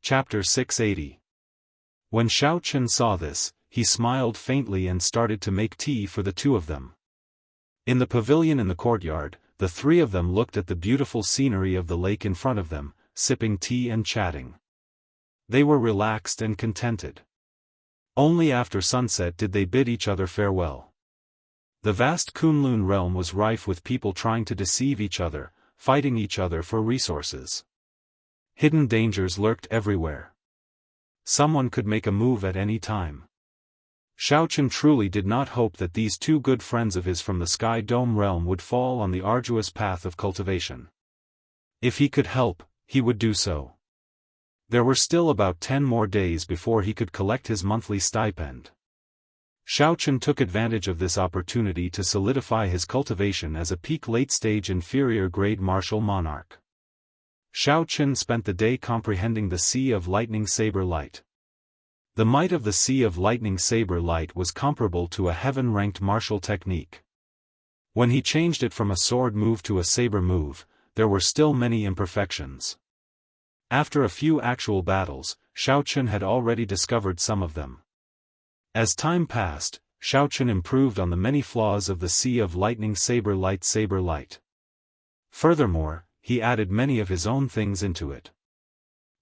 Chapter 680. When Xiao Chen saw this, he smiled faintly and started to make tea for the two of them. In the pavilion in the courtyard, the three of them looked at the beautiful scenery of the lake in front of them, sipping tea and chatting. They were relaxed and contented. Only after sunset did they bid each other farewell. The vast Kunlun realm was rife with people trying to deceive each other, fighting each other for resources. Hidden dangers lurked everywhere. Someone could make a move at any time. Xiao Chen truly did not hope that these two good friends of his from the Sky Dome realm would fall on the arduous path of cultivation. If he could help, he would do so. There were still about 10 more days before he could collect his monthly stipend. Xiao Chen took advantage of this opportunity to solidify his cultivation as a peak late-stage inferior-grade martial monarch. Xiao Chen spent the day comprehending the Sea of Lightning Saber Light. The might of the Sea of Lightning Saber Light was comparable to a heaven-ranked martial technique. When he changed it from a sword move to a saber move, there were still many imperfections. After a few actual battles, Xiao Chen had already discovered some of them. As time passed, Xiao Chen improved on the many flaws of the Sea of Lightning Saber Light. Furthermore, he added many of his own things into it.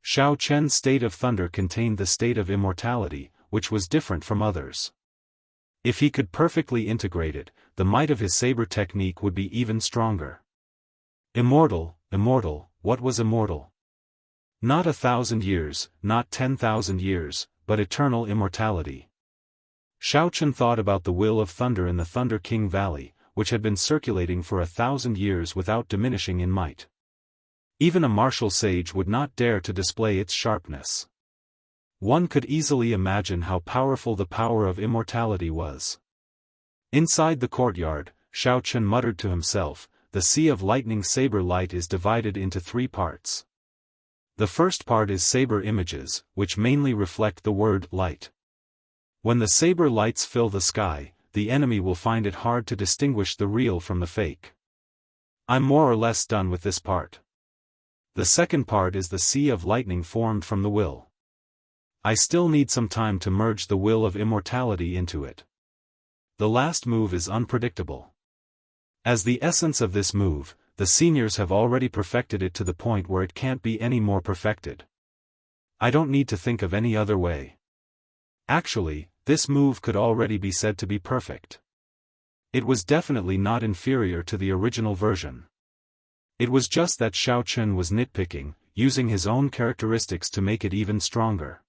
Xiao Chen's state of thunder contained the state of immortality, which was different from others. If he could perfectly integrate it, the might of his saber technique would be even stronger. Immortal, what was immortal? Not 1,000 years, not 10,000 years, but eternal immortality. Xiao Chen thought about the will of thunder in the Thunder King Valley, which had been circulating for 1,000 years without diminishing in might. Even a martial sage would not dare to display its sharpness. One could easily imagine how powerful the power of immortality was. Inside the courtyard, Xiao Chen muttered to himself, the Sea of Lightning Saber Light is divided into 3 parts. The first part is saber images, which mainly reflect the word light. When the saber lights fill the sky, the enemy will find it hard to distinguish the real from the fake. I'm more or less done with this part. The second part is the Sea of Lightning formed from the will. I still need some time to merge the will of immortality into it. The last move is unpredictable. As the essence of this move, the seniors have already perfected it to the point where it can't be any more perfected. I don't need to think of any other way. Actually, this move could already be said to be perfect. It was definitely not inferior to the original version. It was just that Xiao Chen was nitpicking, using his own characteristics to make it even stronger.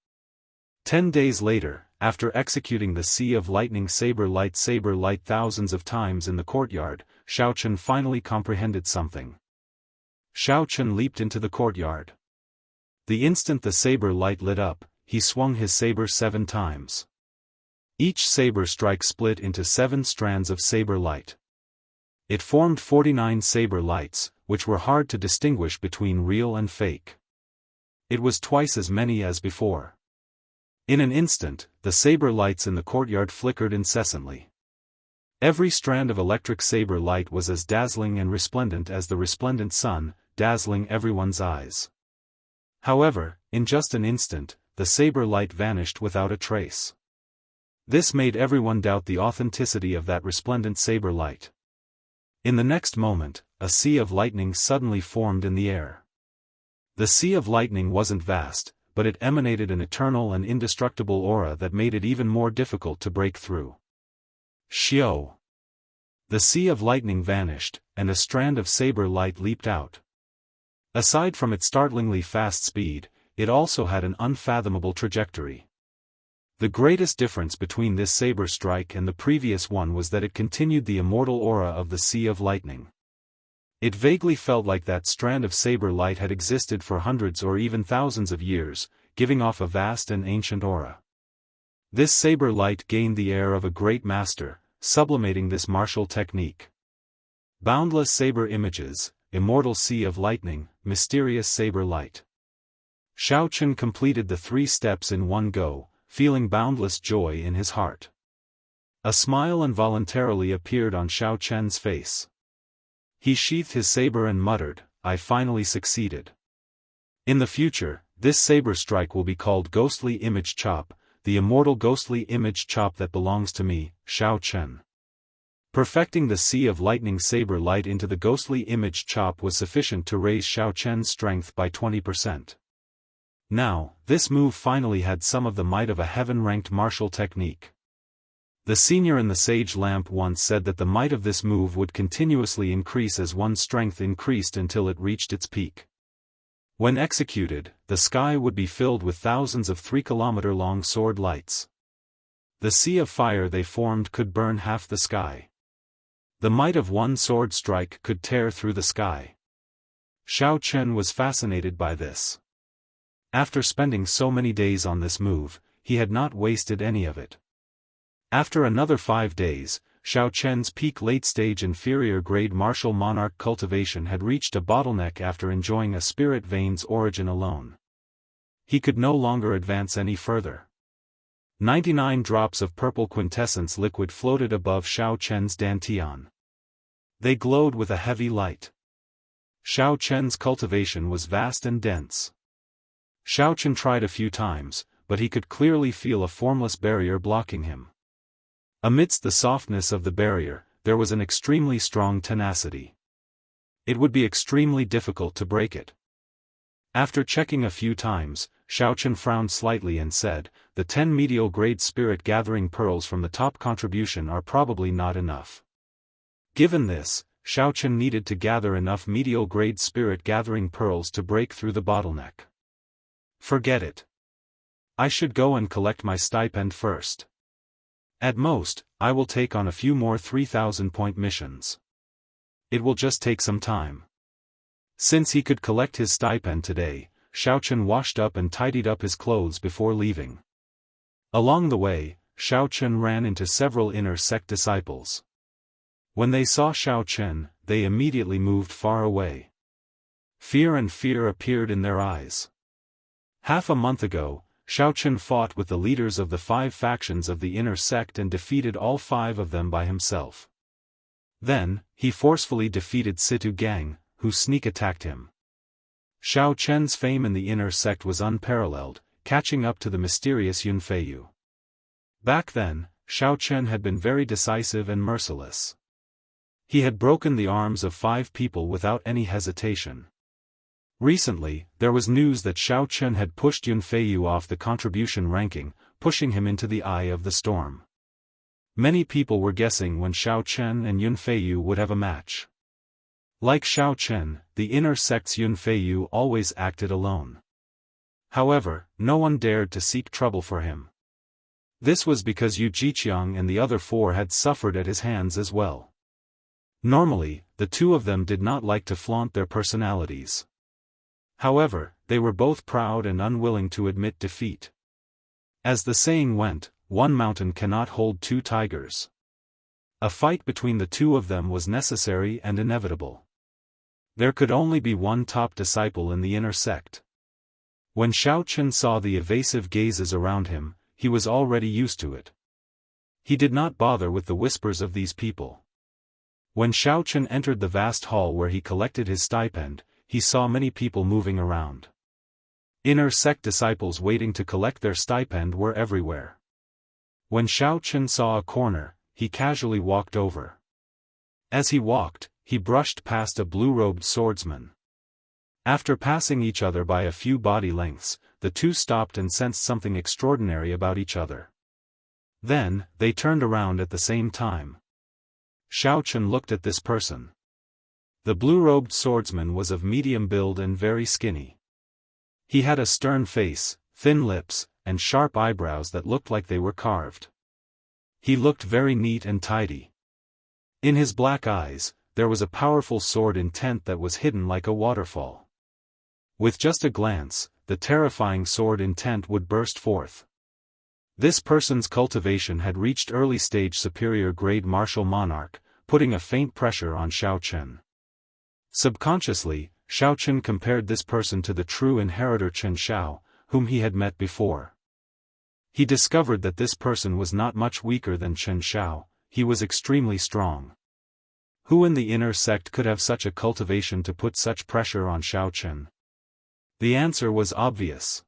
10 days later, after executing the Sea of Lightning Saber Light thousands of times in the courtyard, Xiao Chen finally comprehended something. Xiao Chen leaped into the courtyard. The instant the saber light lit up, he swung his saber 7 times. Each saber strike split into 7 strands of saber light. It formed 49 saber lights, which were hard to distinguish between real and fake. It was twice as many as before. In an instant, the saber lights in the courtyard flickered incessantly. Every strand of electric saber light was as dazzling and resplendent as the resplendent sun, dazzling everyone's eyes. However, in just an instant, the saber light vanished without a trace. This made everyone doubt the authenticity of that resplendent saber light. In the next moment, a sea of lightning suddenly formed in the air. The Sea of Lightning wasn't vast, but it emanated an eternal and indestructible aura that made it even more difficult to break through. Xiao! The Sea of Lightning vanished, and a strand of saber light leaped out. Aside from its startlingly fast speed, it also had an unfathomable trajectory. The greatest difference between this saber strike and the previous one was that it continued the immortal aura of the Sea of Lightning. It vaguely felt like that strand of saber light had existed for hundreds or even thousands of years, giving off a vast and ancient aura. This saber light gained the air of a great master, sublimating this martial technique. Boundless saber images, immortal Sea of Lightning, mysterious saber light. Xiao Chen completed the 3 steps in one go, feeling boundless joy in his heart. A smile involuntarily appeared on Xiao Chen's face. He sheathed his saber and muttered, "I finally succeeded. In the future, this saber strike will be called Ghostly Image Chop, the immortal ghostly image chop that belongs to me, Xiao Chen. Perfecting the Sea of Lightning saber light into the ghostly image chop was sufficient to raise Xiao Chen's strength by 20%. Now, this move finally had some of the might of a heaven-ranked martial technique. The senior in the Sage Lamp once said that the might of this move would continuously increase as one's strength increased until it reached its peak. When executed, the sky would be filled with thousands of 3-kilometer-long sword lights. The sea of fire they formed could burn half the sky. The might of one sword strike could tear through the sky. Xiao Chen was fascinated by this. After spending so many days on this move, he had not wasted any of it. After another 5 days, Xiao Chen's peak late-stage inferior-grade martial monarch cultivation had reached a bottleneck after enjoying a spirit vein's origin alone. He could no longer advance any further. 99 drops of purple quintessence liquid floated above Xiao Chen's dantian. They glowed with a heavy light. Xiao Chen's cultivation was vast and dense. Xiao Chen tried a few times, but he could clearly feel a formless barrier blocking him. Amidst the softness of the barrier, there was an extremely strong tenacity. It would be extremely difficult to break it. After checking a few times, Xiao Chen frowned slightly and said, "The 10 medial-grade spirit-gathering pearls from the top contribution are probably not enough." Given this, Xiao Chen needed to gather enough medial-grade spirit-gathering pearls to break through the bottleneck. Forget it. I should go and collect my stipend first. At most, I will take on a few more 3,000-point missions. It will just take some time. Since he could collect his stipend today, Xiao Chen washed up and tidied up his clothes before leaving. Along the way, Xiao Chen ran into several inner sect disciples. When they saw Xiao Chen, they immediately moved far away. Fear appeared in their eyes. Half a month ago, Xiao Chen fought with the leaders of the 5 factions of the inner sect and defeated all 5 of them by himself. Then, he forcefully defeated Situ Gang, who sneak-attacked him. Xiao Chen's fame in the inner sect was unparalleled, catching up to the mysterious Yunfeiyu. Back then, Xiao Chen had been very decisive and merciless. He had broken the arms of 5 people without any hesitation. Recently, there was news that Xiao Chen had pushed Yunfeiyu off the contribution ranking, pushing him into the eye of the storm. Many people were guessing when Xiao Chen and Yunfeiyu would have a match. Like Xiao Chen, the inner sect's Yunfeiyu always acted alone. However, no one dared to seek trouble for him. This was because Yu Jiqiang and the other 4 had suffered at his hands as well. Normally, the 2 of them did not like to flaunt their personalities. However, they were both proud and unwilling to admit defeat. As the saying went, one mountain cannot hold 2 tigers. A fight between the 2 of them was necessary and inevitable. There could only be one top disciple in the inner sect. When Xiao Chen saw the evasive gazes around him, he was already used to it. He did not bother with the whispers of these people. When Xiao Chen entered the vast hall where he collected his stipend, he saw many people moving around. Inner sect disciples waiting to collect their stipend were everywhere. When Xiao Chen saw a corner, he casually walked over. As he walked, he brushed past a blue-robed swordsman. After passing each other by a few body lengths, the 2 stopped and sensed something extraordinary about each other. Then, they turned around at the same time. Xiao Chen looked at this person. The blue-robed swordsman was of medium build and very skinny. He had a stern face, thin lips, and sharp eyebrows that looked like they were carved. He looked very neat and tidy. In his black eyes, there was a powerful sword intent that was hidden like a waterfall. With just a glance, the terrifying sword intent would burst forth. This person's cultivation had reached early-stage superior-grade martial monarch, putting a faint pressure on Xiao Chen. Subconsciously, Xiao Chen compared this person to the true inheritor Chen Xiao, whom he had met before. He discovered that this person was not much weaker than Chen Xiao, he was extremely strong. Who in the inner sect could have such a cultivation to put such pressure on Xiao Chen? The answer was obvious.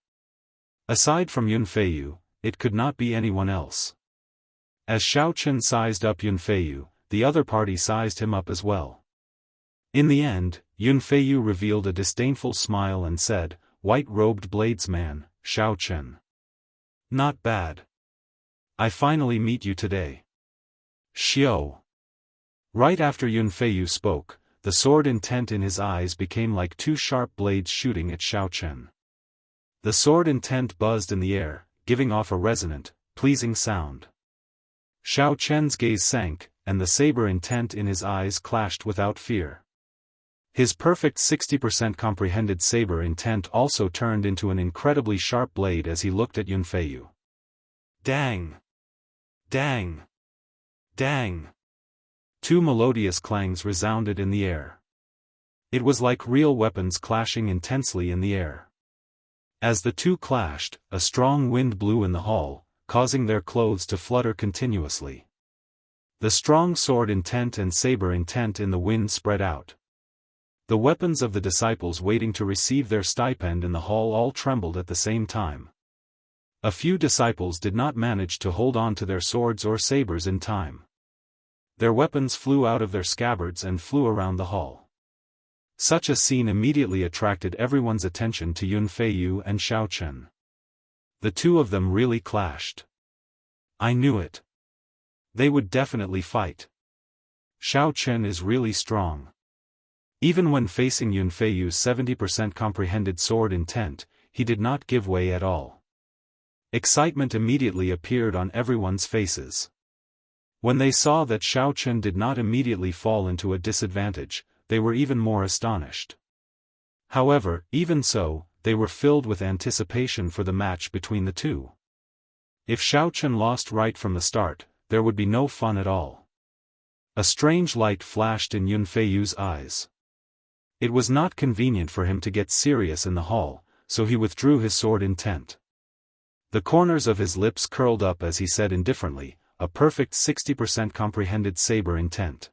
Aside from Yunfeiyu, it could not be anyone else. As Xiao Chen sized up Yunfeiyu, the other party sized him up as well. In the end, Yunfeiyu revealed a disdainful smile and said, "White-robed bladesman, Xiao Chen. Not bad. I finally meet you today." Xiao. Right after Yunfeiyu spoke, the sword intent in his eyes became like two sharp blades shooting at Xiao Chen. The sword intent buzzed in the air, giving off a resonant, pleasing sound. Xiao Chen's gaze sank, and the saber intent in his eyes clashed without fear. His perfect 60% comprehended saber intent also turned into an incredibly sharp blade as he looked at Yunfeiyu. Dang! Dang! Dang! Two melodious clangs resounded in the air. It was like real weapons clashing intensely in the air. As the two clashed, a strong wind blew in the hall, causing their clothes to flutter continuously. The strong sword intent and saber intent in the wind spread out. The weapons of the disciples waiting to receive their stipend in the hall all trembled at the same time. A few disciples did not manage to hold on to their swords or sabers in time. Their weapons flew out of their scabbards and flew around the hall. Such a scene immediately attracted everyone's attention to Yunfeiyu and Xiao Chen. The two of them really clashed. I knew it. They would definitely fight. Xiao Chen is really strong. Even when facing Yunfeiyu's 70% comprehended sword intent, he did not give way at all. Excitement immediately appeared on everyone's faces. When they saw that Xiao Chen did not immediately fall into a disadvantage, they were even more astonished. However, even so, they were filled with anticipation for the match between the two. If Xiao Chen lost right from the start, there would be no fun at all. A strange light flashed in Yunfeiyu's eyes. It was not convenient for him to get serious in the hall, so he withdrew his sword intent. The corners of his lips curled up as he said indifferently, "A perfect 60% comprehended saber intent.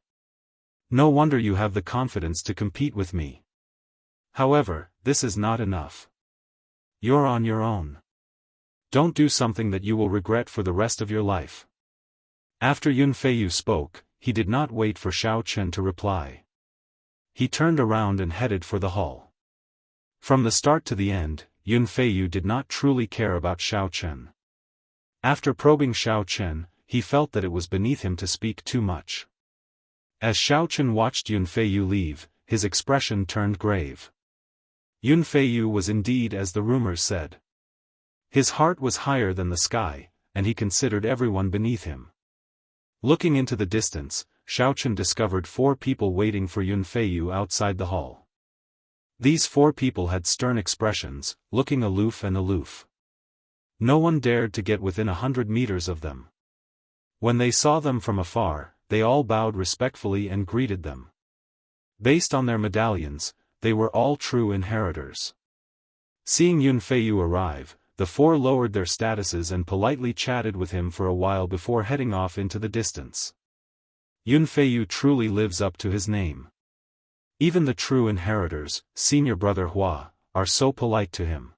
No wonder you have the confidence to compete with me. However, this is not enough. You're on your own. Don't do something that you will regret for the rest of your life." After Yunfeiyu spoke, he did not wait for Xiao Chen to reply. He turned around and headed for the hall. From the start to the end, Yunfeiyu did not truly care about Xiao Chen. After probing Xiao Chen, he felt that it was beneath him to speak too much. As Xiao Chen watched Yunfeiyu leave, his expression turned grave. Yunfeiyu was indeed as the rumors said. His heart was higher than the sky, and he considered everyone beneath him. Looking into the distance, Xiao Chen discovered 4 people waiting for Yunfeiyu outside the hall. These 4 people had stern expressions, looking aloof and aloof. No one dared to get within 100 meters of them. When they saw them from afar, they all bowed respectfully and greeted them. Based on their medallions, they were all true inheritors. Seeing Yunfeiyu arrive, the 4 lowered their statuses and politely chatted with him for a while before heading off into the distance. Yunfeiyu truly lives up to his name. Even the true inheritors, senior brother Hua, are so polite to him.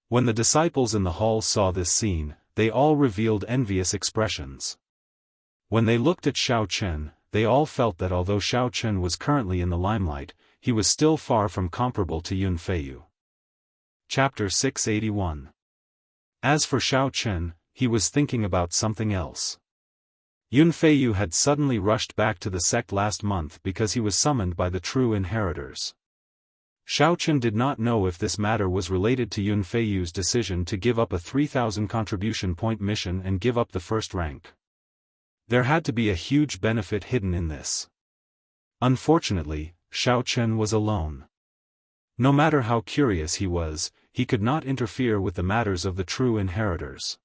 When the disciples in the hall saw this scene, they all revealed envious expressions. When they looked at Xiao Chen, they all felt that although Xiao Chen was currently in the limelight, he was still far from comparable to Yunfeiyu. Chapter 681. As for Xiao Chen, he was thinking about something else. Yunfeiyu had suddenly rushed back to the sect last month because he was summoned by the true inheritors. Xiao Chen did not know if this matter was related to Yunfeiyu's decision to give up a 3,000 contribution point mission and give up the first rank. There had to be a huge benefit hidden in this. Unfortunately, Xiao Chen was alone. No matter how curious he was, he could not interfere with the matters of the true inheritors.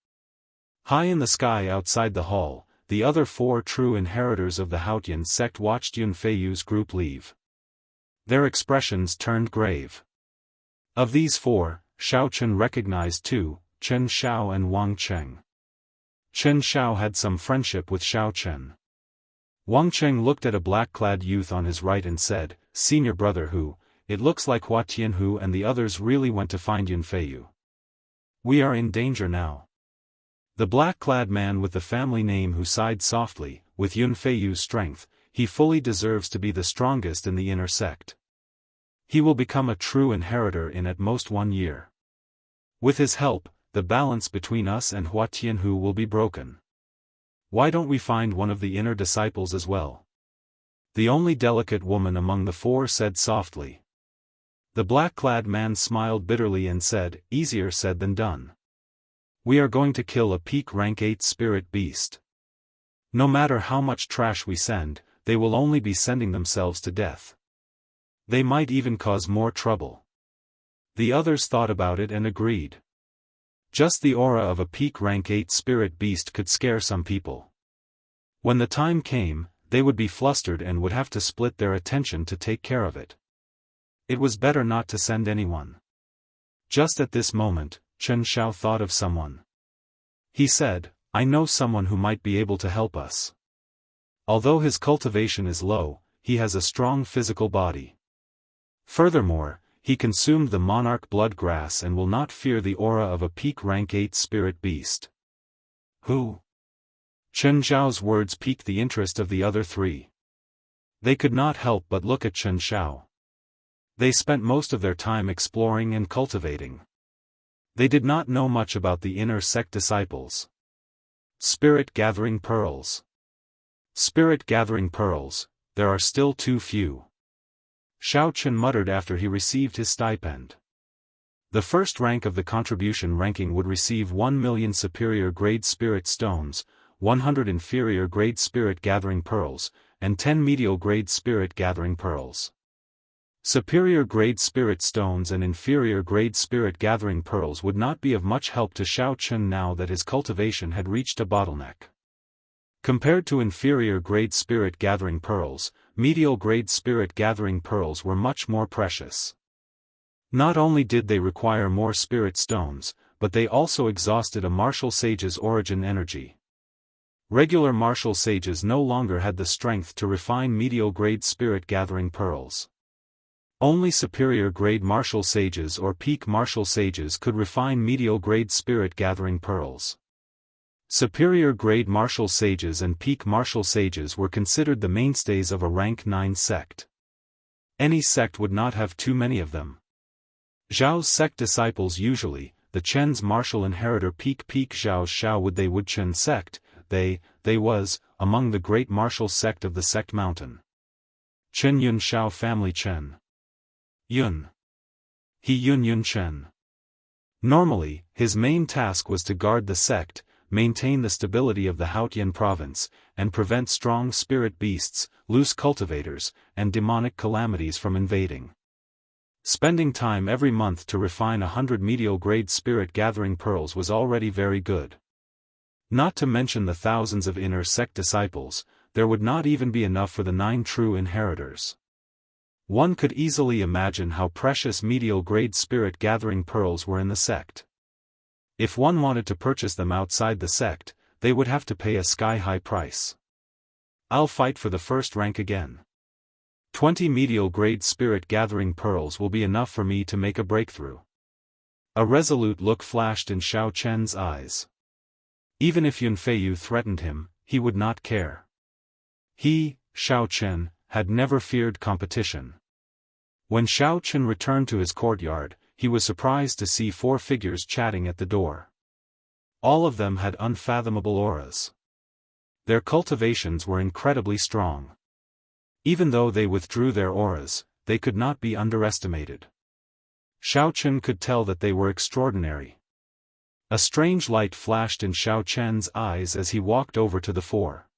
High in the sky outside the hall, the other 4 true inheritors of the Haotian sect watched Yunfeiyu's group leave. Their expressions turned grave. Of these 4, Xiao Chen recognized 2, Chen Xiao and Wang Cheng. Chen Xiao had some friendship with Xiao Chen. Wang Cheng looked at a black-clad youth on his right and said, "Senior brother Hu, it looks like Hua Tianhu and the others really went to find Yunfeiyu. We are in danger now. The black-clad man with the family name who sighed softly, with Yunfeiyu's strength, he fully deserves to be the strongest in the inner sect. He will become a true inheritor in at most 1 year. With his help, the balance between us and Hua Tianhu will be broken. Why don't we find one of the inner disciples as well? The only delicate woman among the 4 said softly. The black-clad man smiled bitterly and said, easier said than done. We are going to kill a peak rank 8 spirit beast. No matter how much trash we send, they will only be sending themselves to death. They might even cause more trouble. The others thought about it and agreed. Just the aura of a peak rank 8 spirit beast could scare some people. When the time came, they would be flustered and would have to split their attention to take care of it. It was better not to send anyone. Just at this moment, Chen Xiao thought of someone. He said, I know someone who might be able to help us. Although his cultivation is low, he has a strong physical body. Furthermore, he consumed the monarch blood grass and will not fear the aura of a peak rank 8 spirit beast. Who? Chen Xiao's words piqued the interest of the other 3. They could not help but look at Chen Xiao. They spent most of their time exploring and cultivating. They did not know much about the inner sect disciples. Spirit-gathering pearls. Spirit-gathering pearls, there are still too few. Xiao Chen muttered after he received his stipend. The first rank of the contribution ranking would receive 1 million superior grade spirit stones, 100 inferior grade spirit gathering pearls, and 10 medial grade spirit gathering pearls. Superior grade spirit stones and inferior grade spirit gathering pearls would not be of much help to Xiao Chen now that his cultivation had reached a bottleneck. Compared to inferior grade spirit gathering pearls, medial grade spirit gathering pearls were much more precious. Not only did they require more spirit stones, but they also exhausted a martial sage's origin energy. Regular martial sages no longer had the strength to refine medial grade spirit gathering pearls. Only superior grade martial sages or peak martial sages could refine medial grade spirit gathering pearls. Superior grade martial sages and peak martial sages were considered the mainstays of a rank 9 sect. Any sect would not have too many of them. Zhao's sect disciples usually, the Chen's martial inheritor peak Zhao's Xiao would Chen sect, they was, among the great martial sect of the sect mountain. Chen Yun Xiao family Chen. Yun. He Yun Chen. Normally, his main task was to guard the sect, maintain the stability of the Haotian province, and prevent strong spirit beasts, loose cultivators, and demonic calamities from invading. Spending time every month to refine 100 medial grade spirit gathering pearls was already very good. Not to mention the thousands of inner sect disciples, there would not even be enough for the 9 true inheritors. One could easily imagine how precious medial grade spirit gathering pearls were in the sect. If one wanted to purchase them outside the sect, they would have to pay a sky-high price. I'll fight for the first rank again. 20 medial grade spirit gathering pearls will be enough for me to make a breakthrough. A resolute look flashed in Xiao Chen's eyes. Even if Yunfeiyu threatened him, he would not care. He, Xiao Chen, had never feared competition. When Xiao Chen returned to his courtyard, he was surprised to see 4 figures chatting at the door. All of them had unfathomable auras. Their cultivations were incredibly strong. Even though they withdrew their auras, they could not be underestimated. Xiao Chen could tell that they were extraordinary. A strange light flashed in Xiao Chen's eyes as he walked over to the 4.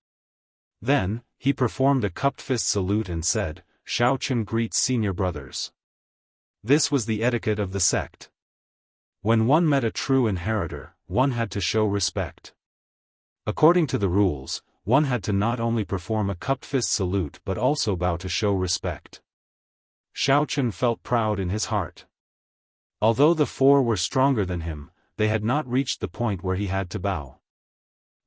Then, he performed a cupped fist salute and said, Xiao Chen greets senior brothers. This was the etiquette of the sect. When one met a true inheritor, one had to show respect. According to the rules, one had to not only perform a cupped fist salute but also bow to show respect. Xiao Chen felt proud in his heart. Although the 4 were stronger than him, they had not reached the point where he had to bow.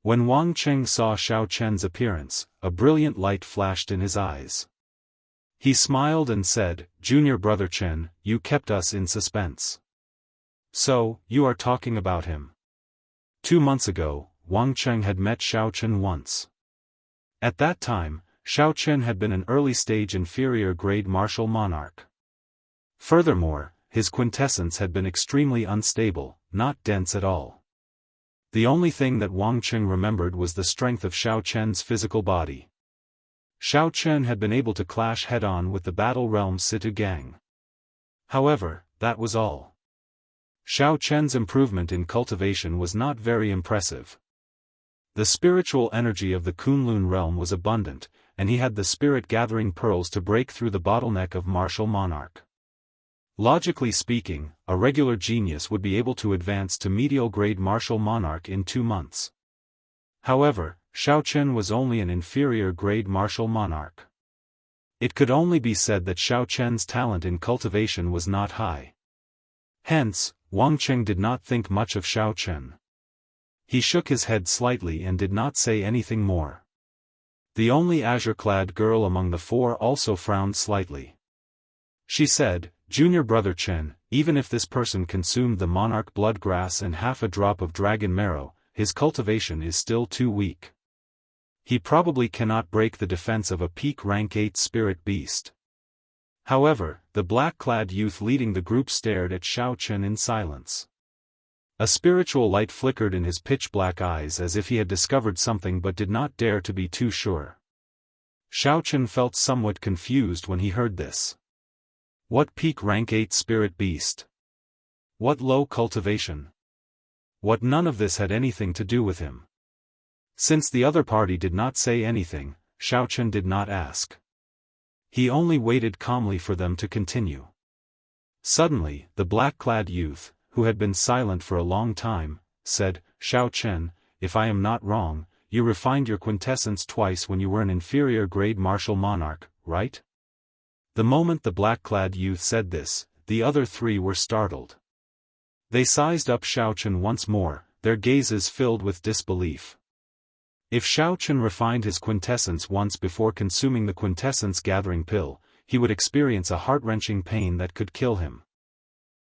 When Wang Cheng saw Xiao Chen's appearance, a brilliant light flashed in his eyes. He smiled and said, "Junior brother Chen, you kept us in suspense. So, you are talking about him." 2 months ago, Wang Cheng had met Xiao Chen once. At that time, Xiao Chen had been an early-stage inferior-grade martial monarch. Furthermore, his quintessence had been extremely unstable, not dense at all. The only thing that Wang Cheng remembered was the strength of Xiao Chen's physical body. Xiao Chen had been able to clash head-on with the Battle Realm's Situ Gang. However, that was all. Xiao Chen's improvement in cultivation was not very impressive. The spiritual energy of the Kunlun realm was abundant, and he had the spirit-gathering pearls to break through the bottleneck of martial monarch. Logically speaking, a regular genius would be able to advance to medial-grade martial monarch in 2 months. However, Xiao Chen was only an inferior-grade martial monarch. It could only be said that Xiao Chen's talent in cultivation was not high. Hence, Wang Cheng did not think much of Xiao Chen. He shook his head slightly and did not say anything more. The only azure-clad girl among the 4 also frowned slightly. She said, "Junior brother Chen, even if this person consumed the monarch blood grass and half a drop of dragon marrow, his cultivation is still too weak. He probably cannot break the defense of a peak rank 8 spirit beast." However, the black-clad youth leading the group stared at Xiao Chen in silence. A spiritual light flickered in his pitch-black eyes as if he had discovered something but did not dare to be too sure. Xiao Chen felt somewhat confused when he heard this. What peak rank 8 spirit beast? What low cultivation? What none of this had anything to do with him. Since the other party did not say anything, Xiao Chen did not ask. He only waited calmly for them to continue. Suddenly, the black-clad youth, who had been silent for a long time, said, "Xiao Chen, if I am not wrong, you refined your quintessence twice when you were an inferior-grade martial monarch, right?" The moment the black-clad youth said this, the other 3 were startled. They sized up Xiao Chen once more, their gazes filled with disbelief. If Xiao Chen refined his quintessence once before consuming the quintessence-gathering pill, he would experience a heart-wrenching pain that could kill him.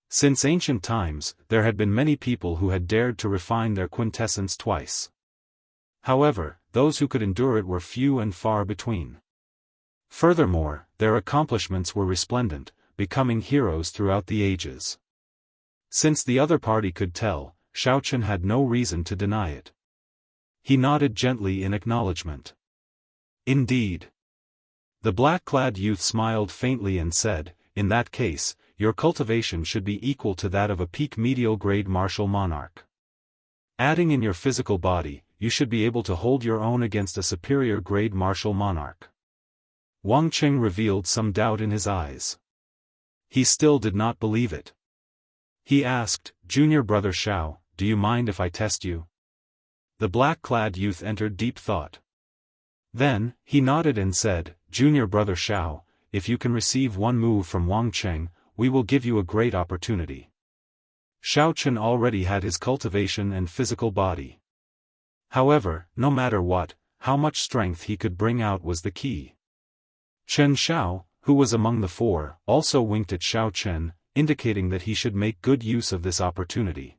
Since ancient times, there had been many people who had dared to refine their quintessence twice. However, those who could endure it were few and far between. Furthermore, their accomplishments were resplendent, becoming heroes throughout the ages. Since the other party could tell, Xiao Chen had no reason to deny it. He nodded gently in acknowledgement. "Indeed." The black-clad youth smiled faintly and said, "In that case, your cultivation should be equal to that of a peak medial-grade martial monarch. Adding in your physical body, you should be able to hold your own against a superior-grade martial monarch." Wang Cheng revealed some doubt in his eyes. He still did not believe it. He asked, "Junior brother Xiao, do you mind if I test you?" The black-clad youth entered deep thought. Then, he nodded and said, "Junior brother Xiao, if you can receive one move from Wang Cheng, we will give you a great opportunity." Xiao Chen already had his cultivation and physical body. However, no matter what, how much strength he could bring out was the key. Chen Xiao, who was among the 4, also winked at Xiao Chen, indicating that he should make good use of this opportunity.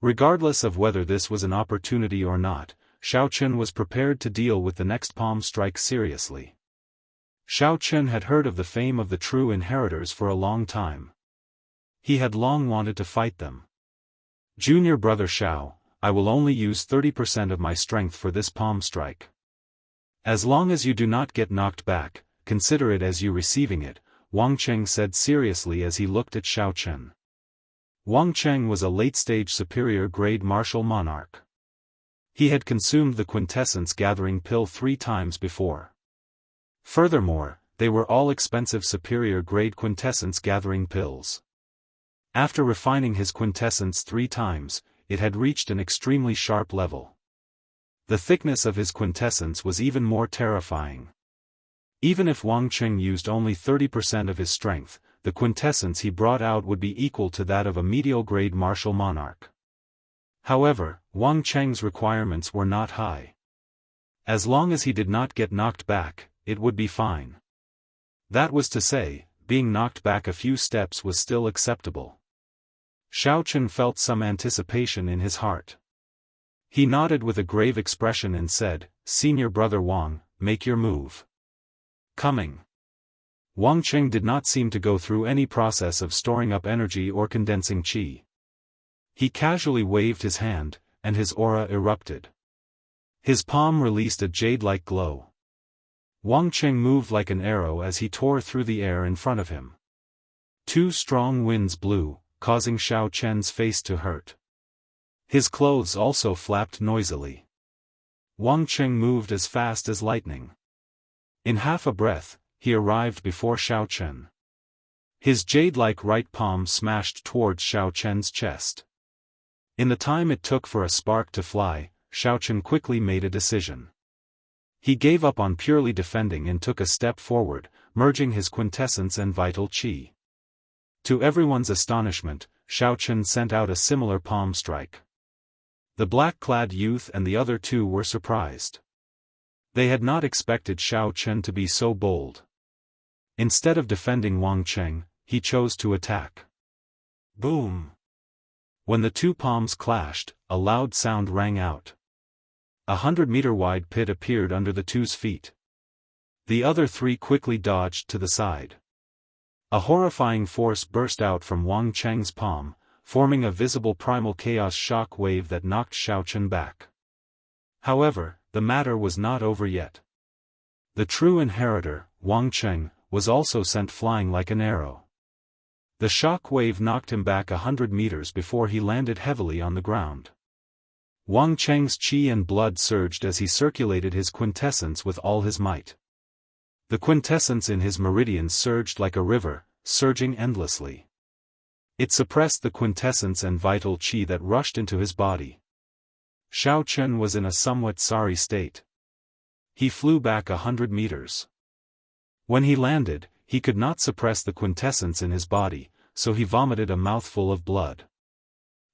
Regardless of whether this was an opportunity or not, Xiao Chen was prepared to deal with the next palm strike seriously. Xiao Chen had heard of the fame of the true inheritors for a long time. He had long wanted to fight them. "Junior brother Xiao, I will only use 30% of my strength for this palm strike. As long as you do not get knocked back, consider it as you receiving it," Wang Cheng said seriously as he looked at Xiao Chen. Wang Cheng was a late-stage superior-grade martial monarch. He had consumed the quintessence-gathering pill 3 times before. Furthermore, they were all expensive superior-grade quintessence-gathering pills. After refining his quintessence 3 times, it had reached an extremely sharp level. The thickness of his quintessence was even more terrifying. Even if Wang Cheng used only 30% of his strength, the quintessence he brought out would be equal to that of a medial-grade martial monarch. However, Wang Cheng's requirements were not high. As long as he did not get knocked back, it would be fine. That was to say, being knocked back a few steps was still acceptable. Xiaochen felt some anticipation in his heart. He nodded with a grave expression and said, "Senior brother Wang, make your move." Coming. Wang Qing did not seem to go through any process of storing up energy or condensing qi. He casually waved his hand, and his aura erupted. His palm released a jade-like glow. Wang Qing moved like an arrow as he tore through the air in front of him. Two strong winds blew, causing Xiaochen's face to hurt. His clothes also flapped noisily. Wang Qing moved as fast as lightning. In half a breath, he arrived before Xiaochen. His jade-like right palm smashed towards Xiaochen's chest. In the time it took for a spark to fly, Xiaochen quickly made a decision. He gave up on purely defending and took a step forward, merging his quintessence and vital qi. To everyone's astonishment, Xiaochen sent out a similar palm strike. The black-clad youth and the other two were surprised. They had not expected Xiaochen to be so bold. Instead of defending Wang Qing, he chose to attack. Boom! When the two palms clashed, a loud sound rang out. 100-meter-wide pit appeared under the two's feet. The other three quickly dodged to the side. A horrifying force burst out from Wang Qing's palm, forming a visible primal chaos shock wave that knocked Xiaochen back. However, the matter was not over yet. The true inheritor, Wang Qing, was also sent flying like an arrow. The shock wave knocked him back 100 meters before he landed heavily on the ground. Wang Qing's qi and blood surged as he circulated his quintessence with all his might. The quintessence in his meridians surged like a river, surging endlessly. It suppressed the quintessence and vital qi that rushed into his body. Xiaochen was in a somewhat sorry state. He flew back 100 meters. When he landed, he could not suppress the quintessence in his body, so he vomited a mouthful of blood.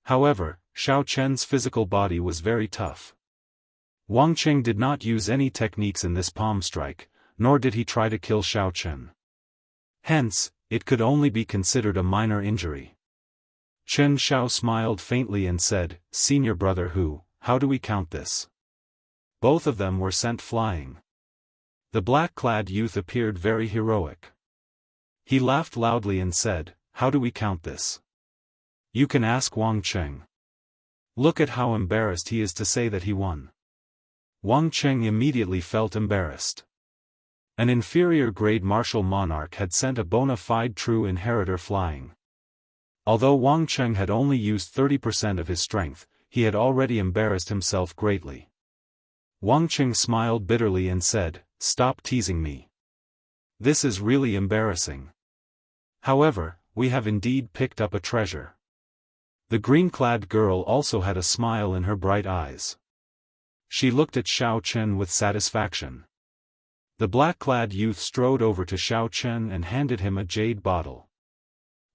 However, Xiaochen's physical body was very tough. Wang Qing did not use any techniques in this palm strike, nor did he try to kill Xiaochen. Hence, it could only be considered a minor injury. Chen Xiao smiled faintly and said, "Senior brother Hu, how do we count this?" Both of them were sent flying. The black-clad youth appeared very heroic. He laughed loudly and said, "How do we count this? You can ask Wang Qing. Look at how embarrassed he is to say that he won." Wang Qing immediately felt embarrassed. An inferior-grade martial monarch had sent a bona fide true inheritor flying. Although Wang Qing had only used 30% of his strength, he had already embarrassed himself greatly. Wang Qing smiled bitterly and said, "Stop teasing me. This is really embarrassing. However, we have indeed picked up a treasure." The green-clad girl also had a smile in her bright eyes. She looked at Xiaochen with satisfaction. The black-clad youth strode over to Xiaochen and handed him a jade bottle.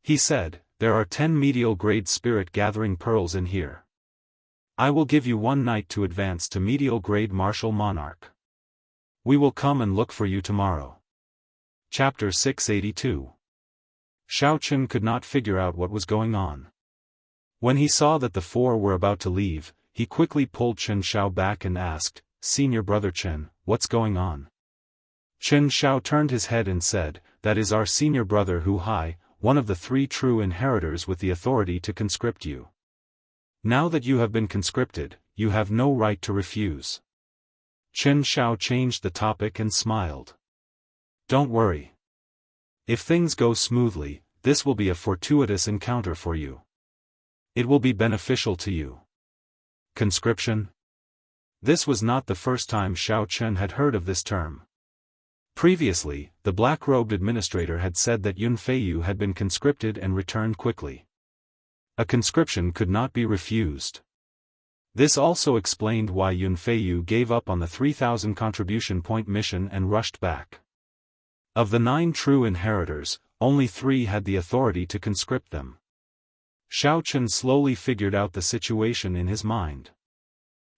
He said, "There are 10 medial-grade spirit-gathering pearls in here. I will give you 1 night to advance to medial-grade martial monarch. We will come and look for you tomorrow." Chapter 682. Xiaochen could not figure out what was going on. When he saw that the four were about to leave, he quickly pulled Chen Xiao back and asked, "Senior brother Chen, what's going on?" Chen Xiao turned his head and said, "That is our senior brother Hu Hai, one of the 3 true inheritors with the authority to conscript you. Now that you have been conscripted, you have no right to refuse." Chen Xiao changed the topic and smiled. "Don't worry. If things go smoothly, this will be a fortuitous encounter for you. It will be beneficial to you." Conscription? This was not the first time Xiaochen had heard of this term. Previously, the black-robed administrator had said that Yun Feiyu had been conscripted and returned quickly. A conscription could not be refused. This also explained why Yun Feiyu gave up on the 3,000 contribution point mission and rushed back. Of the 9 true inheritors, only 3 had the authority to conscript them. Xiaochen slowly figured out the situation in his mind.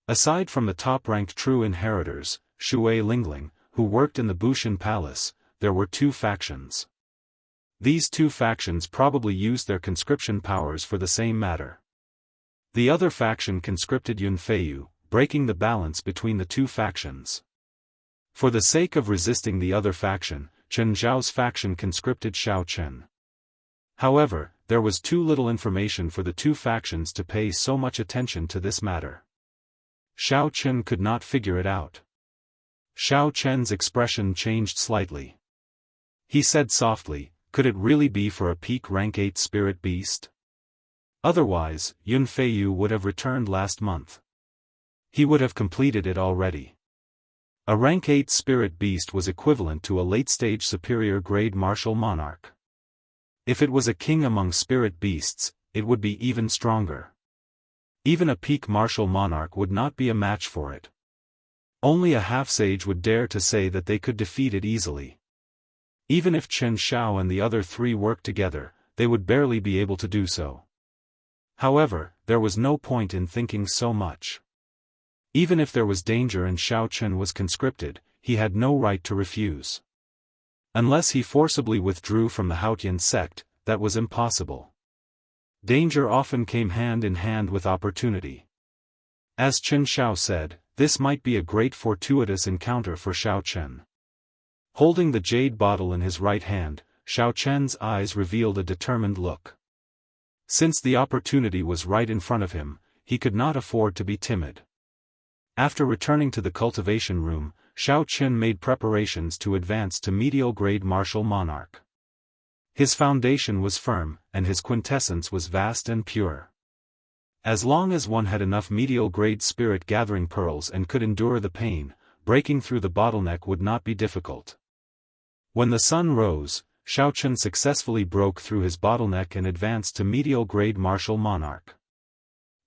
Aside from the top-ranked true inheritors, Shui Lingling, who worked in the Bushin Palace, there were two factions. These two factions probably used their conscription powers for the same matter. The other faction conscripted Yunfeiyu, breaking the balance between the two factions. For the sake of resisting the other faction, Chen Zhao's faction conscripted Xiao Chen. However, there was too little information for the two factions to pay so much attention to this matter. Xiao Chen could not figure it out. Xiao Chen's expression changed slightly. He said softly, could it really be for a peak rank 8 spirit beast? Otherwise, Yunfeiyu would have returned last month. He would have completed it already. A rank 8 spirit beast was equivalent to a late-stage superior grade martial monarch. If it was a king among spirit beasts, it would be even stronger. Even a peak martial monarch would not be a match for it. Only a half-sage would dare to say that they could defeat it easily. Even if Chen Xiao and the other three worked together, they would barely be able to do so. However, there was no point in thinking so much. Even if there was danger and Xiao Chen was conscripted, he had no right to refuse. Unless he forcibly withdrew from the Haotian sect, that was impossible. Danger often came hand in hand with opportunity. As Chen Xiao said, this might be a great fortuitous encounter for Xiao Chen. Holding the jade bottle in his right hand, Xiao Chen's eyes revealed a determined look. Since the opportunity was right in front of him, he could not afford to be timid. After returning to the cultivation room, Xiao Chen made preparations to advance to medial-grade martial monarch. His foundation was firm, and his quintessence was vast and pure. As long as one had enough medial-grade spirit-gathering pearls and could endure the pain, breaking through the bottleneck would not be difficult. When the sun rose, Xiao Chen successfully broke through his bottleneck and advanced to medial-grade martial monarch.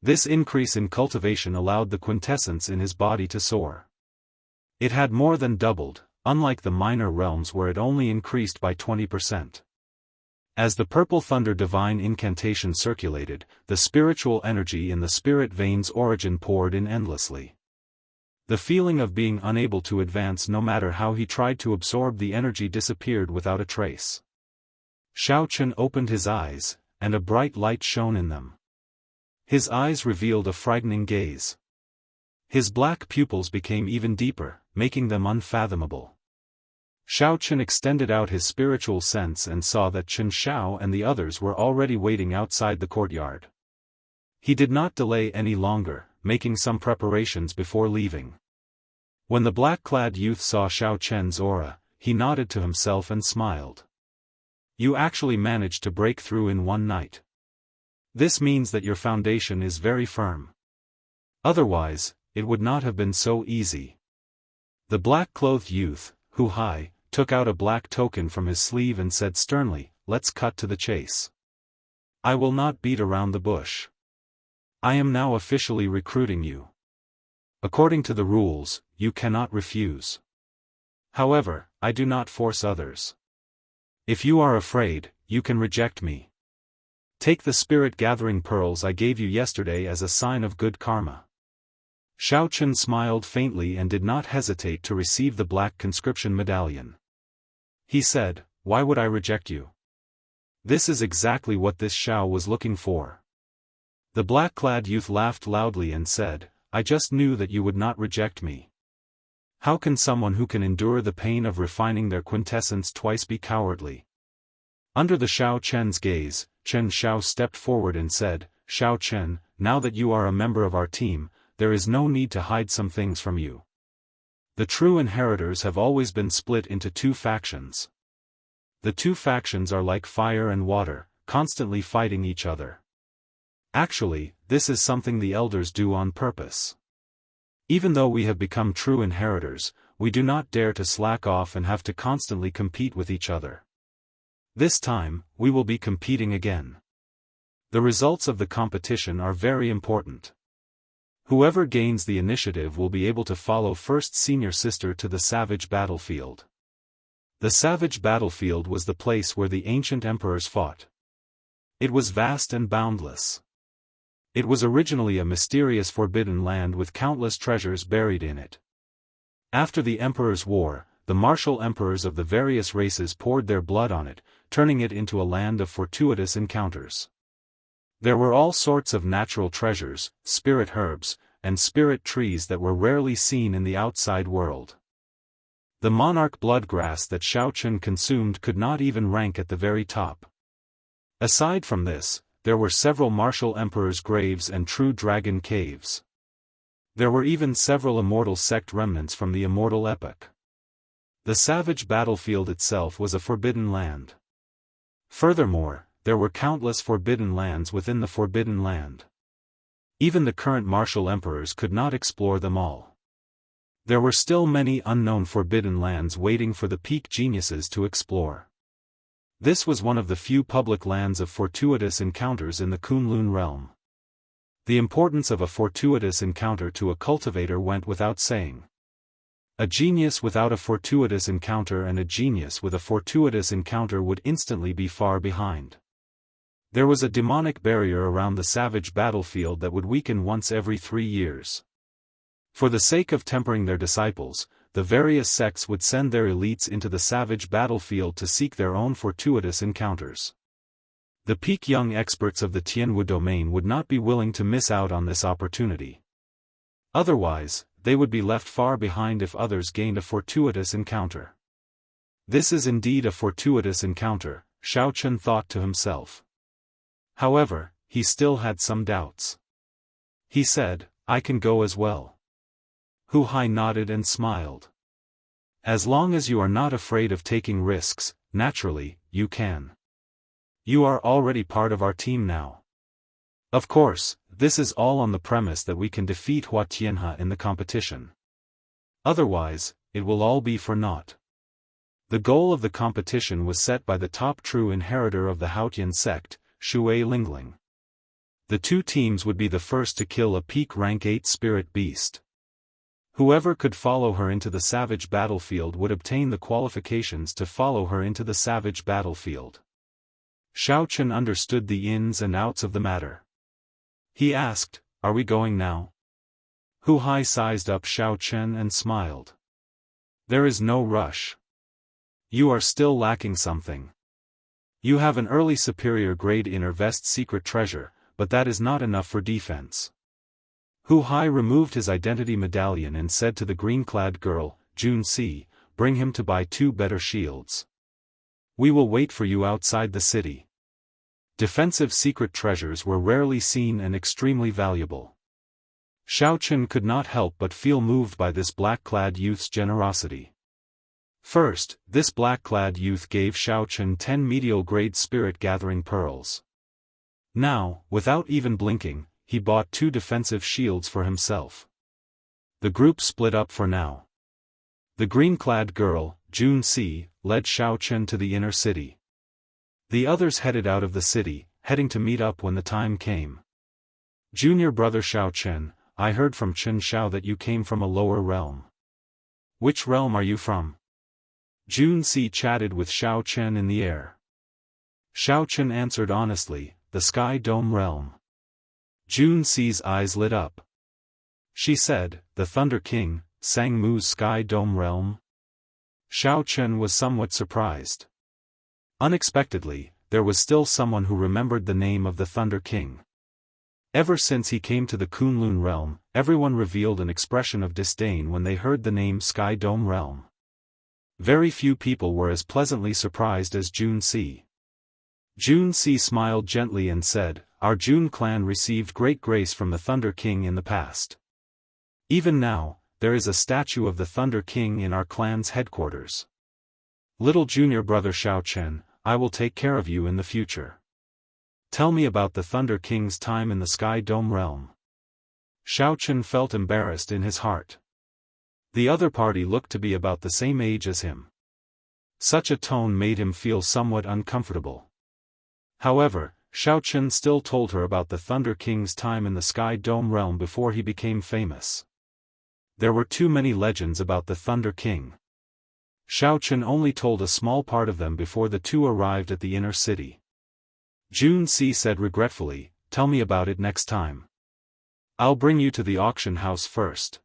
This increase in cultivation allowed the quintessence in his body to soar. It had more than doubled, unlike the minor realms where it only increased by 20%. As the purple thunder divine incantation circulated, the spiritual energy in the spirit veins' origin poured in endlessly. The feeling of being unable to advance no matter how he tried to absorb the energy disappeared without a trace. Xiao Chen opened his eyes, and a bright light shone in them. His eyes revealed a frightening gaze. His black pupils became even deeper, making them unfathomable. Xiao Chen extended out his spiritual sense and saw that Chen Xiao and the others were already waiting outside the courtyard. He did not delay any longer, making some preparations before leaving. When the black-clad youth saw Xiao Chen's aura, he nodded to himself and smiled. You actually managed to break through in one night. This means that your foundation is very firm. Otherwise, it would not have been so easy. The black-clothed youth, Hu Hai, took out a black token from his sleeve and said sternly, "Let's cut to the chase. I will not beat around the bush. I am now officially recruiting you. According to the rules, you cannot refuse. However, I do not force others. If you are afraid, you can reject me. Take the spirit-gathering pearls I gave you yesterday as a sign of good karma." Xiao Chen smiled faintly and did not hesitate to receive the black conscription medallion. He said, "Why would I reject you? This is exactly what this Xiao was looking for." The black-clad youth laughed loudly and said, "I just knew that you would not reject me. How can someone who can endure the pain of refining their quintessence twice be cowardly?" Under the Xiao Chen's gaze, Chen Xiao stepped forward and said, "Xiao Chen, now that you are a member of our team, there is no need to hide some things from you. The true inheritors have always been split into two factions. The two factions are like fire and water, constantly fighting each other. Actually, this is something the elders do on purpose. Even though we have become true inheritors, we do not dare to slack off and have to constantly compete with each other. This time, we will be competing again. The results of the competition are very important. Whoever gains the initiative will be able to follow first senior sister to the savage battlefield." The savage battlefield was the place where the ancient emperors fought. It was vast and boundless. It was originally a mysterious forbidden land with countless treasures buried in it. After the Emperor's War, the martial emperors of the various races poured their blood on it, turning it into a land of fortuitous encounters. There were all sorts of natural treasures, spirit herbs, and spirit trees that were rarely seen in the outside world. The monarch bloodgrass that Xiaochen consumed could not even rank at the very top. Aside from this, there were several martial emperors' graves and true dragon caves. There were even several immortal sect remnants from the immortal epoch. The savage battlefield itself was a forbidden land. Furthermore, there were countless forbidden lands within the forbidden land. Even the current martial emperors could not explore them all. There were still many unknown forbidden lands waiting for the peak geniuses to explore. This was one of the few public lands of fortuitous encounters in the Kunlun realm. The importance of a fortuitous encounter to a cultivator went without saying. A genius without a fortuitous encounter and a genius with a fortuitous encounter would instantly be far behind. There was a demonic barrier around the savage battlefield that would weaken once every 3 years. For the sake of tempering their disciples, the various sects would send their elites into the savage battlefield to seek their own fortuitous encounters. The peak young experts of the Tianwu domain would not be willing to miss out on this opportunity. Otherwise, they would be left far behind if others gained a fortuitous encounter. This is indeed a fortuitous encounter, Xiaochen thought to himself. However, he still had some doubts. He said, "I can go as well." Hu Hai nodded and smiled. "As long as you are not afraid of taking risks, naturally, you can. You are already part of our team now. Of course, this is all on the premise that we can defeat Hua Tianhe in the competition. Otherwise, it will all be for naught." The goal of the competition was set by the top true inheritor of the Haotian sect, Shui Lingling. The two teams would be the first to kill a peak rank 8 spirit beast. Whoever could follow her into the savage battlefield would obtain the qualifications to follow her into the savage battlefield. Xiaochen understood the ins and outs of the matter. He asked, "Are we going now?" Hu Hai sized up Xiaochen and smiled. "There is no rush. You are still lacking something. You have an early superior grade inner vest secret treasure, but that is not enough for defense." Hu Hai removed his identity medallion and said to the green-clad girl, "Jun Si, bring him to buy 2 better shields. We will wait for you outside the city." Defensive secret treasures were rarely seen and extremely valuable. Xiaochen could not help but feel moved by this black-clad youth's generosity. First, this black-clad youth gave Xiaochen 10 medial-grade spirit-gathering pearls. Now, without even blinking, he bought 2 defensive shields for himself. The group split up for now. The green-clad girl, Jun Si, led Xiaochen to the inner city. The others headed out of the city, heading to meet up when the time came. "Junior brother Xiaochen, I heard from Chen Xiao that you came from a lower realm. Which realm are you from?" Jun Si chatted with Xiaochen in the air. Xiaochen answered honestly, "The Sky Dome realm." Jun Si's eyes lit up. She said, "The Thunder King, Sang Mu's Sky Dome realm?" Xiaochen was somewhat surprised. Unexpectedly, there was still someone who remembered the name of the Thunder King. Ever since he came to the Kunlun realm, everyone revealed an expression of disdain when they heard the name Sky Dome realm. Very few people were as pleasantly surprised as Jun Si. Jun Si smiled gently and said, "Our Jun clan received great grace from the Thunder King in the past. Even now, there is a statue of the Thunder King in our clan's headquarters. Little junior brother Xiaochen, I will take care of you in the future. Tell me about the Thunder King's time in the Sky Dome realm." Xiaochen felt embarrassed in his heart. The other party looked to be about the same age as him. Such a tone made him feel somewhat uncomfortable. However, Xiaochen still told her about the Thunder King's time in the Sky Dome realm before he became famous. There were too many legends about the Thunder King. Xiaochen only told a small part of them before the two arrived at the inner city. Jun Si said regretfully, "Tell me about it next time. I'll bring you to the auction house first."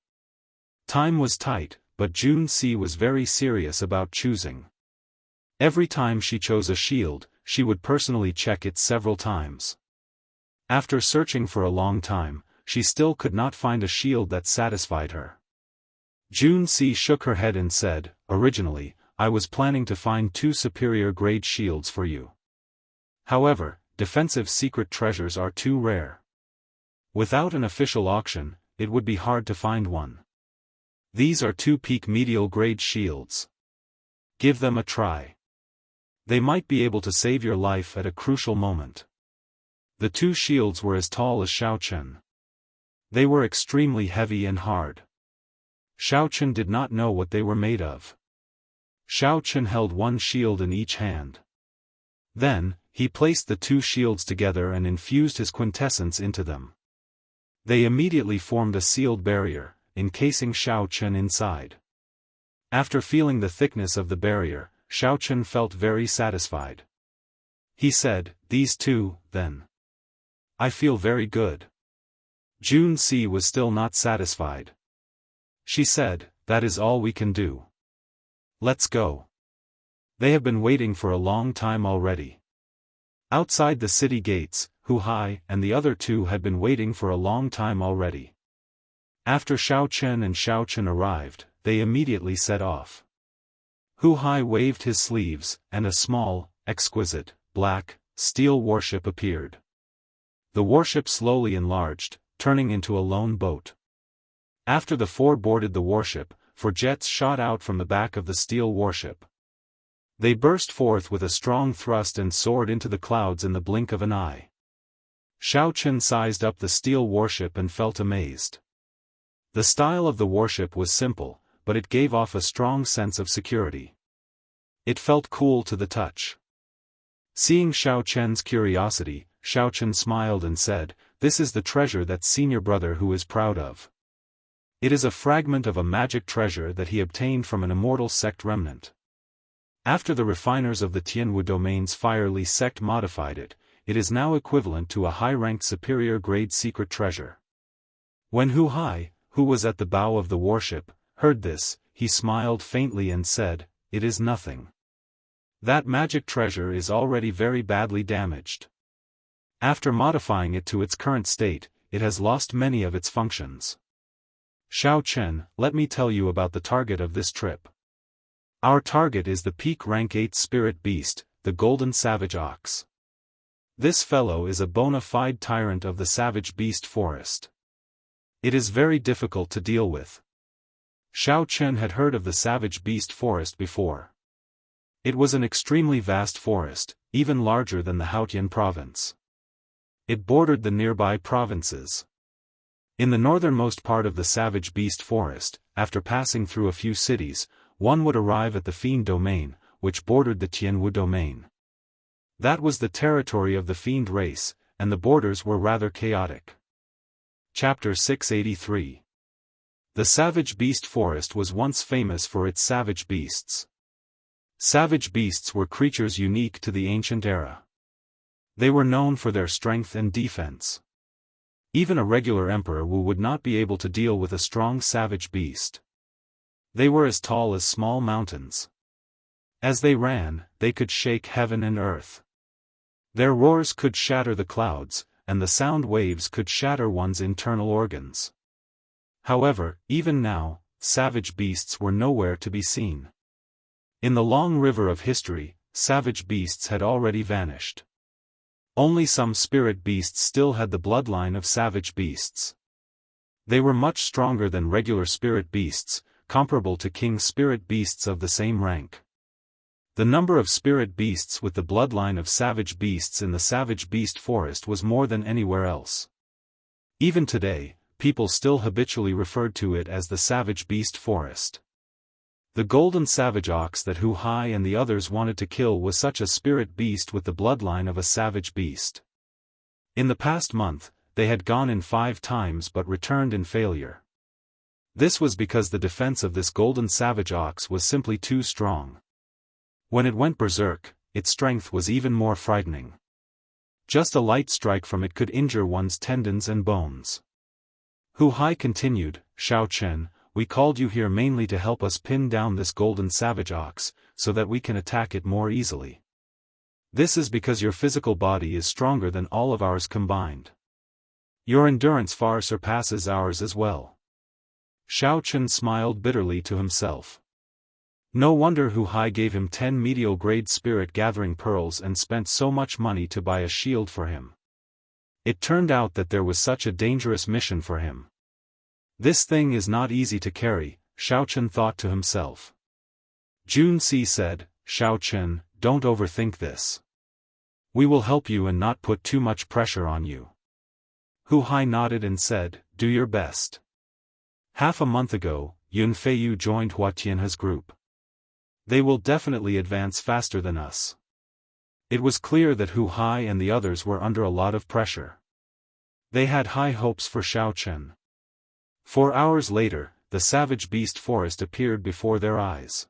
Time was tight, but Junsi was very serious about choosing. Every time she chose a shield, she would personally check it several times. After searching for a long time, she still could not find a shield that satisfied her. Junsi shook her head and said, "Originally, I was planning to find 2 superior grade shields for you. However, defensive secret treasures are too rare. Without an official auction, it would be hard to find one. These are 2 peak medial grade shields. Give them a try. They might be able to save your life at a crucial moment." The 2 shields were as tall as Xiaochen. They were extremely heavy and hard. Xiaochen did not know what they were made of. Xiaochen held 1 shield in each hand. Then, he placed the 2 shields together and infused his quintessence into them. They immediately formed a sealed barrier, encasing Xiaochen inside. After feeling the thickness of the barrier, Xiaochen felt very satisfied. He said, "These 2, then. I feel very good." Junsi was still not satisfied. She said, "That is all we can do. Let's go. They have been waiting for a long time already." Outside the city gates, Hu Hai and the other 2 had been waiting for a long time already. After Xiaochen and Xiaochen arrived, they immediately set off. Hu Hai waved his sleeves, and a small, exquisite, black, steel warship appeared. The warship slowly enlarged, turning into a lone boat. After the 4 boarded the warship, 4 jets shot out from the back of the steel warship. They burst forth with a strong thrust and soared into the clouds in the blink of an eye. Xiaochen sized up the steel warship and felt amazed. The style of the warship was simple, but it gave off a strong sense of security. It felt cool to the touch. Seeing Xiaochen's curiosity, Xiaochen smiled and said, "This is the treasure that senior brother who is proud of. It is a fragment of a magic treasure that he obtained from an immortal sect remnant. After the refiners of the Tianwu domain's Firely sect modified it, it is now equivalent to a high-ranked superior grade secret treasure." When Hu Hai, who was at the bow of the warship, heard this, he smiled faintly and said, "It is nothing. That magic treasure is already very badly damaged. After modifying it to its current state, it has lost many of its functions. Xiaochen, let me tell you about the target of this trip. Our target is the peak rank 8 spirit beast, the golden savage ox. This fellow is a bona fide tyrant of the savage beast forest. It is very difficult to deal with." Xiaochen had heard of the savage beast forest before. It was an extremely vast forest, even larger than the Haotian province. It bordered the nearby provinces. In the northernmost part of the savage beast forest, after passing through a few cities, one would arrive at the Fiend domain, which bordered the Tianwu domain. That was the territory of the Fiend race, and the borders were rather chaotic. Chapter 683. The savage beast forest was once famous for its savage beasts. Savage beasts were creatures unique to the ancient era. They were known for their strength and defense. Even a regular emperor would not be able to deal with a strong savage beast. They were as tall as small mountains. As they ran, they could shake heaven and earth. Their roars could shatter the clouds, and the sound waves could shatter one's internal organs. However, even now, savage beasts were nowhere to be seen. In the long river of history, savage beasts had already vanished. Only some spirit beasts still had the bloodline of savage beasts. They were much stronger than regular spirit beasts, comparable to king spirit beasts of the same rank. The number of spirit beasts with the bloodline of savage beasts in the savage beast forest was more than anywhere else. Even today, people still habitually referred to it as the savage beast forest. The golden savage ox that Hu Hai and the others wanted to kill was such a spirit beast with the bloodline of a savage beast. In the past month, they had gone in 5 times but returned in failure. This was because the defense of this golden savage ox was simply too strong. When it went berserk, its strength was even more frightening. Just a light strike from it could injure one's tendons and bones. Hu Hai continued, "Xiaochen, we called you here mainly to help us pin down this golden savage ox, so that we can attack it more easily. This is because your physical body is stronger than all of ours combined. Your endurance far surpasses ours as well." Xiao Chen smiled bitterly to himself. No wonder Hu Hai gave him 10 medial-grade spirit-gathering pearls and spent so much money to buy a shield for him. It turned out that there was such a dangerous mission for him. This thing is not easy to carry, Xiao Chen thought to himself. Jun Si said, "Xiao Chen, don't overthink this. We will help you and not put too much pressure on you." Hu Hai nodded and said, "Do your best." Half a month ago, Yun Feiyu joined Hua Tianhe's group. They will definitely advance faster than us. It was clear that Hu Hai and the others were under a lot of pressure. They had high hopes for Xiao Chen. 4 hours later, the savage beast forest appeared before their eyes.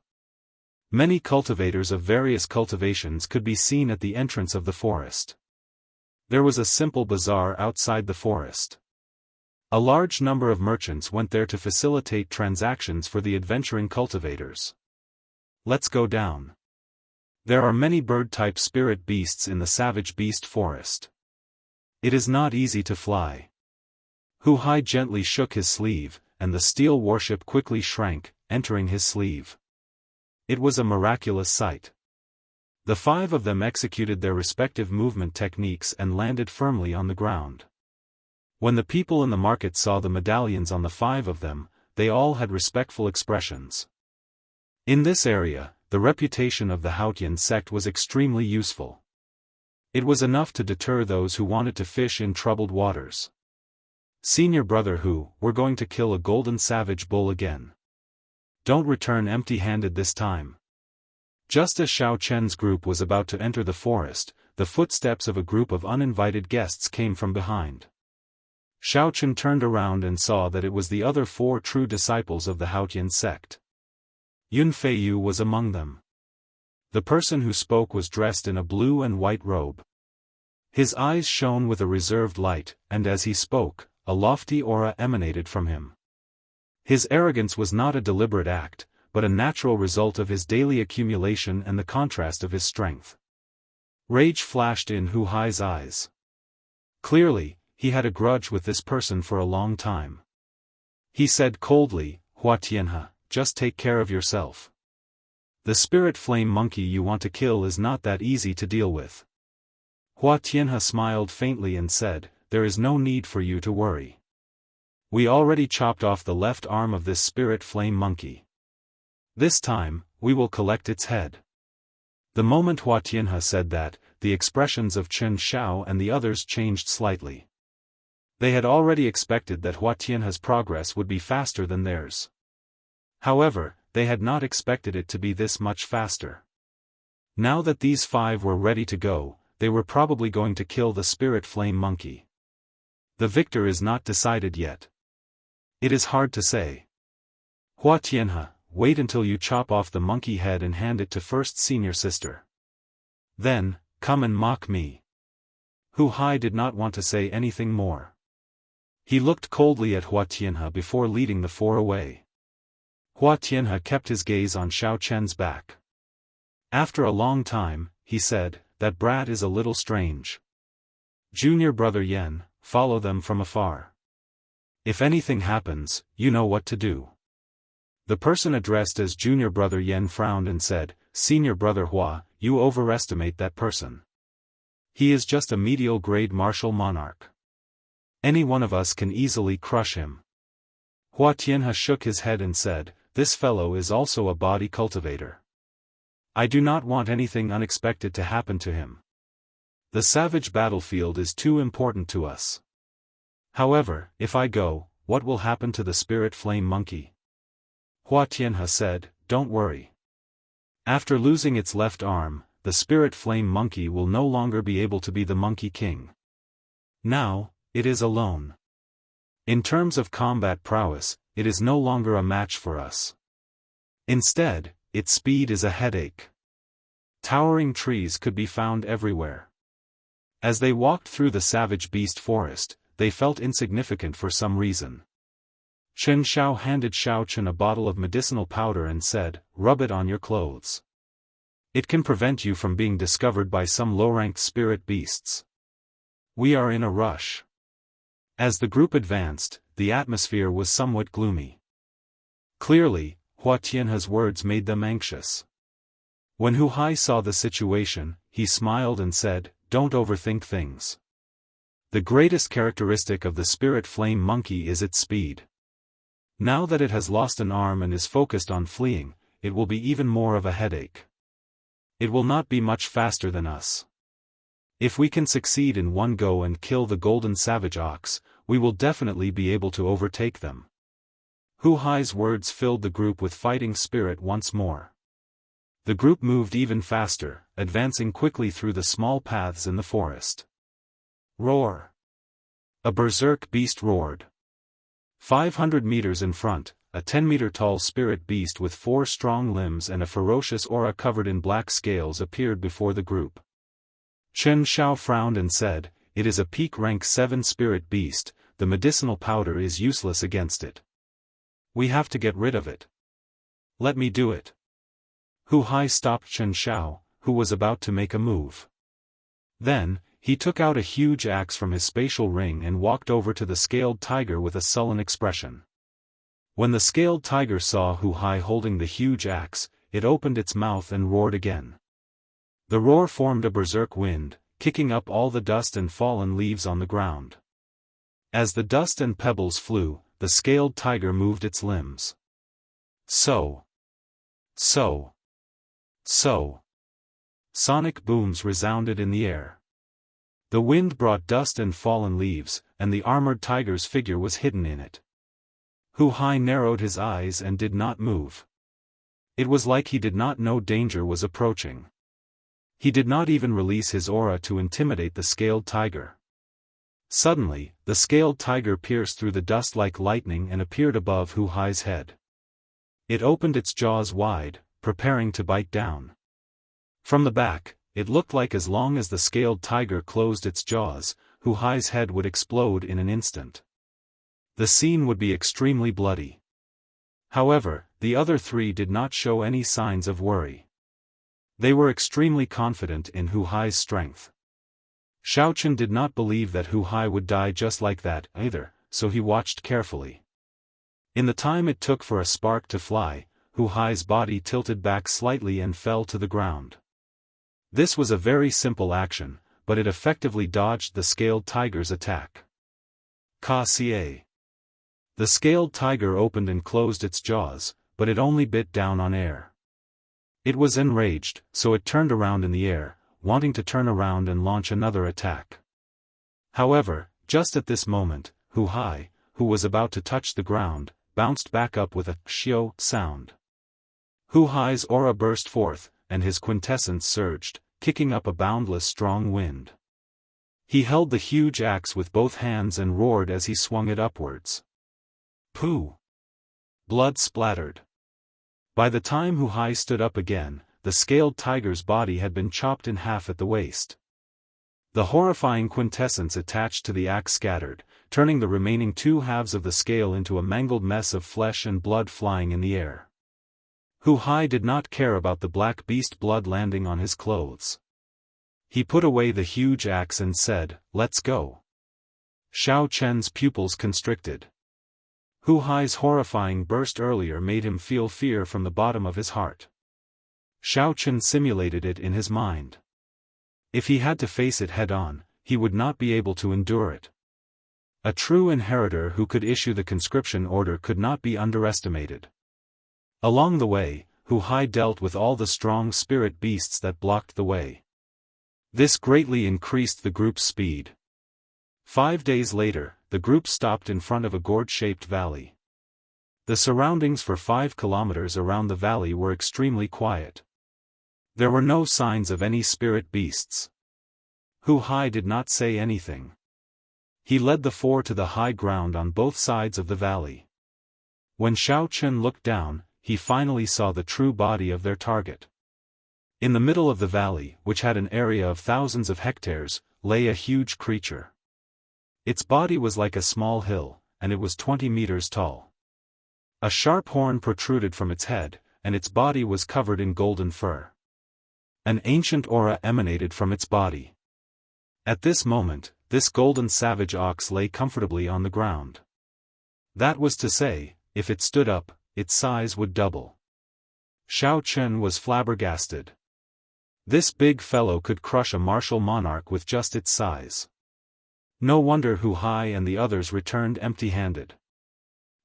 Many cultivators of various cultivations could be seen at the entrance of the forest. There was a simple bazaar outside the forest. A large number of merchants went there to facilitate transactions for the adventuring cultivators. Let's go down. There are many bird-type spirit beasts in the savage beast forest. It is not easy to fly. Hu Hai gently shook his sleeve, and the steel warship quickly shrank, entering his sleeve. It was a miraculous sight. The 5 of them executed their respective movement techniques and landed firmly on the ground. When the people in the market saw the medallions on the 5 of them, they all had respectful expressions. In this area, the reputation of the Haotian sect was extremely useful. It was enough to deter those who wanted to fish in troubled waters. "Senior brother Hu, we're going to kill a golden savage bull again. Don't return empty-handed this time." Just as Xiao Chen's group was about to enter the forest, the footsteps of a group of uninvited guests came from behind. Xiao Chen turned around and saw that it was the other 4 true disciples of the Haotian sect. Yun Feiyu was among them. The person who spoke was dressed in a blue and white robe. His eyes shone with a reserved light, and as he spoke, a lofty aura emanated from him. His arrogance was not a deliberate act, but a natural result of his daily accumulation and the contrast of his strength. Rage flashed in Hu Hai's eyes. Clearly, he had a grudge with this person for a long time. He said coldly, "Hua Tianhe, just take care of yourself. The spirit flame monkey you want to kill is not that easy to deal with." Hua Tianhe smiled faintly and said, "There is no need for you to worry. We already chopped off the left arm of this spirit flame monkey. This time, we will collect its head." The moment Hua Tianhe said that, the expressions of Chen Xiao and the others changed slightly. They had already expected that Hua Tianhe's progress would be faster than theirs. However, they had not expected it to be this much faster. Now that these 5 were ready to go, they were probably going to kill the spirit flame monkey. The victor is not decided yet. It is hard to say. "Hua Tianhe, wait until you chop off the monkey head and hand it to first senior sister. Then, come and mock me." Hu Hai did not want to say anything more. He looked coldly at Hua Tianhe before leading the 4 away. Hua Tianhe kept his gaze on Xiao Chen's back. After a long time, he said, "That brat is a little strange. Junior brother Yen, follow them from afar. If anything happens, you know what to do." The person addressed as junior brother Yen frowned and said, "Senior brother Hua, you overestimate that person. He is just a medial-grade martial monarch. Any one of us can easily crush him." Hua Tianhe shook his head and said, "This fellow is also a body cultivator. I do not want anything unexpected to happen to him. The savage battlefield is too important to us. However, if I go, what will happen to the spirit flame monkey?" Hua Tianhe said, "Don't worry. After losing its left arm, the spirit flame monkey will no longer be able to be the monkey king. Now, it is alone. In terms of combat prowess, it is no longer a match for us. Instead, its speed is a headache." Towering trees could be found everywhere. As they walked through the savage beast forest, they felt insignificant for some reason. Chen Xiao handed Xiaochen a bottle of medicinal powder and said, "Rub it on your clothes. It can prevent you from being discovered by some low-ranked spirit beasts. We are in a rush." As the group advanced, the atmosphere was somewhat gloomy. Clearly, Hua Tianhe's words made them anxious. When Hu Hai saw the situation, he smiled and said, "Don't overthink things. The greatest characteristic of the spirit flame monkey is its speed. Now that it has lost an arm and is focused on fleeing, it will be even more of a headache. It will not be much faster than us. If we can succeed in one go and kill the golden savage ox, we will definitely be able to overtake them." Hu Hai's words filled the group with fighting spirit once more. The group moved even faster, advancing quickly through the small paths in the forest. Roar! A berserk beast roared. 500 meters in front, a 10-meter-tall spirit beast with 4 strong limbs and a ferocious aura covered in black scales appeared before the group. Chen Xiao frowned and said, "It is a peak rank 7 spirit beast, the medicinal powder is useless against it. We have to get rid of it. Let me do it." Hu Hai stopped Chen Xiao, who was about to make a move. Then, he took out a huge axe from his spatial ring and walked over to the scaled tiger with a sullen expression. When the scaled tiger saw Hu Hai holding the huge axe, it opened its mouth and roared again. The roar formed a berserk wind, kicking up all the dust and fallen leaves on the ground. As the dust and pebbles flew, the scaled tiger moved its limbs. So. Sonic booms resounded in the air. The wind brought dust and fallen leaves, and the armored tiger's figure was hidden in it. Hu Hai narrowed his eyes and did not move. It was like he did not know danger was approaching. He did not even release his aura to intimidate the scaled tiger. Suddenly, the scaled tiger pierced through the dust like lightning and appeared above Hu Hai's head. It opened its jaws wide, preparing to bite down. From the back, it looked like as long as the scaled tiger closed its jaws, Hu Hai's head would explode in an instant. The scene would be extremely bloody. However, the other 3 did not show any signs of worry. They were extremely confident in Hu Hai's strength. Xiaochen did not believe that Hu Hai would die just like that either, so he watched carefully. In the time it took for a spark to fly, Hu Hai's body tilted back slightly and fell to the ground. This was a very simple action, but it effectively dodged the scaled tiger's attack. Ka-ca. The scaled tiger opened and closed its jaws, but it only bit down on air. It was enraged, so it turned around in the air, wanting to turn around and launch another attack. However, just at this moment, Hu Hai, who was about to touch the ground, bounced back up with a xiao sound. Hu Hai's aura burst forth, and his quintessence surged, kicking up a boundless strong wind. He held the huge axe with both hands and roared as he swung it upwards. Pooh! Blood splattered. By the time Hu Hai stood up again, the scaled tiger's body had been chopped in half at the waist. The horrifying quintessence attached to the axe scattered, turning the remaining 2 halves of the scale into a mangled mess of flesh and blood flying in the air. Hu Hai did not care about the black beast blood landing on his clothes. He put away the huge axe and said, "Let's go." Xiao Chen's pupils constricted. Hu Hai's horrifying burst earlier made him feel fear from the bottom of his heart. Xiao Chen simulated it in his mind. If he had to face it head-on, he would not be able to endure it. A true inheritor who could issue the conscription order could not be underestimated. Along the way, Hu Hai dealt with all the strong spirit beasts that blocked the way. This greatly increased the group's speed. 5 days later, the group stopped in front of a gourd-shaped valley. The surroundings for 5 kilometers around the valley were extremely quiet. There were no signs of any spirit beasts. Hu Hai did not say anything. He led the 4 to the high ground on both sides of the valley. When Xiao Chen looked down, he finally saw the true body of their target. In the middle of the valley, which had an area of thousands of hectares, lay a huge creature. Its body was like a small hill, and it was 20 meters tall. A sharp horn protruded from its head, and its body was covered in golden fur. An ancient aura emanated from its body. At this moment, this golden savage ox lay comfortably on the ground. That was to say, if it stood up, its size would double. Xiao Chen was flabbergasted. This big fellow could crush a martial monarch with just its size. No wonder Hu Hai and the others returned empty-handed.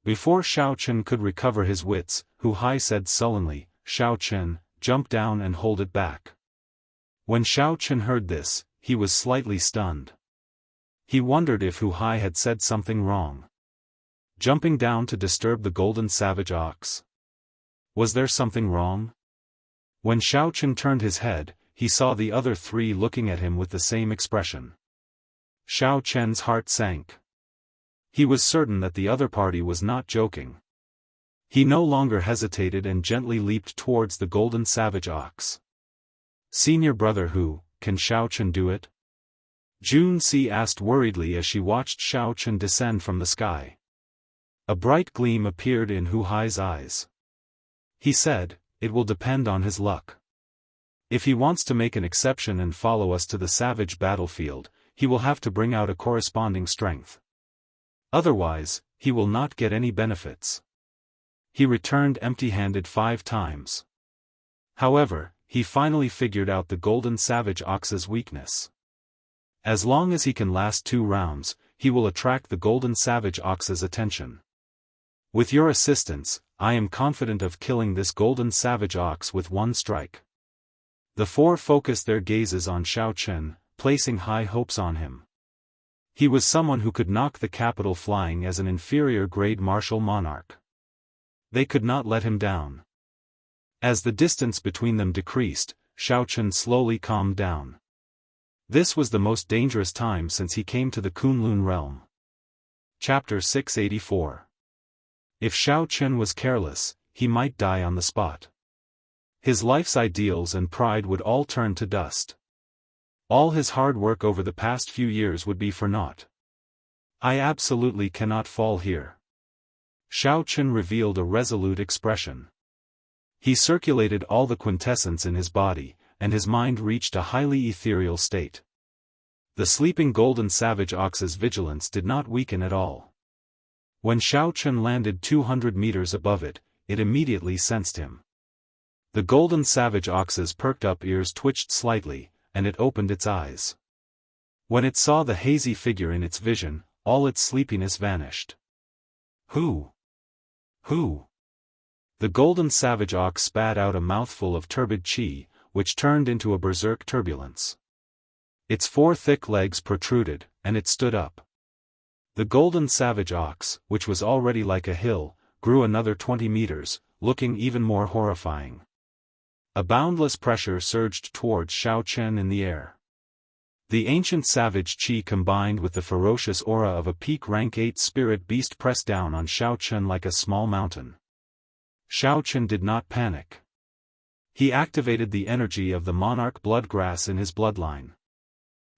Before Xiao Chen could recover his wits, Hu Hai said sullenly, "Xiao Chen, jump down and hold it back." When Xiao Chen heard this, he was slightly stunned. He wondered if Hu Hai had said something wrong. Jumping down to disturb the golden savage ox? Was there something wrong? When Xiao Chen turned his head, he saw the other three looking at him with the same expression. Xiao Chen's heart sank. He was certain that the other party was not joking. He no longer hesitated and gently leaped towards the golden savage ox. "Senior brother Hu, can Xiao Chen do it?" Jun Si asked worriedly as she watched Xiao Chen descend from the sky. A bright gleam appeared in Hu Hai's eyes. He said, "It will depend on his luck. If he wants to make an exception and follow us to the savage battlefield, he will have to bring out a corresponding strength. Otherwise, he will not get any benefits." He returned empty-handed 5 times. However, he finally figured out the golden savage ox's weakness. As long as he can last 2 rounds, he will attract the golden savage ox's attention. With your assistance, I am confident of killing this golden savage ox with 1 strike. The 4 focused their gazes on Xiao Chen, placing high hopes on him. He was someone who could knock the capital flying as an inferior-grade martial monarch. They could not let him down. As the distance between them decreased, Xiao Chen slowly calmed down. This was the most dangerous time since he came to the Kunlun realm. Chapter 684. If Xiao Chen was careless, he might die on the spot. His life's ideals and pride would all turn to dust. All his hard work over the past few years would be for naught. "I absolutely cannot fall here." Xiao Chen revealed a resolute expression. He circulated all the quintessence in his body, and his mind reached a highly ethereal state. The sleeping golden savage ox's vigilance did not weaken at all. When Xiao Chen landed 200 meters above it, it immediately sensed him. The golden savage ox's perked-up ears twitched slightly, and it opened its eyes. When it saw the hazy figure in its vision, all its sleepiness vanished. "Who? Who?" The golden savage ox spat out a mouthful of turbid qi, which turned into a berserk turbulence. Its 4 thick legs protruded, and it stood up. The golden savage ox, which was already like a hill, grew another 20 meters, looking even more horrifying. A boundless pressure surged towards Xiao Chen in the air. The ancient savage qi combined with the ferocious aura of a peak rank 8 spirit beast pressed down on Xiao Chen like a small mountain. Xiao Chen did not panic. He activated the energy of the monarch bloodgrass in his bloodline.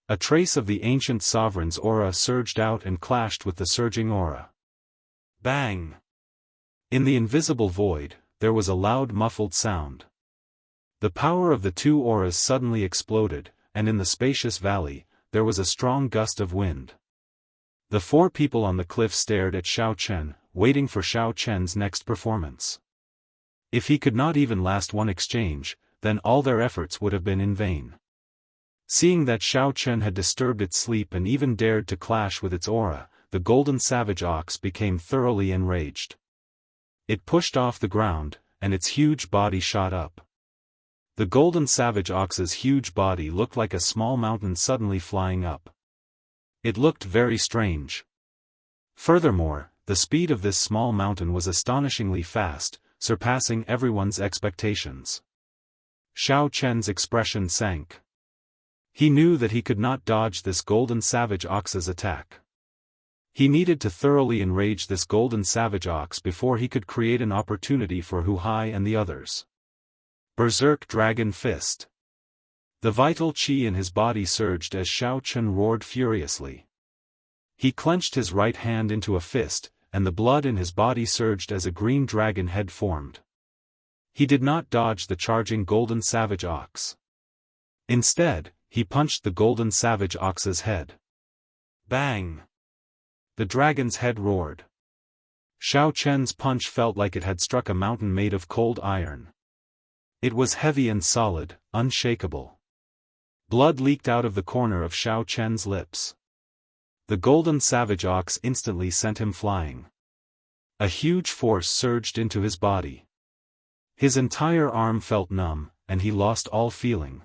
A trace of the ancient sovereign's aura surged out and clashed with the surging aura. Bang! In the invisible void, there was a loud muffled sound. The power of the 2 auras suddenly exploded, and in the spacious valley, there was a strong gust of wind. The 4 people on the cliff stared at Xiao Chen, waiting for Xiao Chen's next performance. If he could not even last 1 exchange, then all their efforts would have been in vain. Seeing that Xiao Chen had disturbed its sleep and even dared to clash with its aura, the golden savage ox became thoroughly enraged. It pushed off the ground, and its huge body shot up. The golden savage ox's huge body looked like a small mountain suddenly flying up. It looked very strange. Furthermore, the speed of this small mountain was astonishingly fast, surpassing everyone's expectations. Xiao Chen's expression sank. He knew that he could not dodge this golden savage ox's attack. He needed to thoroughly enrage this golden savage ox before he could create an opportunity for Hu Hai and the others. Berserk Dragon Fist. The vital qi in his body surged as Xiao Chen roared furiously. He clenched his right hand into a fist, and the blood in his body surged as a green dragon head formed. He did not dodge the charging golden savage ox. Instead, he punched the golden savage ox's head. Bang! The dragon's head roared. Xiao Chen's punch felt like it had struck a mountain made of cold iron. It was heavy and solid, unshakable. Blood leaked out of the corner of Xiao Chen's lips. The golden savage ox instantly sent him flying. A huge force surged into his body. His entire arm felt numb, and he lost all feeling.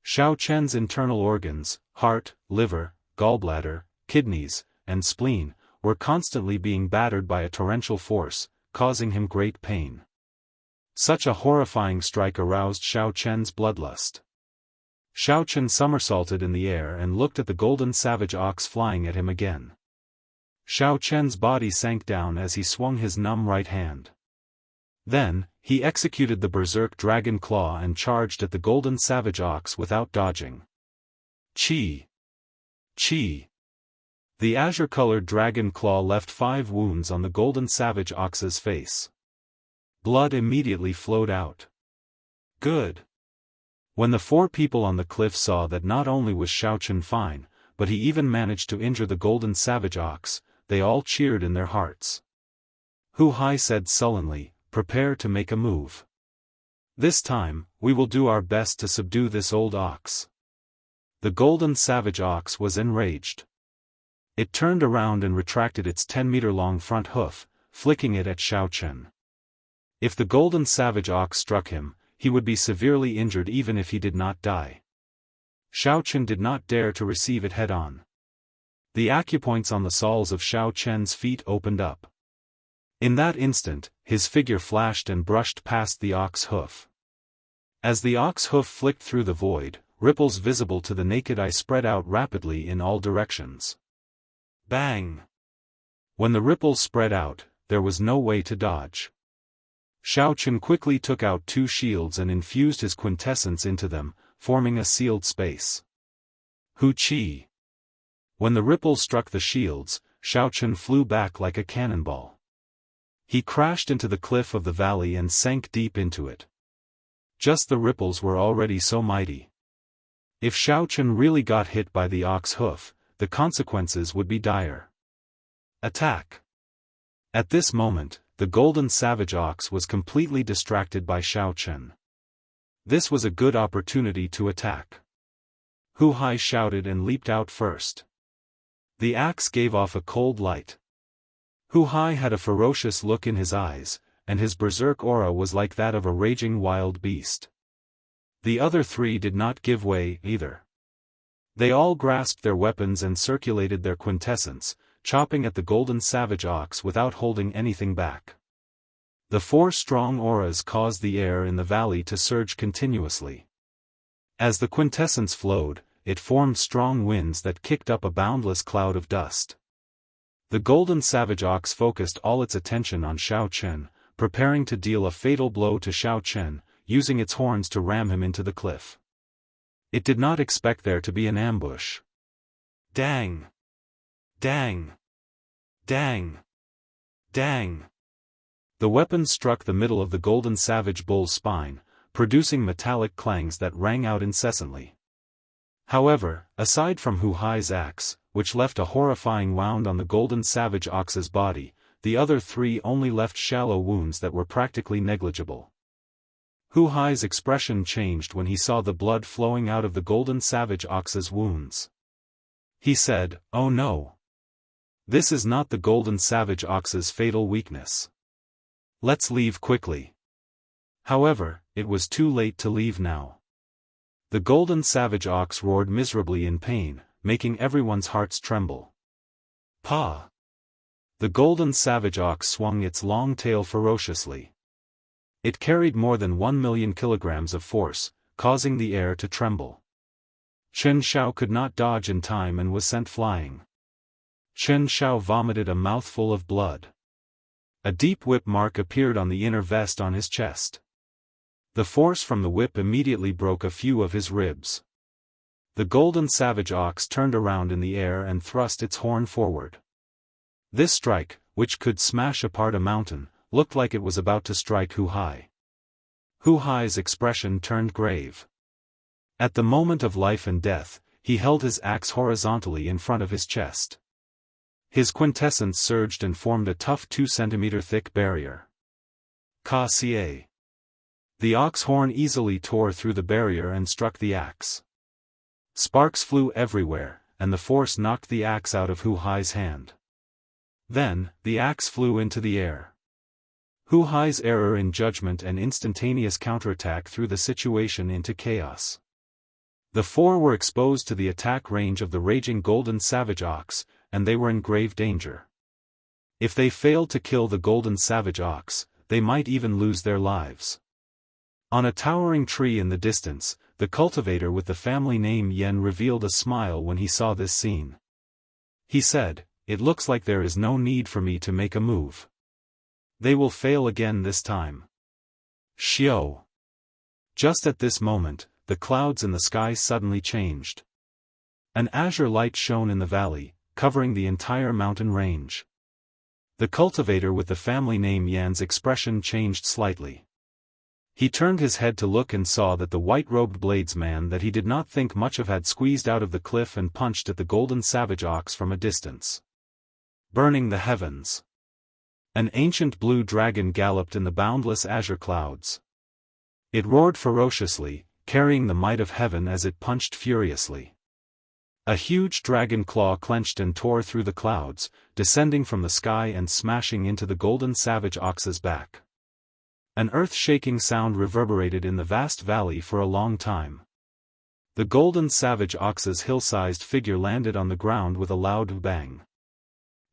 Xiao Chen's internal organs, heart, liver, gallbladder, kidneys, and spleen, were constantly being battered by a torrential force, causing him great pain. Such a horrifying strike aroused Xiao Chen's bloodlust. Xiao Chen somersaulted in the air and looked at the golden savage ox flying at him again. Xiao Chen's body sank down as he swung his numb right hand. Then, he executed the berserk dragon claw and charged at the golden savage ox without dodging. Chi! Chi! The azure-colored dragon claw left 5 wounds on the golden savage ox's face. Blood immediately flowed out. Good! When the 4 people on the cliff saw that not only was Xiao Chen fine, but he even managed to injure the golden savage ox, they all cheered in their hearts. Hu Hai said sullenly, "Prepare to make a move. This time, we will do our best to subdue this old ox." The golden savage ox was enraged. It turned around and retracted its 10-meter-long front hoof, flicking it at Xiao Chen. If the golden savage ox struck him, he would be severely injured even if he did not die. Xiao Chen did not dare to receive it head-on. The acupoints on the soles of Xiao Chen's feet opened up. In that instant, his figure flashed and brushed past the ox hoof. As the ox hoof flicked through the void, ripples visible to the naked eye spread out rapidly in all directions. Bang! When the ripples spread out, there was no way to dodge. Xiao Chen quickly took out 2 shields and infused his quintessence into them, forming a sealed space. Hu Qi! When the ripples struck the shields, Xiao Chen flew back like a cannonball. He crashed into the cliff of the valley and sank deep into it. Just the ripples were already so mighty. If Xiao Chen really got hit by the ox hoof, the consequences would be dire. Attack! At this moment, the golden savage ox was completely distracted by Xiao Chen. This was a good opportunity to attack. Hu Hai shouted and leaped out first. The axe gave off a cold light. Hu Hai had a ferocious look in his eyes, and his berserk aura was like that of a raging wild beast. The other 3 did not give way either. They all grasped their weapons and circulated their quintessence, chopping at the golden savage ox without holding anything back. The 4 strong auras caused the air in the valley to surge continuously. As the quintessence flowed, it formed strong winds that kicked up a boundless cloud of dust. The golden savage ox focused all its attention on Xiao Chen, preparing to deal a fatal blow to Xiao Chen, using its horns to ram him into the cliff. It did not expect there to be an ambush. Dang! Dang! Dang! Dang! The weapon struck the middle of the golden savage bull's spine, producing metallic clangs that rang out incessantly. However, aside from Hu Hai's axe, which left a horrifying wound on the golden savage ox's body, the other 3 only left shallow wounds that were practically negligible. Hu Hai's expression changed when he saw the blood flowing out of the golden savage ox's wounds. He said, "Oh no! This is not the golden savage ox's fatal weakness. Let's leave quickly." However, it was too late to leave now. The golden savage ox roared miserably in pain, making everyone's hearts tremble. Pa! The golden savage ox swung its long tail ferociously. It carried more than 1 million kilograms of force, causing the air to tremble. Chen Xiao could not dodge in time and was sent flying. Chen Xiao vomited a mouthful of blood. A deep whip mark appeared on the inner vest on his chest. The force from the whip immediately broke a few of his ribs. The golden savage ox turned around in the air and thrust its horn forward. This strike, which could smash apart a mountain, looked like it was about to strike Hu Hai. Hu Hai's expression turned grave. At the moment of life and death, he held his axe horizontally in front of his chest. His quintessence surged and formed a tough 2-centimeter thick barrier. Ka-ca. The ox horn easily tore through the barrier and struck the axe. Sparks flew everywhere, and the force knocked the axe out of Hu Hai's hand. Then, the axe flew into the air. Hu Hai's error in judgment and instantaneous counterattack threw the situation into chaos. The four were exposed to the attack range of the raging golden savage ox, and they were in grave danger. If they failed to kill the golden savage ox, they might even lose their lives. On a towering tree in the distance, the cultivator with the family name Yen revealed a smile when he saw this scene. He said, "It looks like there is no need for me to make a move. They will fail again this time." Xiao. Just at this moment, the clouds in the sky suddenly changed. An azure light shone in the valley, covering the entire mountain range. The cultivator with the family name Yan's expression changed slightly. He turned his head to look and saw that the white-robed bladesman that he did not think much of had squeezed out of the cliff and punched at the golden savage ox from a distance. Burning the heavens. An ancient blue dragon galloped in the boundless azure clouds. It roared ferociously, carrying the might of heaven as it punched furiously. A huge dragon claw clenched and tore through the clouds, descending from the sky and smashing into the golden savage ox's back. An earth-shaking sound reverberated in the vast valley for a long time. The golden savage ox's hill-sized figure landed on the ground with a loud bang.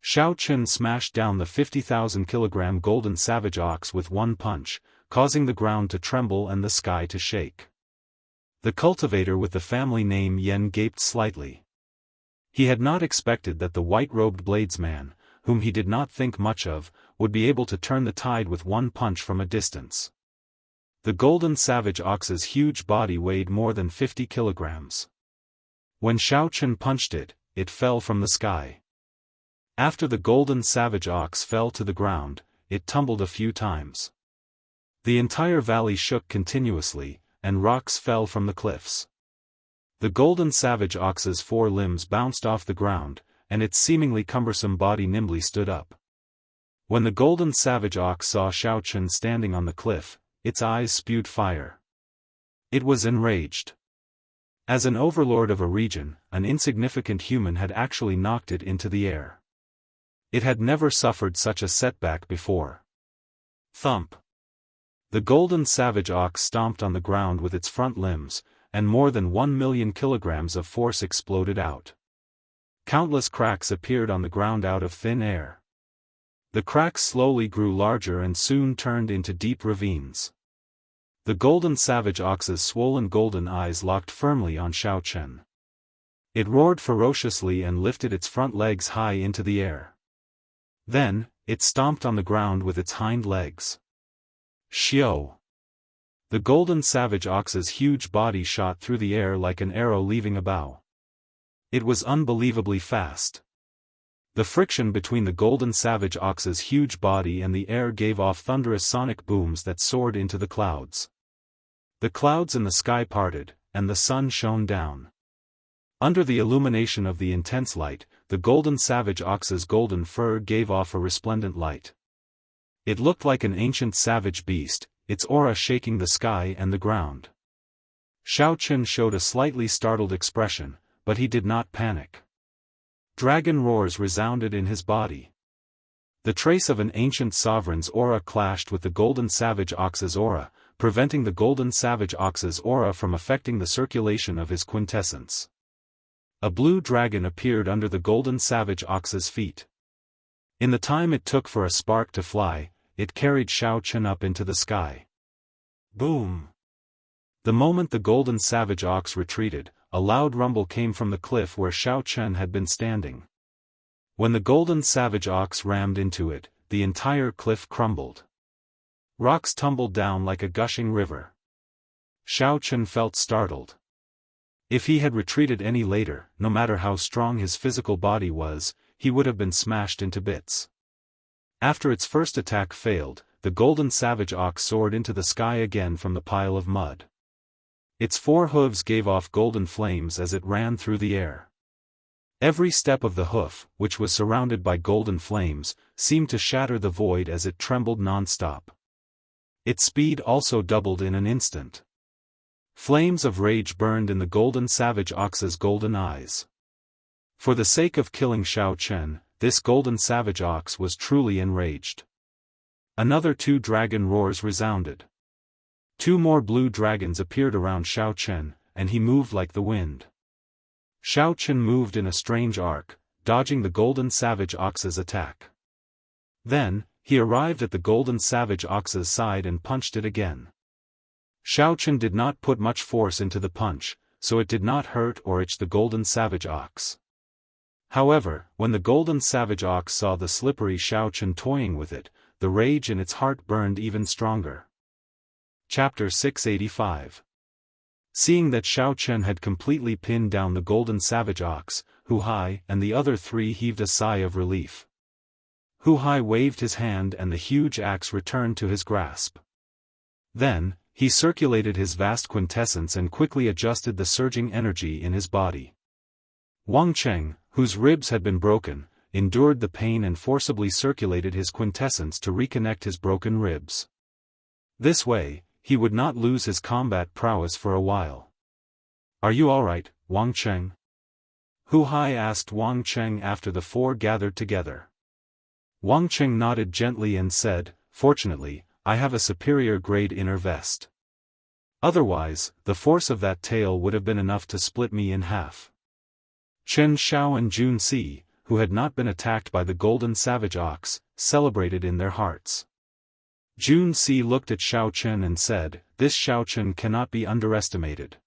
Xiao Qun smashed down the 50,000-kilogram golden savage ox with one punch, causing the ground to tremble and the sky to shake. The cultivator with the family name Yen gaped slightly. He had not expected that the white-robed bladesman, whom he did not think much of, would be able to turn the tide with one punch from a distance. The golden savage ox's huge body weighed more than 50 kilograms. When Xiao Qun punched it, it fell from the sky. After the golden savage ox fell to the ground, it tumbled a few times. The entire valley shook continuously, and rocks fell from the cliffs. The golden savage ox's four limbs bounced off the ground, and its seemingly cumbersome body nimbly stood up. When the golden savage ox saw Xiao Qun standing on the cliff, its eyes spewed fire. It was enraged. As an overlord of a region, an insignificant human had actually knocked it into the air. It had never suffered such a setback before. Thump. The golden savage ox stomped on the ground with its front limbs, and more than 1 million kilograms of force exploded out. Countless cracks appeared on the ground out of thin air. The cracks slowly grew larger and soon turned into deep ravines. The golden savage ox's swollen golden eyes locked firmly on Xiao Qun. It roared ferociously and lifted its front legs high into the air. Then, it stomped on the ground with its hind legs. Xiao. The golden savage ox's huge body shot through the air like an arrow leaving a bow. It was unbelievably fast. The friction between the golden savage ox's huge body and the air gave off thunderous sonic booms that soared into the clouds. The clouds in the sky parted, and the sun shone down. Under the illumination of the intense light, the golden savage ox's golden fur gave off a resplendent light. It looked like an ancient savage beast, its aura shaking the sky and the ground. Xiao Qun showed a slightly startled expression, but he did not panic. Dragon roars resounded in his body. The trace of an ancient sovereign's aura clashed with the golden savage ox's aura, preventing the golden savage ox's aura from affecting the circulation of his quintessence. A blue dragon appeared under the golden savage ox's feet. In the time it took for a spark to fly, it carried Xiao Qun up into the sky. Boom! The moment the golden savage ox retreated, a loud rumble came from the cliff where Xiao Qun had been standing. When the golden savage ox rammed into it, the entire cliff crumbled. Rocks tumbled down like a gushing river. Xiao Qun felt startled. If he had retreated any later, no matter how strong his physical body was, he would have been smashed into bits. After its first attack failed, the golden savage ox soared into the sky again from the pile of mud. Its 4 hooves gave off golden flames as it ran through the air. Every step of the hoof, which was surrounded by golden flames, seemed to shatter the void as it trembled non-stop. Its speed also doubled in an instant. Flames of rage burned in the golden savage ox's golden eyes. For the sake of killing Xiao Chen, this golden savage ox was truly enraged. Another 2 dragon roars resounded. 2 more blue dragons appeared around Xiao Chen, and he moved like the wind. Xiao Chen moved in a strange arc, dodging the golden savage ox's attack. Then, he arrived at the golden savage ox's side and punched it again. Xiao Chen did not put much force into the punch, so it did not hurt or itch the golden savage ox. However, when the golden savage ox saw the slippery Xiao Chen toying with it, the rage in its heart burned even stronger. Chapter 685. Seeing that Xiao Chen had completely pinned down the golden savage ox, Hu Hai and the other 3 heaved a sigh of relief. Hu Hai waved his hand and the huge axe returned to his grasp. Then, he circulated his vast quintessence and quickly adjusted the surging energy in his body. Wang Cheng, whose ribs had been broken, endured the pain and forcibly circulated his quintessence to reconnect his broken ribs. This way, he would not lose his combat prowess for a while. "Are you alright, Wang Cheng?" Hu Hai asked Wang Cheng after the 4 gathered together. Wang Cheng nodded gently and said, "Fortunately, I have a superior grade inner vest. Otherwise, the force of that tail would have been enough to split me in half." Chen Xiao and Jun Si, who had not been attacked by the golden savage ox, celebrated in their hearts. Jun Si looked at Xiao Chen and said, "This Xiao Chen cannot be underestimated.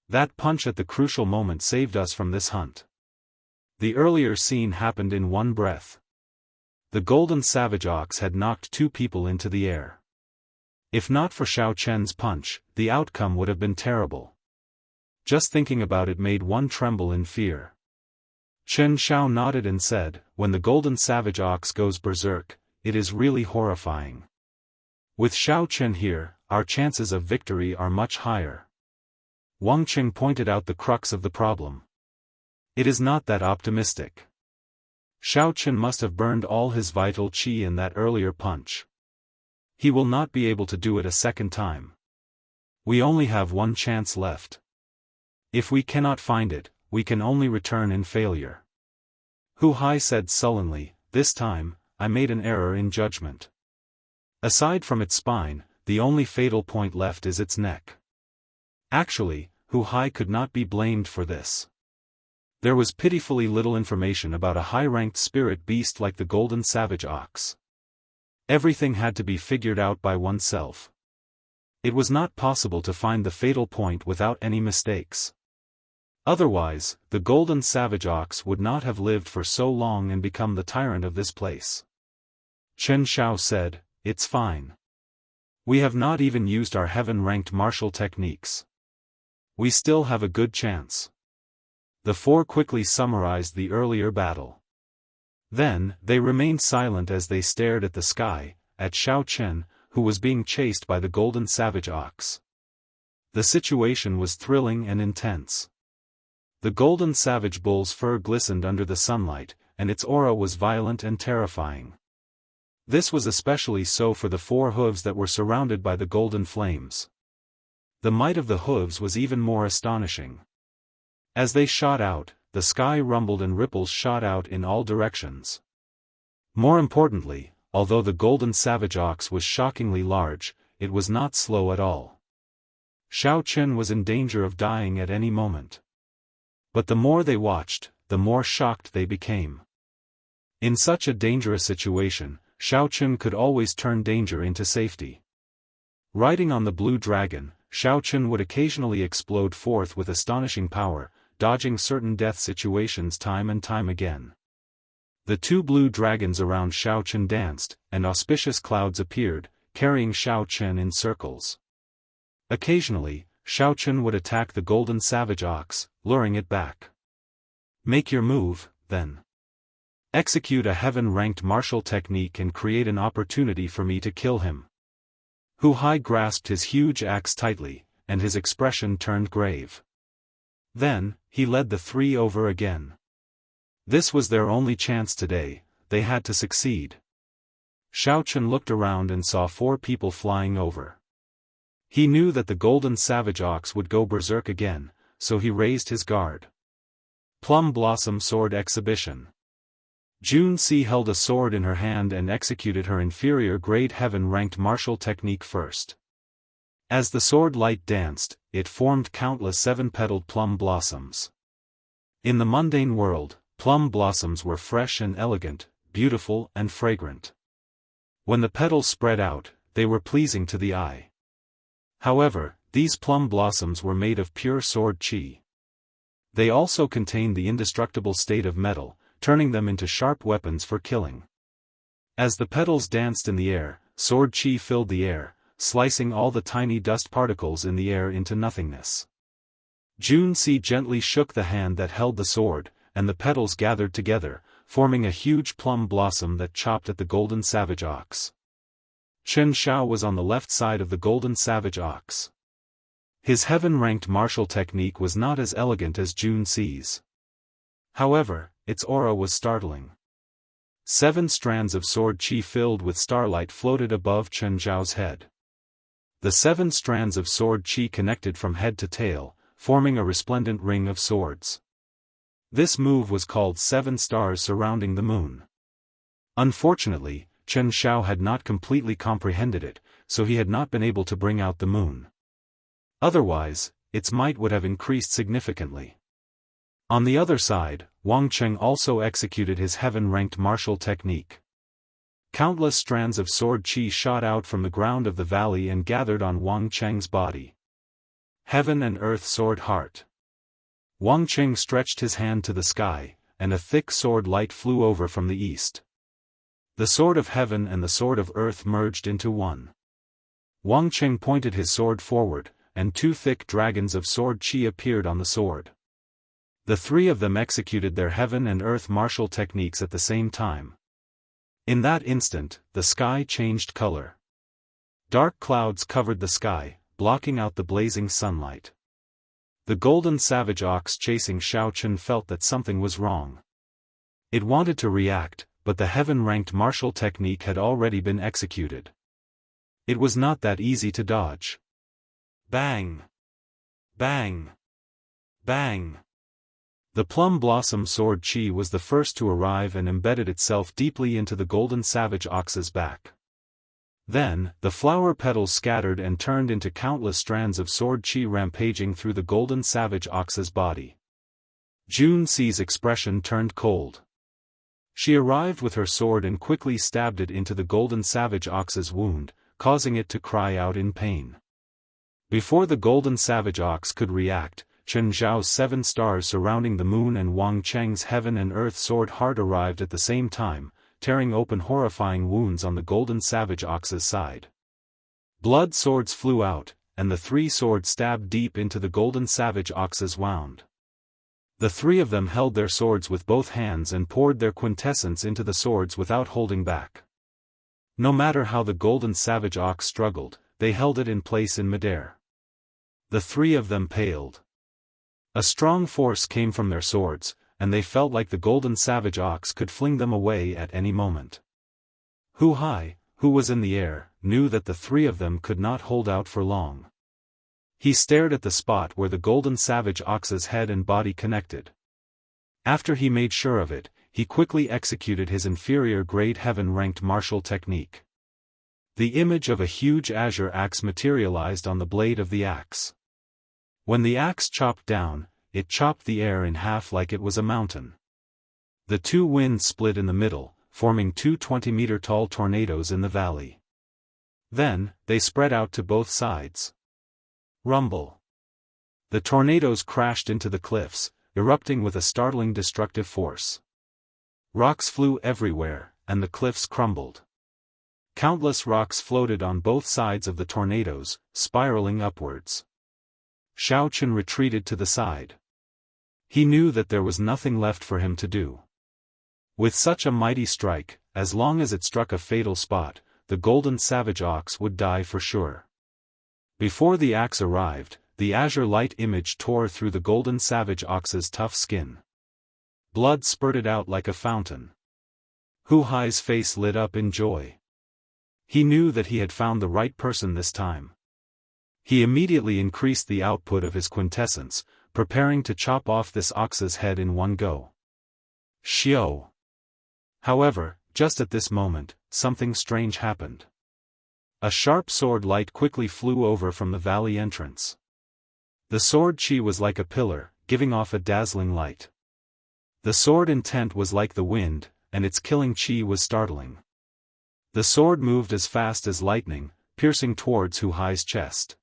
That punch at the crucial moment saved us from this hunt." The earlier scene happened in one breath. The golden savage ox had knocked 2 people into the air. If not for Xiao Chen's punch, the outcome would have been terrible. Just thinking about it made one tremble in fear. Chen Xiao nodded and said, "When the golden savage ox goes berserk, it is really horrifying. With Xiao Chen here, our chances of victory are much higher." Wang Cheng pointed out the crux of the problem. "It is not that optimistic. Xiao Chen must have burned all his vital qi in that earlier punch. He will not be able to do it a second time. We only have one chance left. If we cannot find it, we can only return in failure." Hu Hai said sullenly, "This time, I made an error in judgment. Aside from its spine, the only fatal point left is its neck." Actually, Hu Hai could not be blamed for this. There was pitifully little information about a high-ranked spirit beast like the golden savage ox. Everything had to be figured out by oneself. It was not possible to find the fatal point without any mistakes. Otherwise, the golden savage ox would not have lived for so long and become the tyrant of this place. Chen Xiao said, "It's fine. We have not even used our heaven-ranked martial techniques. We still have a good chance." The 4 quickly summarized the earlier battle. Then, they remained silent as they stared at the sky, at Xiao Chen, who was being chased by the golden savage ox. The situation was thrilling and intense. The golden savage bull's fur glistened under the sunlight, and its aura was violent and terrifying. This was especially so for the 4 hooves that were surrounded by the golden flames. The might of the hooves was even more astonishing. As they shot out, the sky rumbled and ripples shot out in all directions. More importantly, although the golden savage ox was shockingly large, it was not slow at all. Xiao Chen was in danger of dying at any moment. But the more they watched, the more shocked they became. In such a dangerous situation, Xiao Chen could always turn danger into safety. Riding on the blue dragon, Xiao Chen would occasionally explode forth with astonishing power, dodging certain death situations time and time again. The 2 blue dragons around Xiao Chen danced, and auspicious clouds appeared, carrying Xiao Chen in circles. Occasionally, Xiao Chen would attack the golden savage ox, luring it back. "Make your move, then." Execute a heaven-ranked martial technique and create an opportunity for me to kill him. Hu Hai grasped his huge axe tightly, and his expression turned grave. Then, he led the three over again. This was their only chance today, they had to succeed. Xiaochen looked around and saw 4 people flying over. He knew that the golden savage ox would go berserk again, so he raised his guard. Plum Blossom Sword Exhibition. Junci held a sword in her hand and executed her inferior grade heaven-ranked martial technique first. As the sword light danced, it formed countless 7-petaled plum blossoms. In the mundane world, plum blossoms were fresh and elegant, beautiful and fragrant. When the petals spread out, they were pleasing to the eye. However, these plum blossoms were made of pure sword qi. They also contained the indestructible state of metal, turning them into sharp weapons for killing. As the petals danced in the air, sword qi filled the air, slicing all the tiny dust particles in the air into nothingness. Junci gently shook the hand that held the sword, and the petals gathered together, forming a huge plum blossom that chopped at the golden savage ox. Chen Xiao was on the left side of the golden savage ox. His heaven-ranked martial technique was not as elegant as Junci's. However, its aura was startling. 7 strands of sword qi filled with starlight floated above Chen Xiao's head. The 7 strands of sword qi connected from head to tail, forming a resplendent ring of swords. This move was called 7 stars surrounding the moon. Unfortunately, Chen Xiao had not completely comprehended it, so he had not been able to bring out the moon. Otherwise, its might would have increased significantly. On the other side, Wang Cheng also executed his heaven-ranked martial technique. Countless strands of sword qi shot out from the ground of the valley and gathered on Wang Cheng's body. Heaven and Earth Sword Heart. Wang Cheng stretched his hand to the sky, and a thick sword light flew over from the east. The sword of heaven and the sword of earth merged into one. Wang Cheng pointed his sword forward, and 2 thick dragons of sword qi appeared on the sword. The 3 of them executed their heaven and earth martial techniques at the same time. In that instant, the sky changed color. Dark clouds covered the sky, blocking out the blazing sunlight. The golden savage ox chasing Xiaochen felt that something was wrong. It wanted to react, but the heaven-ranked martial technique had already been executed. It was not that easy to dodge. Bang! Bang! Bang! The plum blossom sword qi was the first to arrive and embedded itself deeply into the golden savage ox's back. Then, the flower petals scattered and turned into countless strands of sword qi rampaging through the golden savage ox's body. Junci's expression turned cold. She arrived with her sword and quickly stabbed it into the golden savage ox's wound, causing it to cry out in pain. Before the golden savage ox could react, Chen Zhao's 7 stars surrounding the moon and Wang Cheng's heaven and earth sword heart arrived at the same time, tearing open horrifying wounds on the golden savage ox's side. Blood swords flew out, and the 3 swords stabbed deep into the golden savage ox's wound. The 3 of them held their swords with both hands and poured their quintessence into the swords without holding back. No matter how the golden savage ox struggled, they held it in place in midair. The 3 of them paled. A strong force came from their swords, and they felt like the golden savage ox could fling them away at any moment. Hu Hai, who was in the air, knew that the 3 of them could not hold out for long. He stared at the spot where the golden savage ox's head and body connected. After he made sure of it, he quickly executed his inferior grade heaven-ranked martial technique. The image of a huge azure axe materialized on the blade of the axe. When the axe chopped down, it chopped the air in half like it was a mountain. The 2 winds split in the middle, forming 2 20-meter-tall tornadoes in the valley. Then, they spread out to both sides. Rumble. The tornadoes crashed into the cliffs, erupting with a startling destructive force. Rocks flew everywhere, and the cliffs crumbled. Countless rocks floated on both sides of the tornadoes, spiraling upwards. Xiaochen retreated to the side. He knew that there was nothing left for him to do. With such a mighty strike, as long as it struck a fatal spot, the golden savage ox would die for sure. Before the axe arrived, the azure light image tore through the golden savage ox's tough skin. Blood spurted out like a fountain. Hu Hai's face lit up in joy. He knew that he had found the right person this time. He immediately increased the output of his quintessence, preparing to chop off this ox's head in one go. Xiao. However, just at this moment, something strange happened. A sharp sword light quickly flew over from the valley entrance. The sword chi was like a pillar, giving off a dazzling light. The sword intent was like the wind, and its killing chi was startling. The sword moved as fast as lightning, piercing towards Hu Hai's chest.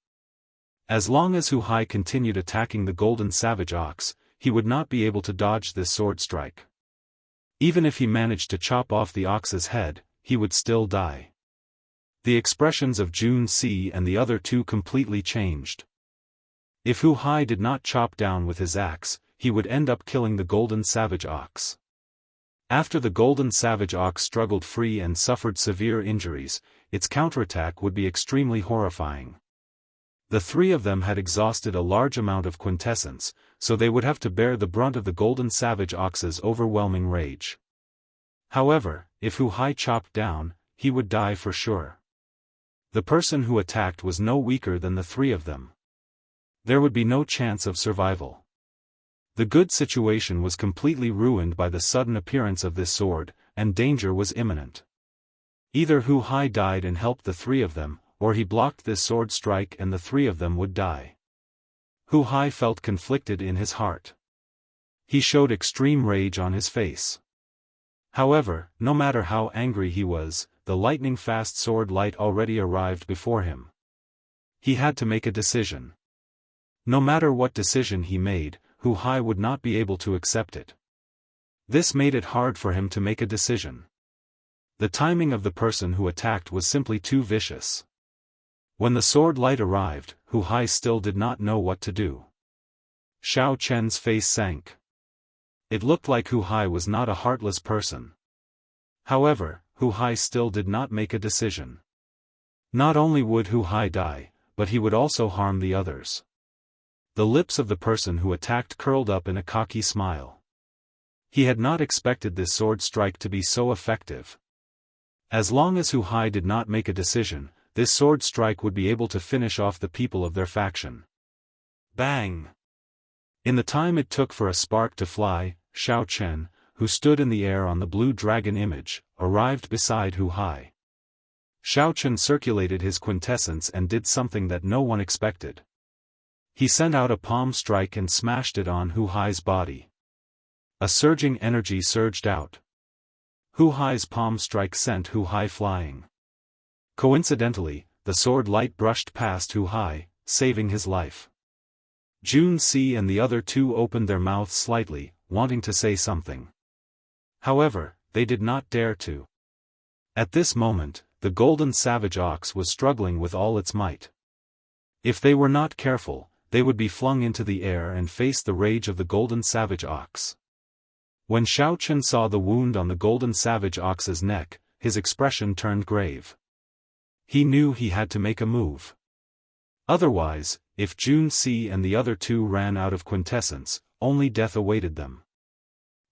As long as Hu Hai continued attacking the golden savage ox, he would not be able to dodge this sword strike. Even if he managed to chop off the ox's head, he would still die. The expressions of Jun Si and the other two completely changed. If Hu Hai did not chop down with his axe, he would end up killing the golden savage ox. After the golden savage ox struggled free and suffered severe injuries, its counterattack would be extremely horrifying. The three of them had exhausted a large amount of quintessence, so they would have to bear the brunt of the golden savage ox's overwhelming rage. However, if Hu Hai chopped down, he would die for sure. The person who attacked was no weaker than the three of them. There would be no chance of survival. The good situation was completely ruined by the sudden appearance of this sword, and danger was imminent. Either Hu Hai died and helped the three of them, or he blocked this sword strike and the three of them would die. Hu Hai felt conflicted in his heart. He showed extreme rage on his face. However, no matter how angry he was, the lightning-fast sword light already arrived before him. He had to make a decision. No matter what decision he made, Hu Hai would not be able to accept it. This made it hard for him to make a decision. The timing of the person who attacked was simply too vicious. When the sword light arrived, Hu Hai still did not know what to do. Xiao Chen's face sank. It looked like Hu Hai was not a heartless person. However, Hu Hai still did not make a decision. Not only would Hu Hai die, but he would also harm the others. The lips of the person who attacked curled up in a cocky smile. He had not expected this sword strike to be so effective. As long as Hu Hai did not make a decision, this sword strike would be able to finish off the people of their faction. Bang! In the time it took for a spark to fly, Xiao Chen, who stood in the air on the blue dragon image, arrived beside Hu Hai. Xiao Chen circulated his quintessence and did something that no one expected. He sent out a palm strike and smashed it on Hu Hai's body. A surging energy surged out. Hu Hai's palm strike sent Hu Hai flying. Coincidentally, the sword light brushed past Hu Hai, saving his life. Jun Si and the other two opened their mouths slightly, wanting to say something. However, they did not dare to. At this moment, the golden savage ox was struggling with all its might. If they were not careful, they would be flung into the air and face the rage of the golden savage ox. When Xiao Chen saw the wound on the golden savage ox's neck, his expression turned grave. He knew he had to make a move. Otherwise, if Jun Si and the other two ran out of quintessence, only death awaited them.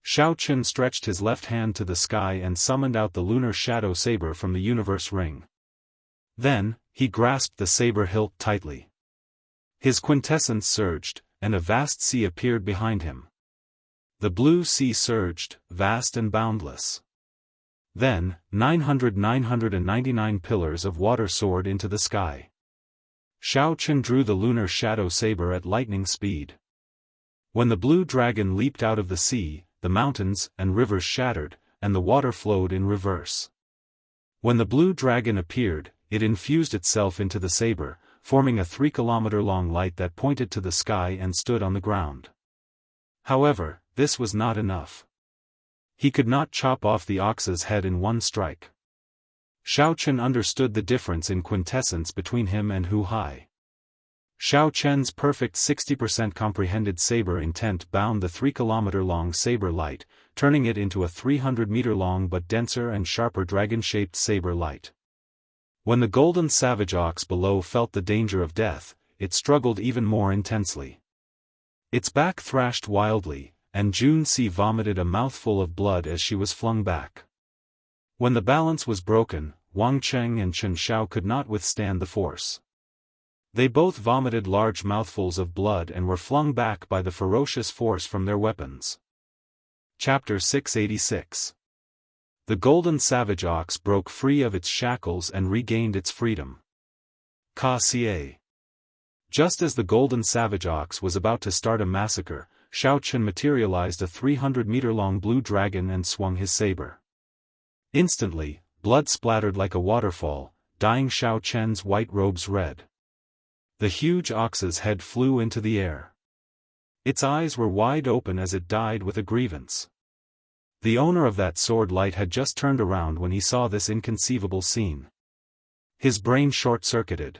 Xiao Chen stretched his left hand to the sky and summoned out the lunar shadow saber from the universe ring. Then, he grasped the saber hilt tightly. His quintessence surged, and a vast sea appeared behind him. The blue sea surged, vast and boundless. Then, 999 pillars of water soared into the sky. Xiao Chen drew the lunar shadow saber at lightning speed. When the blue dragon leaped out of the sea, the mountains and rivers shattered, and the water flowed in reverse. When the blue dragon appeared, it infused itself into the saber, forming a 3-kilometer-long light that pointed to the sky and stood on the ground. However, this was not enough. He could not chop off the ox's head in one strike. Xiao Chen understood the difference in quintessence between him and Hu Hai. Xiao Chen's perfect 60% comprehended saber intent bound the 3-kilometer-long saber light, turning it into a 300-meter-long but denser and sharper dragon-shaped saber light. When the golden savage ox below felt the danger of death, it struggled even more intensely. Its back thrashed wildly, and Junsi vomited a mouthful of blood as she was flung back. When the balance was broken, Wang Cheng and Chen Xiao could not withstand the force. They both vomited large mouthfuls of blood and were flung back by the ferocious force from their weapons. Chapter 686. The golden savage ox broke free of its shackles and regained its freedom. Ka-ca. Just as the golden savage ox was about to start a massacre, Xiao Chen materialized a 300-meter-long blue dragon and swung his saber. Instantly, blood splattered like a waterfall, dyeing Xiao Chen's white robes red. The huge ox's head flew into the air. Its eyes were wide open as it died with a grievance. The owner of that sword light had just turned around when he saw this inconceivable scene. His brain short-circuited.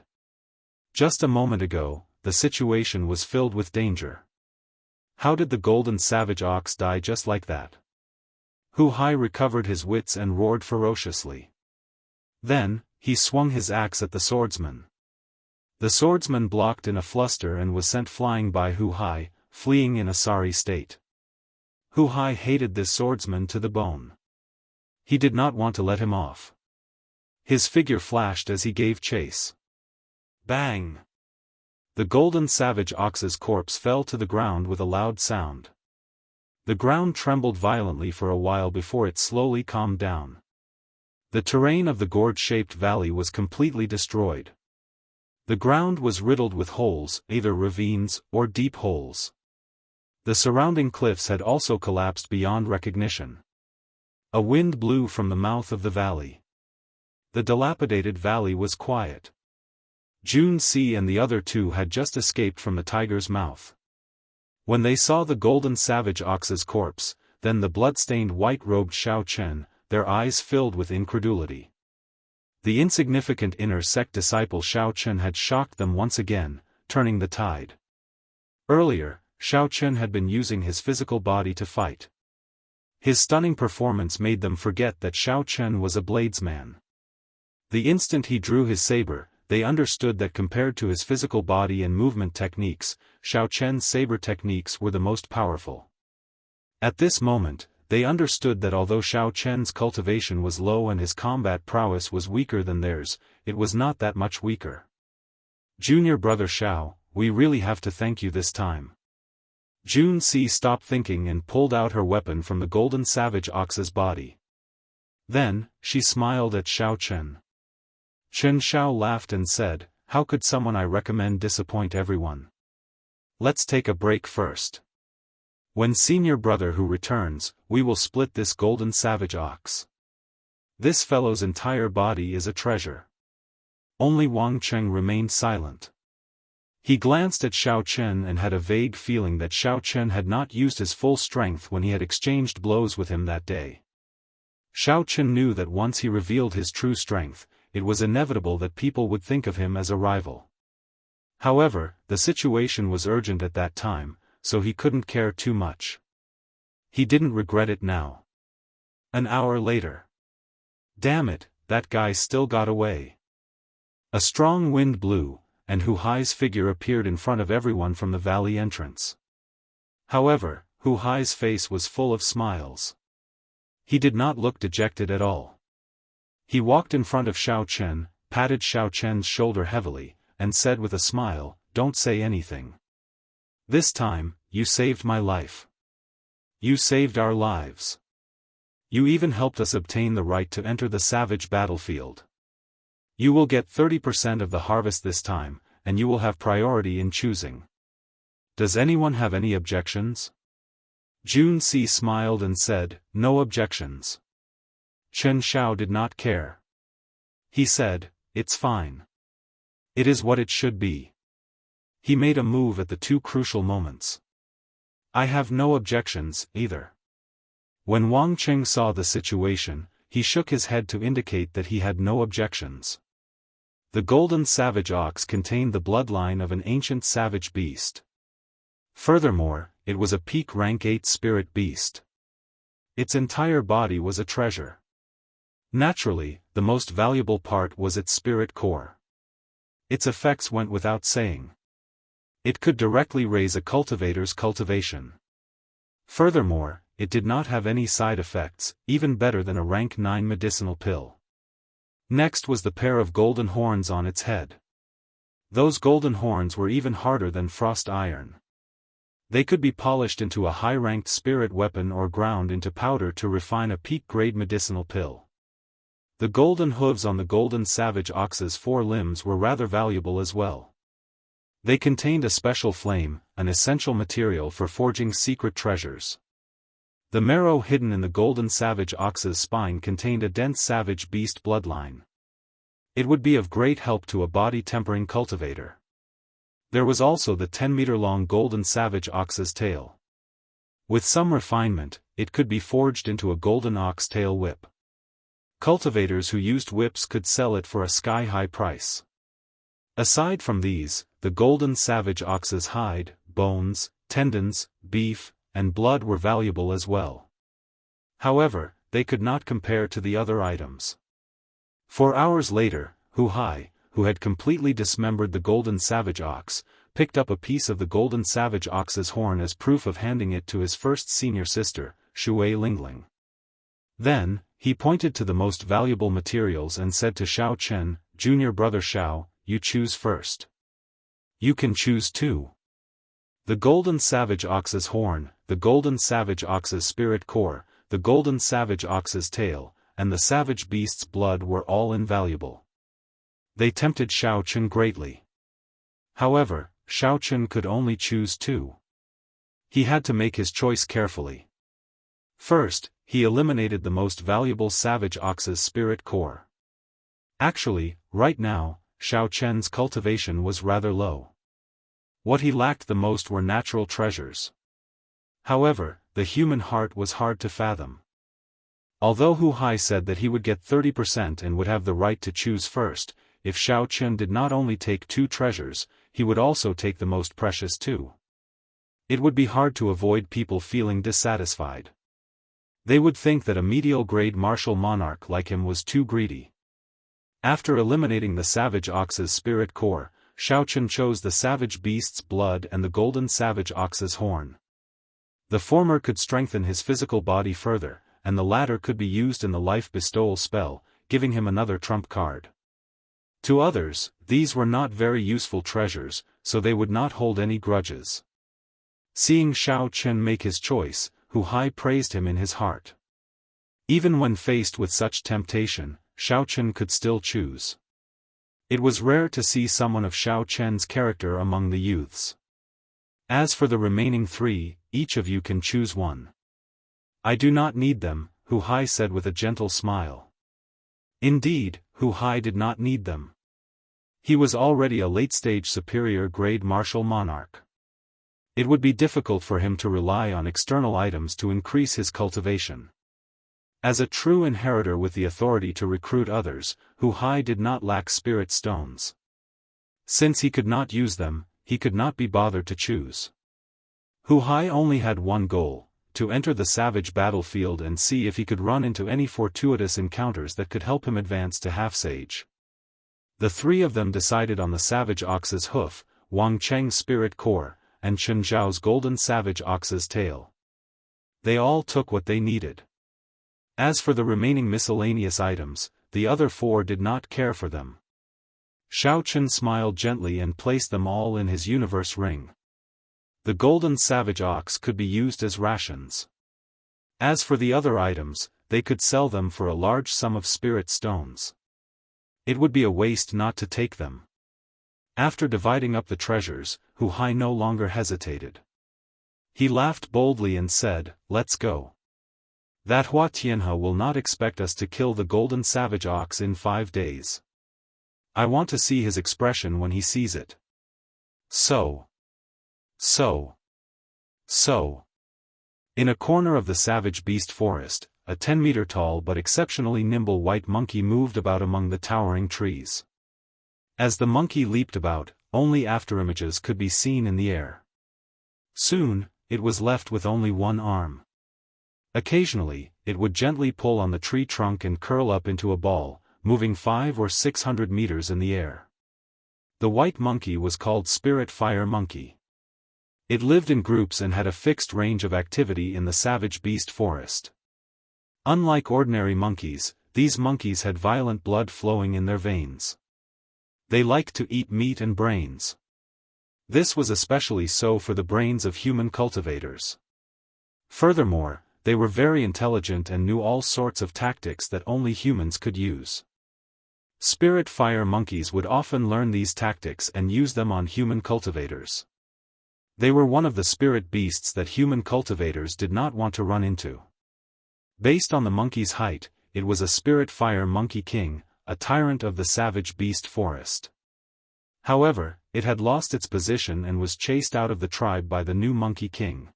Just a moment ago, the situation was filled with danger. How did the golden savage ox die just like that? Hu Hai recovered his wits and roared ferociously. Then, he swung his axe at the swordsman. The swordsman blocked in a fluster and was sent flying by Hu Hai, fleeing in a sorry state. Hu Hai hated this swordsman to the bone. He did not want to let him off. His figure flashed as he gave chase. Bang! The golden savage ox's corpse fell to the ground with a loud sound. The ground trembled violently for a while before it slowly calmed down. The terrain of the gourd-shaped valley was completely destroyed. The ground was riddled with holes, either ravines or deep holes. The surrounding cliffs had also collapsed beyond recognition. A wind blew from the mouth of the valley. The dilapidated valley was quiet. Junsi and the other two had just escaped from the tiger's mouth. When they saw the golden savage ox's corpse, then the blood-stained white-robed Xiao Chen, their eyes filled with incredulity. The insignificant inner sect disciple Xiao Chen had shocked them once again, turning the tide. Earlier, Xiao Chen had been using his physical body to fight. His stunning performance made them forget that Xiao Chen was a bladesman. The instant he drew his saber, they understood that compared to his physical body and movement techniques, Xiao Chen's saber techniques were the most powerful. At this moment, they understood that although Xiao Chen's cultivation was low and his combat prowess was weaker than theirs, it was not that much weaker. Junior brother Xiao, we really have to thank you this time. Junsi stopped thinking and pulled out her weapon from the golden savage ox's body. Then, she smiled at Xiao Chen. Chen Xiao laughed and said, "How could someone I recommend disappoint everyone? Let's take a break first. When senior brother Hu returns, we will split this golden savage ox. This fellow's entire body is a treasure." Only Wang Cheng remained silent. He glanced at Xiao Chen and had a vague feeling that Xiao Chen had not used his full strength when he had exchanged blows with him that day. Xiao Chen knew that once he revealed his true strength, it was inevitable that people would think of him as a rival. However, the situation was urgent at that time, so he couldn't care too much. He didn't regret it now. An hour later. Damn it, that guy still got away. A strong wind blew, and Hu Hai's figure appeared in front of everyone from the valley entrance. However, Hu Hai's face was full of smiles. He did not look dejected at all. He walked in front of Xiao Chen, patted Xiao Chen's shoulder heavily, and said with a smile, "Don't say anything. This time, you saved my life. You saved our lives. You even helped us obtain the right to enter the savage battlefield. You will get 30% of the harvest this time, and you will have priority in choosing. Does anyone have any objections?" Junsi smiled and said, "No objections." Chen Xiao did not care. He said, "It's fine. It is what it should be." He made a move at the two crucial moments. "I have no objections, either." When Wang Cheng saw the situation, he shook his head to indicate that he had no objections. The golden savage ox contained the bloodline of an ancient savage beast. Furthermore, it was a peak rank 8 spirit beast. Its entire body was a treasure. Naturally, the most valuable part was its spirit core. Its effects went without saying. It could directly raise a cultivator's cultivation. Furthermore, it did not have any side effects, even better than a rank 9 medicinal pill. Next was the pair of golden horns on its head. Those golden horns were even harder than frost iron. They could be polished into a high-ranked spirit weapon or ground into powder to refine a peak-grade medicinal pill. The golden hooves on the golden savage ox's 4 limbs were rather valuable as well. They contained a special flame, an essential material for forging secret treasures. The marrow hidden in the golden savage ox's spine contained a dense savage beast bloodline. It would be of great help to a body-tempering cultivator. There was also the 10-meter-long golden savage ox's tail. With some refinement, it could be forged into a golden ox tail whip. Cultivators who used whips could sell it for a sky-high price. Aside from these, the golden savage ox's hide, bones, tendons, beef, and blood were valuable as well. However, they could not compare to the other items. 4 hours later, Hu Hai, who had completely dismembered the golden savage ox, picked up a piece of the golden savage ox's horn as proof of handing it to his first senior sister, Shui Lingling. Then, he pointed to the most valuable materials and said to Xiao Chen, "Junior brother Xiao, you choose first." "You can choose too." The golden savage ox's horn, the golden savage ox's spirit core, the golden savage ox's tail, and the savage beast's blood were all invaluable. They tempted Xiao Chen greatly. However, Xiao Chen could only choose 2. He had to make his choice carefully. First, he eliminated the most valuable savage ox's spirit core. Actually, right now, Xiao Chen's cultivation was rather low. What he lacked the most were natural treasures. However, the human heart was hard to fathom. Although Hu Hai said that he would get 30% and would have the right to choose first, if Xiao Chen did not only take 2 treasures, he would also take the most precious too. It would be hard to avoid people feeling dissatisfied. They would think that a medial-grade martial monarch like him was too greedy. After eliminating the savage ox's spirit core, Xiao Chen chose the savage beast's blood and the golden savage ox's horn. The former could strengthen his physical body further, and the latter could be used in the life bestowal spell, giving him another trump card. To others, these were not very useful treasures, so they would not hold any grudges. Seeing Xiao Chen make his choice, Hu Hai praised him in his heart. Even when faced with such temptation, Xiao Chen could still choose. It was rare to see someone of Xiao Chen's character among the youths. "As for the remaining 3, each of you can choose 1. "I do not need them," Hu Hai said with a gentle smile. Indeed, Hu Hai did not need them. He was already a late-stage superior-grade martial monarch. It would be difficult for him to rely on external items to increase his cultivation. As a true inheritor with the authority to recruit others, Hu Hai did not lack spirit stones. Since he could not use them, he could not be bothered to choose. Hu Hai only had one goal: to enter the savage battlefield and see if he could run into any fortuitous encounters that could help him advance to half-sage. The 3 of them decided on the savage ox's hoof, Wang Cheng's spirit core, and Chen Zhao's golden savage ox's tail. They all took what they needed. As for the remaining miscellaneous items, the other 4 did not care for them. Xiao Chen smiled gently and placed them all in his universe ring. The golden savage ox could be used as rations. As for the other items, they could sell them for a large sum of spirit stones. It would be a waste not to take them. After dividing up the treasures, Hu Hai no longer hesitated. He laughed boldly and said, "Let's go. That Hua Tianhe will not expect us to kill the golden savage ox in 5 days. I want to see his expression when he sees it." So. In a corner of the savage beast forest, a 10-meter-tall but exceptionally nimble white monkey moved about among the towering trees. As the monkey leaped about, only afterimages could be seen in the air. Soon, it was left with only one arm. Occasionally, it would gently pull on the tree trunk and curl up into a ball, moving 500 or 600 meters in the air. The white monkey was called Spirit Fire Monkey. It lived in groups and had a fixed range of activity in the savage beast forest. Unlike ordinary monkeys, these monkeys had violent blood flowing in their veins. They liked to eat meat and brains. This was especially so for the brains of human cultivators. Furthermore, they were very intelligent and knew all sorts of tactics that only humans could use. Spirit fire monkeys would often learn these tactics and use them on human cultivators. They were one of the spirit beasts that human cultivators did not want to run into. Based on the monkey's height, it was a spirit fire monkey king, a tyrant of the savage beast forest. However, it had lost its position and was chased out of the tribe by the new monkey king.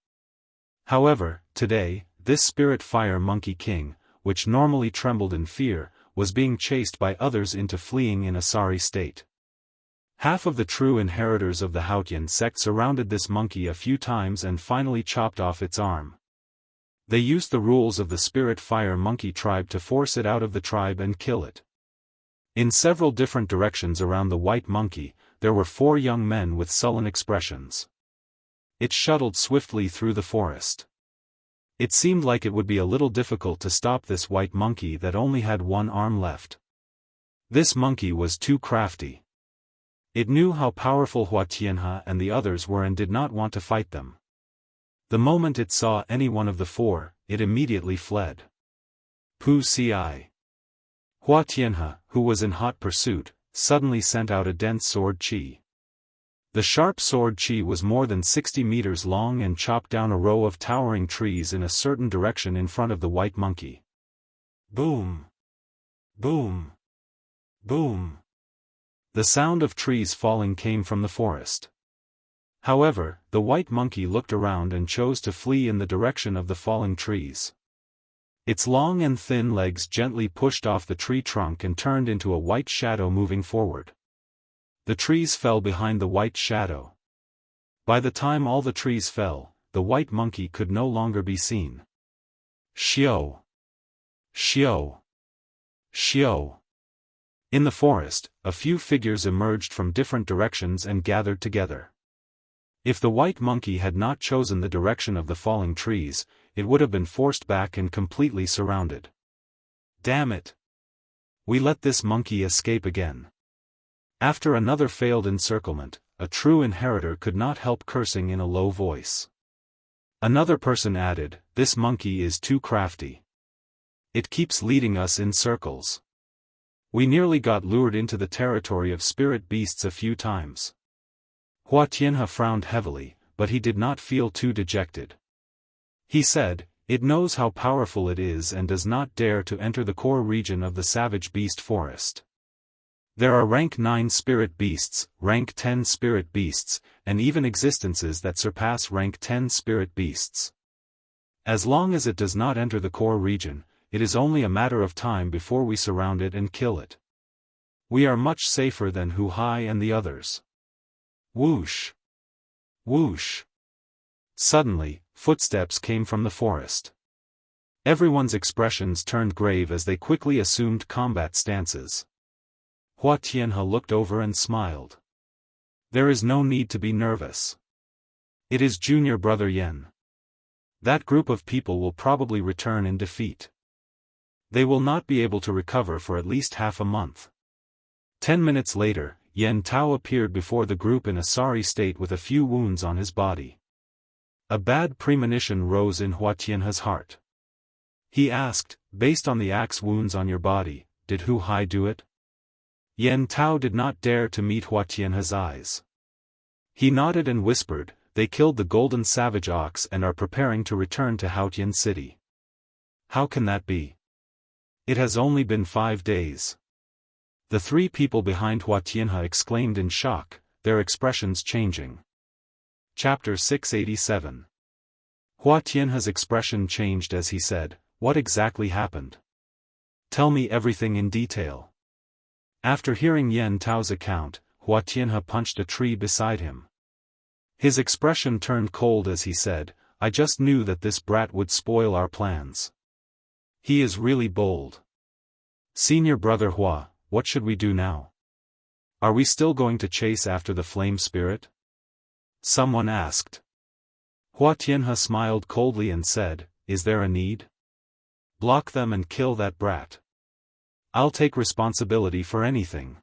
However, today, this spirit fire monkey king, which normally trembled in fear, was being chased by others into fleeing in a sorry state. Half of the true inheritors of the Haotian sect surrounded this monkey a few times and finally chopped off its arm. They used the rules of the spirit fire monkey tribe to force it out of the tribe and kill it. In several different directions around the white monkey, there were 4 young men with sullen expressions. It shuttled swiftly through the forest. It seemed like it would be a little difficult to stop this white monkey that only had 1 arm left. This monkey was too crafty. It knew how powerful Wuxia Xianxia and the others were and did not want to fight them. The moment it saw any one of the 4, it immediately fled. Pu Ci. Wuxia Xianxia, who was in hot pursuit, suddenly sent out a dense sword qi. The sharp sword qi was more than 60 meters long and chopped down a row of towering trees in a certain direction in front of the white monkey. Boom! Boom! Boom! The sound of trees falling came from the forest. However, the white monkey looked around and chose to flee in the direction of the falling trees. Its long and thin legs gently pushed off the tree trunk and turned into a white shadow moving forward. The trees fell behind the white shadow. By the time all the trees fell, the white monkey could no longer be seen. Xiao! Xiao! Xiao! In the forest, a few figures emerged from different directions and gathered together. If the white monkey had not chosen the direction of the falling trees, it would have been forced back and completely surrounded. Damn it! We let this monkey escape again. After another failed encirclement, a true inheritor could not help cursing in a low voice. Another person added, "This monkey is too crafty. It keeps leading us in circles. We nearly got lured into the territory of spirit beasts a few times." Wuxia Xianxia frowned heavily, but he did not feel too dejected. He said, "It knows how powerful it is and does not dare to enter the core region of the savage beast forest. There are rank 9 spirit beasts, rank 10 spirit beasts, and even existences that surpass rank 10 spirit beasts. As long as it does not enter the core region, it is only a matter of time before we surround it and kill it. We are much safer than Hu Hai and the others." Whoosh! Whoosh! Suddenly, footsteps came from the forest. Everyone's expressions turned grave as they quickly assumed combat stances. Wuxia Xianxia looked over and smiled. "There is no need to be nervous. It is junior brother Yen. That group of people will probably return in defeat. They will not be able to recover for at least half a month." 10 minutes later, Yen Tao appeared before the group in a sorry state with a few wounds on his body. A bad premonition rose in Wuxia Xianxia's heart. He asked, "Based on the axe wounds on your body, did Hu Hai do it?" Yen Tao did not dare to meet Wuxia Xianxia's eyes. He nodded and whispered, "They killed the golden savage ox and are preparing to return to Haotian City." "How can that be? It has only been 5 days." The 3 people behind Wuxia Xianxia exclaimed in shock, their expressions changing. Chapter 687. Wuxia Xianxia's expression changed as he said, "What exactly happened? Tell me everything in detail." After hearing Yen Tao's account, Wuxia Xianxia punched a tree beside him. His expression turned cold as he said, I just knew that this brat would spoil our plans. He is really bold. Senior brother Hua, what should we do now? Are we still going to chase after the flame spirit? Someone asked. Hua Tianhe smiled coldly and said, is there a need? Block them and kill that brat. I'll take responsibility for anything.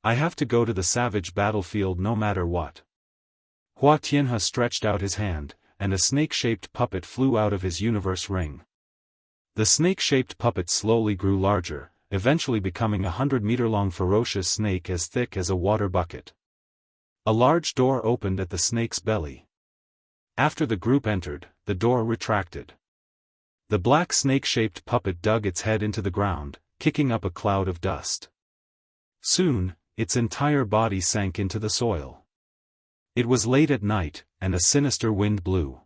I have to go to the savage battlefield no matter what. Hua Tianhe stretched out his hand, and a snake-shaped puppet flew out of his universe ring. The snake-shaped puppet slowly grew larger, eventually becoming a 100-meter-long ferocious snake as thick as a water bucket. A large door opened at the snake's belly. After the group entered, the door retracted. The black snake-shaped puppet dug its head into the ground, kicking up a cloud of dust. Soon, its entire body sank into the soil. It was late at night, and a sinister wind blew.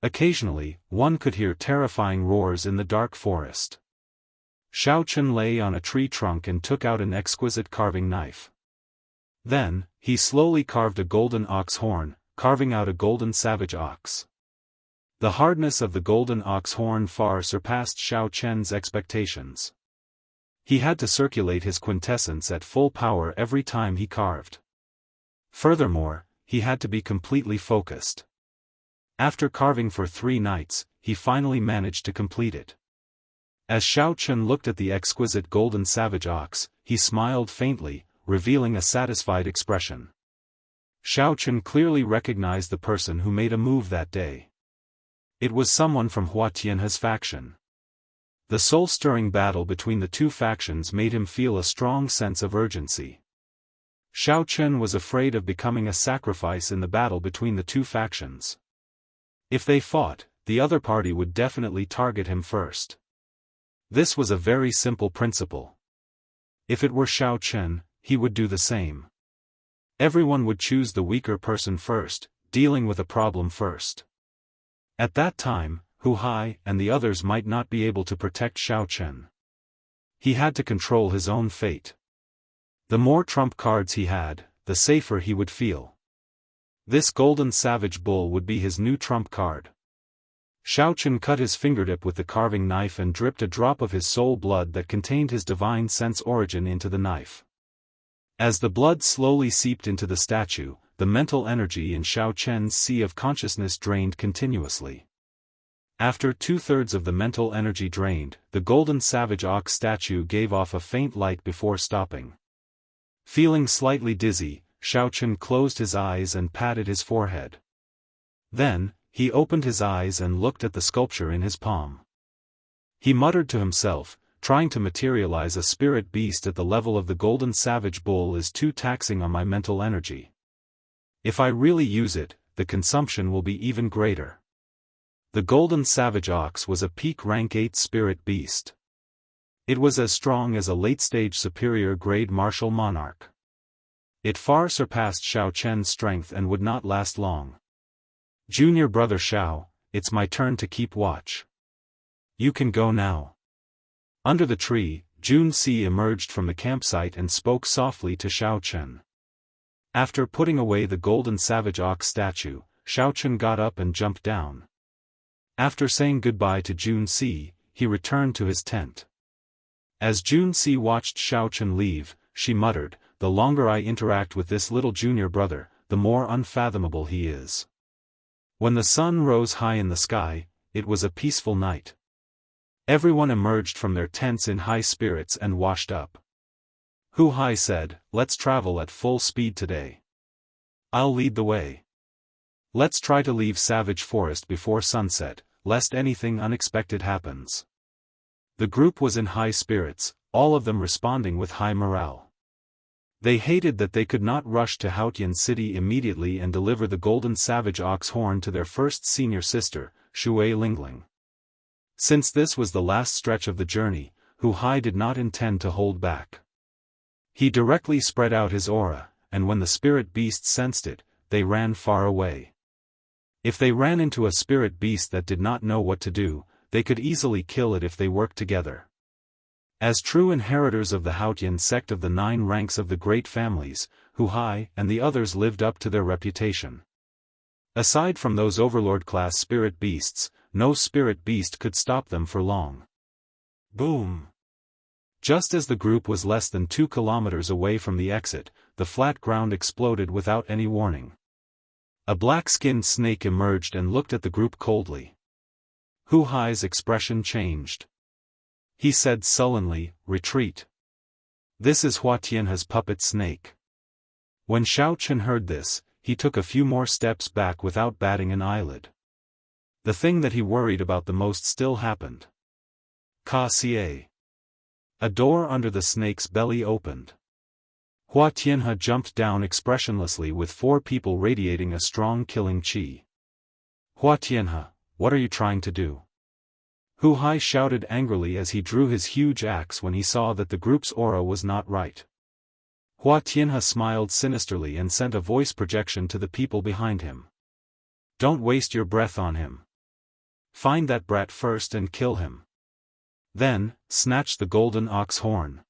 Occasionally, one could hear terrifying roars in the dark forest. Xiao Chen lay on a tree trunk and took out an exquisite carving knife. Then, he slowly carved a golden ox horn, carving out a golden savage ox. The hardness of the golden ox horn far surpassed Xiao Chen's expectations. He had to circulate his quintessence at full power every time he carved. Furthermore, he had to be completely focused. After carving for 3 nights, he finally managed to complete it. As Xiao Chen looked at the exquisite golden savage ox, he smiled faintly, revealing a satisfied expression. Xiao Chen clearly recognized the person who made a move that day. It was someone from Hua Tianhe's faction. The soul-stirring battle between the two factions made him feel a strong sense of urgency. Xiao Chen was afraid of becoming a sacrifice in the battle between the two factions. If they fought, the other party would definitely target him first. This was a very simple principle. If it were Xiao Chen, he would do the same. Everyone would choose the weaker person first, dealing with a problem first. At that time, Hu Hai and the others might not be able to protect Xiao Chen. He had to control his own fate. The more trump cards he had, the safer he would feel. This golden savage bull would be his new trump card. Xiao Chen cut his fingertip with the carving knife and dripped a drop of his soul blood that contained his divine sense origin into the knife. As the blood slowly seeped into the statue, the mental energy in Xiao Chen's sea of consciousness drained continuously. After 2/3 of the mental energy drained, the golden savage ox statue gave off a faint light before stopping. Feeling slightly dizzy, Xiao Chen closed his eyes and patted his forehead. Then, he opened his eyes and looked at the sculpture in his palm. He muttered to himself, trying to materialize a spirit beast at the level of the golden savage bull is too taxing on my mental energy. If I really use it, the consumption will be even greater. The golden savage ox was a peak rank 8 spirit beast. It was as strong as a late-stage superior grade martial monarch. It far surpassed Xiao Chen's strength and would not last long. Junior brother Xiao, it's my turn to keep watch. You can go now. Under the tree, Jun Si emerged from the campsite and spoke softly to Xiao Chen. After putting away the golden savage ox statue, Xiao Chen got up and jumped down. After saying goodbye to Jun Si, he returned to his tent. As Jun Si watched Xiao Chen leave, she muttered, the longer I interact with this little junior brother, the more unfathomable he is. When the sun rose high in the sky, it was a peaceful night. Everyone emerged from their tents in high spirits and washed up. Hu Hai said, let's travel at full speed today. I'll lead the way. Let's try to leave Savage Forest before sunset, lest anything unexpected happens. The group was in high spirits, all of them responding with high morale. They hated that they could not rush to Haotian City immediately and deliver the golden savage ox horn to their first senior sister, Shui Lingling. Since this was the last stretch of the journey, Hu Hai did not intend to hold back. He directly spread out his aura, and when the spirit beasts sensed it, they ran far away. If they ran into a spirit beast that did not know what to do, they could easily kill it if they worked together. As true inheritors of the Haotian sect of the 9 ranks of the great families, Hu Hai and the others lived up to their reputation. Aside from those overlord-class spirit beasts, no spirit beast could stop them for long. Boom! Just as the group was less than 2 kilometers away from the exit, the flat ground exploded without any warning. A black-skinned snake emerged and looked at the group coldly. Hu Hai's expression changed. He said sullenly, "Retreat. This is Hua Tianhe's puppet snake." When Xiao Chen heard this, he took a few more steps back without batting an eyelid. The thing that he worried about the most still happened. Ka-ca. A door under the snake's belly opened. Hua Tianhe jumped down expressionlessly with 4 people radiating a strong killing qi. "Hua Tianhe, what are you trying to do?" Hu Hai shouted angrily as he drew his huge axe when he saw that the group's aura was not right. Hua Tianhe smiled sinisterly and sent a voice projection to the people behind him. "Don't waste your breath on him. Find that brat first and kill him. Then, snatch the golden ox horn."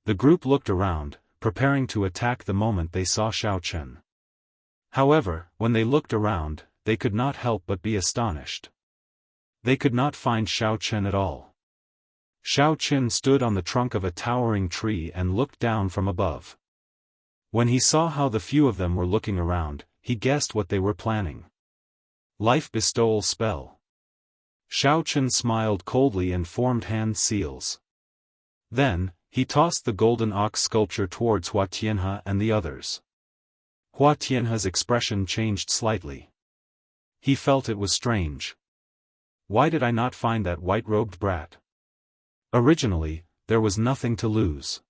The group looked around, preparing to attack the moment they saw Xiao Chen. However, when they looked around, they could not help but be astonished. They could not find Xiao Chen at all. Xiao Chen stood on the trunk of a towering tree and looked down from above. When he saw how the few of them were looking around, he guessed what they were planning. Life bestowal spell. Xiao Chen smiled coldly and formed hand seals. Then, he tossed the golden ox sculpture towards Hua Tianhe and the others. Hua Tianhe's expression changed slightly. He felt it was strange. Why did I not find that white-robed brat? Originally, there was nothing to lose.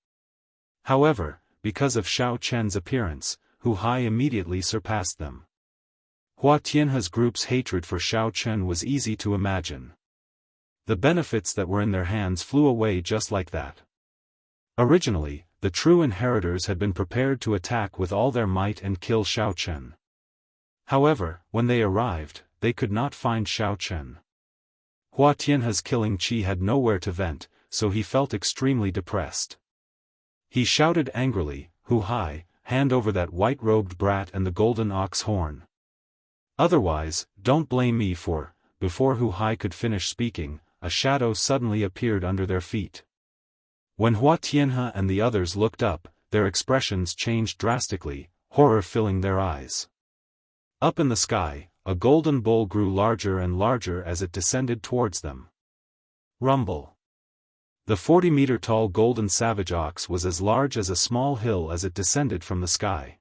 However, because of Xiao Chen's appearance, Hu Hai immediately surpassed them. Hua Tianhe's group's hatred for Xiao Chen was easy to imagine. The benefits that were in their hands flew away just like that. Originally, the true inheritors had been prepared to attack with all their might and kill Xiao Chen. However, when they arrived, they could not find Xiao Chen. Hua Tianhe's killing qi had nowhere to vent, so he felt extremely depressed. He shouted angrily, "Hu Hai, hand over that white-robed brat and the golden ox horn. Otherwise, don't blame me for..." Before Hu Hai could finish speaking, a shadow suddenly appeared under their feet. When Hua Tianhe and the others looked up, their expressions changed drastically, horror filling their eyes. Up in the sky, a golden bull grew larger and larger as it descended towards them. Rumble. The 40-meter-tall golden savage ox was as large as a small hill as it descended from the sky.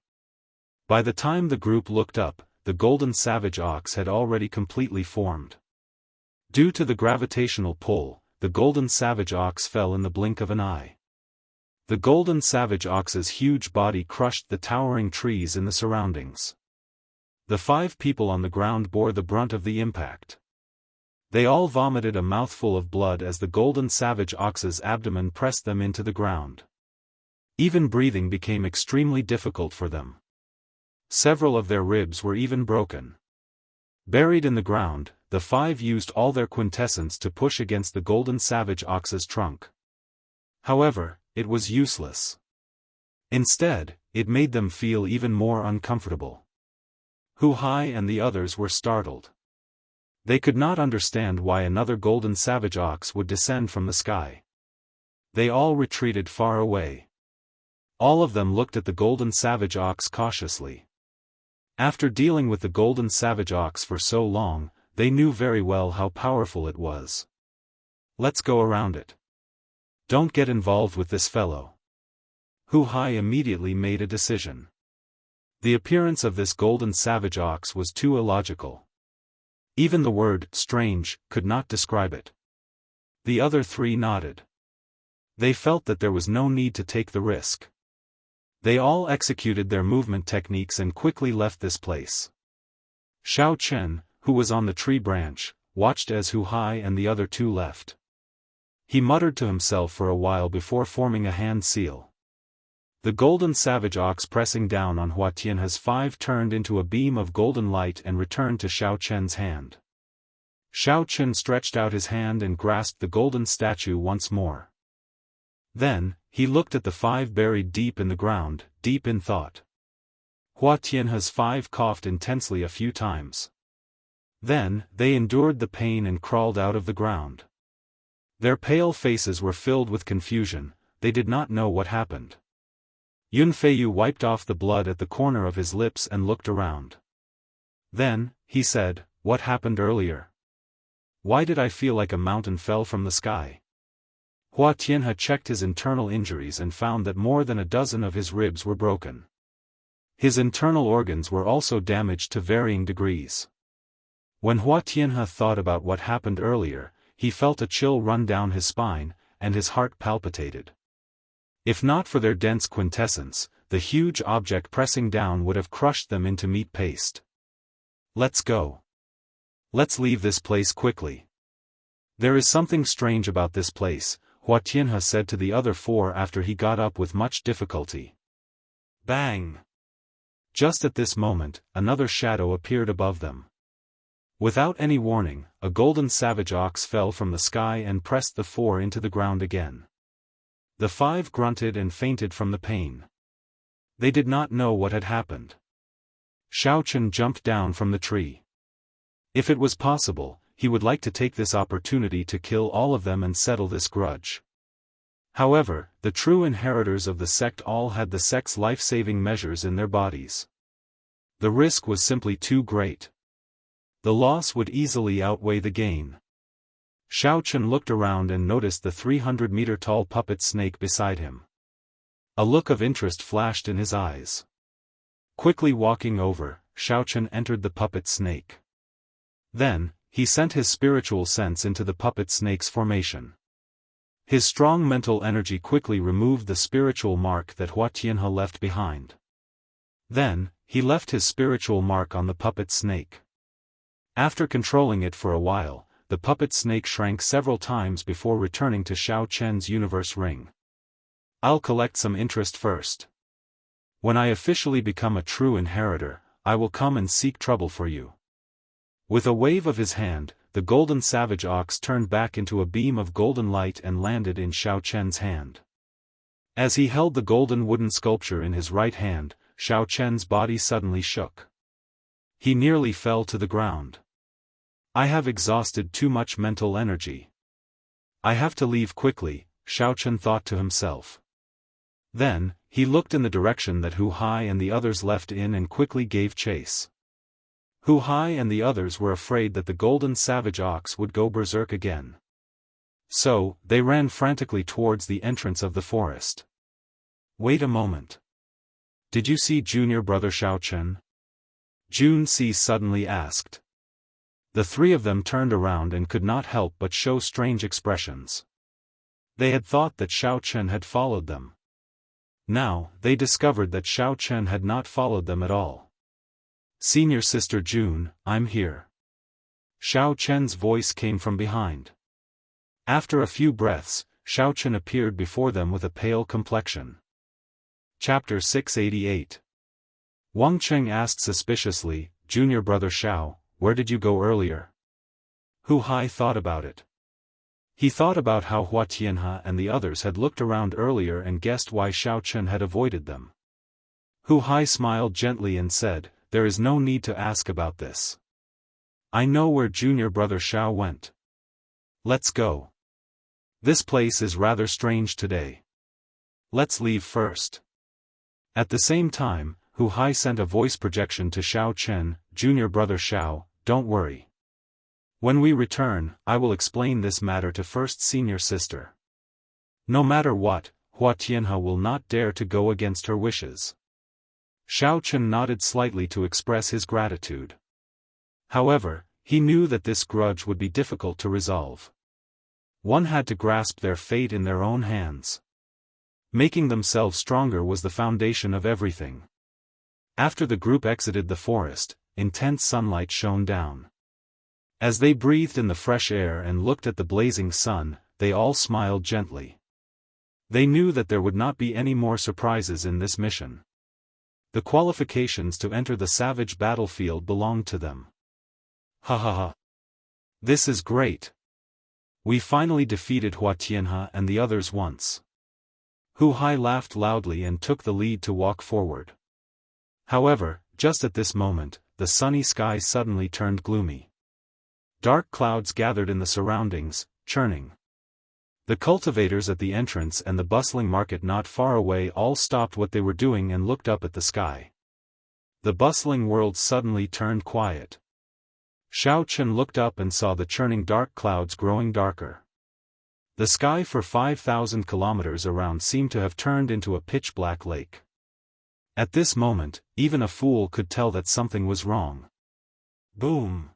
By the time the group looked up, the golden savage ox had already completely formed. Due to the gravitational pull, the golden savage ox fell in the blink of an eye. The golden savage ox's huge body crushed the towering trees in the surroundings. The 5 people on the ground bore the brunt of the impact. They all vomited a mouthful of blood as the golden savage ox's abdomen pressed them into the ground. Even breathing became extremely difficult for them. Several of their ribs were even broken. Buried in the ground, the 5 used all their quintessence to push against the golden savage ox's trunk. However, it was useless. Instead, it made them feel even more uncomfortable. Hu Hai and the others were startled. They could not understand why another golden savage ox would descend from the sky. They all retreated far away. All of them looked at the golden savage ox cautiously. After dealing with the golden savage ox for so long, they knew very well how powerful it was. "Let's go around it. Don't get involved with this fellow." Hu Hai immediately made a decision. The appearance of this golden savage ox was too illogical. Even the word "strange" could not describe it. The other 3 nodded. They felt that there was no need to take the risk. They all executed their movement techniques and quickly left this place. Xiao Chen, who was on the tree branch, watched as Hu Hai and the other 2 left. He muttered to himself for a while before forming a hand seal. The golden savage ox pressing down on Hua Tianhe's 5 turned into a beam of golden light and returned to Xiao Chen's hand. Xiao Chen stretched out his hand and grasped the golden statue once more. Then, he looked at the 5 buried deep in the ground, deep in thought. Hua Tianhe's 5 coughed intensely a few times. Then, they endured the pain and crawled out of the ground. Their pale faces were filled with confusion, they did not know what happened. Yun Feiyu wiped off the blood at the corner of his lips and looked around. Then, he said, "What happened earlier? Why did I feel like a mountain fell from the sky?" Hua Tianhe checked his internal injuries and found that more than a dozen of his ribs were broken. His internal organs were also damaged to varying degrees. When Hua Tianhe thought about what happened earlier, he felt a chill run down his spine, and his heart palpitated. If not for their dense quintessence, the huge object pressing down would have crushed them into meat paste. "Let's go. Let's leave this place quickly. There is something strange about this place," Hua Tianhe said to the other 4 after he got up with much difficulty. Bang! Just at this moment, another shadow appeared above them. Without any warning, a golden savage ox fell from the sky and pressed the 4 into the ground again. The 5 grunted and fainted from the pain. They did not know what had happened. Xiaochen jumped down from the tree. If it was possible, he would like to take this opportunity to kill all of them and settle this grudge. However, the true inheritors of the sect all had the sect's life-saving measures in their bodies. The risk was simply too great. The loss would easily outweigh the gain. Xiaochen looked around and noticed the 300-meter-tall puppet snake beside him. A look of interest flashed in his eyes. Quickly walking over, Xiaochen entered the puppet snake. Then, he sent his spiritual sense into the puppet snake's formation. His strong mental energy quickly removed the spiritual mark that Hua Tianhe left behind. Then, he left his spiritual mark on the puppet snake. After controlling it for a while, the puppet snake shrank several times before returning to Xiao Chen's universe ring. "I'll collect some interest first. When I officially become a true inheritor, I will come and seek trouble for you." With a wave of his hand, the golden savage ox turned back into a beam of golden light and landed in Xiao Chen's hand. As he held the golden wooden sculpture in his right hand, Xiao Chen's body suddenly shook. He nearly fell to the ground. "I have exhausted too much mental energy. I have to leave quickly," Xiao Chen thought to himself. Then, he looked in the direction that Hu Hai and the others left in and quickly gave chase. Hu Hai and the others were afraid that the golden savage ox would go berserk again. So, they ran frantically towards the entrance of the forest. "Wait a moment. Did you see junior brother Xiao Chen?" Jun Si suddenly asked. The 3 of them turned around and could not help but show strange expressions. They had thought that Xiao Chen had followed them. Now, they discovered that Xiao Chen had not followed them at all. "Senior sister Jun, I'm here." Xiao Chen's voice came from behind. After a few breaths, Xiao Chen appeared before them with a pale complexion. Chapter 688. Wang Cheng asked suspiciously, "Junior brother Xiao, where did you go earlier?" Hu Hai thought about it. He thought about how Hua Tianhe and the others had looked around earlier and guessed why Xiao Chen had avoided them. Hu Hai smiled gently and said, "There is no need to ask about this. I know where junior brother Xiao went. Let's go. This place is rather strange today. Let's leave first." At the same time, Hu Hai sent a voice projection to Xiao Chen, "Junior brother Xiao, don't worry. When we return, I will explain this matter to first senior sister. No matter what, Hua Tianhe will not dare to go against her wishes." Xiao Chen nodded slightly to express his gratitude. However, he knew that this grudge would be difficult to resolve. One had to grasp their fate in their own hands. Making themselves stronger was the foundation of everything. After the group exited the forest, intense sunlight shone down. As they breathed in the fresh air and looked at the blazing sun, they all smiled gently. They knew that there would not be any more surprises in this mission. The qualifications to enter the savage battlefield belonged to them. Ha ha ha. This is great. We finally defeated Hua Tianhe and the others once. Hu Hai laughed loudly and took the lead to walk forward. However, just at this moment, the sunny sky suddenly turned gloomy. Dark clouds gathered in the surroundings, churning. The cultivators at the entrance and the bustling market not far away all stopped what they were doing and looked up at the sky. The bustling world suddenly turned quiet. Xiao Chen looked up and saw the churning dark clouds growing darker. The sky for 5,000 kilometers around seemed to have turned into a pitch-black lake. At this moment, even a fool could tell that something was wrong. Boom!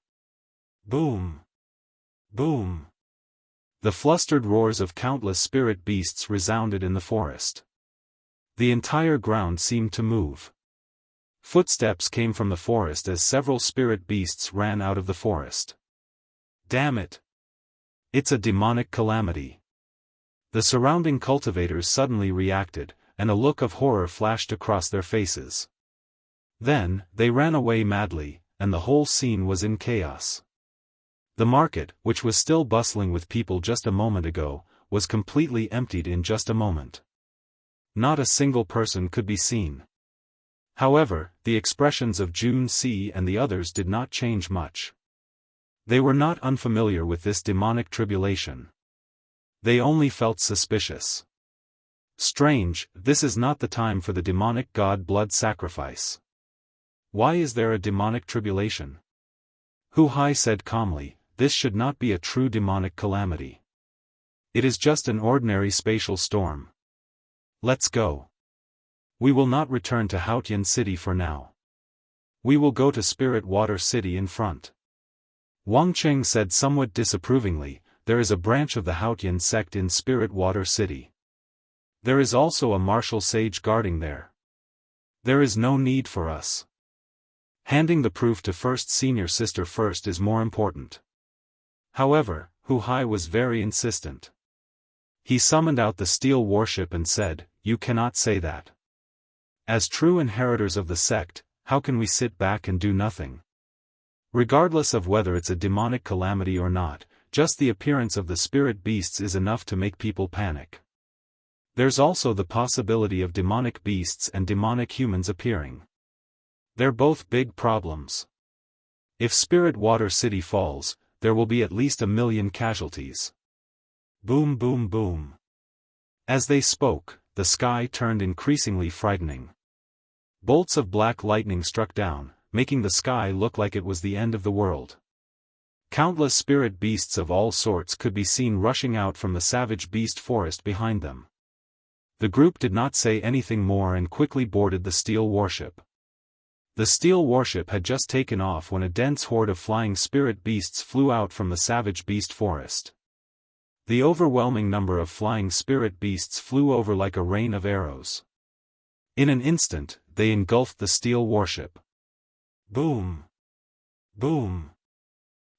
Boom! Boom! The flustered roars of countless spirit beasts resounded in the forest. The entire ground seemed to move. Footsteps came from the forest as several spirit beasts ran out of the forest. Damn it! It's a demonic calamity. The surrounding cultivators suddenly reacted, and a look of horror flashed across their faces. Then, they ran away madly, and the whole scene was in chaos. The market, which was still bustling with people just a moment ago, was completely emptied in just a moment. Not a single person could be seen. However, the expressions of Jun Si and the others did not change much. They were not unfamiliar with this demonic tribulation. They only felt suspicious. Strange, this is not the time for the demonic god blood sacrifice. Why is there a demonic tribulation? Hu Hai said calmly, this should not be a true demonic calamity. It is just an ordinary spatial storm. Let's go. We will not return to Haotian City for now. We will go to Spirit Water City in front. Wang Cheng said somewhat disapprovingly, there is a branch of the Haotian sect in Spirit Water City. There is also a martial sage guarding there. There is no need for us. Handing the proof to first senior sister first is more important. However, Hu Hai was very insistent. He summoned out the steel warship and said, you cannot say that. As true inheritors of the sect, how can we sit back and do nothing? Regardless of whether it's a demonic calamity or not, just the appearance of the spirit beasts is enough to make people panic. There's also the possibility of demonic beasts and demonic humans appearing. They're both big problems. If Spirit Water City falls, there will be at least 1 million casualties. Boom boom boom. As they spoke, the sky turned increasingly frightening. Bolts of black lightning struck down, making the sky look like it was the end of the world. Countless spirit beasts of all sorts could be seen rushing out from the savage beast forest behind them. The group did not say anything more and quickly boarded the steel warship. The steel warship had just taken off when a dense horde of flying spirit beasts flew out from the savage beast forest. The overwhelming number of flying spirit beasts flew over like a rain of arrows. In an instant, they engulfed the steel warship. Boom! Boom!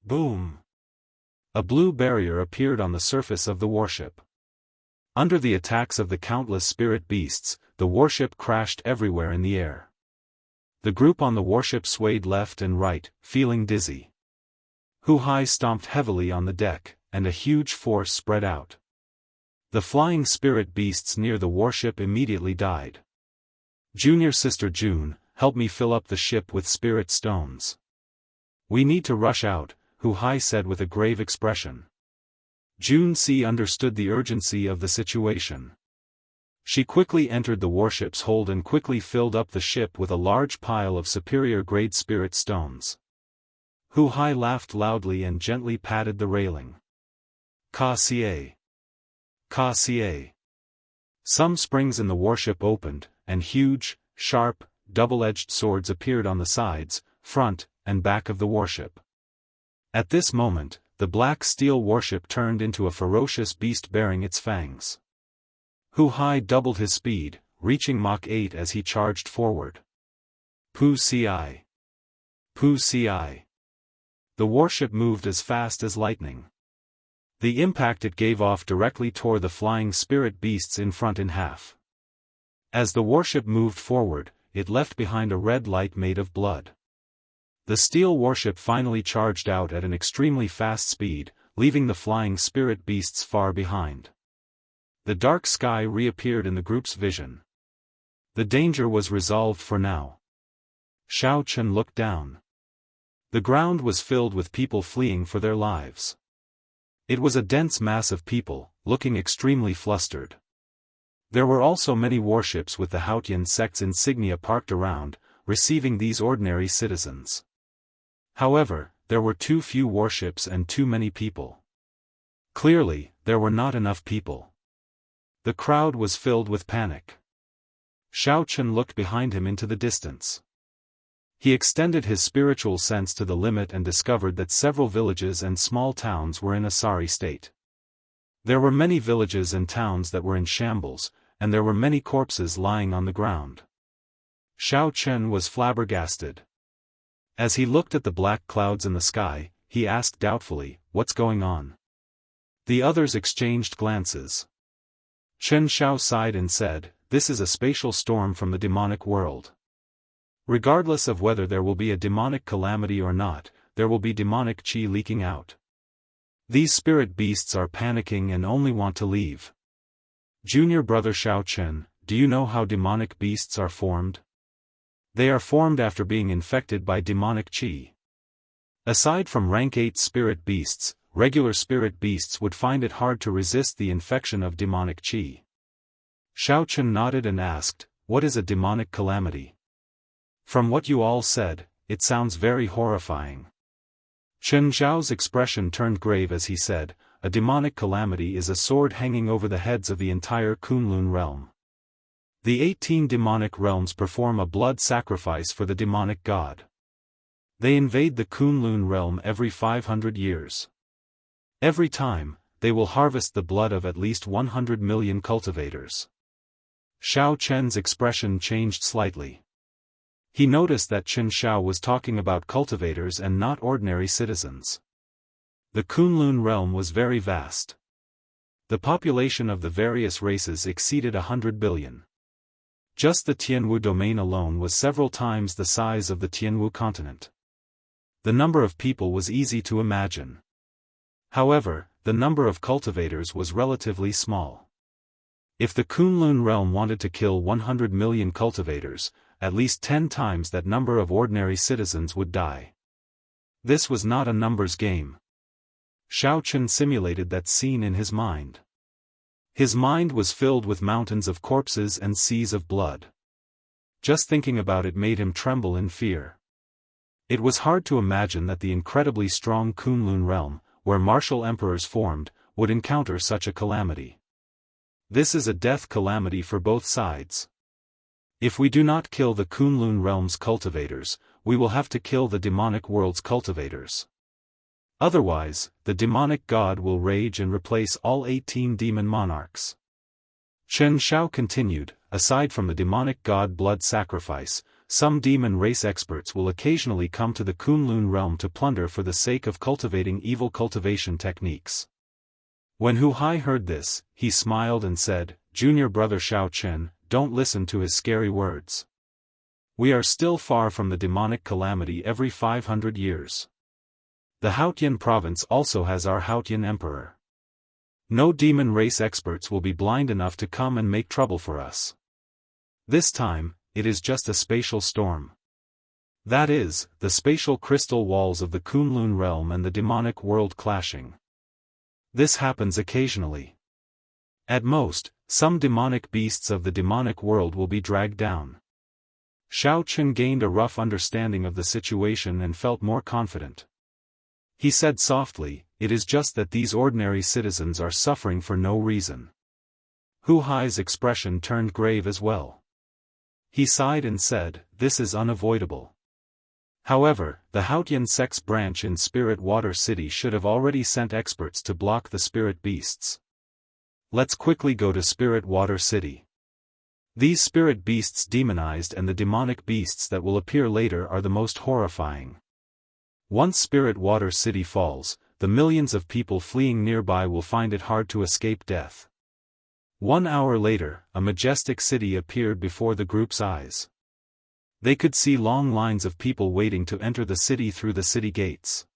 Boom! A blue barrier appeared on the surface of the warship. Under the attacks of the countless spirit beasts, the warship crashed everywhere in the air. The group on the warship swayed left and right, feeling dizzy. Hu Hai stomped heavily on the deck, and a huge force spread out. The flying spirit beasts near the warship immediately died. Junior Sister June, help me fill up the ship with spirit stones. We need to rush out, Hu Hai said with a grave expression. Jun Si understood the urgency of the situation. She quickly entered the warship's hold and quickly filled up the ship with a large pile of superior-grade spirit stones. Hu Hai laughed loudly and gently patted the railing. Ka Xie. Ka Xie. Some springs in the warship opened, and huge, sharp, double-edged swords appeared on the sides, front, and back of the warship. At this moment, the black steel warship turned into a ferocious beast bearing its fangs. Hu Hai doubled his speed, reaching Mach 8 as he charged forward. Pu Ci. Pu Ci. The warship moved as fast as lightning. The impact it gave off directly tore the flying spirit beasts in front in half. As the warship moved forward, it left behind a red light made of blood. The steel warship finally charged out at an extremely fast speed, leaving the flying spirit beasts far behind. The dark sky reappeared in the group's vision. The danger was resolved for now. Xiao Chen looked down. The ground was filled with people fleeing for their lives. It was a dense mass of people, looking extremely flustered. There were also many warships with the Haotian sect's insignia parked around, receiving these ordinary citizens. However, there were too few warships and too many people. Clearly, there were not enough people. The crowd was filled with panic. Xiao Chen looked behind him into the distance. He extended his spiritual sense to the limit and discovered that several villages and small towns were in a sorry state. There were many villages and towns that were in shambles, and there were many corpses lying on the ground. Xiao Chen was flabbergasted. As he looked at the black clouds in the sky, he asked doubtfully, "What's going on?" The others exchanged glances. Chen Xiao sighed and said, "This is a spatial storm from the demonic world. Regardless of whether there will be a demonic calamity or not, there will be demonic qi leaking out. These spirit beasts are panicking and only want to leave." Junior brother Xiao Chen, do you know how demonic beasts are formed? They are formed after being infected by demonic qi. Aside from rank 8 spirit beasts, regular spirit beasts would find it hard to resist the infection of demonic qi. Xiao Chen nodded and asked, "What is a demonic calamity?" "From what you all said, it sounds very horrifying." Chen Zhao's expression turned grave as he said, "A demonic calamity is a sword hanging over the heads of the entire Kunlun realm. The 18 demonic realms perform a blood sacrifice for the demonic god. They invade the Kunlun realm every 500 years. Every time, they will harvest the blood of at least 100 million cultivators." Xiao Chen's expression changed slightly. He noticed that Chen Xiao was talking about cultivators and not ordinary citizens. The Kunlun realm was very vast. The population of the various races exceeded 100 billion. Just the Tianwu domain alone was several times the size of the Tianwu continent. The number of people was easy to imagine. However, the number of cultivators was relatively small. If the Kunlun realm wanted to kill 100 million cultivators, at least 10 times that number of ordinary citizens would die. This was not a numbers game. Xiao Chen simulated that scene in his mind. His mind was filled with mountains of corpses and seas of blood. Just thinking about it made him tremble in fear. It was hard to imagine that the incredibly strong Kunlun realm, where martial emperors formed, would encounter such a calamity. This is a death calamity for both sides. If we do not kill the Kunlun realm's cultivators, we will have to kill the demonic world's cultivators. Otherwise, the demonic god will rage and replace all 18 demon monarchs. Chen Xiao continued, aside from the demonic god blood sacrifice, some demon race experts will occasionally come to the Kunlun realm to plunder for the sake of cultivating evil cultivation techniques. When Hu Hai heard this, he smiled and said, "Junior brother Xiao Chen, don't listen to his scary words. We are still far from the demonic calamity every 500 years. The Haotian province also has our Haotian emperor. No demon race experts will be blind enough to come and make trouble for us. This time, it is just a spatial storm. That is, the spatial crystal walls of the Kunlun realm and the demonic world clashing. This happens occasionally. At most, some demonic beasts of the demonic world will be dragged down." Xiao Chen gained a rough understanding of the situation and felt more confident. He said softly, "It is just that these ordinary citizens are suffering for no reason." Hu Hai's expression turned grave as well. He sighed and said, "This is unavoidable. However, the Haotian sect's branch in Spirit Water City should have already sent experts to block the spirit beasts. Let's quickly go to Spirit Water City. These spirit beasts demonized and the demonic beasts that will appear later are the most horrifying. Once Spirit Water City falls, the millions of people fleeing nearby will find it hard to escape death." 1 hour later, a majestic city appeared before the group's eyes. They could see long lines of people waiting to enter the city through the city gates.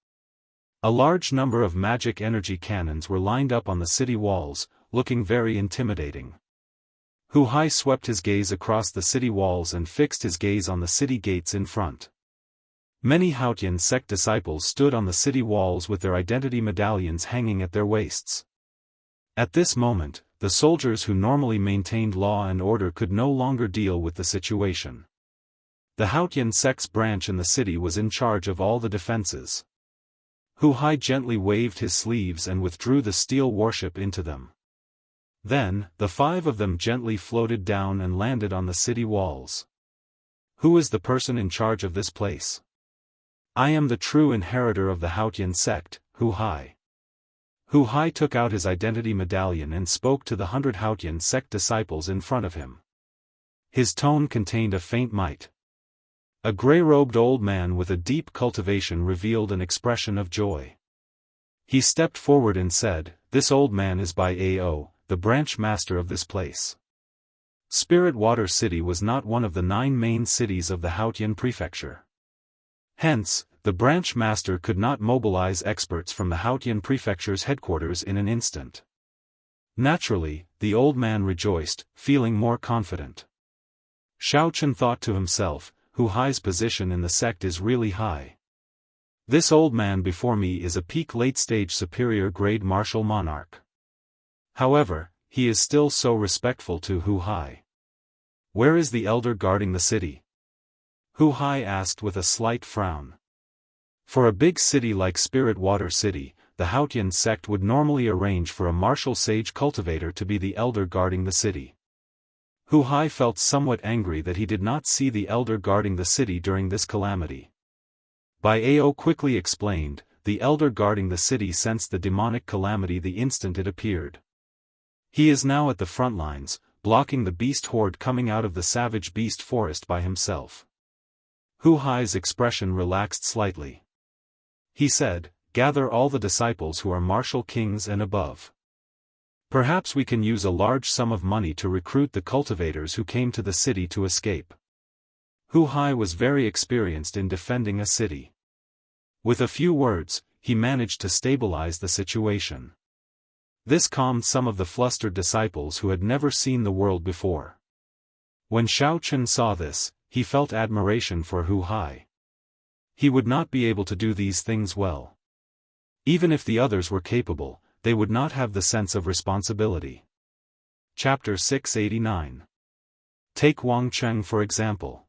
A large number of magic energy cannons were lined up on the city walls, looking very intimidating. Hu Hai swept his gaze across the city walls and fixed his gaze on the city gates in front. Many Haotian sect disciples stood on the city walls with their identity medallions hanging at their waists. At this moment, the soldiers who normally maintained law and order could no longer deal with the situation. The Haotian sect's branch in the city was in charge of all the defenses. Hu Hai gently waved his sleeves and withdrew the steel warship into them. Then, the 5 of them gently floated down and landed on the city walls. Who is the person in charge of this place? I am the true inheritor of the Haotian sect, Hu Hai. Hu Hai took out his identity medallion and spoke to the 100 Haotian sect disciples in front of him. His tone contained a faint might. A gray-robed old man with a deep cultivation revealed an expression of joy. He stepped forward and said, "This old man is by Ao, the branch master of this place." Spirit Water City was not one of the 9 main cities of the Haotian prefecture. Hence, the branch master could not mobilize experts from the Haotian prefecture's headquarters in an instant. Naturally, the old man rejoiced, feeling more confident. Xiaochen thought to himself, Hu Hai's position in the sect is really high. This old man before me is a peak late-stage superior grade martial monarch. However, he is still so respectful to Hu Hai. Where is the elder guarding the city? Hu Hai asked with a slight frown. For a big city like Spirit Water City, the Haotian sect would normally arrange for a martial sage cultivator to be the elder guarding the city. Hu Hai felt somewhat angry that he did not see the elder guarding the city during this calamity. Bai Ao quickly explained, the elder guarding the city sensed the demonic calamity the instant it appeared. He is now at the front lines, blocking the beast horde coming out of the savage beast forest by himself. Hu Hai's expression relaxed slightly. He said, "Gather all the disciples who are martial kings and above. Perhaps we can use a large sum of money to recruit the cultivators who came to the city to escape." Hu Hai was very experienced in defending a city. With a few words, he managed to stabilize the situation. This calmed some of the flustered disciples who had never seen the world before. When Xiaochen saw this, he felt admiration for Hu Hai. He would not be able to do these things well. Even if the others were capable, they would not have the sense of responsibility. Chapter 689. Take Wang Cheng for example.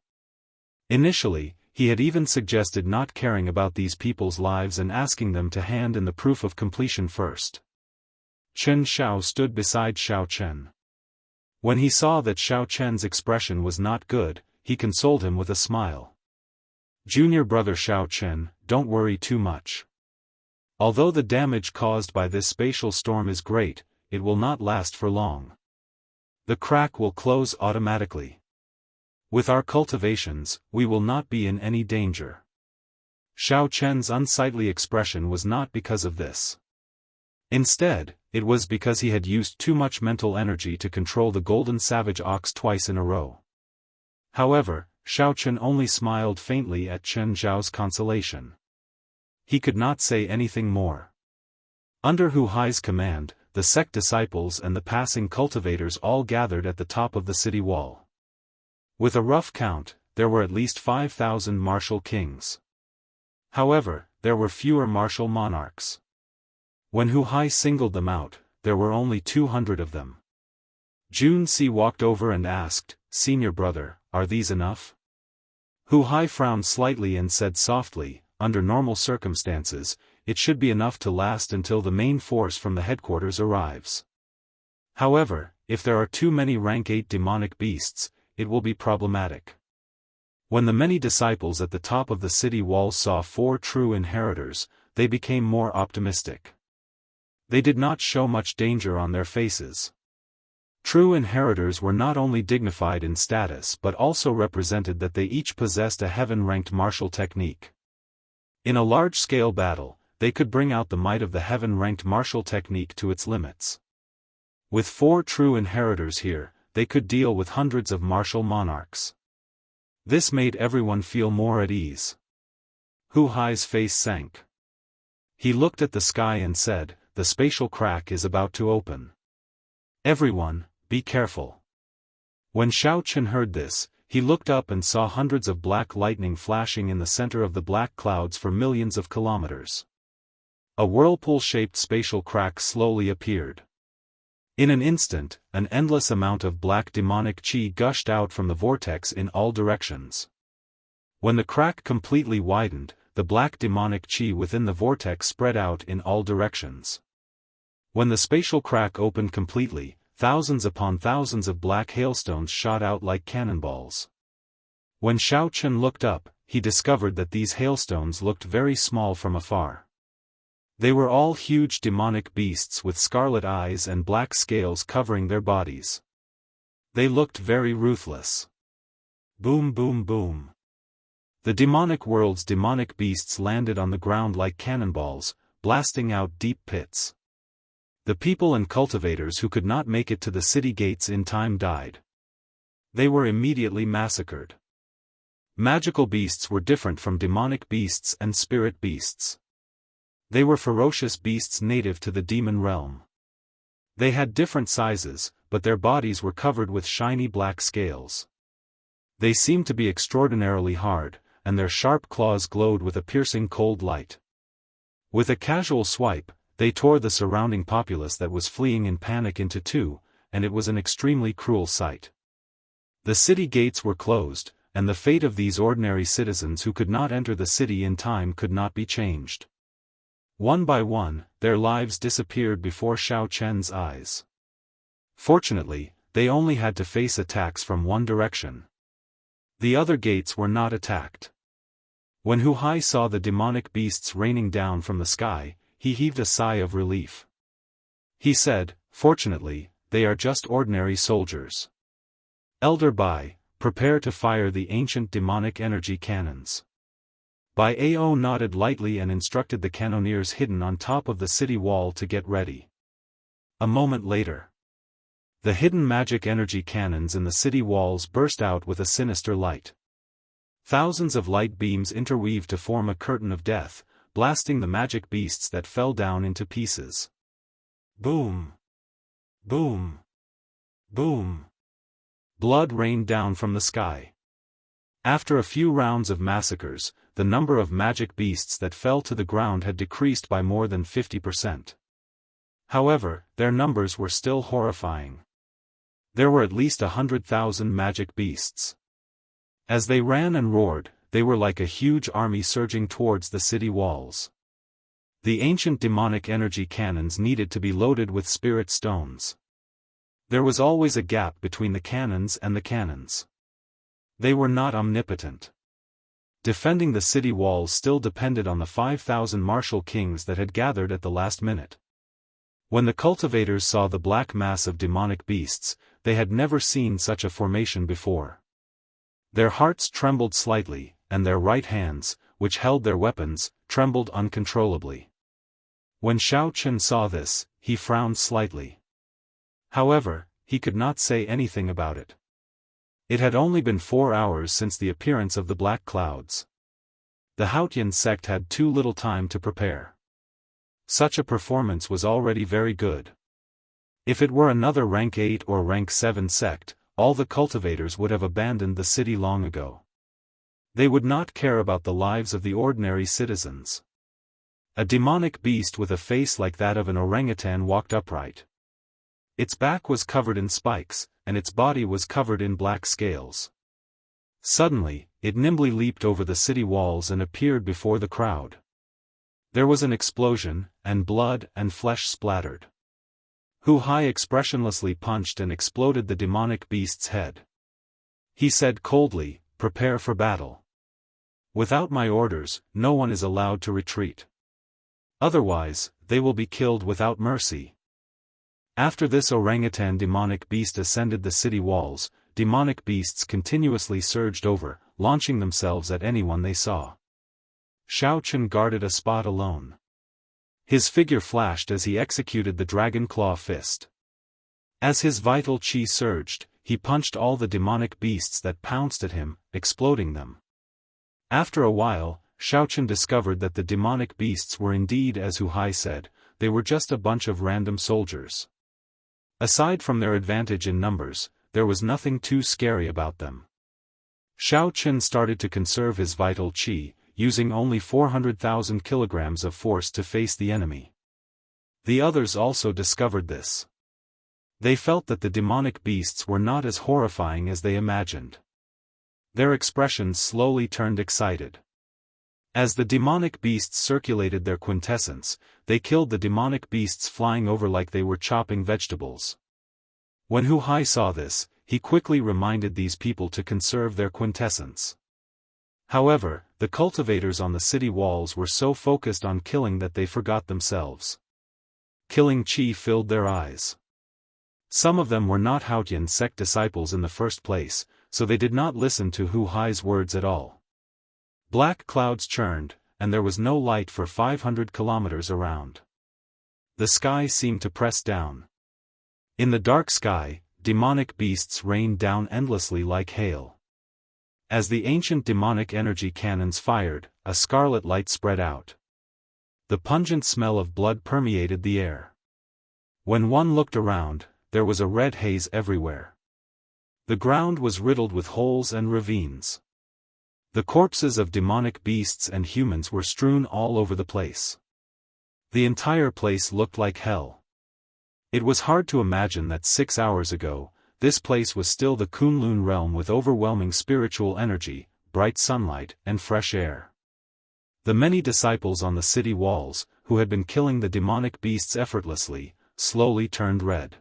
Initially, he had even suggested not caring about these people's lives and asking them to hand in the proof of completion first. Chen Xiao stood beside Xiao Chen. When he saw that Xiao Chen's expression was not good, he consoled him with a smile. "Junior brother Xiao Chen, don't worry too much. Although the damage caused by this spatial storm is great, it will not last for long. The crack will close automatically. With our cultivations, we will not be in any danger." Xiao Chen's unsightly expression was not because of this. Instead, it was because he had used too much mental energy to control the golden savage ox twice in a row. However, Xiao Chen only smiled faintly at Chen Zhao's consolation. He could not say anything more. Under Hu Hai's command, the sect disciples and the passing cultivators all gathered at the top of the city wall. With a rough count, there were at least 5,000 martial kings. However, there were fewer martial monarchs. When Hu Hai singled them out, there were only 200 of them. Jun Si walked over and asked, "Senior brother, are these enough?" Hu Hai frowned slightly and said softly, "Under normal circumstances, it should be enough to last until the main force from the headquarters arrives. However, if there are too many rank 8 demonic beasts, it will be problematic." When the many disciples at the top of the city walls saw 4 true inheritors, they became more optimistic. They did not show much danger on their faces. True inheritors were not only dignified in status but also represented that they each possessed a heaven-ranked martial technique. In a large-scale battle, they could bring out the might of the heaven-ranked martial technique to its limits. With 4 true inheritors here, they could deal with hundreds of martial monarchs. This made everyone feel more at ease. Hu Hai's face sank. He looked at the sky and said, "The spatial crack is about to open. Everyone, be careful." When Xiao Chen heard this, he looked up and saw hundreds of black lightning flashing in the center of the black clouds for millions of kilometers. A whirlpool-shaped spatial crack slowly appeared. In an instant, an endless amount of black demonic qi gushed out from the vortex in all directions. When the crack completely widened, the black demonic qi within the vortex spread out in all directions. When the spatial crack opened completely, thousands upon thousands of black hailstones shot out like cannonballs. When Xiao Chen looked up, he discovered that these hailstones looked very small from afar. They were all huge demonic beasts with scarlet eyes and black scales covering their bodies. They looked very ruthless. Boom, boom, boom. The demonic world's demonic beasts landed on the ground like cannonballs, blasting out deep pits. The people and cultivators who could not make it to the city gates in time died. They were immediately massacred. Magical beasts were different from demonic beasts and spirit beasts. They were ferocious beasts native to the demon realm. They had different sizes, but their bodies were covered with shiny black scales. They seemed to be extraordinarily hard, and their sharp claws glowed with a piercing cold light. With a casual swipe, they tore the surrounding populace that was fleeing in panic into two, and it was an extremely cruel sight. The city gates were closed, and the fate of these ordinary citizens who could not enter the city in time could not be changed. One by one, their lives disappeared before Xiao Chen's eyes. Fortunately, they only had to face attacks from one direction. The other gates were not attacked. When Hu Hai saw the demonic beasts raining down from the sky, he heaved a sigh of relief. He said, "Fortunately, they are just ordinary soldiers. Elder Bai, prepare to fire the ancient demonic energy cannons." Bai Ao nodded lightly and instructed the cannoneers hidden on top of the city wall to get ready. A moment later, the hidden magic energy cannons in the city walls burst out with a sinister light. Thousands of light beams interweaved to form a curtain of death, blasting the magic beasts that fell down into pieces. Boom! Boom! Boom! Blood rained down from the sky. After a few rounds of massacres, the number of magic beasts that fell to the ground had decreased by more than 50%. However, their numbers were still horrifying. There were at least 100,000 magic beasts. As they ran and roared, they were like a huge army surging towards the city walls. The ancient demonic energy cannons needed to be loaded with spirit stones. There was always a gap between the cannons and the cannons. They were not omnipotent. Defending the city walls still depended on the 5,000 martial kings that had gathered at the last minute. When the cultivators saw the black mass of demonic beasts, they had never seen such a formation before. Their hearts trembled slightly, and their right hands, which held their weapons, trembled uncontrollably. When Xiao Chen saw this, he frowned slightly. However, he could not say anything about it. It had only been 4 hours since the appearance of the black clouds. The Haotian sect had too little time to prepare. Such a performance was already very good. If it were another rank 8 or rank 7 sect, all the cultivators would have abandoned the city long ago. They would not care about the lives of the ordinary citizens. A demonic beast with a face like that of an orangutan walked upright. Its back was covered in spikes, and its body was covered in black scales. Suddenly, it nimbly leaped over the city walls and appeared before the crowd. There was an explosion, and blood and flesh splattered. Hu Hai expressionlessly punched and exploded the demonic beast's head. He said coldly, "Prepare for battle. Without my orders, no one is allowed to retreat. Otherwise, they will be killed without mercy." After this orangutan demonic beast ascended the city walls, demonic beasts continuously surged over, launching themselves at anyone they saw. Xiao Chen guarded a spot alone. His figure flashed as he executed the dragon claw fist. As his vital qi surged, he punched all the demonic beasts that pounced at him, exploding them. After a while, Xiao Chen discovered that the demonic beasts were indeed as Hu Hai said, they were just a bunch of random soldiers. Aside from their advantage in numbers, there was nothing too scary about them. Xiaochen started to conserve his vital qi, using only 400,000 kilograms of force to face the enemy. The others also discovered this. They felt that the demonic beasts were not as horrifying as they imagined. Their expressions slowly turned excited. As the demonic beasts circulated their quintessence, they killed the demonic beasts flying over like they were chopping vegetables. When Hu Hai saw this, he quickly reminded these people to conserve their quintessence. However, the cultivators on the city walls were so focused on killing that they forgot themselves. Killing qi filled their eyes. Some of them were not Haotian sect disciples in the first place, so they did not listen to Hu Hai's words at all. Black clouds churned, and there was no light for 500 kilometers around. The sky seemed to press down. In the dark sky, demonic beasts rained down endlessly like hail. As the ancient demonic energy cannons fired, a scarlet light spread out. The pungent smell of blood permeated the air. When one looked around, there was a red haze everywhere. The ground was riddled with holes and ravines. The corpses of demonic beasts and humans were strewn all over the place. The entire place looked like hell. It was hard to imagine that 6 hours ago, this place was still the Kunlun realm with overwhelming spiritual energy, bright sunlight, and fresh air. The many disciples on the city walls, who had been killing the demonic beasts effortlessly, slowly turned red.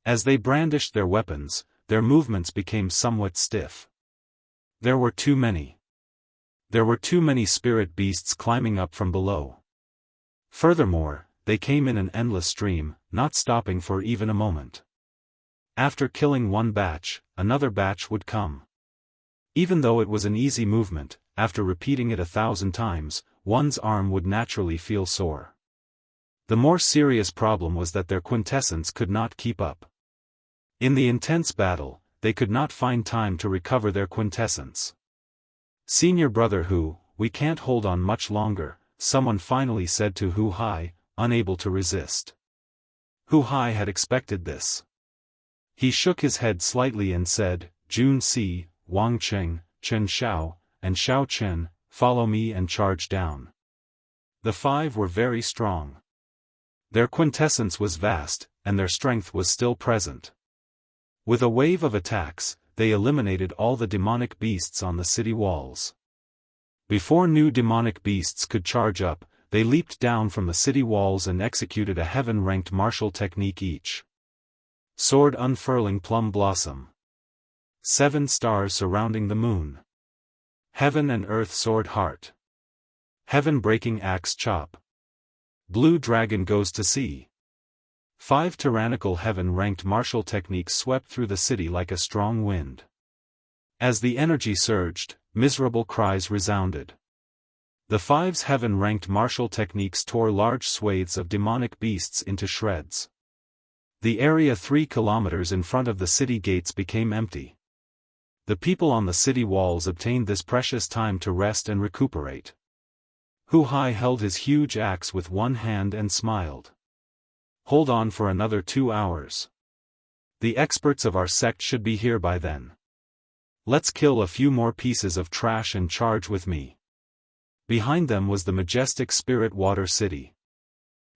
As they brandished their weapons, their movements became somewhat stiff. There were too many. There were too many spirit beasts climbing up from below. Furthermore, they came in an endless stream, not stopping for even a moment. After killing one batch, another batch would come. Even though it was an easy movement, after repeating it 1,000 times, one's arm would naturally feel sore. The more serious problem was that their quintessence could not keep up. In the intense battle, they could not find time to recover their quintessence. "Senior brother Hu, we can't hold on much longer," someone finally said to Hu Hai, unable to resist. Hu Hai had expected this. He shook his head slightly and said, "Jun Si, Wang Cheng, Chen Xiao, and Xiao Chen, follow me and charge down." The 5 were very strong. Their quintessence was vast, and their strength was still present. With a wave of attacks, they eliminated all the demonic beasts on the city walls. Before new demonic beasts could charge up, they leaped down from the city walls and executed a heaven-ranked martial technique each. Sword unfurling plum blossom. 7 stars surrounding the moon. Heaven and earth sword heart. Heaven breaking axe chop. Blue dragon goes to sea. 5 tyrannical heaven-ranked martial techniques swept through the city like a strong wind. As the energy surged, miserable cries resounded. The 5's heaven-ranked martial techniques tore large swathes of demonic beasts into shreds. The area 3 kilometers in front of the city gates became empty. The people on the city walls obtained this precious time to rest and recuperate. Hu Hai held his huge axe with one hand and smiled. "Hold on for another 2 hours. The experts of our sect should be here by then. Let's kill a few more pieces of trash and charge with me." Behind them was the majestic spirit water city.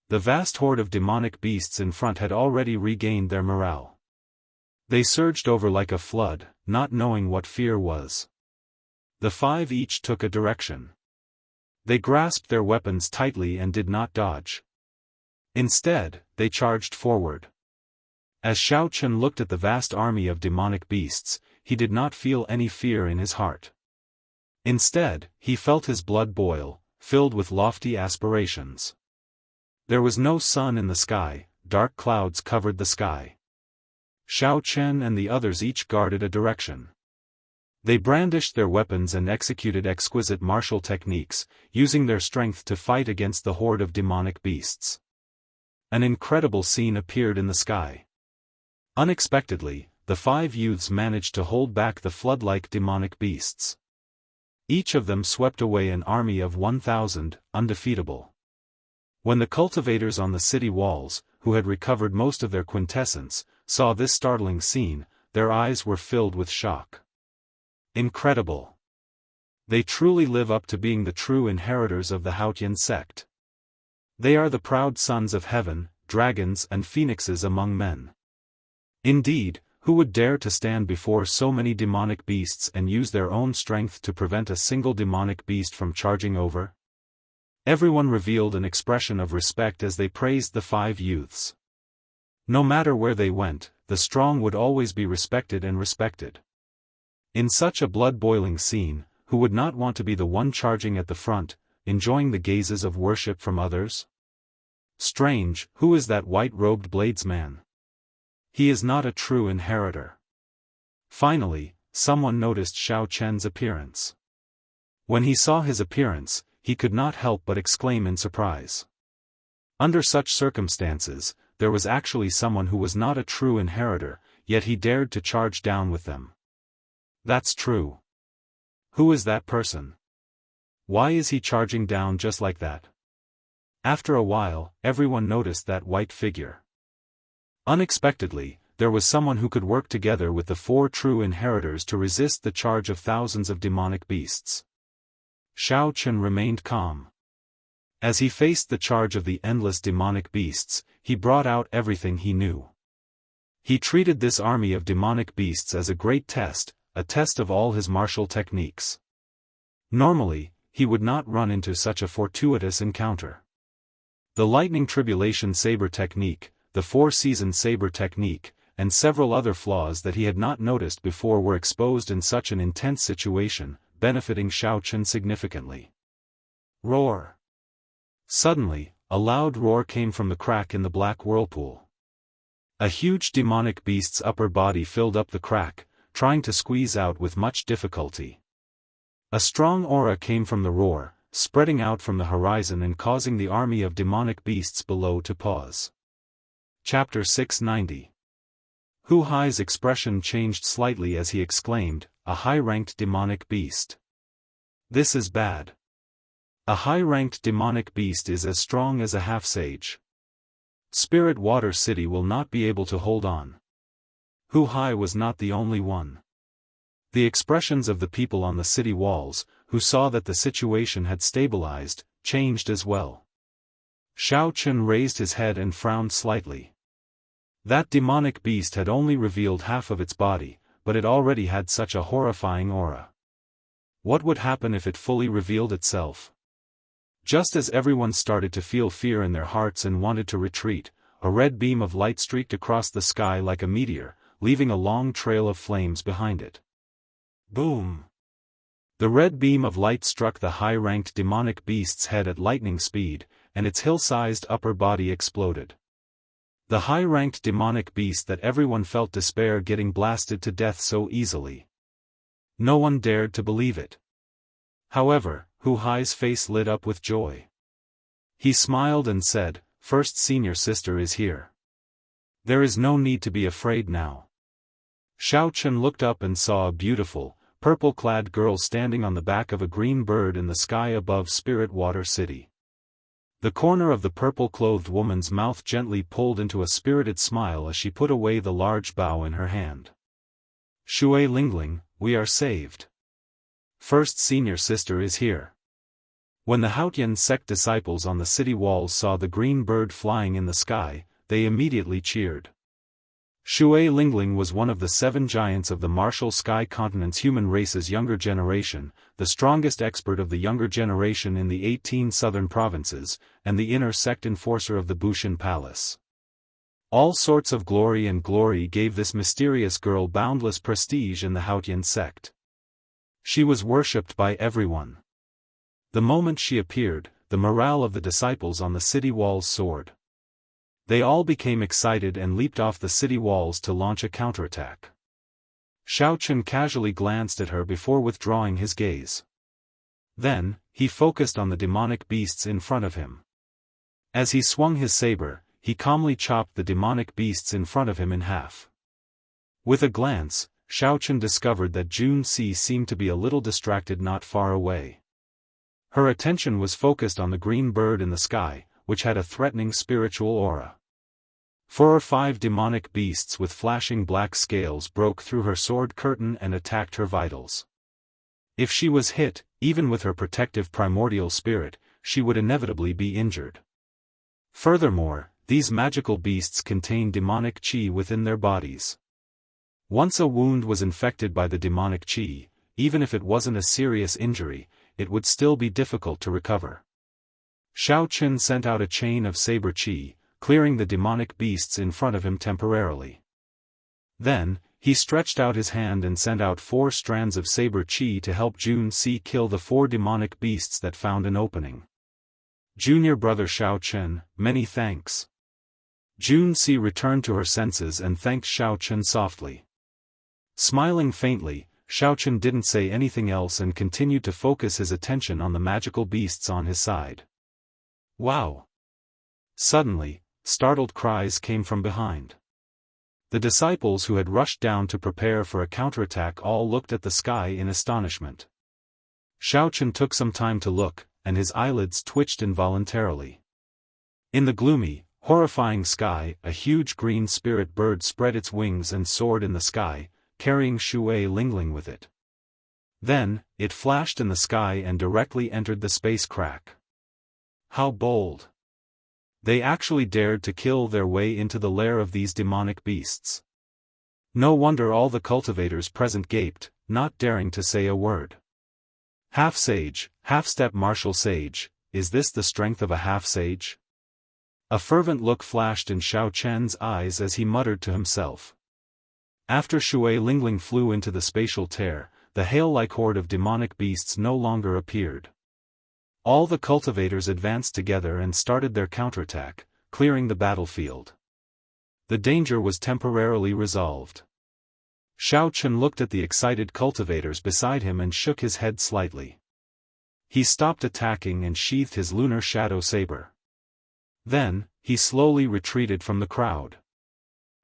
The vast horde of demonic beasts in front had already regained their morale. They surged over like a flood, not knowing what fear was. The 5 each took a direction. They grasped their weapons tightly and did not dodge. Instead, they charged forward. As Xiao Chen looked at the vast army of demonic beasts, he did not feel any fear in his heart. Instead, he felt his blood boil, filled with lofty aspirations. There was no sun in the sky, dark clouds covered the sky. Xiao Chen and the others each guarded a direction. They brandished their weapons and executed exquisite martial techniques, using their strength to fight against the horde of demonic beasts. An incredible scene appeared in the sky. Unexpectedly, the 5 youths managed to hold back the flood-like demonic beasts. Each of them swept away an army of 1,000, undefeatable. When the cultivators on the city walls, who had recovered most of their quintessence, saw this startling scene, their eyes were filled with shock. Incredible! They truly live up to being the true inheritors of the Haotian sect. They are the proud sons of heaven, dragons and phoenixes among men. Indeed, who would dare to stand before so many demonic beasts and use their own strength to prevent a single demonic beast from charging over? Everyone revealed an expression of respect as they praised the 5 youths. No matter where they went, the strong would always be respected and respected. In such a blood-boiling scene, who would not want to be the one charging at the front, enjoying the gazes of worship from others? Strange, who is that white-robed bladesman? He is not a true inheritor. Finally, someone noticed Xiao Chen's appearance. When he saw his appearance, he could not help but exclaim in surprise. Under such circumstances, there was actually someone who was not a true inheritor, yet he dared to charge down with them. That's true. Who is that person? Why is he charging down just like that? After a while, everyone noticed that white figure. Unexpectedly, there was someone who could work together with the 4 true inheritors to resist the charge of thousands of demonic beasts. Xiao Chen remained calm. As he faced the charge of the endless demonic beasts, he brought out everything he knew. He treated this army of demonic beasts as a great test, a test of all his martial techniques. Normally, he would not run into such a fortuitous encounter. The lightning tribulation saber technique, the 4-season saber technique, and several other flaws that he had not noticed before were exposed in such an intense situation, benefiting Xiao Chen significantly. Roar! Suddenly, a loud roar came from the crack in the black whirlpool. A huge demonic beast's upper body filled up the crack, trying to squeeze out with much difficulty. A strong aura came from the roar, spreading out from the horizon and causing the army of demonic beasts below to pause. Chapter 690. Hu Hai's expression changed slightly as he exclaimed, "A high-ranked demonic beast. This is bad. A high-ranked demonic beast is as strong as a half-sage. Spirit Water City will not be able to hold on." Hu Hai was not the only one. The expressions of the people on the city walls, who saw that the situation had stabilized, changed as well. Xiao Chen raised his head and frowned slightly. That demonic beast had only revealed half of its body, but it already had such a horrifying aura. What would happen if it fully revealed itself? Just as everyone started to feel fear in their hearts and wanted to retreat, a red beam of light streaked across the sky like a meteor, leaving a long trail of flames behind it. Boom! The red beam of light struck the high-ranked demonic beast's head at lightning speed, and its hill-sized upper body exploded. The high-ranked demonic beast that everyone felt despair getting blasted to death so easily. No one dared to believe it. However, Hu Hai's face lit up with joy. He smiled and said, "First senior sister is here. There is no need to be afraid now." Xiao Chen looked up and saw a beautiful, purple-clad girl standing on the back of a green bird in the sky above Spirit Water City. The corner of the purple-clothed woman's mouth gently pulled into a spirited smile as she put away the large bow in her hand. "Shui Lingling, we are saved. First senior sister is here." When the Haotian sect disciples on the city walls saw the green bird flying in the sky, they immediately cheered. Shui Lingling was one of the 7 giants of the martial sky continent's human race's younger generation, the strongest expert of the younger generation in the 18 southern provinces, and the inner sect enforcer of the Bushan Palace. All sorts of glory gave this mysterious girl boundless prestige in the Haotian sect. She was worshipped by everyone. The moment she appeared, the morale of the disciples on the city walls soared. They all became excited and leaped off the city walls to launch a counterattack. Xiao Chen casually glanced at her before withdrawing his gaze. Then, he focused on the demonic beasts in front of him. As he swung his saber, he calmly chopped the demonic beasts in front of him in half. With a glance, Xiao Chen discovered that Jun Si seemed to be a little distracted not far away. Her attention was focused on the green bird in the sky, which had a threatening spiritual aura. 4 or 5 demonic beasts with flashing black scales broke through her sword curtain and attacked her vitals. If she was hit, even with her protective primordial spirit, she would inevitably be injured. Furthermore, these magical beasts contain demonic chi within their bodies. Once a wound was infected by the demonic chi, even if it wasn't a serious injury, it would still be difficult to recover. Xiao Qun sent out a chain of saber chi, clearing the demonic beasts in front of him temporarily. Then, he stretched out his hand and sent out 4 strands of saber chi to help Junci kill the 4 demonic beasts that found an opening. Junior brother Xiao Qun, many thanks. Junci returned to her senses and thanked Xiao Qun softly. Smiling faintly, Xiao Qun didn't say anything else and continued to focus his attention on the magical beasts on his side. Wow! Suddenly, startled cries came from behind. The disciples who had rushed down to prepare for a counterattack all looked at the sky in astonishment. Xiao Qun took some time to look, and his eyelids twitched involuntarily. In the gloomy, horrifying sky, a huge green spirit bird spread its wings and soared in the sky, carrying Shui Lingling with it. Then, it flashed in the sky and directly entered the space crack. How bold! They actually dared to kill their way into the lair of these demonic beasts. No wonder all the cultivators present gaped, not daring to say a word. Half-sage, half-step martial sage, is this the strength of a half-sage? A fervent look flashed in Xiao Chen's eyes as he muttered to himself. After Shui Lingling flew into the spatial tear, the hail-like horde of demonic beasts no longer appeared. All the cultivators advanced together and started their counterattack, clearing the battlefield. The danger was temporarily resolved. Xiao Qun looked at the excited cultivators beside him and shook his head slightly. He stopped attacking and sheathed his lunar shadow saber. Then, he slowly retreated from the crowd.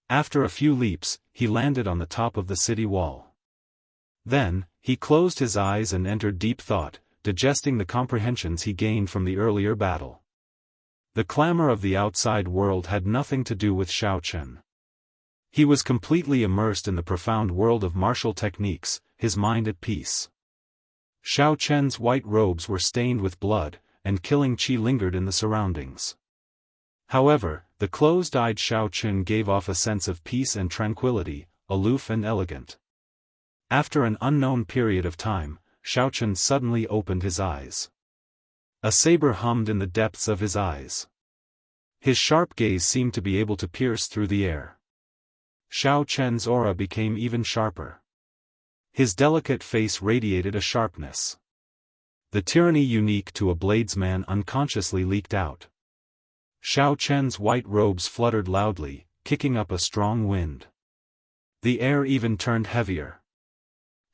After a few leaps, he landed on the top of the city wall. Then, he closed his eyes and entered deep thought, digesting the comprehensions he gained from the earlier battle. The clamor of the outside world had nothing to do with Xiao Qun. He was completely immersed in the profound world of martial techniques, his mind at peace. Xiao Chen's white robes were stained with blood, and killing chi lingered in the surroundings. However, the closed-eyed Xiao Qun gave off a sense of peace and tranquility, aloof and elegant. After an unknown period of time, Xiao Qun suddenly opened his eyes. A saber hummed in the depths of his eyes. His sharp gaze seemed to be able to pierce through the air. Xiao Chen's aura became even sharper. His delicate face radiated a sharpness. The tyranny unique to a bladesman unconsciously leaked out. Xiao Chen's white robes fluttered loudly, kicking up a strong wind. The air even turned heavier.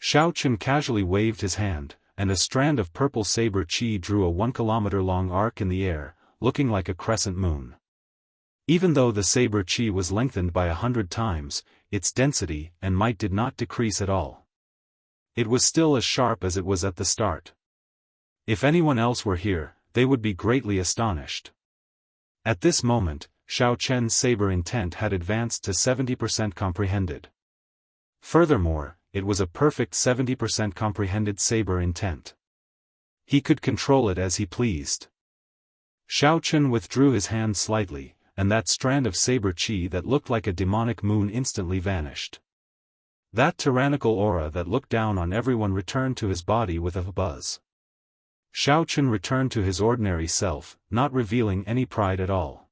Xiao Qun casually waved his hand, and a strand of purple saber chi drew a 1-kilometer-long arc in the air, looking like a crescent moon. Even though the saber chi was lengthened by 100 times, its density and might did not decrease at all. It was still as sharp as it was at the start. If anyone else were here, they would be greatly astonished. At this moment, Xiao Chen's saber intent had advanced to 70% comprehended. Furthermore, it was a perfect 70% comprehended saber intent. He could control it as he pleased. Xiao Qun withdrew his hand slightly, and that strand of saber chi that looked like a demonic moon instantly vanished. That tyrannical aura that looked down on everyone returned to his body with a buzz. Xiao Qun returned to his ordinary self, not revealing any pride at all.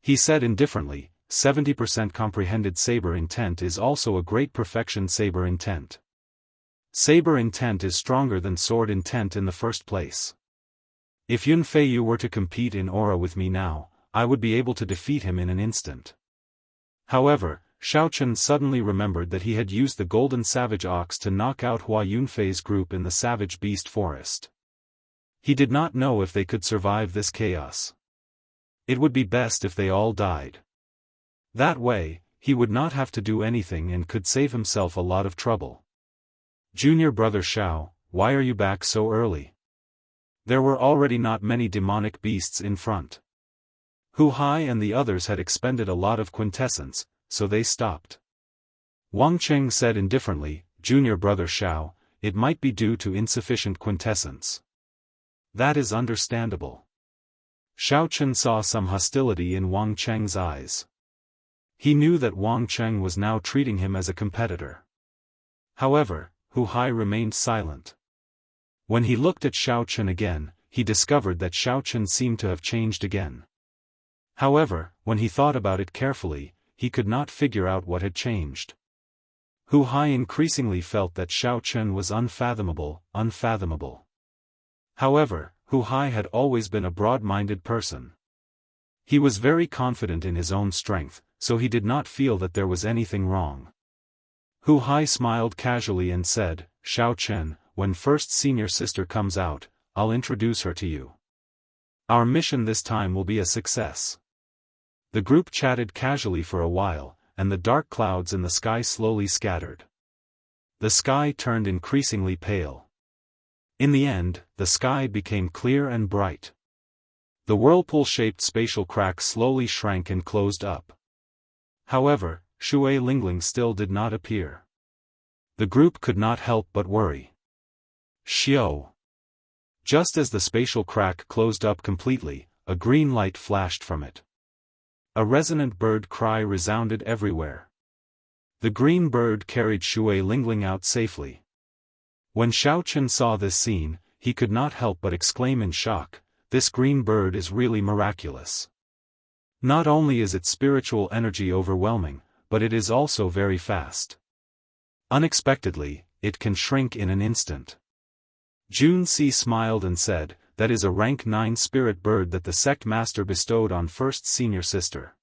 He said indifferently, 70% comprehended saber intent is also a great perfection saber intent. Saber intent is stronger than sword intent in the first place. If Yun Feiyu were to compete in aura with me now, I would be able to defeat him in an instant. However, Xiao Qun suddenly remembered that he had used the golden savage ox to knock out Hua Yunfei's group in the savage beast forest. He did not know if they could survive this chaos. It would be best if they all died. That way, he would not have to do anything and could save himself a lot of trouble. Junior brother Xiao, why are you back so early? There were already not many demonic beasts in front. Hu Hai and the others had expended a lot of quintessence, so they stopped. Wang Cheng said indifferently, "Junior brother Xiao, it might be due to insufficient quintessence." "That is understandable." Xiao Chen saw some hostility in Wang Cheng's eyes. He knew that Wang Cheng was now treating him as a competitor. However, Hu Hai remained silent. When he looked at Xiao Chen again, he discovered that Xiao Chen seemed to have changed again. However, when he thought about it carefully, he could not figure out what had changed. Hu Hai increasingly felt that Xiao Chen was unfathomable. However, Hu Hai had always been a broad-minded person. He was very confident in his own strength, so he did not feel that there was anything wrong. Hu Hai smiled casually and said, "Xiao Chen, when first senior sister comes out, I'll introduce her to you. Our mission this time will be a success." The group chatted casually for a while, and the dark clouds in the sky slowly scattered. The sky turned increasingly pale. In the end, the sky became clear and bright. The whirlpool-shaped spatial crack slowly shrank and closed up. However, Shui Lingling still did not appear. The group could not help but worry. Xiao. Just as the spatial crack closed up completely, a green light flashed from it. A resonant bird cry resounded everywhere. The green bird carried Shui Lingling out safely. When Xiao Chen saw this scene, he could not help but exclaim in shock, "This green bird is really miraculous. Not only is its spiritual energy overwhelming, but it is also very fast. Unexpectedly, it can shrink in an instant." Jun Si smiled and said, "That is a rank 9 spirit bird that the sect master bestowed on first senior sister.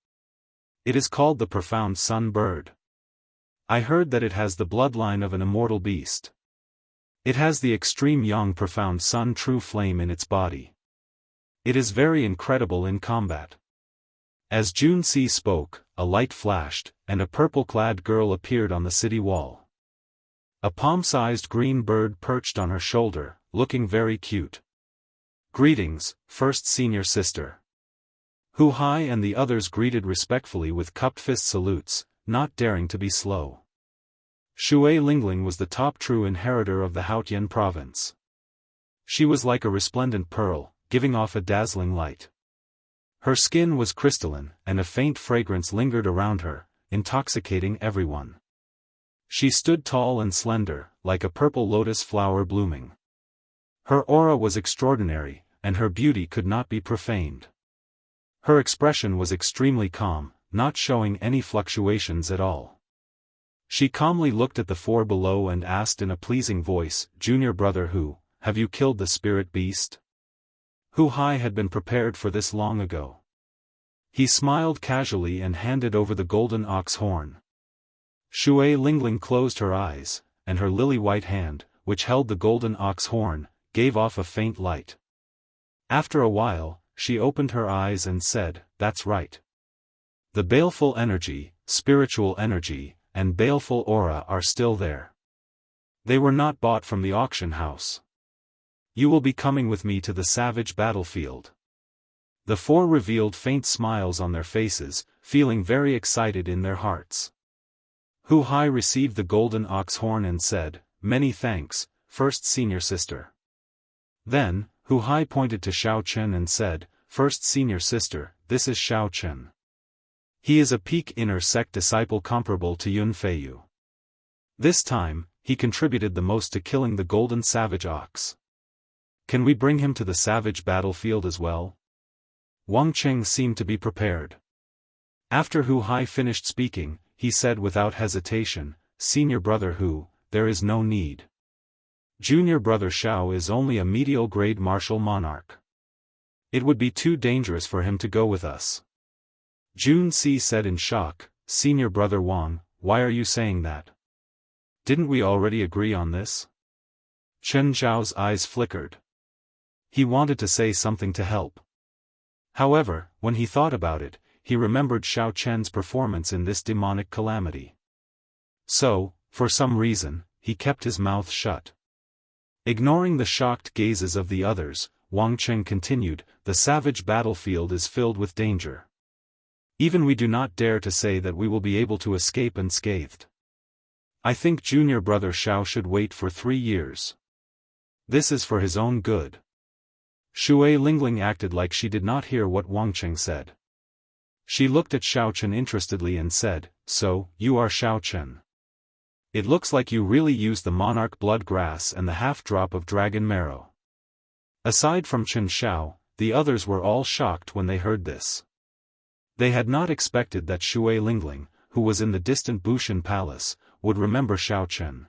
It is called the Profound Sun Bird. I heard that it has the bloodline of an immortal beast. It has the extreme young Profound Sun True Flame in its body. It is very incredible in combat." As Jun Si spoke, a light flashed, and a purple-clad girl appeared on the city wall. A palm-sized green bird perched on her shoulder, looking very cute. "Greetings, first senior sister." Hu Hai and the others greeted respectfully with cupped fist salutes, not daring to be slow. Shui Lingling was the top true inheritor of the Haotian province. She was like a resplendent pearl, giving off a dazzling light. Her skin was crystalline, and a faint fragrance lingered around her, intoxicating everyone. She stood tall and slender, like a purple lotus flower blooming. Her aura was extraordinary, and her beauty could not be profaned. Her expression was extremely calm, not showing any fluctuations at all. She calmly looked at the four below and asked in a pleasing voice, "Junior brother Hu, have you killed the spirit beast?" Hu Hai had been prepared for this long ago. He smiled casually and handed over the golden ox horn. Shui Lingling closed her eyes, and her lily-white hand, which held the golden ox horn, gave off a faint light. After a while, she opened her eyes and said, "That's right. The baleful energy, spiritual energy, and baleful aura are still there. They were not bought from the auction house. You will be coming with me to the savage battlefield." The four revealed faint smiles on their faces, feeling very excited in their hearts. Hu Hai received the golden ox horn and said, "Many thanks, first senior sister." Then, Hu Hai pointed to Xiao Chen and said, "First senior sister, this is Xiao Chen. He is a peak inner sect disciple comparable to Yun Feiyu. This time, he contributed the most to killing the golden savage ox. Can we bring him to the savage battlefield as well?" Wang Cheng seemed to be prepared. After Hu Hai finished speaking, he said without hesitation, "Senior brother Hu, there is no need. Junior brother Xiao is only a medial-grade martial monarch. It would be too dangerous for him to go with us." Jun Si said in shock, "Senior brother Wang, why are you saying that? Didn't we already agree on this?" Chen Zhao's eyes flickered. He wanted to say something to help. However, when he thought about it, he remembered Xiao Chen's performance in this demonic calamity. So, for some reason, he kept his mouth shut. Ignoring the shocked gazes of the others, Wang Cheng continued, the savage battlefield is filled with danger. Even we do not dare to say that we will be able to escape unscathed. I think junior brother Xiao should wait for 3 years. This is for his own good. Shui Lingling acted like she did not hear what Wang Cheng said. She looked at Xiao Chen interestedly and said, so, you are Xiao Chen. It looks like you really used the monarch blood grass and the half-drop of dragon marrow. Aside from Chen Xiao, the others were all shocked when they heard this. They had not expected that Shui Lingling, who was in the distant Bushan Palace, would remember Xiao Chen.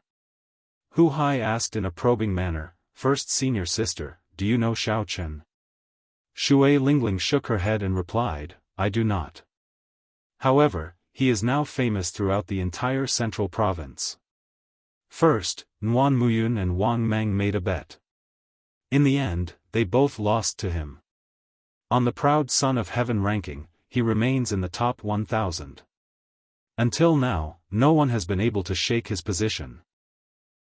Hu Hai asked in a probing manner, first senior sister, do you know Xiao Chen? Shui Lingling shook her head and replied, I do not. However, he is now famous throughout the entire central province. First, Nguan Muyun and Wang Meng made a bet. In the end, they both lost to him. On the proud son of heaven ranking, he remains in the top 1,000. Until now, no one has been able to shake his position.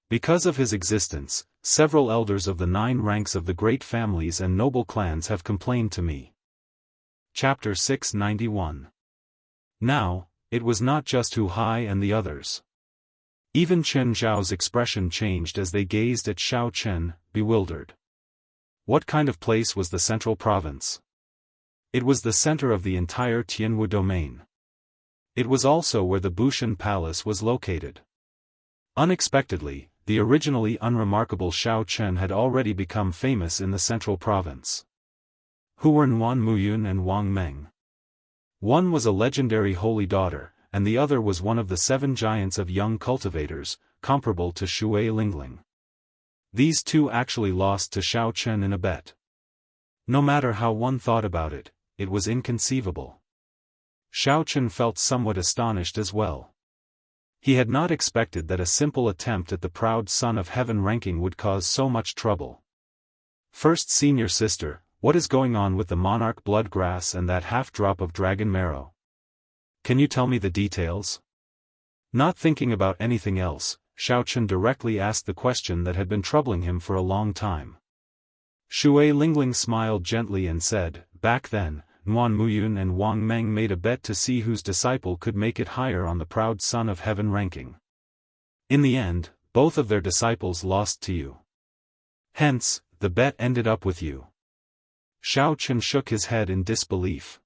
Because of his existence, several elders of the 9 ranks of the great families and noble clans have complained to me. Chapter 691. Now, it was not just Hu Hai and the others. Even Chen Zhao's expression changed as they gazed at Xiao Chen, bewildered. What kind of place was the central province? It was the center of the entire Tianwu domain. It was also where the Bushan Palace was located. Unexpectedly, the originally unremarkable Xiao Chen had already become famous in the central province. Who were Nguan Muyun and Wang Meng? One was a legendary holy daughter, and the other was one of the 7 giants of young cultivators, comparable to Shui Lingling. These two actually lost to Xiao Chen in a bet. No matter how one thought about it, it was inconceivable. Xiao Chen felt somewhat astonished as well. He had not expected that a simple attempt at the proud son of heaven ranking would cause so much trouble. First senior sister, what is going on with the monarch blood grass and that half-drop of dragon marrow? Can you tell me the details? Not thinking about anything else, Xiao Chen directly asked the question that had been troubling him for a long time. Shui Lingling smiled gently and said, back then, Nguan Muyun and Wang Meng made a bet to see whose disciple could make it higher on the proud son of heaven ranking. In the end, both of their disciples lost to you. Hence, the bet ended up with you. Xiao Chen shook his head in disbelief.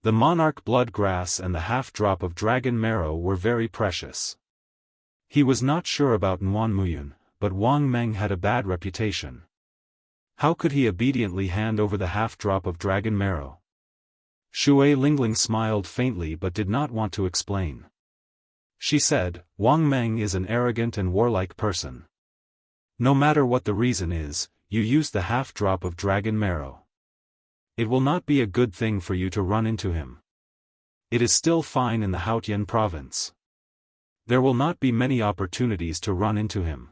The monarch blood grass and the half-drop of dragon marrow were very precious. He was not sure about Nguan Muyun, but Wang Meng had a bad reputation. How could he obediently hand over the half-drop of dragon marrow? Shui Lingling smiled faintly but did not want to explain. She said, Wang Meng is an arrogant and warlike person. No matter what the reason is, you used the half-drop of dragon marrow. It will not be a good thing for you to run into him. It is still fine in the Haotian province. There will not be many opportunities to run into him.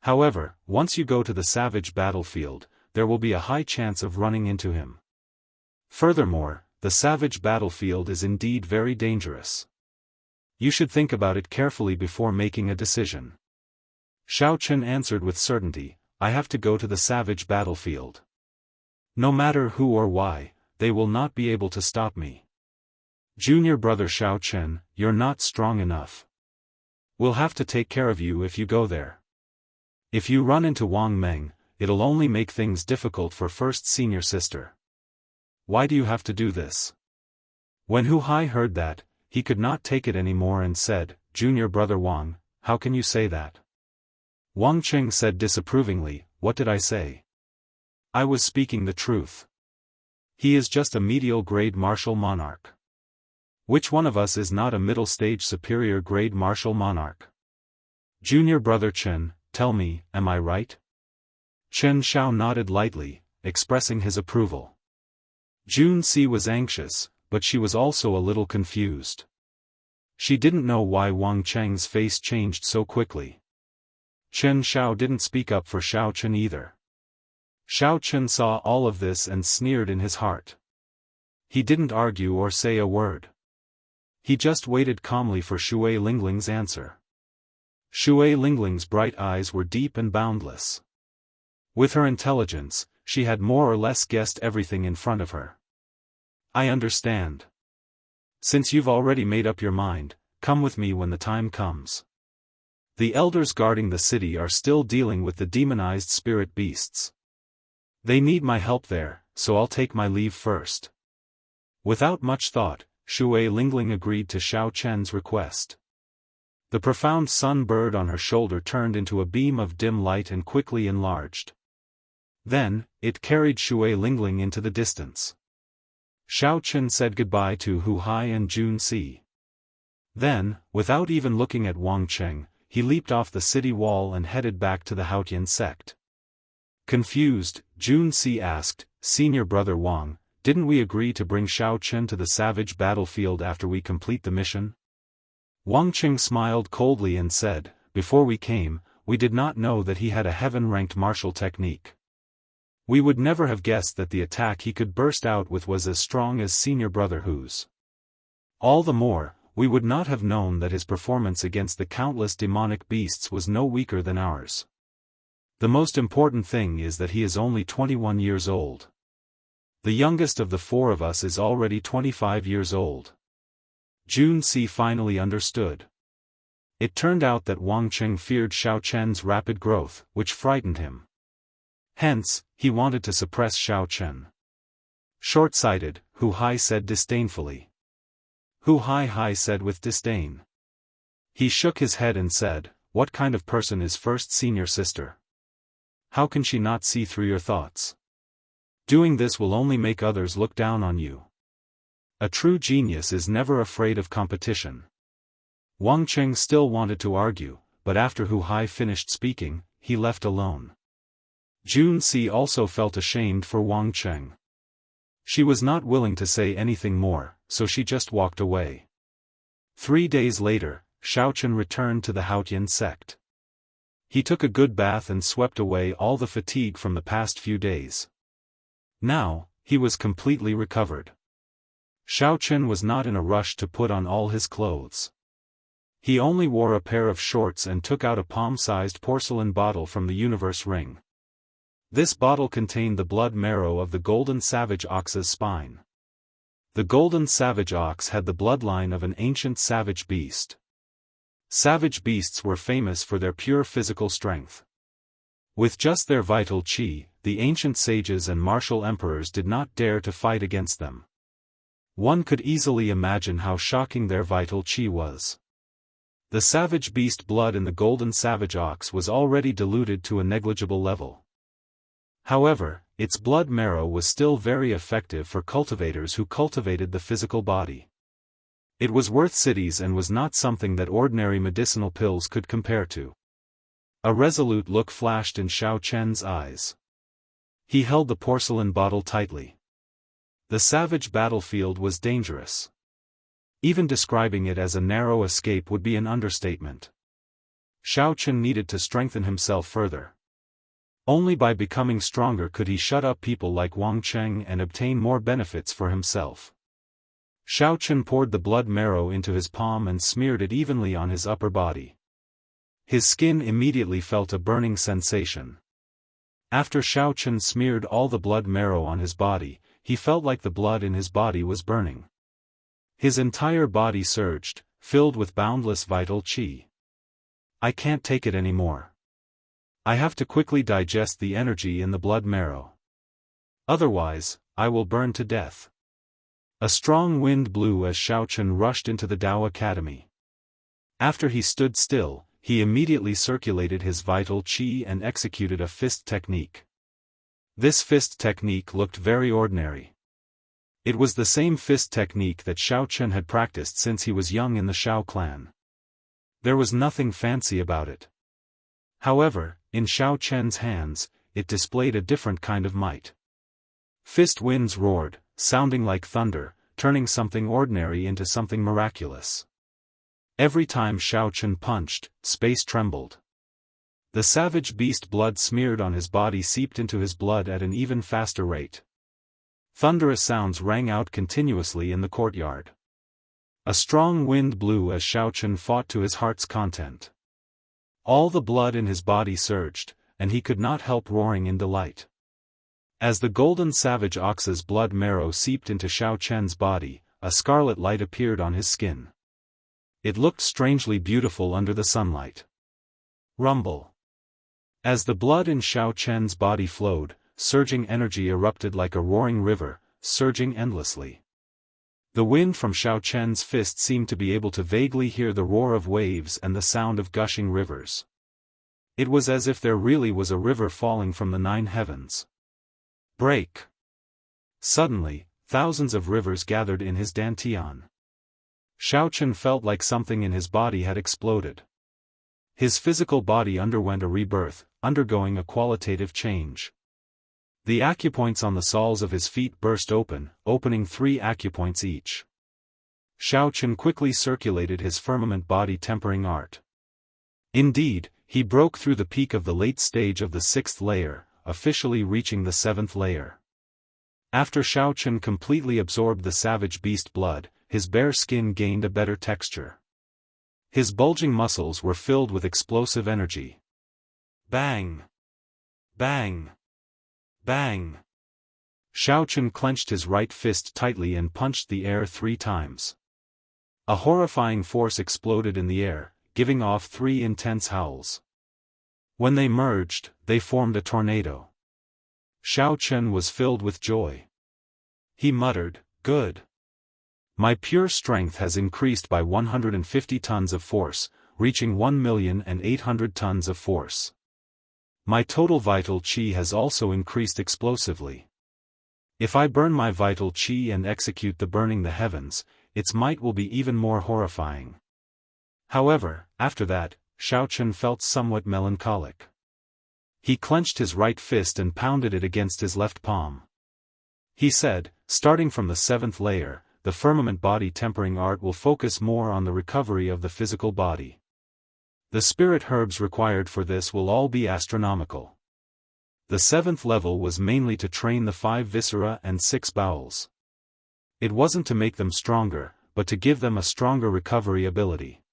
However, once you go to the savage battlefield, there will be a high chance of running into him. Furthermore, the savage battlefield is indeed very dangerous. You should think about it carefully before making a decision. Xiao Chen answered with certainty, I have to go to the savage battlefield. No matter who or why, they will not be able to stop me. Junior brother Xiao Chen, you're not strong enough. We'll have to take care of you if you go there. If you run into Wang Meng, it'll only make things difficult for first senior sister. Why do you have to do this? When Hu Hai heard that, he could not take it anymore and said, Junior brother Wang, how can you say that? Wang Cheng said disapprovingly, what did I say? I was speaking the truth. He is just a medial grade martial monarch. Which one of us is not a middle stage superior grade martial monarch? Junior brother Chen, tell me, am I right? Chen Xiao nodded lightly, expressing his approval. Jun Si was anxious, but she was also a little confused. She didn't know why Wang Cheng's face changed so quickly. Chen Xiao didn't speak up for Xiao Chen either. Xiao Chen saw all of this and sneered in his heart. He didn't argue or say a word. He just waited calmly for Shui Lingling's answer. Shui Lingling's bright eyes were deep and boundless. With her intelligence, she had more or less guessed everything in front of her. I understand. Since you've already made up your mind, come with me when the time comes. The elders guarding the city are still dealing with the demonized spirit beasts. They need my help there, so I'll take my leave first. Without much thought, Shui Lingling agreed to Xiao Chen's request. The profound sun bird on her shoulder turned into a beam of dim light and quickly enlarged. Then, it carried Shui Lingling into the distance. Xiao Chen said goodbye to Hu Hai and Jun Si. Then, without even looking at Wang Cheng, he leaped off the city wall and headed back to the Haotian sect. Confused, Jun Si asked, "Senior brother Wang, didn't we agree to bring Xiao Chen to the savage battlefield after we complete the mission?" Wang Cheng smiled coldly and said, "Before we came, we did not know that he had a heaven-ranked martial technique. We would never have guessed that the attack he could burst out with was as strong as senior brother Hu's. All the more, we would not have known that his performance against the countless demonic beasts was no weaker than ours. The most important thing is that he is only 21 years old. The youngest of the four of us is already 25 years old." Jun Si finally understood. It turned out that Wang Cheng feared Xiao Chen's rapid growth, which frightened him. Hence, he wanted to suppress Xiao Chen. Short-sighted, Hu Hai said disdainfully. Hu Hai said with disdain. He shook his head and said, "What kind of person is first senior sister? How can she not see through your thoughts? Doing this will only make others look down on you. A true genius is never afraid of competition." Wang Cheng still wanted to argue, but after Hu Hai finished speaking, he left alone. Jun Si also felt ashamed for Wang Cheng. She was not willing to say anything more, so she just walked away. 3 days later, Xiao Chen returned to the Haotian sect. He took a good bath and swept away all the fatigue from the past few days. Now, he was completely recovered. Xiao Chen was not in a rush to put on all his clothes. He only wore a pair of shorts and took out a palm-sized porcelain bottle from the universe ring. This bottle contained the blood marrow of the golden savage ox's spine. The golden savage ox had the bloodline of an ancient savage beast. Savage beasts were famous for their pure physical strength. With just their vital qi, the ancient sages and martial emperors did not dare to fight against them. One could easily imagine how shocking their vital qi was. The savage beast blood in the golden savage ox was already diluted to a negligible level. However, its blood marrow was still very effective for cultivators who cultivated the physical body. It was worth cities and was not something that ordinary medicinal pills could compare to. A resolute look flashed in Xiao Chen's eyes. He held the porcelain bottle tightly. The savage battlefield was dangerous. Even describing it as a narrow escape would be an understatement. Xiao Chen needed to strengthen himself further. Only by becoming stronger could he shut up people like Wang Cheng and obtain more benefits for himself. Xiao Chen poured the blood marrow into his palm and smeared it evenly on his upper body. His skin immediately felt a burning sensation. After Xiao Chen smeared all the blood marrow on his body, he felt like the blood in his body was burning. His entire body surged, filled with boundless vital qi. "I can't take it anymore. I have to quickly digest the energy in the blood marrow. Otherwise, I will burn to death." A strong wind blew as Xiao Chen rushed into the Dao Academy. After he stood still, he immediately circulated his vital qi and executed a fist technique. This fist technique looked very ordinary. It was the same fist technique that Xiao Chen had practiced since he was young in the Shao clan. There was nothing fancy about it. However, in Xiao Chen's hands, it displayed a different kind of might. Fist winds roared, sounding like thunder, turning something ordinary into something miraculous. Every time Xiao Chen punched, space trembled. The savage beast blood smeared on his body seeped into his blood at an even faster rate. Thunderous sounds rang out continuously in the courtyard. A strong wind blew as Xiao Chen fought to his heart's content. All the blood in his body surged, and he could not help roaring in delight. As the golden savage ox's blood marrow seeped into Xiao Chen's body, a scarlet light appeared on his skin. It looked strangely beautiful under the sunlight. Rumble. As the blood in Xiao Chen's body flowed, surging energy erupted like a roaring river, surging endlessly. The wind from Xiao Chen's fist seemed to be able to vaguely hear the roar of waves and the sound of gushing rivers. It was as if there really was a river falling from the 9 heavens. Break. Suddenly, thousands of rivers gathered in his dantian. Xiao Chen felt like something in his body had exploded. His physical body underwent a rebirth, undergoing a qualitative change. The acupoints on the soles of his feet burst open, opening 3 acupoints each. Xiao Chen quickly circulated his firmament body tempering art. Indeed, he broke through the peak of the late stage of the 6th layer, officially reaching the 7th layer. After Xiao Chen completely absorbed the savage beast blood, his bare skin gained a better texture. His bulging muscles were filled with explosive energy. Bang! Bang! Bang! Xiao Chen clenched his right fist tightly and punched the air 3 times. A horrifying force exploded in the air, giving off 3 intense howls. When they merged, they formed a tornado. Xiao Chen was filled with joy. He muttered, "Good. My pure strength has increased by 150 tons of force, reaching 1,800,000 tons of force. My total vital qi has also increased explosively. If I burn my vital qi and execute the burning the heavens, its might will be even more horrifying." However, after that, Xiao Chen felt somewhat melancholic. He clenched his right fist and pounded it against his left palm. He said, "Starting from the 7th layer, the firmament body tempering art will focus more on the recovery of the physical body. The spirit herbs required for this will all be astronomical." The 7th level was mainly to train the 5 viscera and 6 bowels. It wasn't to make them stronger, but to give them a stronger recovery ability.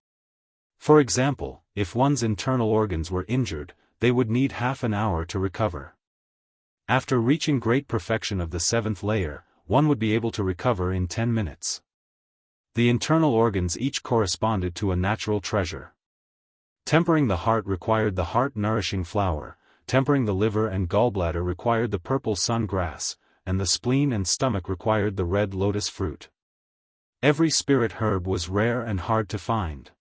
For example, if one's internal organs were injured, they would need half an hour to recover. After reaching great perfection of the 7th layer, one would be able to recover in 10 minutes. The internal organs each corresponded to a natural treasure. Tempering the heart required the heart-nourishing flower, tempering the liver and gallbladder required the purple sun grass, and the spleen and stomach required the red lotus fruit. Every spirit herb was rare and hard to find.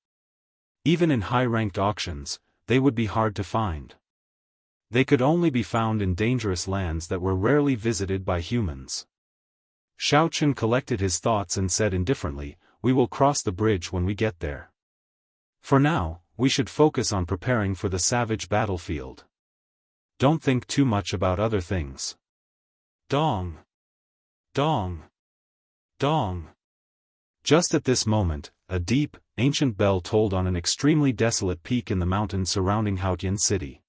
Even in high-ranked auctions, they would be hard to find. They could only be found in dangerous lands that were rarely visited by humans. Xiao Chen collected his thoughts and said indifferently, "We will cross the bridge when we get there. For now, we should focus on preparing for the savage battlefield. Don't think too much about other things." Dong! Dong! Dong! Just at this moment, a deep, ancient bell tolled on an extremely desolate peak in the mountains surrounding Haotian city.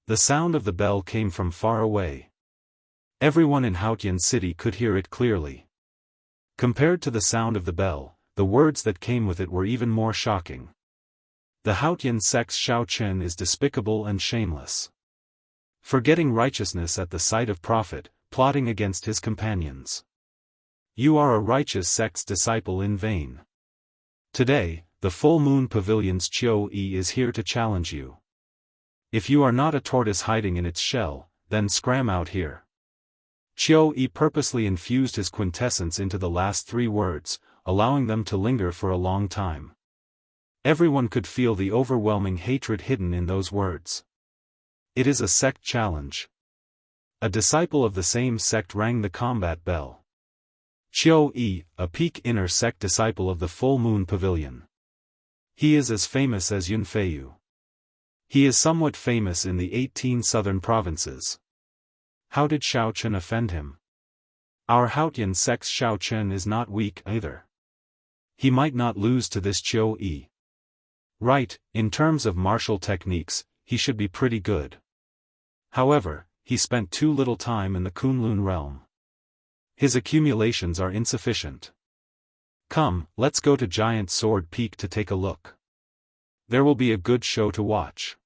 The sound of the bell came from far away. Everyone in Haotian city could hear it clearly. Compared to the sound of the bell, the words that came with it were even more shocking. The Haotian sect's Xiao Chen is despicable and shameless. Forgetting righteousness at the sight of profit, plotting against his companions. You are a righteous sect's disciple in vain. Today, the full moon pavilion's Qiu Yi is here to challenge you. If you are not a tortoise hiding in its shell, then scram out here. Qiu Yi purposely infused his quintessence into the last 3 words, allowing them to linger for a long time. Everyone could feel the overwhelming hatred hidden in those words. It is a sect challenge. A disciple of the same sect rang the combat bell. Qiu Yi, a peak inner sect disciple of the full moon pavilion. He is as famous as Yun Feiyu. He is somewhat famous in the 18 southern provinces. How did Xiao Chen offend him? Our Haotian sect's Xiao Chen is not weak either. He might not lose to this Qiu Yi. Right, in terms of martial techniques, he should be pretty good. However, he spent too little time in the Kunlun realm. His accumulations are insufficient. Come, let's go to Giant Sword Peak to take a look. There will be a good show to watch.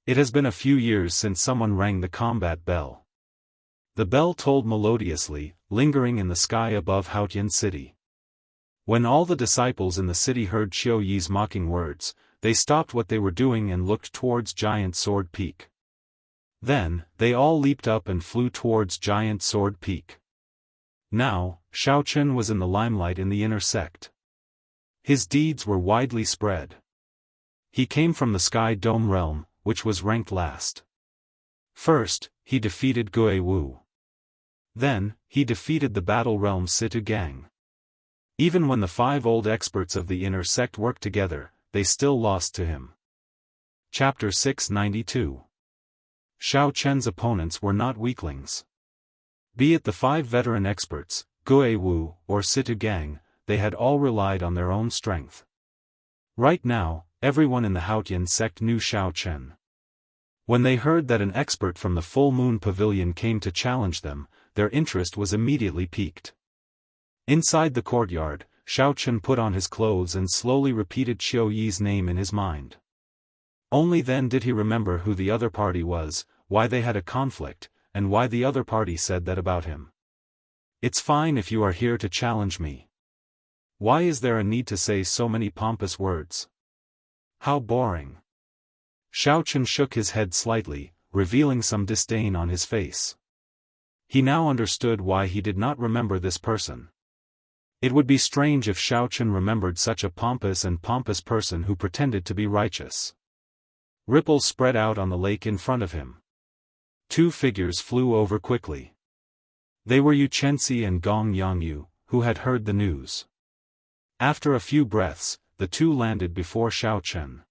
It has been a few years since someone rang the combat bell. The bell tolled melodiously, lingering in the sky above Haotian city. When all the disciples in the city heard Qiu Yi's mocking words, they stopped what they were doing and looked towards Giant Sword Peak. Then, they all leaped up and flew towards Giant Sword Peak. Now, Xiaochen was in the limelight in the inner sect. His deeds were widely spread. He came from the Sky Dome realm, which was ranked last. First, he defeated Gui Wu. Then, he defeated the battle realm Situ Gang. Even when the 5 old experts of the inner sect worked together, they still lost to him. Chapter 692. Xiao Chen's opponents were not weaklings. Be it the 5 veteran experts, Gui Wu, or Situ Gang, they had all relied on their own strength. Right now, everyone in the Haotian sect knew Xiao Chen. When they heard that an expert from the Full Moon Pavilion came to challenge them, their interest was immediately piqued. Inside the courtyard, Xiao Chen put on his clothes and slowly repeated Qiu Yi's name in his mind. Only then did he remember who the other party was, why they had a conflict, and why the other party said that about him. It's fine if you are here to challenge me. Why is there a need to say so many pompous words? How boring. Xiao Chen shook his head slightly, revealing some disdain on his face. He now understood why he did not remember this person. It would be strange if Xiao Chen remembered such a pompous person who pretended to be righteous. Ripples spread out on the lake in front of him. 2 figures flew over quickly. They were Yu Chenxi and Gong Yangyu, who had heard the news. After a few breaths, the 2 landed before Xiao Chen.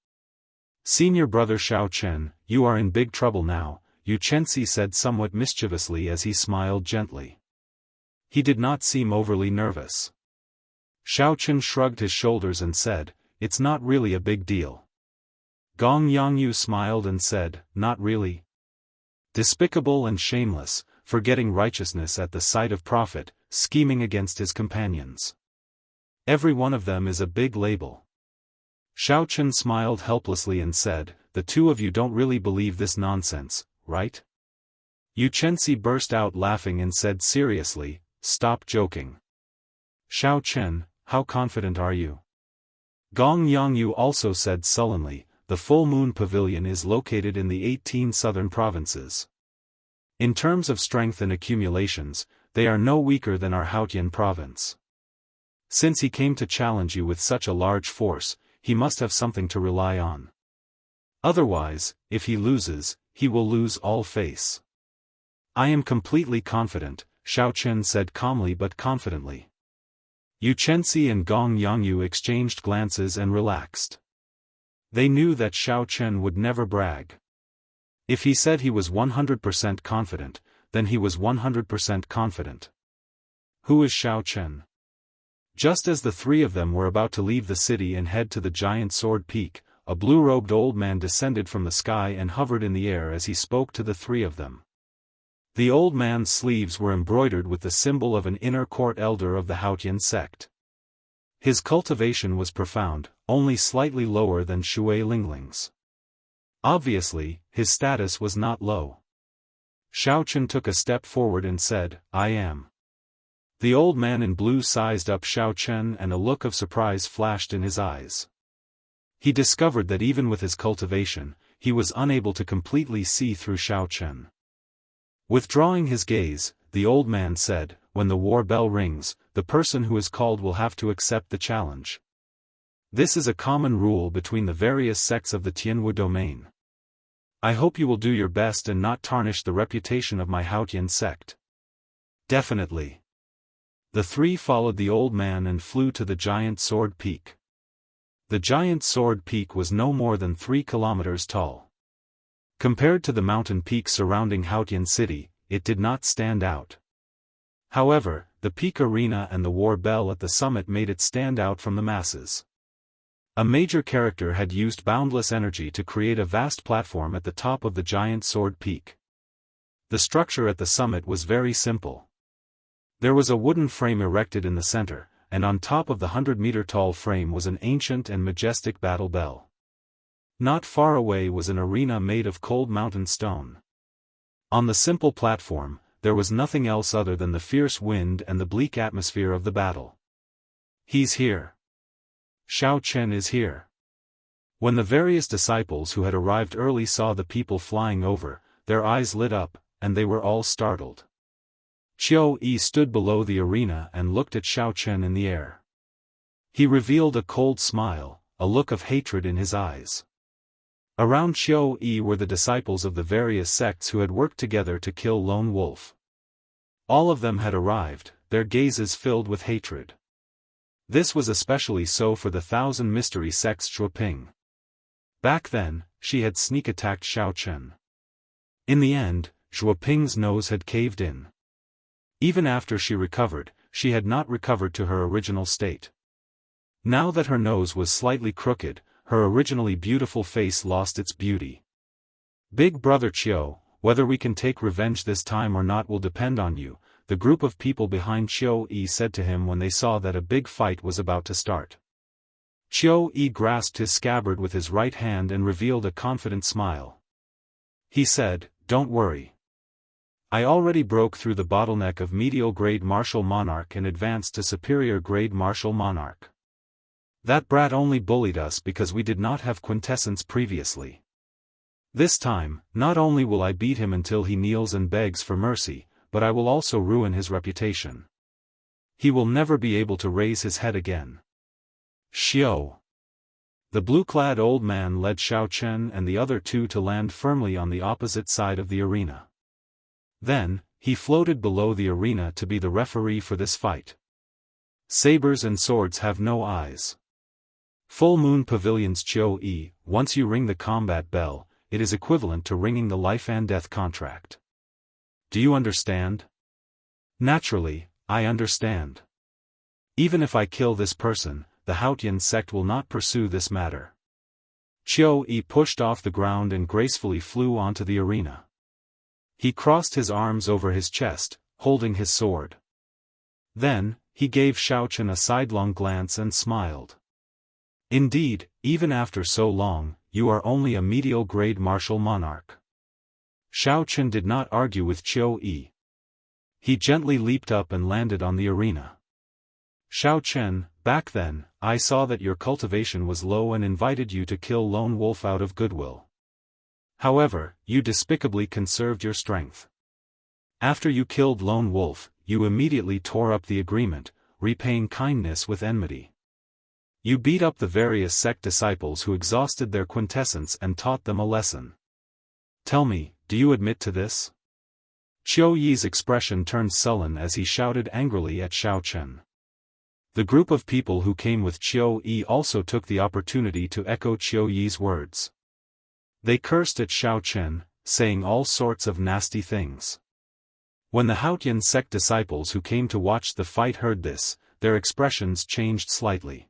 Senior brother Xiao Chen, you are in big trouble now, Yu Chenxi said somewhat mischievously as he smiled gently. He did not seem overly nervous. Xiao Chen shrugged his shoulders and said, it's not really a big deal. Gong Yangyu smiled and said, not really. Despicable and shameless, forgetting righteousness at the sight of profit, scheming against his companions. Every one of them is a big label. Xiao Chen smiled helplessly and said, the 2 of you don't really believe this nonsense, right? Yu Chenxi burst out laughing and said seriously, stop joking. Xiao Chen, how confident are you? Gong Yangyu also said sullenly, the Full Moon Pavilion is located in the 18 southern provinces. In terms of strength and accumulations, they are no weaker than our Haotian province. Since he came to challenge you with such a large force, he must have something to rely on. Otherwise, if he loses, he will lose all face. I am completely confident, Xiao Chen said calmly but confidently. Yu Chenxi and Gong Yangyu exchanged glances and relaxed. They knew that Xiao Chen would never brag. If he said he was 100% confident, then he was 100% confident. Who is Xiao Chen? Just as the 3 of them were about to leave the city and head to the Giant Sword Peak, a blue-robed old man descended from the sky and hovered in the air as he spoke to the 3 of them. The old man's sleeves were embroidered with the symbol of an inner court elder of the Haotian sect. His cultivation was profound, only slightly lower than Shui Lingling's. Obviously, his status was not low. Xiao Chen took a step forward and said, I am. The old man in blue sized up Xiao Chen and a look of surprise flashed in his eyes. He discovered that even with his cultivation, he was unable to completely see through Xiao Chen. Withdrawing his gaze, the old man said, when the war bell rings, the person who is called will have to accept the challenge. This is a common rule between the various sects of the Tianwu domain. I hope you will do your best and not tarnish the reputation of my Haotian sect. Definitely. The 3 followed the old man and flew to the Giant Sword Peak. The Giant Sword Peak was no more than 3 kilometers tall. Compared to the mountain peaks surrounding Haotian City, it did not stand out. However, the peak arena and the war bell at the summit made it stand out from the masses. A major character had used boundless energy to create a vast platform at the top of the Giant Sword Peak. The structure at the summit was very simple. There was a wooden frame erected in the center, and on top of the 100-meter-tall frame was an ancient and majestic battle bell. Not far away was an arena made of cold mountain stone. On the simple platform, there was nothing else other than the fierce wind and the bleak atmosphere of the battle. He's here. Xiao Chen is here. When the various disciples who had arrived early saw the people flying over, their eyes lit up, and they were all startled. Qiu Yi stood below the arena and looked at Xiao Chen in the air. He revealed a cold smile, a look of hatred in his eyes. Around Qiu Yi were the disciples of the various sects who had worked together to kill Lone Wolf. All of them had arrived, their gazes filled with hatred. This was especially so for the 1,000 mystery sects Shuoping. Back then, she had sneak-attacked Xiao Chen. In the end, Shuoping's nose had caved in. Even after she recovered, she had not recovered to her original state. Now that her nose was slightly crooked, her originally beautiful face lost its beauty. Big brother Qiu, whether we can take revenge this time or not will depend on you, the group of people behind Qiu Yi said to him when they saw that a big fight was about to start. Qiu Yi grasped his scabbard with his right hand and revealed a confident smile. He said, "Don't worry. I already broke through the bottleneck of medial grade martial monarch and advanced to superior grade martial monarch. That brat only bullied us because we did not have quintessence previously. This time, not only will I beat him until he kneels and begs for mercy, but I will also ruin his reputation. He will never be able to raise his head again." Xiu. The blue-clad old man led Xiao Chen and the other two to land firmly on the opposite side of the arena. Then, he floated below the arena to be the referee for this fight. Sabers and swords have no eyes. Full Moon Pavilion's Qiu Yi, once you ring the combat bell, it is equivalent to ringing the life and death contract. Do you understand? Naturally, I understand. Even if I kill this person, the Haotian sect will not pursue this matter. Qiu Yi pushed off the ground and gracefully flew onto the arena. He crossed his arms over his chest, holding his sword. Then, he gave Xiao Chen a sidelong glance and smiled. Indeed, even after so long, you are only a medial grade martial monarch. Xiao Chen did not argue with Qiu Yi. He gently leaped up and landed on the arena. Xiao Chen, back then, I saw that your cultivation was low and invited you to kill Lone Wolf out of goodwill. However, you despicably conserved your strength. After you killed Lone Wolf, you immediately tore up the agreement, repaying kindness with enmity. You beat up the various sect disciples who exhausted their quintessence and taught them a lesson. Tell me, do you admit to this? Qiu Yi's expression turned sullen as he shouted angrily at Xiao Chen. The group of people who came with Qiu Yi also took the opportunity to echo Qiu Yi's words. They cursed at Xiao Chen, saying all sorts of nasty things. When the Haotian sect disciples who came to watch the fight heard this, their expressions changed slightly.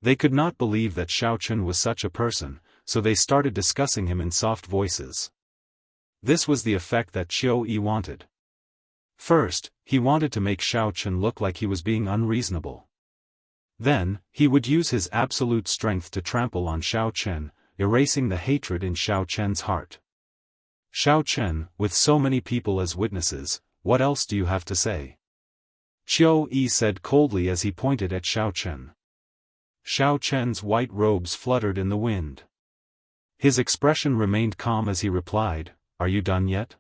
They could not believe that Xiao Chen was such a person, so they started discussing him in soft voices. This was the effect that Qiu Yi wanted. First, he wanted to make Xiao Chen look like he was being unreasonable. Then, he would use his absolute strength to trample on Xiao Chen, erasing the hatred in Xiao Chen's heart. Xiao Chen, with so many people as witnesses, what else do you have to say? Qiu Yi said coldly as he pointed at Xiao Chen. Xiao Chen's white robes fluttered in the wind. His expression remained calm as he replied, "Are you done yet?"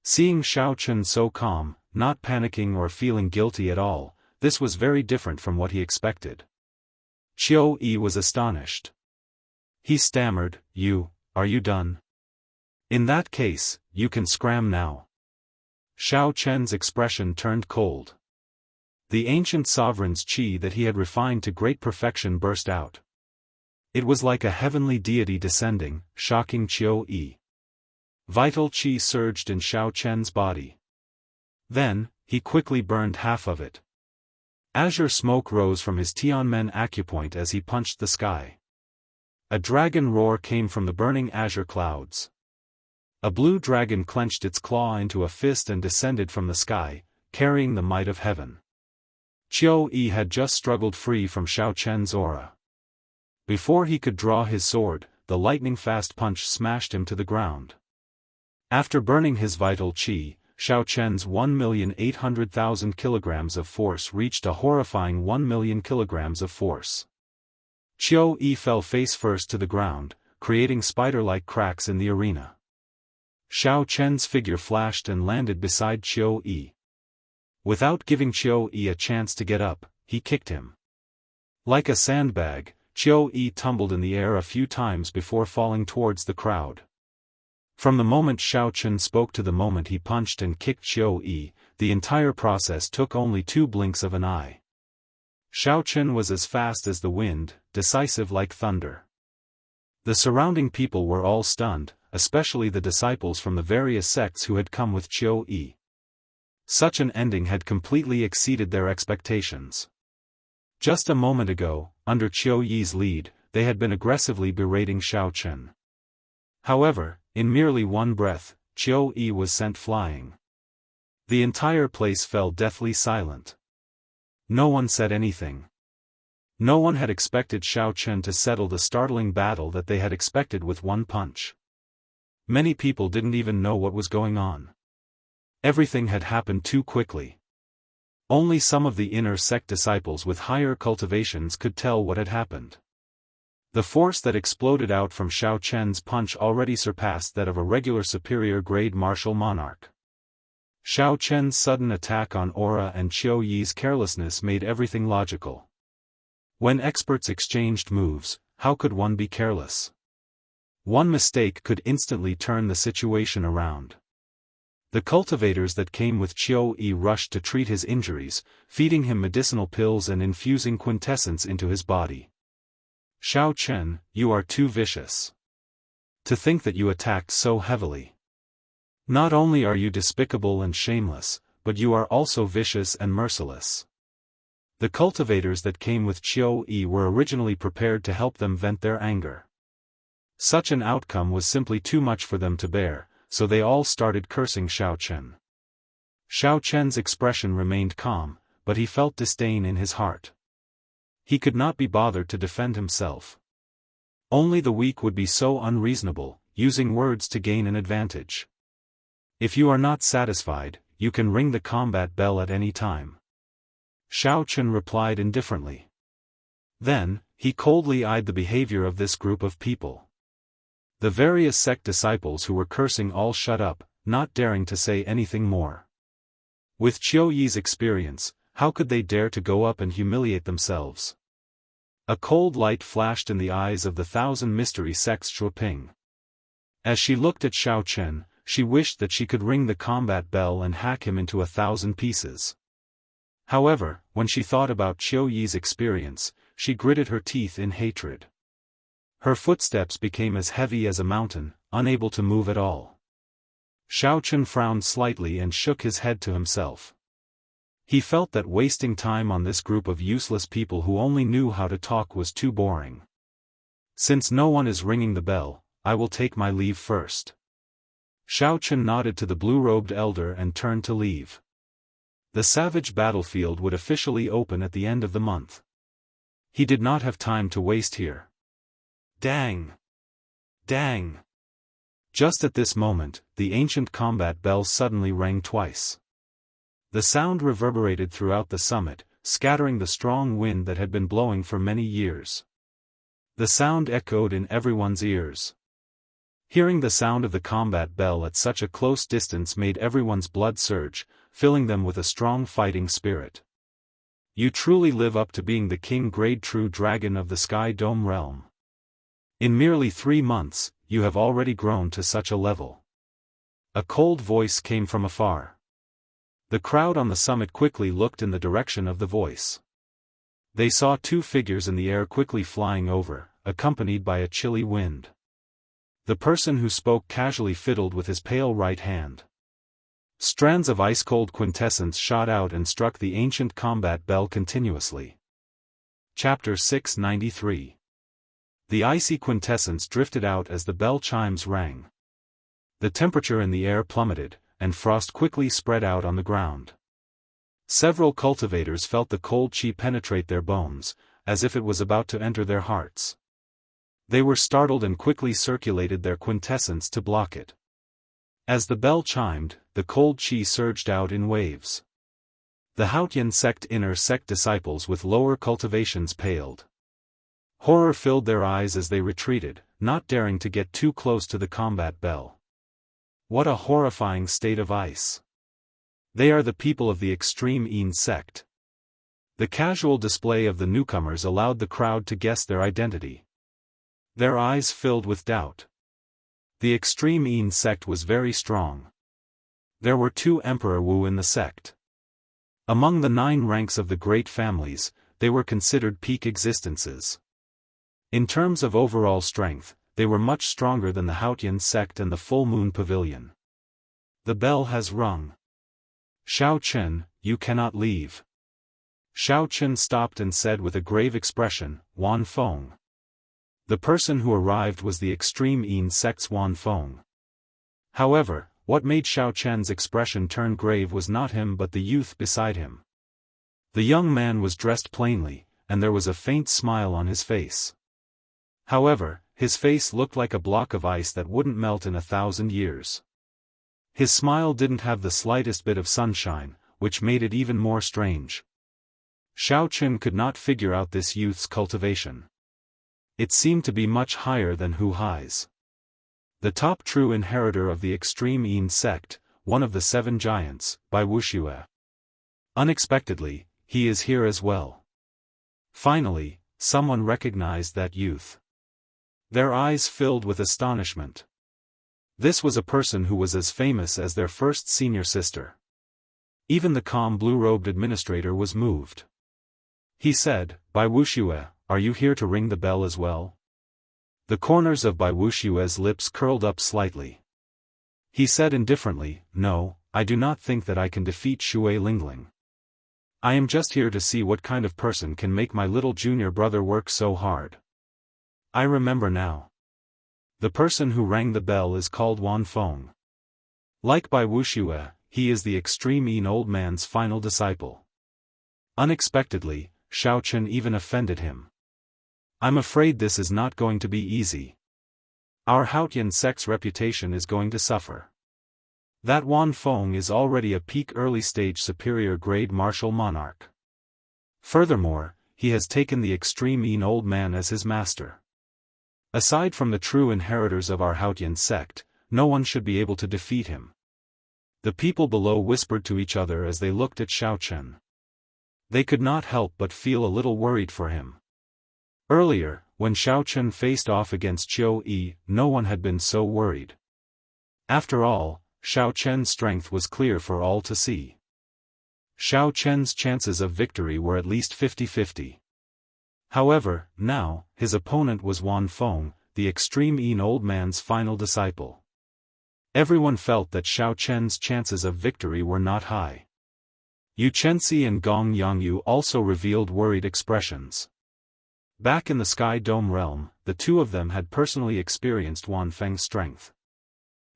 Seeing Xiao Chen so calm, not panicking or feeling guilty at all, this was very different from what he expected. Qiu Yi was astonished. He stammered, Are you done? In that case, you can scram now." Xiao Chen's expression turned cold. The ancient sovereign's qi that he had refined to great perfection burst out. It was like a heavenly deity descending, shocking Qiu Yi. Vital qi surged in Xiao Chen's body. Then, he quickly burned half of it. Azure smoke rose from his Tianmen acupoint as he punched the sky. A dragon roar came from the burning azure clouds. A blue dragon clenched its claw into a fist and descended from the sky, carrying the might of heaven. Qiu Yi had just struggled free from Xiao Chen's aura. Before he could draw his sword, the lightning-fast punch smashed him to the ground. After burning his vital qi, Xiao Chen's 1,800,000 kilograms of force reached a horrifying 1 million kilograms of force. Qiu Yi fell face first to the ground, creating spider-like cracks in the arena. Xiao Chen's figure flashed and landed beside Qiu Yi. Without giving Qiu Yi a chance to get up, he kicked him. Like a sandbag, Qiu Yi tumbled in the air a few times before falling towards the crowd. From the moment Xiao Chen spoke to the moment he punched and kicked Qiu Yi, the entire process took only 2 blinks of an eye. Xiao Chen was as fast as the wind, decisive like thunder. The surrounding people were all stunned, especially the disciples from the various sects who had come with Qiu Yi. Such an ending had completely exceeded their expectations. Just a moment ago, under Qiu Yi's lead, they had been aggressively berating Xiao Chen. However, in merely one breath, Qiu Yi was sent flying. The entire place fell deathly silent. No one said anything. No one had expected Xiao Chen to settle the startling battle that they had expected with one punch. Many people didn't even know what was going on. Everything had happened too quickly. Only some of the inner sect disciples with higher cultivations could tell what had happened. The force that exploded out from Xiao Chen's punch already surpassed that of a regular superior-grade martial monarch. Xiao Chen's sudden attack on aura and Qiu Yi's carelessness made everything logical. When experts exchanged moves, how could one be careless? One mistake could instantly turn the situation around. The cultivators that came with Qiu Yi rushed to treat his injuries, feeding him medicinal pills and infusing quintessence into his body. Xiao Chen, you are too vicious. To think that you attacked so heavily. Not only are you despicable and shameless, but you are also vicious and merciless. The cultivators that came with Qiu Yi were originally prepared to help them vent their anger. Such an outcome was simply too much for them to bear, so they all started cursing Xiao Chen. Xiao Chen's expression remained calm, but he felt disdain in his heart. He could not be bothered to defend himself. Only the weak would be so unreasonable, using words to gain an advantage. If you are not satisfied, you can ring the combat bell at any time. Xiao Chen replied indifferently. Then, he coldly eyed the behavior of this group of people. The various sect disciples who were cursing all shut up, not daring to say anything more. With Qiu Yi's experience, how could they dare to go up and humiliate themselves? A cold light flashed in the eyes of the 1,000 mystery sects Shuoping. As she looked at Xiao Chen, she wished that she could ring the combat bell and hack him into 1,000 pieces. However, when she thought about Qiu Yi's experience, she gritted her teeth in hatred. Her footsteps became as heavy as a mountain, unable to move at all. Xiao Chen frowned slightly and shook his head to himself. He felt that wasting time on this group of useless people who only knew how to talk was too boring. Since no one is ringing the bell, I will take my leave first. Xiao Chen nodded to the blue-robed elder and turned to leave. The savage battlefield would officially open at the end of the month. He did not have time to waste here. Dang! Dang! Just at this moment, the ancient combat bell suddenly rang twice. The sound reverberated throughout the summit, scattering the strong wind that had been blowing for many years. The sound echoed in everyone's ears. Hearing the sound of the combat bell at such a close distance made everyone's blood surge, filling them with a strong fighting spirit. You truly live up to being the king-grade true dragon of the Sky Dome realm. In merely 3 months, you have already grown to such a level. A cold voice came from afar. The crowd on the summit quickly looked in the direction of the voice. They saw 2 figures in the air quickly flying over, accompanied by a chilly wind. The person who spoke casually fiddled with his pale right hand. Strands of ice-cold quintessence shot out and struck the ancient combat bell continuously. Chapter 693. The icy quintessence drifted out as the bell chimes rang. The temperature in the air plummeted, and frost quickly spread out on the ground. Several cultivators felt the cold chi penetrate their bones, as if it was about to enter their hearts. They were startled and quickly circulated their quintessence to block it. As the bell chimed, the cold chi surged out in waves. The Haotian sect inner sect disciples with lower cultivations paled. Horror filled their eyes as they retreated, not daring to get too close to the combat bell. What a horrifying state of ice! They are the people of the extreme Yin sect. The casual display of the newcomers allowed the crowd to guess their identity. Their eyes filled with doubt. The extreme Yin sect was very strong. There were 2 Emperor Wu in the sect. Among the 9 ranks of the great families, they were considered peak existences. In terms of overall strength, they were much stronger than the Haotian sect and the Full Moon Pavilion. The bell has rung. Xiao Chen, you cannot leave. Xiao Chen stopped and said with a grave expression, Wan Feng. The person who arrived was the extreme Yin sect's Wan Feng. However, what made Xiao Chen's expression turn grave was not him but the youth beside him. The young man was dressed plainly, and there was a faint smile on his face. However, his face looked like a block of ice that wouldn't melt in 1,000 years. His smile didn't have the slightest bit of sunshine, which made it even more strange. Xiao Chen could not figure out this youth's cultivation. It seemed to be much higher than Hu Hai's. The top true inheritor of the extreme Yin sect, one of the 7 giants, by Wuxia. Unexpectedly, he is here as well. Finally, someone recognized that youth. Their eyes filled with astonishment. This was a person who was as famous as their first senior sister. Even the calm blue-robed administrator was moved. He said, Bai Wuxia, are you here to ring the bell as well? The corners of Bai Wuxia's lips curled up slightly. He said indifferently, No, I do not think that I can defeat Shui Lingling. I am just here to see what kind of person can make my little junior brother work so hard. I remember now. The person who rang the bell is called Wan Feng. Like Bai Wuxia, he is the extreme Yin old man's final disciple. Unexpectedly, Xiao Chen even offended him. I'm afraid this is not going to be easy. Our Haotian sect's reputation is going to suffer. That Wan Feng is already a peak early-stage superior grade martial monarch. Furthermore, he has taken the extreme Yin old man as his master. Aside from the true inheritors of our Haotian sect, no one should be able to defeat him. The people below whispered to each other as they looked at Xiao Chen. They could not help but feel a little worried for him. Earlier, when Xiao Chen faced off against Qiu Yi, no one had been so worried. After all, Xiao Chen's strength was clear for all to see. Xiao Chen's chances of victory were at least 50-50. However, now, his opponent was Wan Feng, the extreme Yin old man's final disciple. Everyone felt that Xiao Chen's chances of victory were not high. Yu Chenxi and Gong Yangyu also revealed worried expressions. Back in the Sky Dome realm, the 2 of them had personally experienced Wan Feng's strength.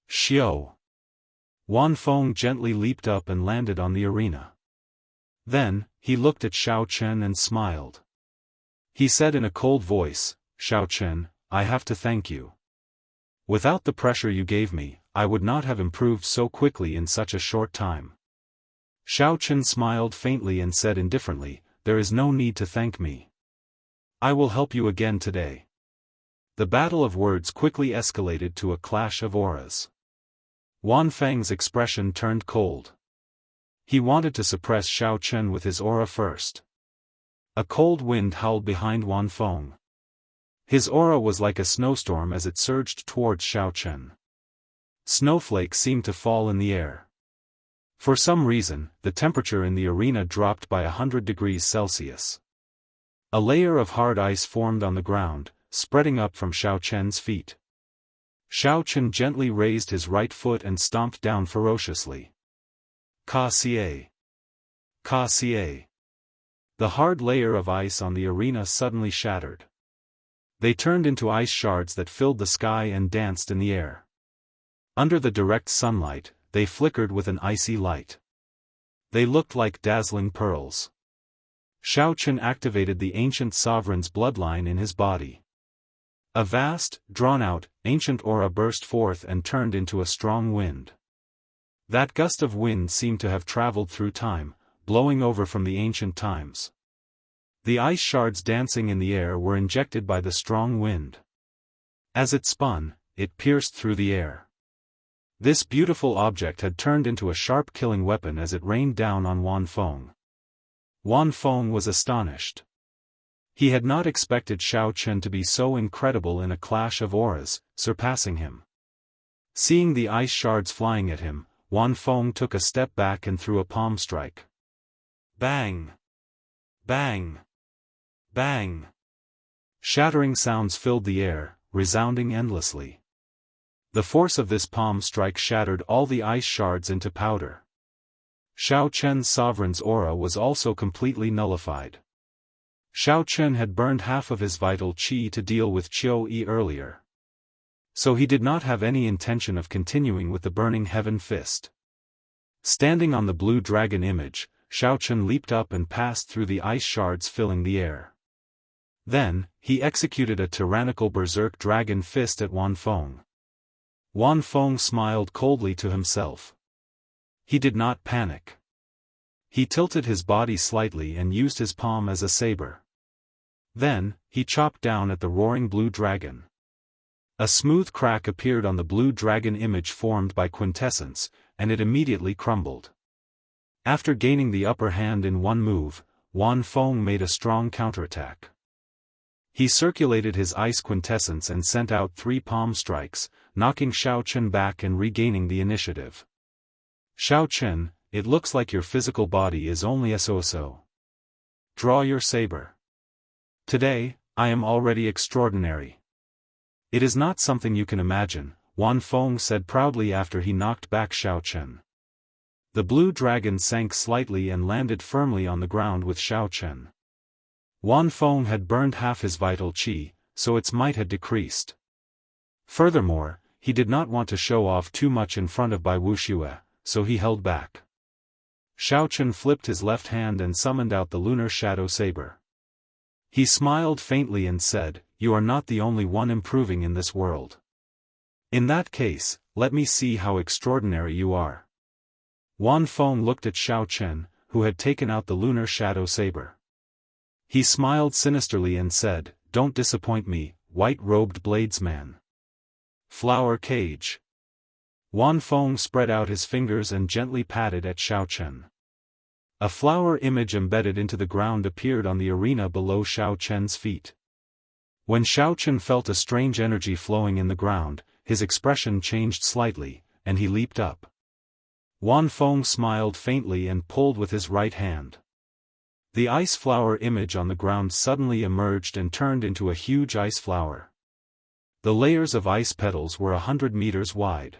Xiao. Wan Feng gently leaped up and landed on the arena. Then, he looked at Xiao Chen and smiled. He said in a cold voice, Xiao Chen, I have to thank you. Without the pressure you gave me, I would not have improved so quickly in such a short time. Xiao Chen smiled faintly and said indifferently, There is no need to thank me. I will help you again today. The battle of words quickly escalated to a clash of auras. Wan Feng's expression turned cold. He wanted to suppress Xiao Chen with his aura first. A cold wind howled behind Wan Feng. His aura was like a snowstorm as it surged towards Xiao Chen. Snowflakes seemed to fall in the air. For some reason, the temperature in the arena dropped by 100 degrees Celsius. A layer of hard ice formed on the ground, spreading up from Xiao Chen's feet. Xiao Chen gently raised his right foot and stomped down ferociously. Ka Xie. Ka Xie. The hard layer of ice on the arena suddenly shattered. They turned into ice shards that filled the sky and danced in the air. Under the direct sunlight, they flickered with an icy light. They looked like dazzling pearls. Xiao Chen activated the ancient sovereign's bloodline in his body. A vast, drawn-out, ancient aura burst forth and turned into a strong wind. That gust of wind seemed to have traveled through time, blowing over from the ancient times. The ice shards dancing in the air were injected by the strong wind. As it spun, it pierced through the air. This beautiful object had turned into a sharp killing weapon as it rained down on Wan Feng. Wan Feng was astonished. He had not expected Xiao Chen to be so incredible in a clash of auras, surpassing him. Seeing the ice shards flying at him, Wan Feng took a step back and threw a palm strike. Bang! Bang! Bang! Shattering sounds filled the air, resounding endlessly. The force of this palm strike shattered all the ice shards into powder. Xiao Chen's sovereign's aura was also completely nullified. Xiao Chen had burned half of his vital qi to deal with Qiu Yi earlier. So he did not have any intention of continuing with the burning heaven fist. Standing on the blue dragon image, Xiao Chen leaped up and passed through the ice shards filling the air. Then, he executed a tyrannical berserk dragon fist at Wan Feng. Wan Feng smiled coldly to himself. He did not panic. He tilted his body slightly and used his palm as a saber. Then, he chopped down at the roaring blue dragon. A smooth crack appeared on the blue dragon image formed by quintessence, and it immediately crumbled. After gaining the upper hand in one move, Wan Feng made a strong counterattack. He circulated his ice quintessence and sent out 3 palm strikes, knocking Xiao Chen back and regaining the initiative. Xiao Chen, it looks like your physical body is only a so-so. Draw your saber. Today, I am already extraordinary. It is not something you can imagine, Wan Feng said proudly after he knocked back Xiao Chen. The blue dragon sank slightly and landed firmly on the ground with Xiao Chen. Wan Feng had burned half his vital qi, so its might had decreased. Furthermore, he did not want to show off too much in front of Bai Wuxia, so he held back. Xiao Chen flipped his left hand and summoned out the lunar shadow saber. He smiled faintly and said, "You are not the only one improving in this world. In that case, let me see how extraordinary you are." Wan Feng looked at Xiao Chen, who had taken out the lunar shadow saber. He smiled sinisterly and said, "Don't disappoint me, white-robed bladesman." Flower cage. Wan Feng spread out his fingers and gently patted at Xiao Chen. A flower image embedded into the ground appeared on the arena below Xiao Chen's feet. When Xiao Chen felt a strange energy flowing in the ground, his expression changed slightly, and he leaped up. Wan Feng smiled faintly and pulled with his right hand. The ice flower image on the ground suddenly emerged and turned into a huge ice flower. The layers of ice petals were 100 meters wide.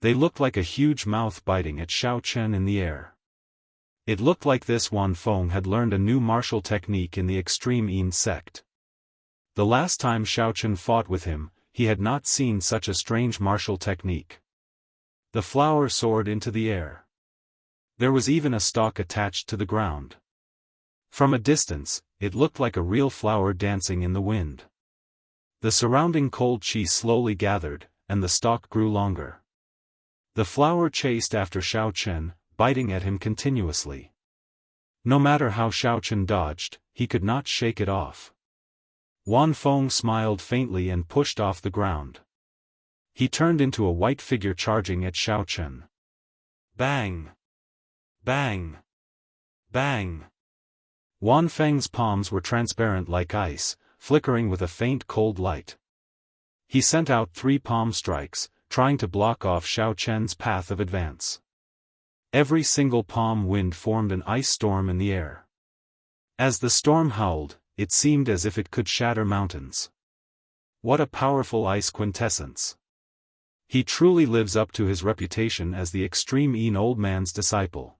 They looked like a huge mouth biting at Xiao Chen in the air. It looked like this Wan Feng had learned a new martial technique in the extreme Yin sect. The last time Xiao Chen fought with him, he had not seen such a strange martial technique. The flower soared into the air. There was even a stalk attached to the ground. From a distance, it looked like a real flower dancing in the wind. The surrounding cold qi slowly gathered, and the stalk grew longer. The flower chased after Xiao Chen, biting at him continuously. No matter how Xiao Chen dodged, he could not shake it off. Wan Feng smiled faintly and pushed off the ground. He turned into a white figure charging at Xiao Chen. Bang! Bang! Bang! Wan Feng's palms were transparent like ice, flickering with a faint cold light. He sent out 3 palm strikes, trying to block off Xiao Chen's path of advance. Every single palm wind formed an ice storm in the air. As the storm howled, it seemed as if it could shatter mountains. What a powerful ice quintessence! He truly lives up to his reputation as the extreme Yin old man's disciple.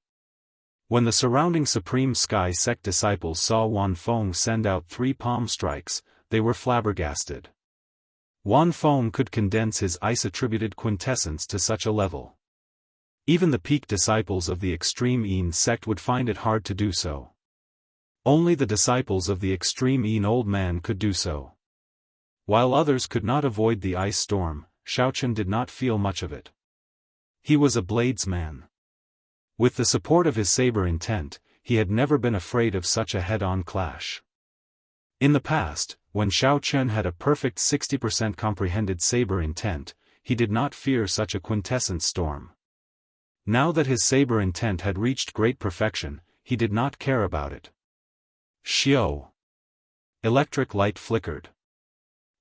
When the surrounding Supreme Sky sect disciples saw Wan Feng send out 3 palm strikes, they were flabbergasted. Wan Feng could condense his ice-attributed quintessence to such a level. Even the peak disciples of the extreme Yin sect would find it hard to do so. Only the disciples of the extreme Yin old man could do so. While others could not avoid the ice storm, Xiao Chen did not feel much of it. He was a bladesman. With the support of his saber intent, he had never been afraid of such a head-on clash. In the past, when Xiao Chen had a perfect 60% comprehended saber intent, he did not fear such a quintessence storm. Now that his saber intent had reached great perfection, he did not care about it. Xiao. Electric light flickered.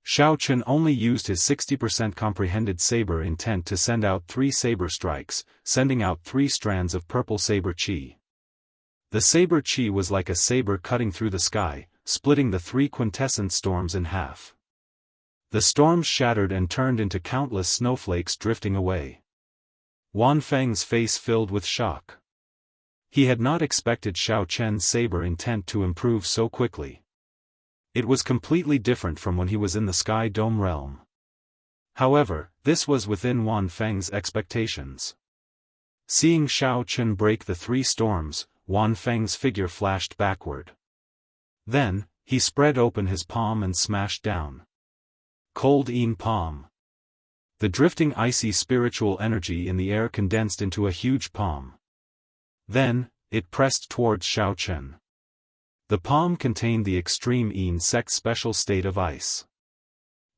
Xiao Chen only used his 60% comprehended saber intent to send out 3 saber strikes, sending out 3 strands of purple saber chi. The saber chi was like a saber cutting through the sky, splitting the 3 quintessence storms in half. The storms shattered and turned into countless snowflakes drifting away. Wan Feng's face filled with shock. He had not expected Xiao Chen's saber intent to improve so quickly. It was completely different from when he was in the Sky Dome realm. However, this was within Wan Feng's expectations. Seeing Xiao Chen break the 3 storms, Wan Feng's figure flashed backward. Then, he spread open his palm and smashed down. Cold Een palm. The drifting icy spiritual energy in the air condensed into a huge palm. Then, it pressed towards Xiao Chen. The palm contained the extreme Yin sect special state of ice.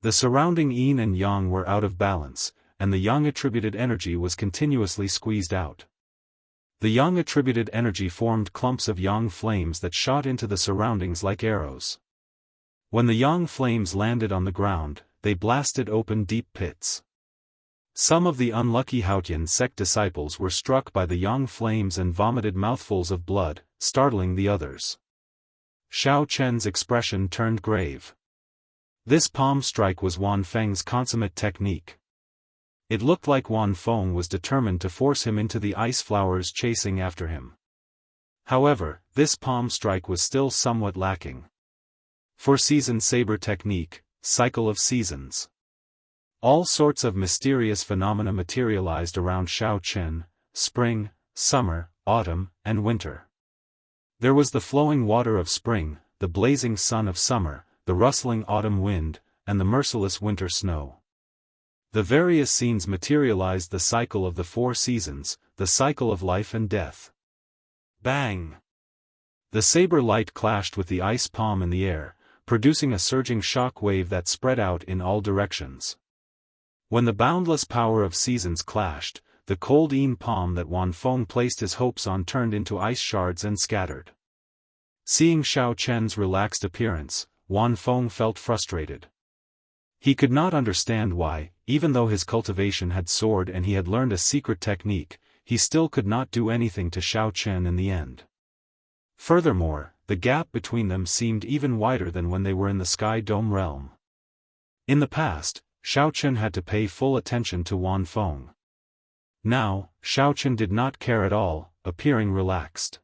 The surrounding Yin and Yang were out of balance, and the Yang attributed energy was continuously squeezed out. The Yang attributed energy formed clumps of Yang flames that shot into the surroundings like arrows. When the Yang flames landed on the ground, they blasted open deep pits. Some of the unlucky Haotian sect disciples were struck by the Yang flames and vomited mouthfuls of blood, startling the others. Xiao Chen's expression turned grave. This palm strike was Wan Feng's consummate technique. It looked like Wan Feng was determined to force him into the ice flowers chasing after him. However, this palm strike was still somewhat lacking. 4-season saber technique, cycle of seasons. All sorts of mysterious phenomena materialized around Xiao Chen: spring, summer, autumn, and winter. There was the flowing water of spring, the blazing sun of summer, the rustling autumn wind, and the merciless winter snow. The various scenes materialized the cycle of the 4 seasons, the cycle of life and death. Bang! The saber light clashed with the ice palm in the air, producing a surging shock wave that spread out in all directions. When the boundless power of seasons clashed, the cold Yin palm that Wan Feng placed his hopes on turned into ice shards and scattered. Seeing Xiao Chen's relaxed appearance, Wan Feng felt frustrated. He could not understand why, even though his cultivation had soared and he had learned a secret technique, he still could not do anything to Xiao Chen in the end. Furthermore, the gap between them seemed even wider than when they were in the Sky Dome realm. In the past, Xiao Chen had to pay full attention to Wan Feng. Now, Xiao Chen did not care at all, appearing relaxed.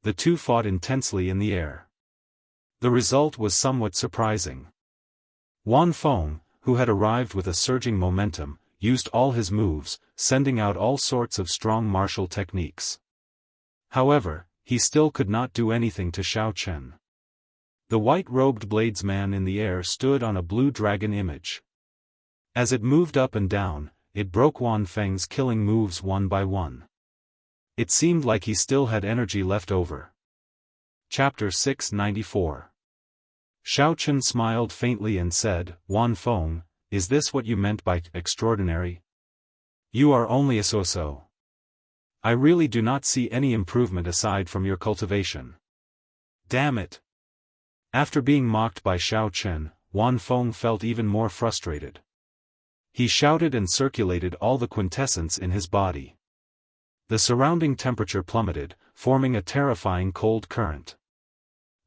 The two fought intensely in the air. The result was somewhat surprising. Wan Feng, who had arrived with a surging momentum, used all his moves, sending out all sorts of strong martial techniques. However, he still could not do anything to Xiao Chen. The white-robed bladesman in the air stood on a blue dragon image. As it moved up and down, it broke Wan Feng's killing moves one by one. It seemed like he still had energy left over. Chapter 694. Xiao Chen smiled faintly and said, "Wan Feng, is this what you meant by extraordinary? You are only a so-so. I really do not see any improvement aside from your cultivation." Damn it! After being mocked by Xiao Chen, Wan Feng felt even more frustrated. He shouted and circulated all the quintessence in his body. The surrounding temperature plummeted, forming a terrifying cold current.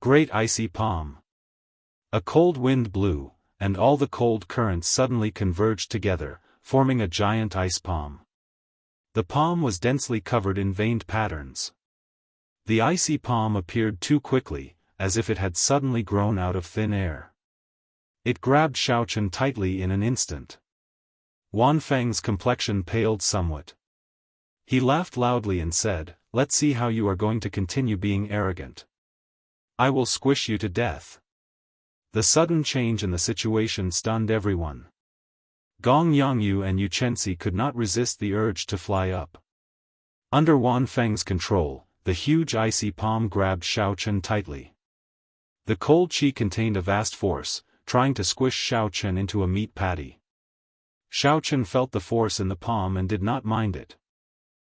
Great icy palm. A cold wind blew, and all the cold currents suddenly converged together, forming a giant ice palm. The palm was densely covered in veined patterns. The icy palm appeared too quickly, as if it had suddenly grown out of thin air. It grabbed Xiao Chen tightly in an instant. Wan Feng's complexion paled somewhat. He laughed loudly and said, "Let's see how you are going to continue being arrogant. I will squish you to death." The sudden change in the situation stunned everyone. Gong Yangyu and Yu Chenxi could not resist the urge to fly up. Under Wan Feng's control, the huge icy palm grabbed Xiao Chen tightly. The cold chi contained a vast force, trying to squish Xiao Chen into a meat patty. Xiao Chen felt the force in the palm and did not mind it.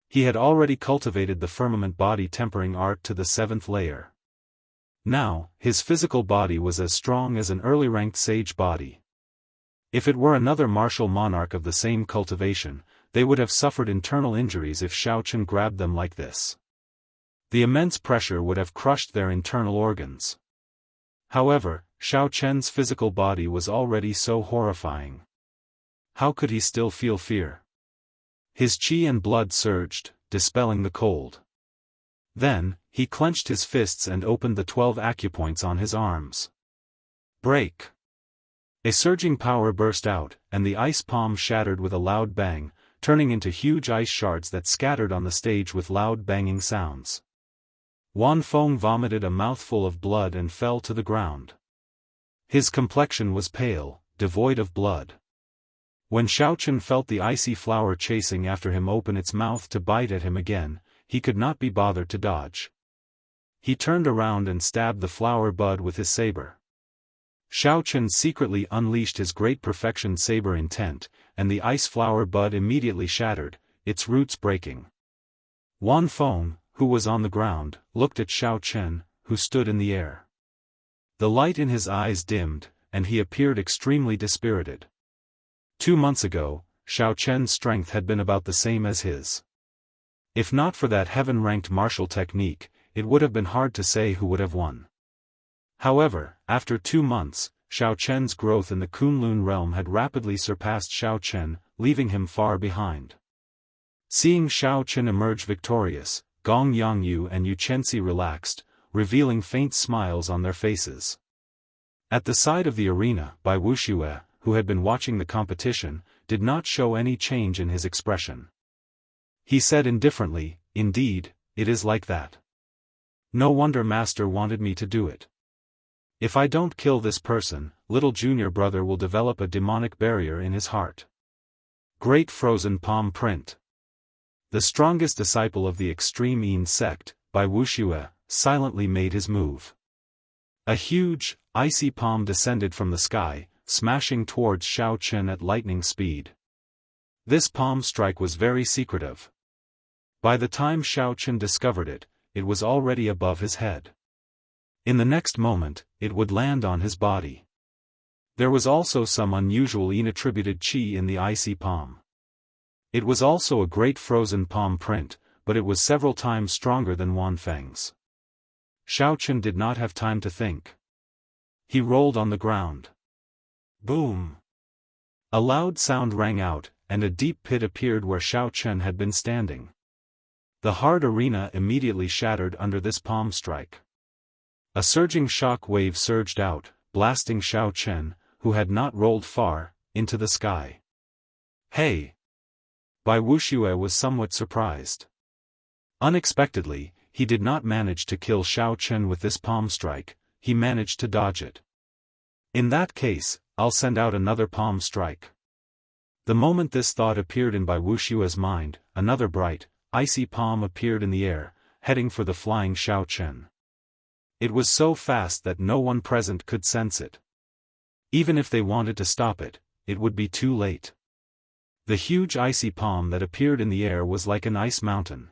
He had already cultivated the firmament body tempering art to the 7th layer. Now, his physical body was as strong as an early-ranked sage body. If it were another martial monarch of the same cultivation, they would have suffered internal injuries if Xiao Chen grabbed them like this. The immense pressure would have crushed their internal organs. However, Xiao Chen's physical body was already so horrifying. How could he still feel fear? His chi and blood surged, dispelling the cold. Then, he clenched his fists and opened the 12 acupoints on his arms. Break! A surging power burst out, and the ice palm shattered with a loud bang, turning into huge ice shards that scattered on the stage with loud banging sounds. Wan Feng vomited a mouthful of blood and fell to the ground. His complexion was pale, devoid of blood. When Xiao Chen felt the icy flower chasing after him open its mouth to bite at him again, he could not be bothered to dodge. He turned around and stabbed the flower bud with his saber. Xiao Chen secretly unleashed his great perfection saber intent, and the ice flower bud immediately shattered, its roots breaking. Wan Feng, who was on the ground, looked at Xiao Chen, who stood in the air. The light in his eyes dimmed, and he appeared extremely dispirited. 2 months ago, Xiao Chen's strength had been about the same as his. If not for that heaven-ranked martial technique, it would have been hard to say who would have won. However, after 2 months, Xiao Chen's growth in the Kunlun realm had rapidly surpassed Xiao Chen, leaving him far behind. Seeing Xiao Chen emerge victorious, Gong Yangyu and Yu Chenxi relaxed, revealing faint smiles on their faces. At the side of the arena, Wuxia, who had been watching the competition, did not show any change in his expression. He said indifferently, "Indeed, it is like that. No wonder Master wanted me to do it. If I don't kill this person, little junior brother will develop a demonic barrier in his heart." Great Frozen Palm Print. The strongest disciple of the extreme Yin sect, Wuxia, silently made his move. A huge, icy palm descended from the sky, smashing towards Xiao Chen at lightning speed. This palm strike was very secretive. By the time Xiao Chen discovered it, it was already above his head. In the next moment, it would land on his body. There was also some unusual Yin-attributed qi in the icy palm. It was also a great frozen palm print, but it was several times stronger than Wan Feng's. Xiao Chen did not have time to think. He rolled on the ground. Boom! A loud sound rang out, and a deep pit appeared where Xiao Chen had been standing. The hard arena immediately shattered under this palm strike. A surging shock wave surged out, blasting Xiao Chen, who had not rolled far, into the sky. Hey! Wuxia was somewhat surprised. Unexpectedly, he did not manage to kill Xiao Chen with this palm strike, he managed to dodge it. In that case, I'll send out another palm strike. The moment this thought appeared in Wuxia's mind, another bright, icy palm appeared in the air, heading for the flying Xiao Chen. It was so fast that no one present could sense it. Even if they wanted to stop it, it would be too late. The huge icy palm that appeared in the air was like an ice mountain.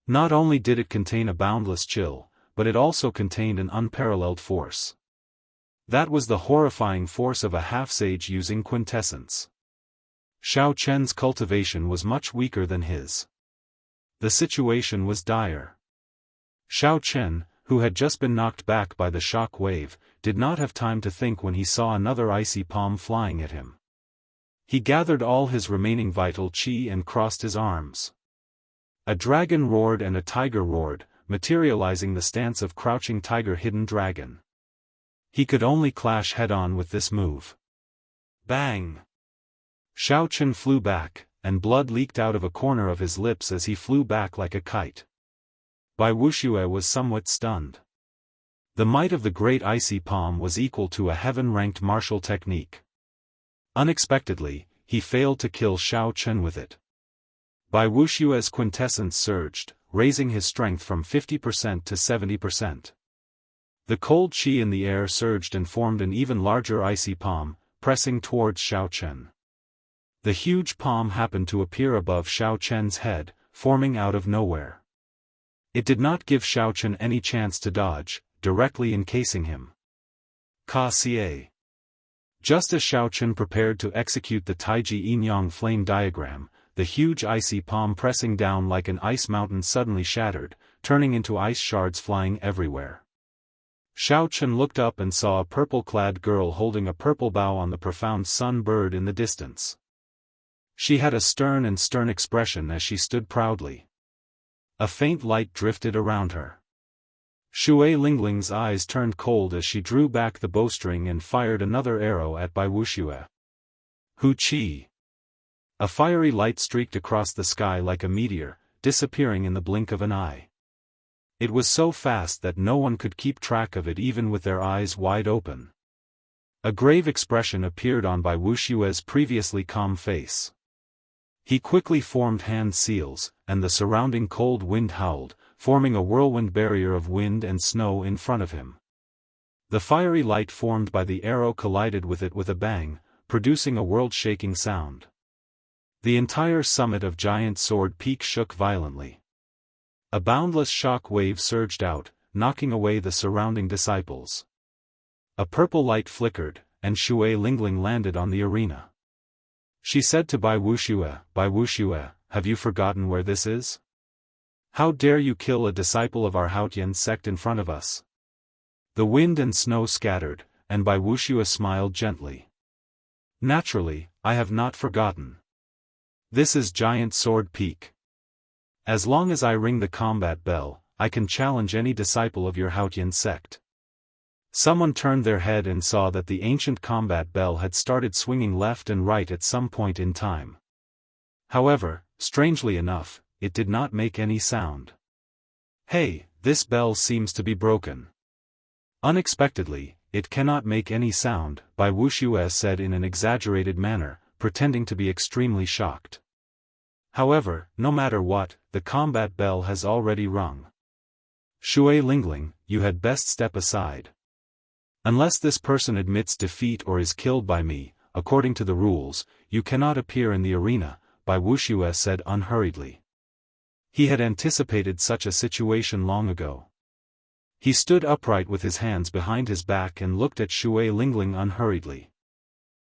Not only did it contain a boundless chill, but it also contained an unparalleled force. That was the horrifying force of a half-sage using quintessence. Xiao Chen's cultivation was much weaker than his. The situation was dire. Xiao Chen, who had just been knocked back by the shock wave, did not have time to think when he saw another icy palm flying at him. He gathered all his remaining vital qi and crossed his arms. A dragon roared and a tiger roared, materializing the stance of crouching tiger hidden dragon. He could only clash head-on with this move. Bang! Xiao Chen flew back, and blood leaked out of a corner of his lips as he flew back like a kite. Wuxia was somewhat stunned. The might of the great icy palm was equal to a heaven-ranked martial technique. Unexpectedly, he failed to kill Xiao Chen with it. Bai Wuxua's quintessence surged, raising his strength from 50% to 70%. The cold qi in the air surged and formed an even larger icy palm, pressing towards Xiao Chen. The huge palm happened to appear above Xiao Chen's head, forming out of nowhere. It did not give Xiao Chen any chance to dodge, directly encasing him. Ka Xie. Just as Xiao Chen prepared to execute the Taiji Yin-Yang flame diagram, the huge icy palm pressing down like an ice mountain suddenly shattered, turning into ice shards flying everywhere. Xiao Chen looked up and saw a purple-clad girl holding a purple bough on the profound sun bird in the distance. She had a stern expression as she stood proudly. A faint light drifted around her. Shui Lingling's eyes turned cold as she drew back the bowstring and fired another arrow at Bai Wuxia. Hu Qi. A fiery light streaked across the sky like a meteor, disappearing in the blink of an eye. It was so fast that no one could keep track of it even with their eyes wide open. A grave expression appeared on Bai Wuxia's previously calm face. He quickly formed hand seals, and the surrounding cold wind howled, forming a whirlwind barrier of wind and snow in front of him. The fiery light formed by the arrow collided with it with a bang, producing a world-shaking sound. The entire summit of Giant Sword Peak shook violently. A boundless shock wave surged out, knocking away the surrounding disciples. A purple light flickered, and Shui Lingling landed on the arena. She said to Bai Wuxia, have you forgotten where this is? How dare you kill a disciple of our Haotian sect in front of us? The wind and snow scattered, and Bai Wuxia smiled gently. Naturally, I have not forgotten. This is Giant Sword Peak. As long as I ring the combat bell, I can challenge any disciple of your Haotian sect. Someone turned their head and saw that the ancient combat bell had started swinging left and right at some point in time. However, strangely enough, it did not make any sound. Hey, this bell seems to be broken. Unexpectedly, it cannot make any sound, Bai Wuxia said in an exaggerated manner, pretending to be extremely shocked. However, no matter what, the combat bell has already rung. Shui Lingling, you had best step aside. Unless this person admits defeat or is killed by me, according to the rules, you cannot appear in the arena, Bai Wuxia said unhurriedly. He had anticipated such a situation long ago. He stood upright with his hands behind his back and looked at Shui Lingling unhurriedly.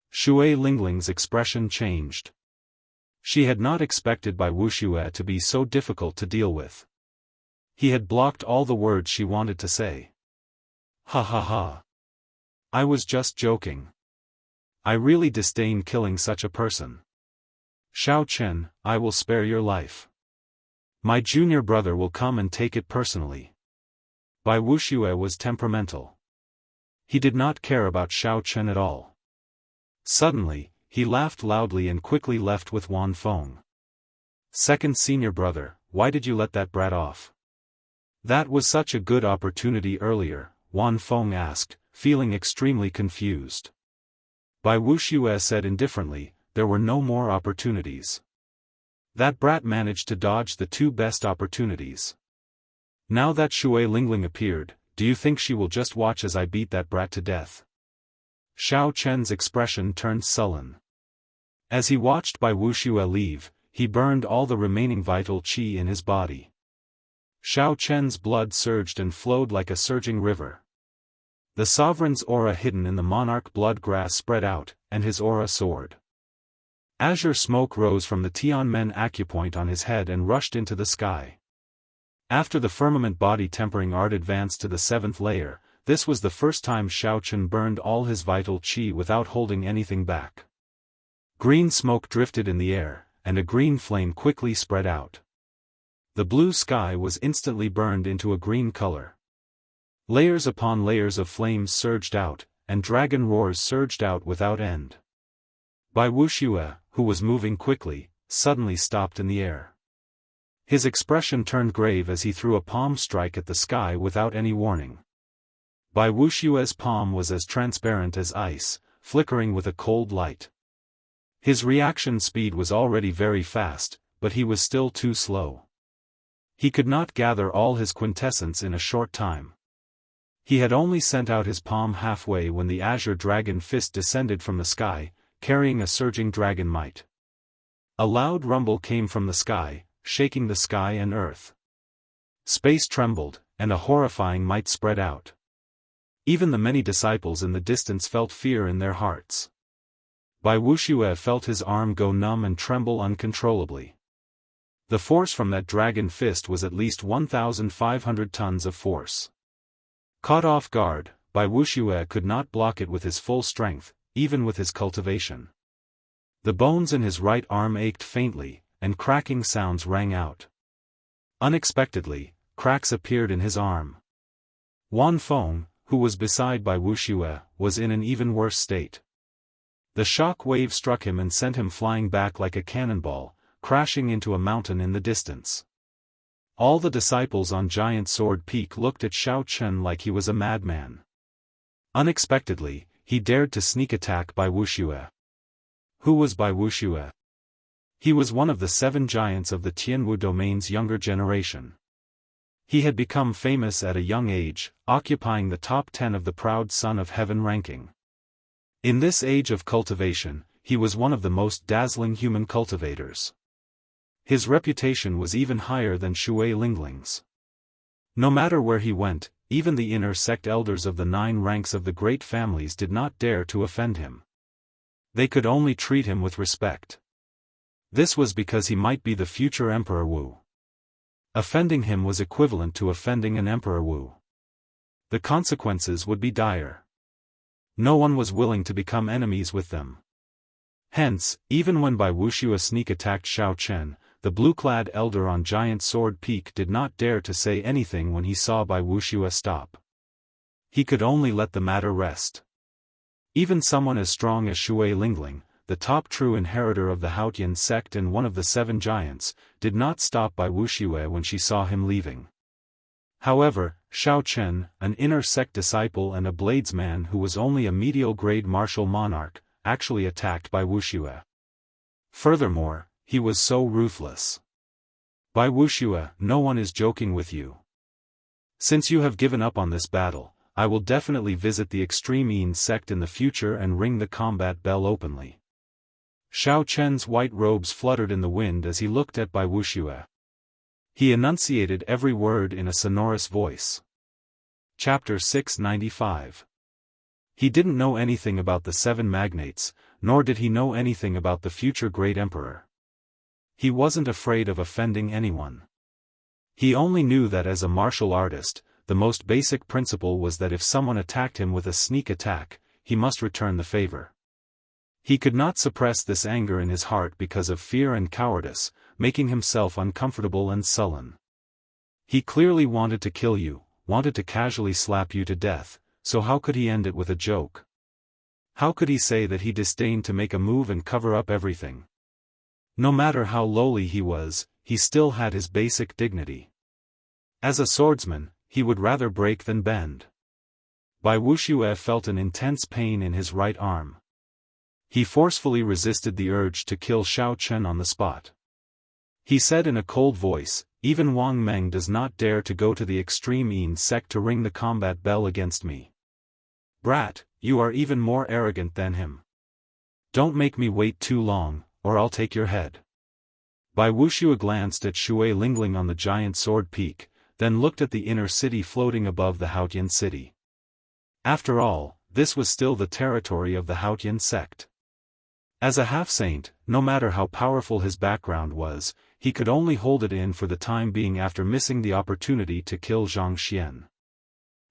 Shui Lingling's expression changed. She had not expected Bai Wuxia to be so difficult to deal with. He had blocked all the words she wanted to say. Ha ha ha. I was just joking. I really disdain killing such a person. Xiao Chen, I will spare your life. My junior brother will come and take it personally. Bai Wuxia was temperamental. He did not care about Xiao Chen at all. Suddenly, he laughed loudly and quickly left with Wan Feng. Second senior brother, why did you let that brat off? That was such a good opportunity earlier, Wan Feng asked, feeling extremely confused. Bai Wuxia said indifferently, there were no more opportunities. That brat managed to dodge the two best opportunities. Now that Shui Lingling appeared, do you think she will just watch as I beat that brat to death? Xiao Chen's expression turned sullen. As he watched Bai Wuxia leave, he burned all the remaining vital qi in his body. Xiao Chen's blood surged and flowed like a surging river. The sovereign's aura hidden in the monarch blood grass spread out, and his aura soared. Azure smoke rose from the Tianmen acupoint on his head and rushed into the sky. After the firmament body tempering art advanced to the 7th layer, this was the first time Xiao Chen burned all his vital qi without holding anything back. Green smoke drifted in the air, and a green flame quickly spread out. The blue sky was instantly burned into a green color. Layers upon layers of flames surged out, and dragon roars surged out without end. Bai Wuxia, who was moving quickly, suddenly stopped in the air. His expression turned grave as he threw a palm strike at the sky without any warning. Bai Wuxia's palm was as transparent as ice, flickering with a cold light. His reaction speed was already very fast, but he was still too slow. He could not gather all his quintessence in a short time. He had only sent out his palm halfway when the azure dragon fist descended from the sky, carrying a surging dragon might. A loud rumble came from the sky, shaking the sky and earth. Space trembled, and a horrifying might spread out. Even the many disciples in the distance felt fear in their hearts. Bai Wuxia felt his arm go numb and tremble uncontrollably. The force from that dragon fist was at least 1,500 tons of force. Caught off guard, Bai Wuxia could not block it with his full strength, even with his cultivation. The bones in his right arm ached faintly, and cracking sounds rang out. Unexpectedly, cracks appeared in his arm. Wan Feng, who was beside Bai Wuxia, was in an even worse state. The shock wave struck him and sent him flying back like a cannonball, crashing into a mountain in the distance. All the disciples on Giant Sword Peak looked at Xiao Chen like he was a madman. Unexpectedly, he dared to sneak attack Bai Wuxia. Who was Bai Wuxia? He was one of the 7 giants of the Tianwu domain's younger generation. He had become famous at a young age, occupying the top 10 of the Proud Son of Heaven ranking. In this age of cultivation, he was one of the most dazzling human cultivators. His reputation was even higher than Shui Lingling's. No matter where he went, even the inner sect elders of the 9 ranks of the great families did not dare to offend him. They could only treat him with respect. This was because he might be the future Emperor Wu. Offending him was equivalent to offending an Emperor Wu. The consequences would be dire. No one was willing to become enemies with them. Hence, even when Bai Wuxia sneak attacked Xiao Chen, the blue-clad elder on Giant Sword Peak did not dare to say anything when he saw Bai Wuxia stop. He could only let the matter rest. Even someone as strong as Shui Lingling, the top true inheritor of the Haotian sect and one of the 7 giants, did not stop Bai Wuxia when she saw him leaving. However, Xiao Chen, an inner sect disciple and a bladesman who was only a medial-grade martial monarch, actually attacked Bai Wuxia. Furthermore, he was so ruthless. Bai Wuxia, no one is joking with you. Since you have given up on this battle, I will definitely visit the Extreme Yin sect in the future and ring the combat bell openly. Xiao Chen's white robes fluttered in the wind as he looked at Bai Wuxia. He enunciated every word in a sonorous voice. Chapter 695. He didn't know anything about the 7 magnates, nor did he know anything about the future great emperor. He wasn't afraid of offending anyone. He only knew that as a martial artist, the most basic principle was that if someone attacked him with a sneak attack, he must return the favor. He could not suppress this anger in his heart because of fear and cowardice, making himself uncomfortable and sullen. He clearly wanted to kill you, wanted to casually slap you to death, so how could he end it with a joke? How could he say that he disdained to make a move and cover up everything? No matter how lowly he was, he still had his basic dignity. As a swordsman, he would rather break than bend. Bai Wuxia felt an intense pain in his right arm. He forcefully resisted the urge to kill Xiao Chen on the spot. He said in a cold voice, "Even Wang Meng does not dare to go to the Extreme Yin sect to ring the combat bell against me. Brat, you are even more arrogant than him. Don't make me wait too long, or I'll take your head." Bai Wuxia glanced at Shui Lingling on the Giant Sword Peak, then looked at the inner city floating above the Haotian city. After all, this was still the territory of the Haotian sect. As a half-saint, no matter how powerful his background was, he could only hold it in for the time being after missing the opportunity to kill Zhang Xian.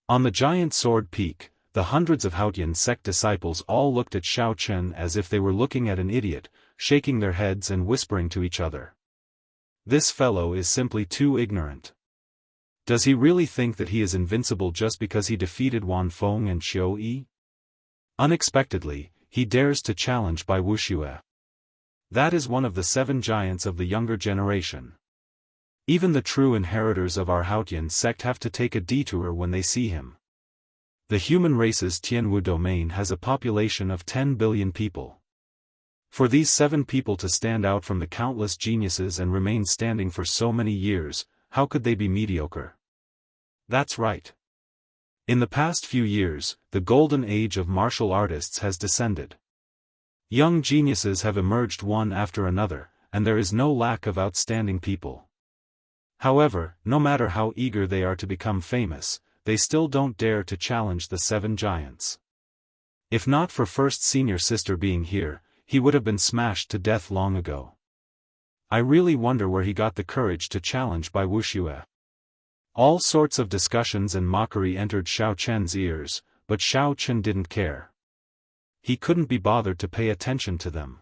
On the Giant Sword Peak, the hundreds of Haotian sect disciples all looked at Xiao Chen as if they were looking at an idiot, shaking their heads and whispering to each other. This fellow is simply too ignorant. Does he really think that he is invincible just because he defeated Wan Feng and Xiao Yi? Unexpectedly, he dares to challenge Bai Wuxia. That is one of the 7 giants of the younger generation. Even the true inheritors of our Haotian sect have to take a detour when they see him. The human race's Tianwu domain has a population of 10 billion people. For these 7 people to stand out from the countless geniuses and remain standing for so many years, how could they be mediocre? That's right. In the past few years, the golden age of martial artists has descended. Young geniuses have emerged one after another, and there is no lack of outstanding people. However, no matter how eager they are to become famous, they still don't dare to challenge the 7 giants. If not for First Senior Sister being here, he would have been smashed to death long ago. I really wonder where he got the courage to challenge by Wuxia. All sorts of discussions and mockery entered Xiao Chen's ears, but Xiao Chen didn't care. He couldn't be bothered to pay attention to them.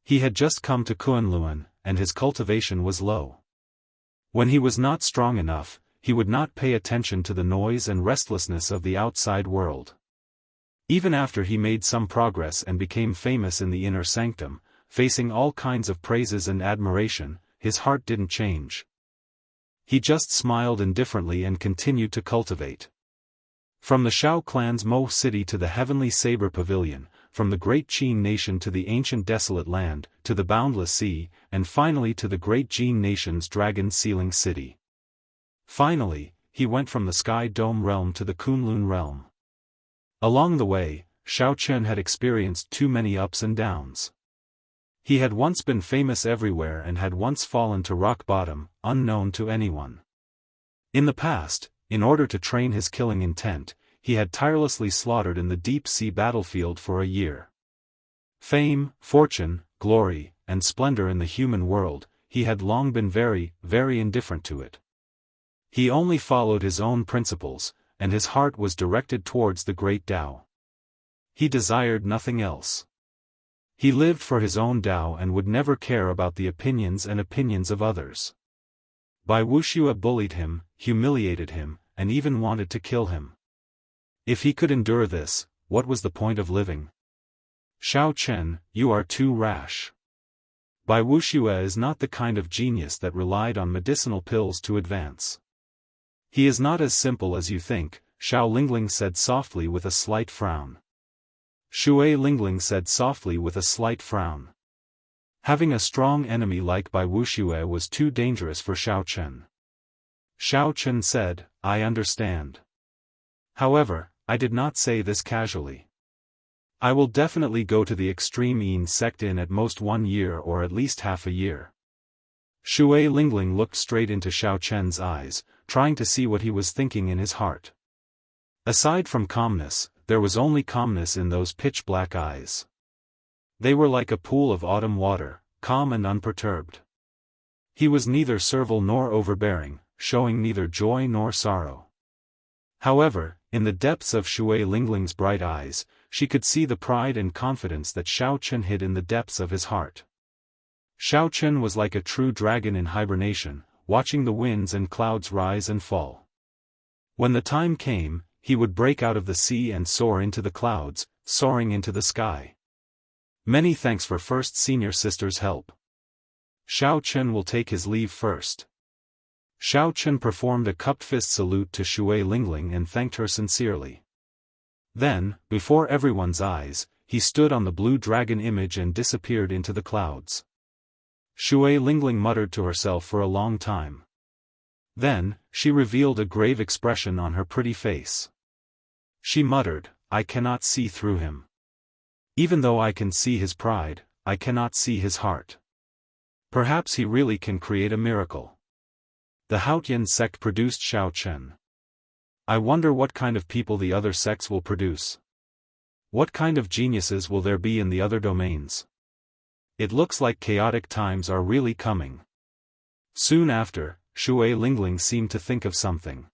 He had just come to Kunlun, and his cultivation was low. When he was not strong enough, he would not pay attention to the noise and restlessness of the outside world. Even after he made some progress and became famous in the inner sanctum, facing all kinds of praises and admiration, his heart didn't change. He just smiled indifferently and continued to cultivate. From the Shao clan's Mo city to the heavenly saber pavilion, from the great Qin nation to the ancient desolate land, to the boundless sea, and finally to the great Jin nation's dragon sealing city. Finally, he went from the Sky Dome realm to the Kunlun realm. Along the way, Xiao Chen had experienced too many ups and downs. He had once been famous everywhere and had once fallen to rock bottom, unknown to anyone. In the past, in order to train his killing intent, he had tirelessly slaughtered in the deep-sea battlefield for a year. Fame, fortune, glory, and splendor in the human world, he had long been very, very indifferent to it. He only followed his own principles, and his heart was directed towards the great Tao. He desired nothing else. He lived for his own Tao and would never care about the opinions of others. Bai Wuxia bullied him, humiliated him, and even wanted to kill him. If he could endure this, what was the point of living? Xiao Chen, you are too rash. Bai Wuxia is not the kind of genius that relied on medicinal pills to advance. He is not as simple as you think, Xiao Lingling said softly with a slight frown. Shui Lingling said softly with a slight frown. Having a strong enemy like Bai Wuxia was too dangerous for Xiao Chen. Xiao Chen said, I understand. However, I did not say this casually. I will definitely go to the extreme Yin sect in at most 1 year or at least half a year. Shui Lingling looked straight into Xiao Chen's eyes, trying to see what he was thinking in his heart. Aside from calmness, there was only calmness in those pitch-black eyes. They were like a pool of autumn water, calm and unperturbed. He was neither servile nor overbearing, showing neither joy nor sorrow. However, in the depths of Shui Lingling's bright eyes, she could see the pride and confidence that Xiao Chen hid in the depths of his heart. Xiao Chen was like a true dragon in hibernation, watching the winds and clouds rise and fall. When the time came, he would break out of the sea and soar into the clouds, soaring into the sky. Many thanks for First Senior Sister's help. Xiao Chen will take his leave first. Xiao Chen performed a cupped fist salute to Shui Lingling and thanked her sincerely. Then, before everyone's eyes, he stood on the blue dragon image and disappeared into the clouds. Shui Lingling muttered to herself for a long time. Then, she revealed a grave expression on her pretty face. She muttered, I cannot see through him. Even though I can see his pride, I cannot see his heart. Perhaps he really can create a miracle. The Haotian sect produced Xiao Chen. I wonder what kind of people the other sects will produce. What kind of geniuses will there be in the other domains? It looks like chaotic times are really coming. Soon after, Shui Lingling seemed to think of something.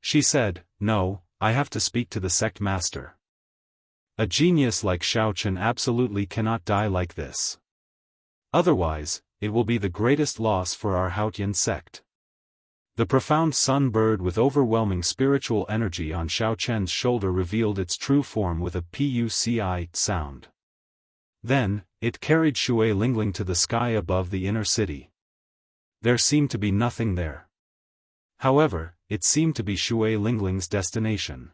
She said, no, I have to speak to the sect master. A genius like Xiao Chen absolutely cannot die like this. Otherwise, it will be the greatest loss for our Haotian sect. The profound sun bird with overwhelming spiritual energy on Xiao Chen's shoulder revealed its true form with a puci sound. Then, it carried Shui Lingling to the sky above the inner city. There seemed to be nothing there. However, it seemed to be Shui Lingling's destination.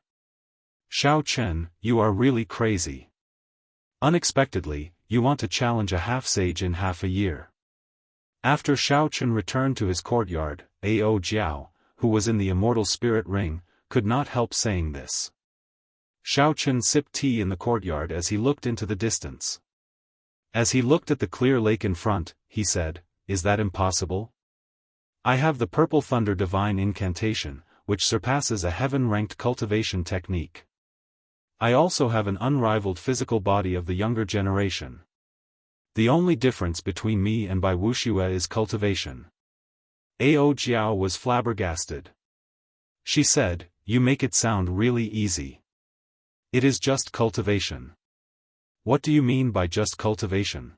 Xiao Chen, you are really crazy. Unexpectedly, you want to challenge a half-sage in half a year. After Xiao Chen returned to his courtyard, Ao Jiao, who was in the immortal spirit ring, could not help saying this. Xiao Chen sipped tea in the courtyard as he looked into the distance. As he looked at the clear lake in front, he said, "Is that impossible? I have the Purple Thunder Divine Incantation, which surpasses a heaven-ranked cultivation technique. I also have an unrivaled physical body of the younger generation. The only difference between me and Bai Wuxia is cultivation." Ao Jiao was flabbergasted. She said, "You make it sound really easy. It is just cultivation." "What do you mean by just cultivation?"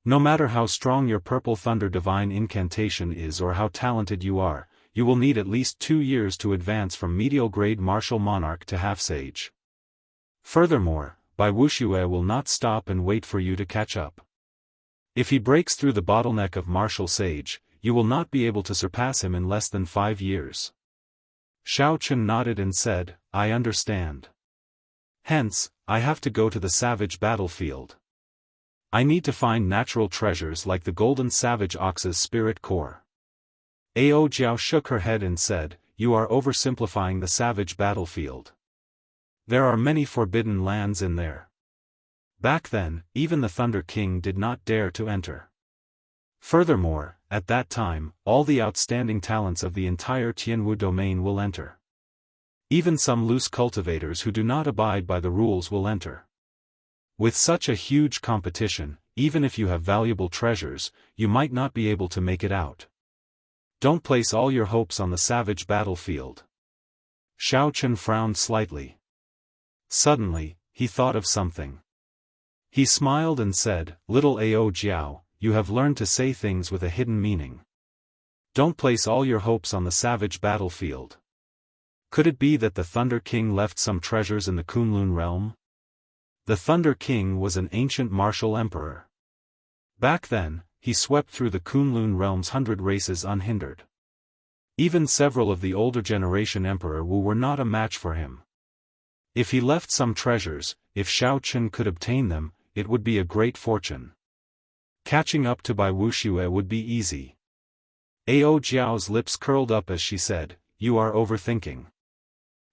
"No matter how strong your Purple Thunder Divine Incantation is or how talented you are, you will need at least 2 years to advance from medial-grade martial monarch to half-sage. Furthermore, Bai Wuxia will not stop and wait for you to catch up. If he breaks through the bottleneck of martial sage, you will not be able to surpass him in less than 5 years. Xiao Chen nodded and said, "I understand. Hence, I have to go to the savage battlefield. I need to find natural treasures like the golden savage ox's spirit core." Ao Jiao shook her head and said, "You are oversimplifying the savage battlefield. There are many forbidden lands in there. Back then, even the Thunder King did not dare to enter. Furthermore, at that time, all the outstanding talents of the entire Tianwu domain will enter. Even some loose cultivators who do not abide by the rules will enter. With such a huge competition, even if you have valuable treasures, you might not be able to make it out. Don't place all your hopes on the savage battlefield." Xiao Chen frowned slightly. Suddenly, he thought of something. He smiled and said, "Little Ao Jiao, you have learned to say things with a hidden meaning. Don't place all your hopes on the savage battlefield. Could it be that the Thunder King left some treasures in the Kunlun realm?" The Thunder King was an ancient martial emperor. Back then, he swept through the Kunlun realm's 100 races unhindered. Even several of the older generation Emperor Wu were not a match for him. If he left some treasures, if Xiao Chen could obtain them, it would be a great fortune. Catching up to Bai Wuxia would be easy. Ao Jiao's lips curled up as she said, "You are overthinking.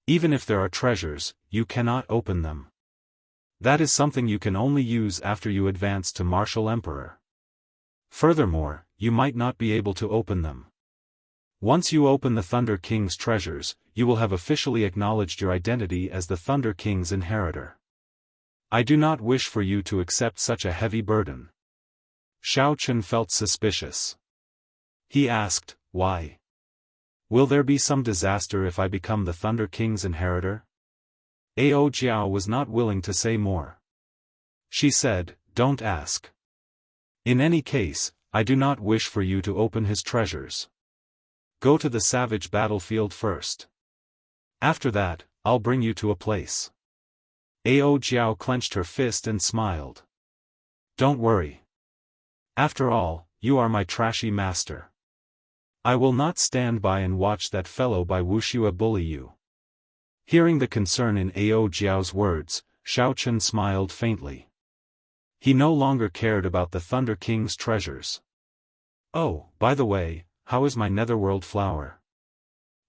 Even if there are treasures, you cannot open them. That is something you can only use after you advance to Martial Emperor. Furthermore, you might not be able to open them. Once you open the Thunder King's treasures, you will have officially acknowledged your identity as the Thunder King's inheritor. I do not wish for you to accept such a heavy burden." Xiao Chen felt suspicious. He asked, "Why? Will there be some disaster if I become the Thunder King's inheritor?" Ao Jiao was not willing to say more. She said, "Don't ask. In any case, I do not wish for you to open his treasures. Go to the savage battlefield first. After that, I'll bring you to a place." Ao Jiao clenched her fist and smiled. "Don't worry. After all, you are my trashy master. I will not stand by and watch that fellow Bai Wuxia bully you." Hearing the concern in Ao Jiao's words, Xiao Chen smiled faintly. He no longer cared about the Thunder King's treasures. "Oh, by the way, how is my netherworld flower?"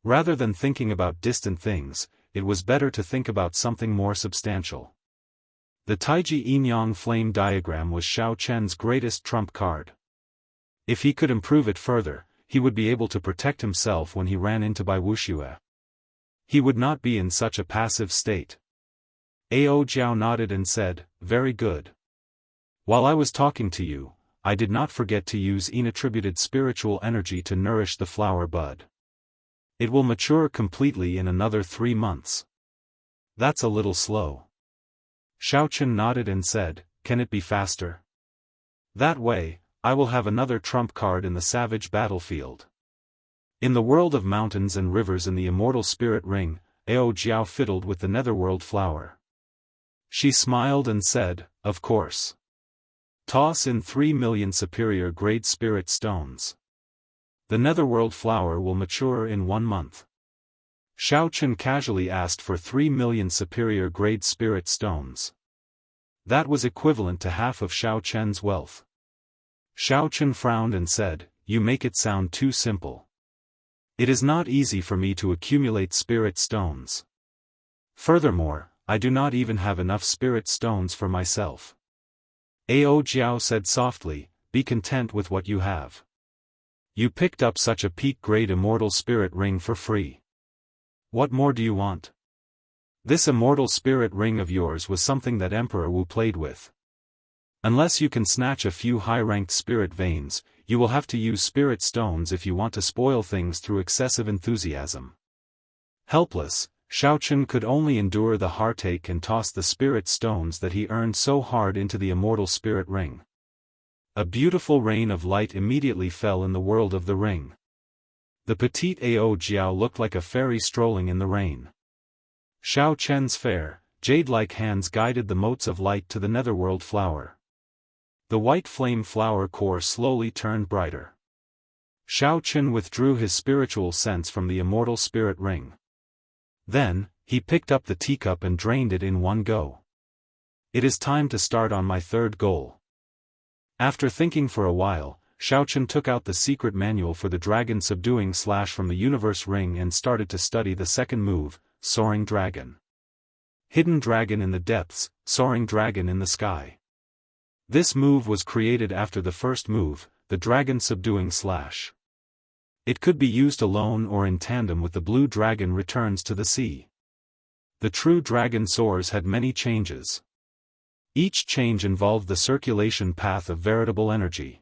Rather than thinking about distant things, it was better to think about something more substantial. The Taiji Yin-Yang flame diagram was Xiao Chen's greatest trump card. If he could improve it further, he would be able to protect himself when he ran into Bai Wuxia. He would not be in such a passive state. Ao Jiao nodded and said, "Very good. While I was talking to you, I did not forget to use inattributed spiritual energy to nourish the flower bud. It will mature completely in another 3 months. That's a little slow." Xiao Chen nodded and said, "Can it be faster? That way, I will have another trump card in the savage battlefield." In the world of mountains and rivers in the immortal spirit ring, Ao Jiao fiddled with the netherworld flower. She smiled and said, "Of course. Toss in 3 million superior grade spirit stones. The netherworld flower will mature in 1 month." Xiao Chen casually asked for 3 million superior grade spirit stones. That was equivalent to half of Xiao Chen's wealth. Xiao Chen frowned and said, "You make it sound too simple. It is not easy for me to accumulate spirit stones. Furthermore, I do not even have enough spirit stones for myself." Ao Jiao said softly, "Be content with what you have. You picked up such a peak-grade immortal spirit ring for free. What more do you want? This immortal spirit ring of yours was something that Emperor Wu played with. Unless you can snatch a few high-ranked spirit veins, you will have to use spirit stones if you want to spoil things through excessive enthusiasm." Helpless, Xiao Chen could only endure the heartache and toss the spirit stones that he earned so hard into the immortal spirit ring. A beautiful rain of light immediately fell in the world of the ring. The petite Ao Jiao looked like a fairy strolling in the rain. Xiao Chen's fair, jade-like hands guided the motes of light to the netherworld flower. The white flame flower core slowly turned brighter. Xiao Chen withdrew his spiritual sense from the immortal spirit ring. Then, he picked up the teacup and drained it in one go. "It is time to start on my third goal." After thinking for a while, Xiao Chen took out the secret manual for the dragon subduing slash from the universe ring and started to study the second move, Soaring Dragon. Hidden dragon in the depths, soaring dragon in the sky. This move was created after the first move, the dragon subduing slash. It could be used alone or in tandem with the blue dragon returns to the sea. The true dragon soars had many changes. Each change involved the circulation path of veritable energy.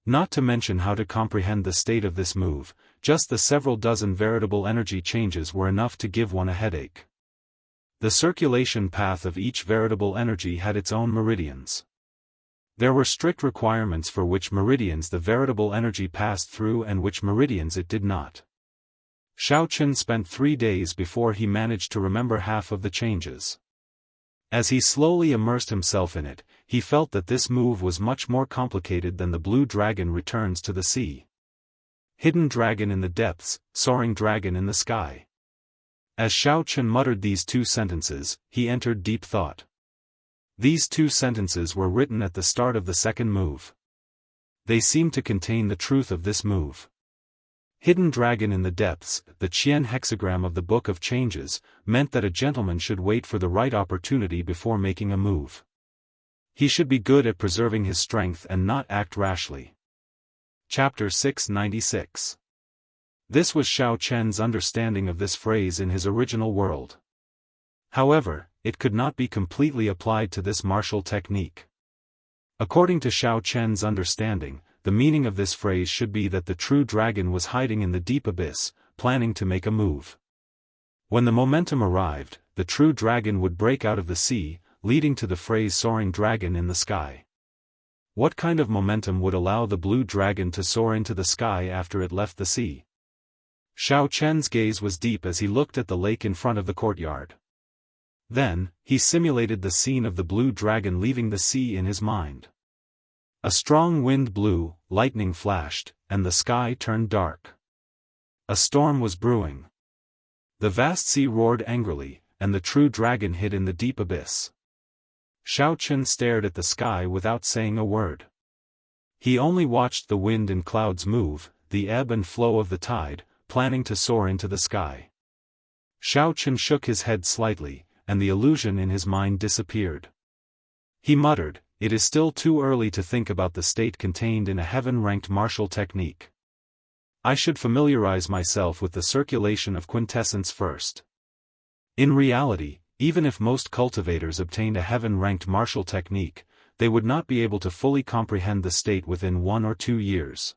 Not to mention how to comprehend the state of this move, just the several dozen veritable energy changes were enough to give one a headache. The circulation path of each veritable energy had its own meridians. There were strict requirements for which meridians the veritable energy passed through and which meridians it did not. Xiao Chen spent 3 days before he managed to remember half of the changes. As he slowly immersed himself in it, he felt that this move was much more complicated than the blue dragon returns to the sea. Hidden dragon in the depths, soaring dragon in the sky. As Xiao Chen muttered these 2 sentences, he entered deep thought. These 2 sentences were written at the start of the second move. They seemed to contain the truth of this move. Hidden dragon in the depths, the Qian hexagram of the Book of Changes, meant that a gentleman should wait for the right opportunity before making a move. He should be good at preserving his strength and not act rashly. Chapter 696. This was Xiao Chen's understanding of this phrase in his original world. However, it could not be completely applied to this martial technique. According to Xiao Chen's understanding, the meaning of this phrase should be that the true dragon was hiding in the deep abyss, planning to make a move. When the momentum arrived, the true dragon would break out of the sea, leading to the phrase soaring dragon in the sky. What kind of momentum would allow the blue dragon to soar into the sky after it left the sea? Xiao Chen's gaze was deep as he looked at the lake in front of the courtyard. Then, he simulated the scene of the blue dragon leaving the sea in his mind. A strong wind blew, lightning flashed, and the sky turned dark. A storm was brewing. The vast sea roared angrily, and the true dragon hid in the deep abyss. Xiao Chen stared at the sky without saying a word. He only watched the wind and clouds move, the ebb and flow of the tide, planning to soar into the sky. Xiao Chen shook his head slightly, and the illusion in his mind disappeared. He muttered, "It is still too early to think about the state contained in a heaven-ranked martial technique. I should familiarize myself with the circulation of quintessence first." In reality, even if most cultivators obtained a heaven-ranked martial technique, they would not be able to fully comprehend the state within 1 or 2 years.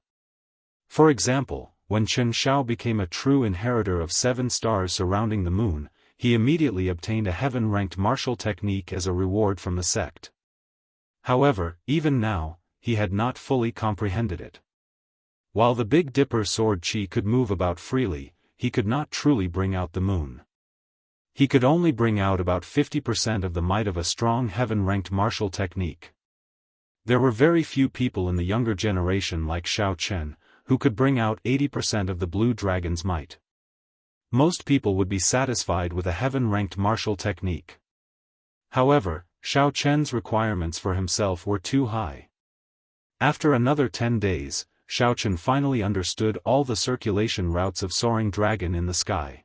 For example, when Chen Shao became a true inheritor of 7 stars surrounding the moon, he immediately obtained a heaven-ranked martial technique as a reward from the sect. However, even now, he had not fully comprehended it. While the Big Dipper sword chi could move about freely, he could not truly bring out the moon. He could only bring out about 50% of the might of a strong heaven-ranked martial technique. There were very few people in the younger generation like Xiao Chen, who could bring out 80% of the blue dragon's might. Most people would be satisfied with a heaven-ranked martial technique. However, Xiao Chen's requirements for himself were too high. After another 10 days, Xiao Chen finally understood all the circulation routes of soaring dragon in the sky.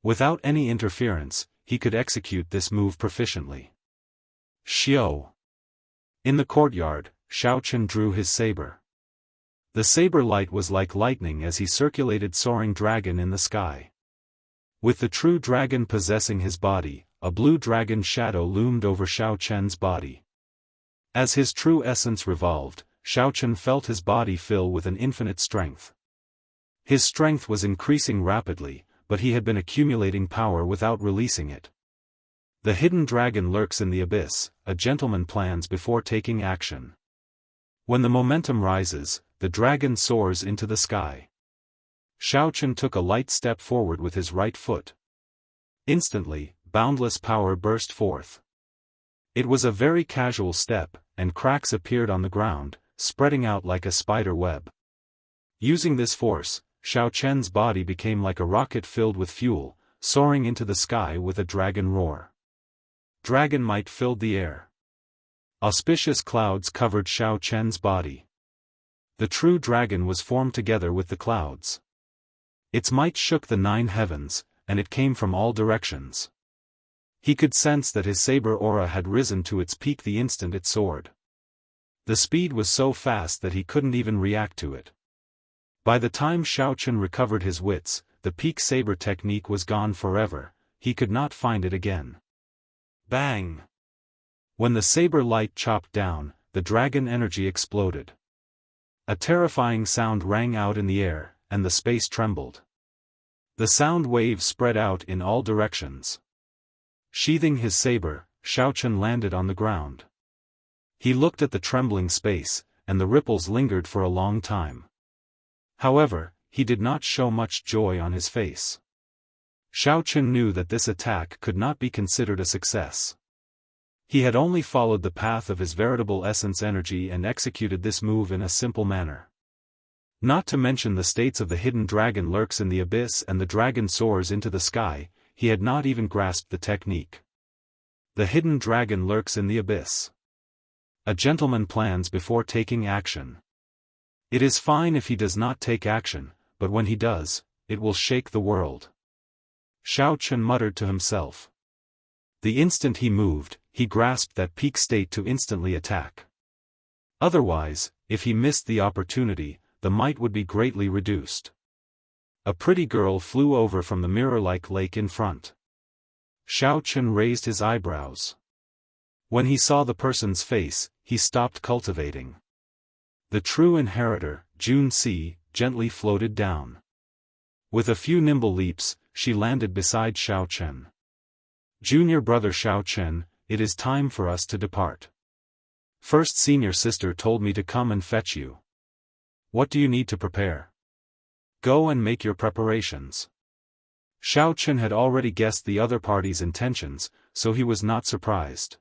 Without any interference, he could execute this move proficiently. Xiao. In the courtyard, Xiao Chen drew his saber. The saber light was like lightning as he circulated soaring dragon in the sky. With the true dragon possessing his body, a blue dragon shadow loomed over Xiao Chen's body. As his true essence revolved, Xiao Chen felt his body fill with an infinite strength. His strength was increasing rapidly, but he had been accumulating power without releasing it. The hidden dragon lurks in the abyss, a gentleman plans before taking action. When the momentum rises, the dragon soars into the sky. Xiao Chen took a light step forward with his right foot. Instantly, boundless power burst forth. It was a very casual step, and cracks appeared on the ground, spreading out like a spider web. Using this force, Xiao Chen's body became like a rocket filled with fuel, soaring into the sky with a dragon roar. Dragon might filled the air. Auspicious clouds covered Xiao Chen's body. The true dragon was formed together with the clouds. Its might shook the 9 heavens, and it came from all directions. He could sense that his saber aura had risen to its peak the instant it soared. The speed was so fast that he couldn't even react to it. By the time Xiao Chen recovered his wits, the peak saber technique was gone forever, he could not find it again. Bang! When the saber light chopped down, the dragon energy exploded. A terrifying sound rang out in the air, and the space trembled. The sound waves spread out in all directions. Sheathing his saber, Xiao Chen landed on the ground. He looked at the trembling space, and the ripples lingered for a long time. However, he did not show much joy on his face. Xiao Chen knew that this attack could not be considered a success. He had only followed the path of his veritable essence energy and executed this move in a simple manner. Not to mention the states of the hidden dragon lurks in the abyss and the dragon soars into the sky, he had not even grasped the technique. The hidden dragon lurks in the abyss. A gentleman plans before taking action. It is fine if he does not take action, but when he does, it will shake the world. Xiao Chen muttered to himself. The instant he moved, he grasped that peak state to instantly attack. Otherwise, if he missed the opportunity, the might would be greatly reduced. A pretty girl flew over from the mirror-like lake in front. Xiao Chen raised his eyebrows. When he saw the person's face, he stopped cultivating. The true inheritor, Junci, gently floated down. With a few nimble leaps, she landed beside Xiao Chen. Junior brother Xiao Chen, it is time for us to depart. First senior sister told me to come and fetch you. What do you need to prepare? Go and make your preparations. Xiao Chen had already guessed the other party's intentions, so he was not surprised.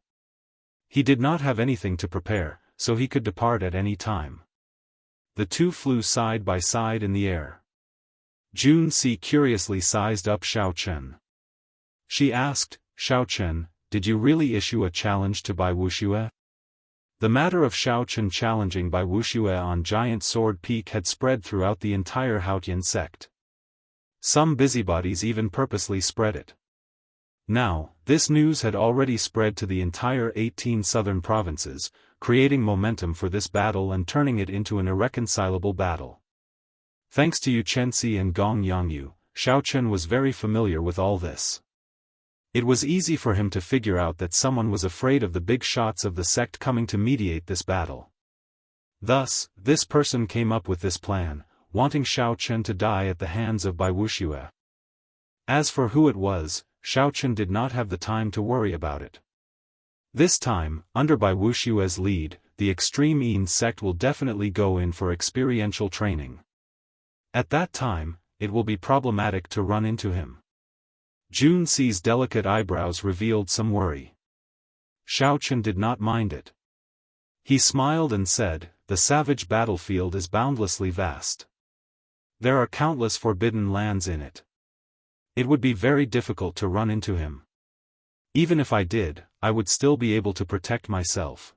He did not have anything to prepare, so he could depart at any time. The two flew side by side in the air. Junci curiously sized up Xiao Chen. She asked, Xiao Chen, did you really issue a challenge to Bai Wuxia? The matter of Xiao Chen challenging Bai Wuxia on Giant Sword Peak had spread throughout the entire Haotian sect. Some busybodies even purposely spread it. Now, this news had already spread to the entire 18 southern provinces, creating momentum for this battle and turning it into an irreconcilable battle. Thanks to Yu Chenxi and Gong Yangyu, Xiao Chen was very familiar with all this. It was easy for him to figure out that someone was afraid of the big shots of the sect coming to mediate this battle. Thus, this person came up with this plan, wanting Xiao Chen to die at the hands of Bai Wuxia. As for who it was, Xiao Chen did not have the time to worry about it. This time, under Bai Wuxia's lead, the Extreme Yin sect will definitely go in for experiential training. At that time, it will be problematic to run into him. Junci's delicate eyebrows revealed some worry. Xiao Chen did not mind it. He smiled and said, the savage battlefield is boundlessly vast. There are countless forbidden lands in it. It would be very difficult to run into him. Even if I did, I would still be able to protect myself.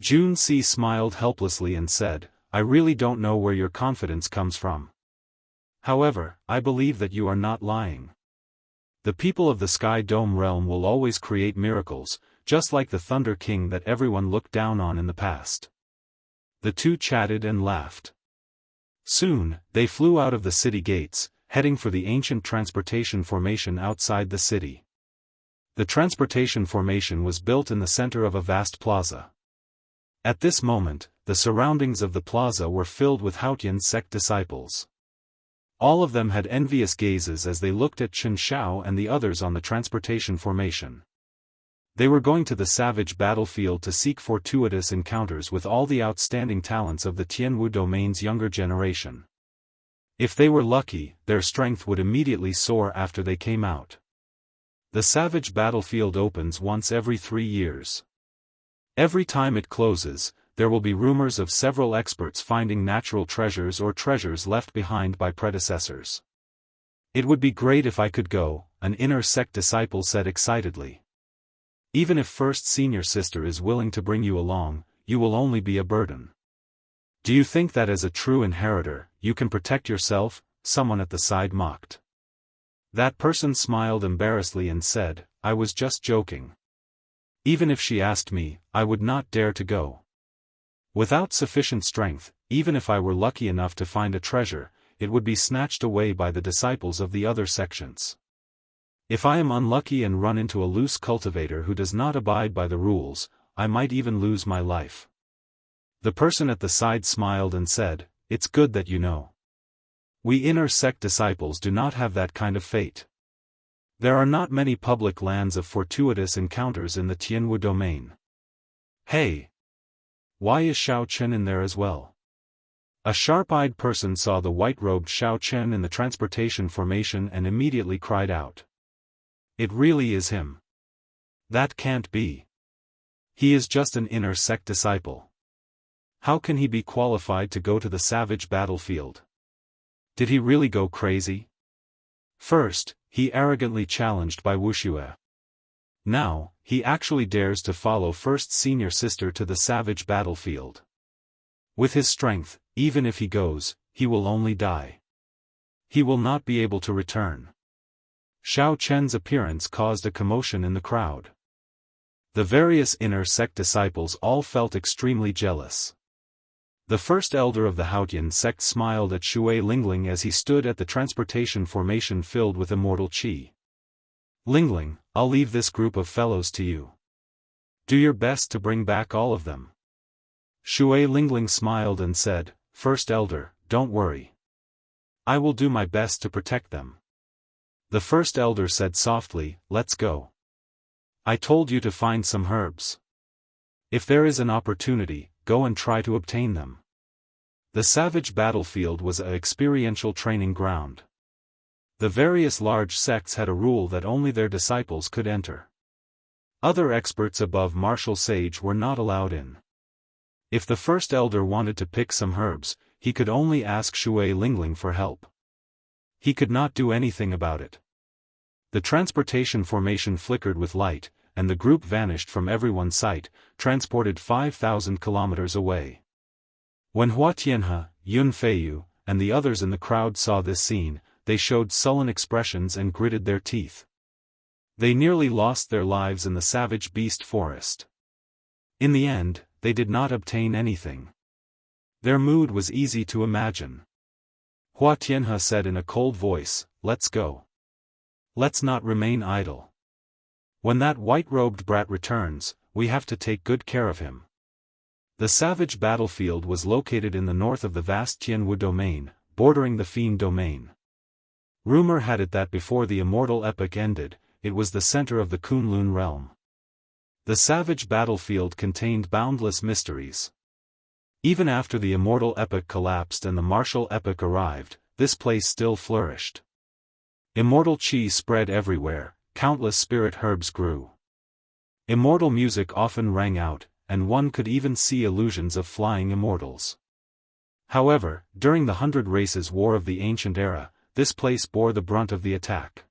Junci smiled helplessly and said, I really don't know where your confidence comes from. However, I believe that you are not lying. The people of the Sky Dome realm will always create miracles, just like the Thunder King that everyone looked down on in the past. The two chatted and laughed. Soon, they flew out of the city gates, heading for the ancient transportation formation outside the city. The transportation formation was built in the center of a vast plaza. At this moment, the surroundings of the plaza were filled with Haotian sect disciples. All of them had envious gazes as they looked at Chen Xiao and the others on the transportation formation. They were going to the savage battlefield to seek fortuitous encounters with all the outstanding talents of the Tianwu domain's younger generation. If they were lucky, their strength would immediately soar after they came out. The savage battlefield opens once every 3 years. Every time it closes, there will be rumors of several experts finding natural treasures or treasures left behind by predecessors. It would be great if I could go, an inner sect disciple said excitedly. Even if First Senior Sister is willing to bring you along, you will only be a burden. Do you think that as a true inheritor, you can protect yourself? Someone at the side mocked. That person smiled embarrassedly and said, I was just joking. Even if she asked me, I would not dare to go. Without sufficient strength, even if I were lucky enough to find a treasure, it would be snatched away by the disciples of the other sections. If I am unlucky and run into a loose cultivator who does not abide by the rules, I might even lose my life. The person at the side smiled and said, it's good that you know. We inner sect disciples do not have that kind of fate. There are not many public lands of fortuitous encounters in the Tianwu domain. Hey! Why is Xiao Chen in there as well? A sharp-eyed person saw the white-robed Xiao Chen in the transportation formation and immediately cried out. It really is him. That can't be. He is just an inner sect disciple. How can he be qualified to go to the savage battlefield? Did he really go crazy? First, he arrogantly challenged by Wuxia. Now, he actually dares to follow First Senior Sister to the savage battlefield. With his strength, even if he goes, he will only die. He will not be able to return. Xiao Chen's appearance caused a commotion in the crowd. The various inner sect disciples all felt extremely jealous. The first elder of the Haotian sect smiled at Shui Lingling as he stood at the transportation formation filled with immortal qi. Lingling, I'll leave this group of fellows to you. Do your best to bring back all of them. Shui Lingling smiled and said, First Elder, don't worry. I will do my best to protect them. The first elder said softly, let's go. I told you to find some herbs. If there is an opportunity, go and try to obtain them. The savage battlefield was an experiential training ground. The various large sects had a rule that only their disciples could enter. Other experts above martial sage were not allowed in. If the first elder wanted to pick some herbs, he could only ask Shui Lingling for help. He could not do anything about it. The transportation formation flickered with light, and the group vanished from everyone's sight, transported 5,000 kilometers away. When Hua Tianhe, Yun Feiyu, and the others in the crowd saw this scene, they showed sullen expressions and gritted their teeth. They nearly lost their lives in the savage beast forest. In the end, they did not obtain anything. Their mood was easy to imagine. Hua Tianhe said in a cold voice, let's go. Let's not remain idle. When that white-robed brat returns, we have to take good care of him. The savage battlefield was located in the north of the vast Tianwu domain, bordering the Fiend domain. Rumor had it that before the Immortal epoch ended, it was the center of the Kunlun realm. The savage battlefield contained boundless mysteries. Even after the Immortal epoch collapsed and the martial epoch arrived, this place still flourished. Immortal qi spread everywhere, countless spirit herbs grew. Immortal music often rang out, and one could even see illusions of flying immortals. However, during the 100 Races War of the Ancient Era, this place bore the brunt of the attack.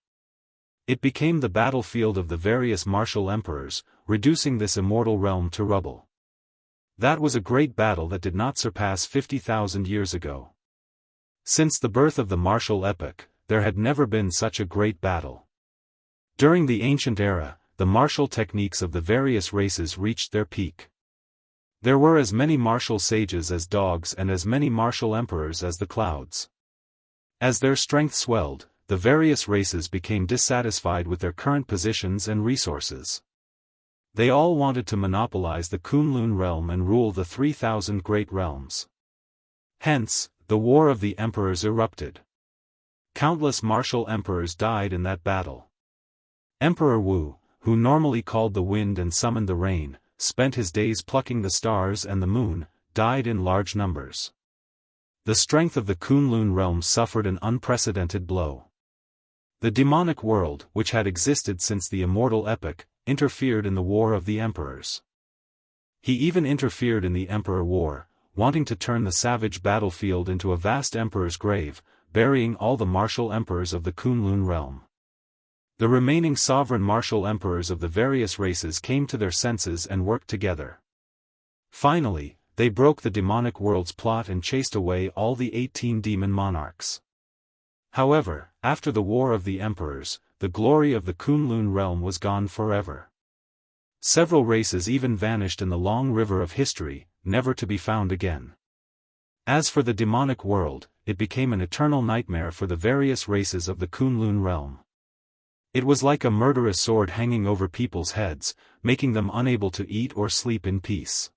It became the battlefield of the various martial emperors, reducing this immortal realm to rubble. That was a great battle that did not surpass 50,000 years ago. Since the birth of the martial epoch, there had never been such a great battle. During the ancient era, the martial techniques of the various races reached their peak. There were as many martial sages as dogs and as many martial emperors as the clouds. As their strength swelled, the various races became dissatisfied with their current positions and resources. They all wanted to monopolize the Kunlun realm and rule the 3,000 great realms. Hence, the War of the Emperors erupted. Countless martial emperors died in that battle. Emperor Wu, who normally called the wind and summoned the rain, spent his days plucking the stars and the moon, died in large numbers. The strength of the Kunlun realm suffered an unprecedented blow. The demonic world, which had existed since the immortal epoch, interfered in the War of the Emperors. He even interfered in the Emperor War, wanting to turn the savage battlefield into a vast emperor's grave, burying all the martial emperors of the Kunlun realm. The remaining sovereign martial emperors of the various races came to their senses and worked together. Finally, they broke the demonic world's plot and chased away all the 18 demon monarchs. However, after the War of the Emperors, the glory of the Kunlun realm was gone forever. Several races even vanished in the long river of history, never to be found again. As for the demonic world, it became an eternal nightmare for the various races of the Kunlun realm. It was like a murderous sword hanging over people's heads, making them unable to eat or sleep in peace.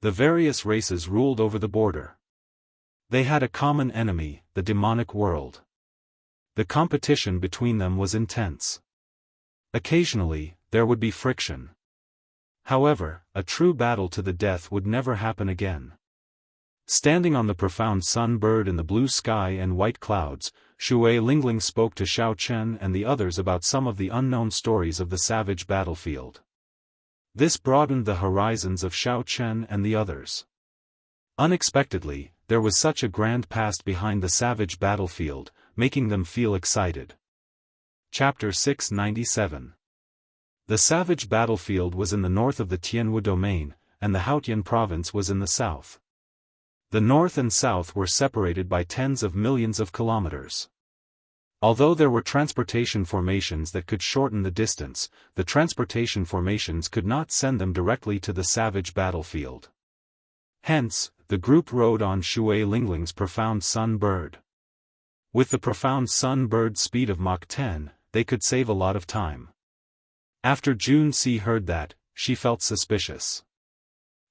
The various races ruled over the border. They had a common enemy, the demonic world. The competition between them was intense. Occasionally, there would be friction. However, a true battle to the death would never happen again. Standing on the profound sun-bird in the blue sky and white clouds, Shui Lingling spoke to Xiao Chen and the others about some of the unknown stories of the savage battlefield. This broadened the horizons of Xiao Chen and the others. Unexpectedly, there was such a grand past behind the savage battlefield, making them feel excited. Chapter 697. The savage battlefield was in the north of the Tianwu domain, and the Haotian province was in the south. The north and south were separated by tens of millions of kilometers. Although there were transportation formations that could shorten the distance, the transportation formations could not send them directly to the savage battlefield. Hence, the group rode on Shui Lingling's profound sun-bird. With the profound sun-bird speed of Mach 10, they could save a lot of time. After Jun Si heard that, she felt suspicious.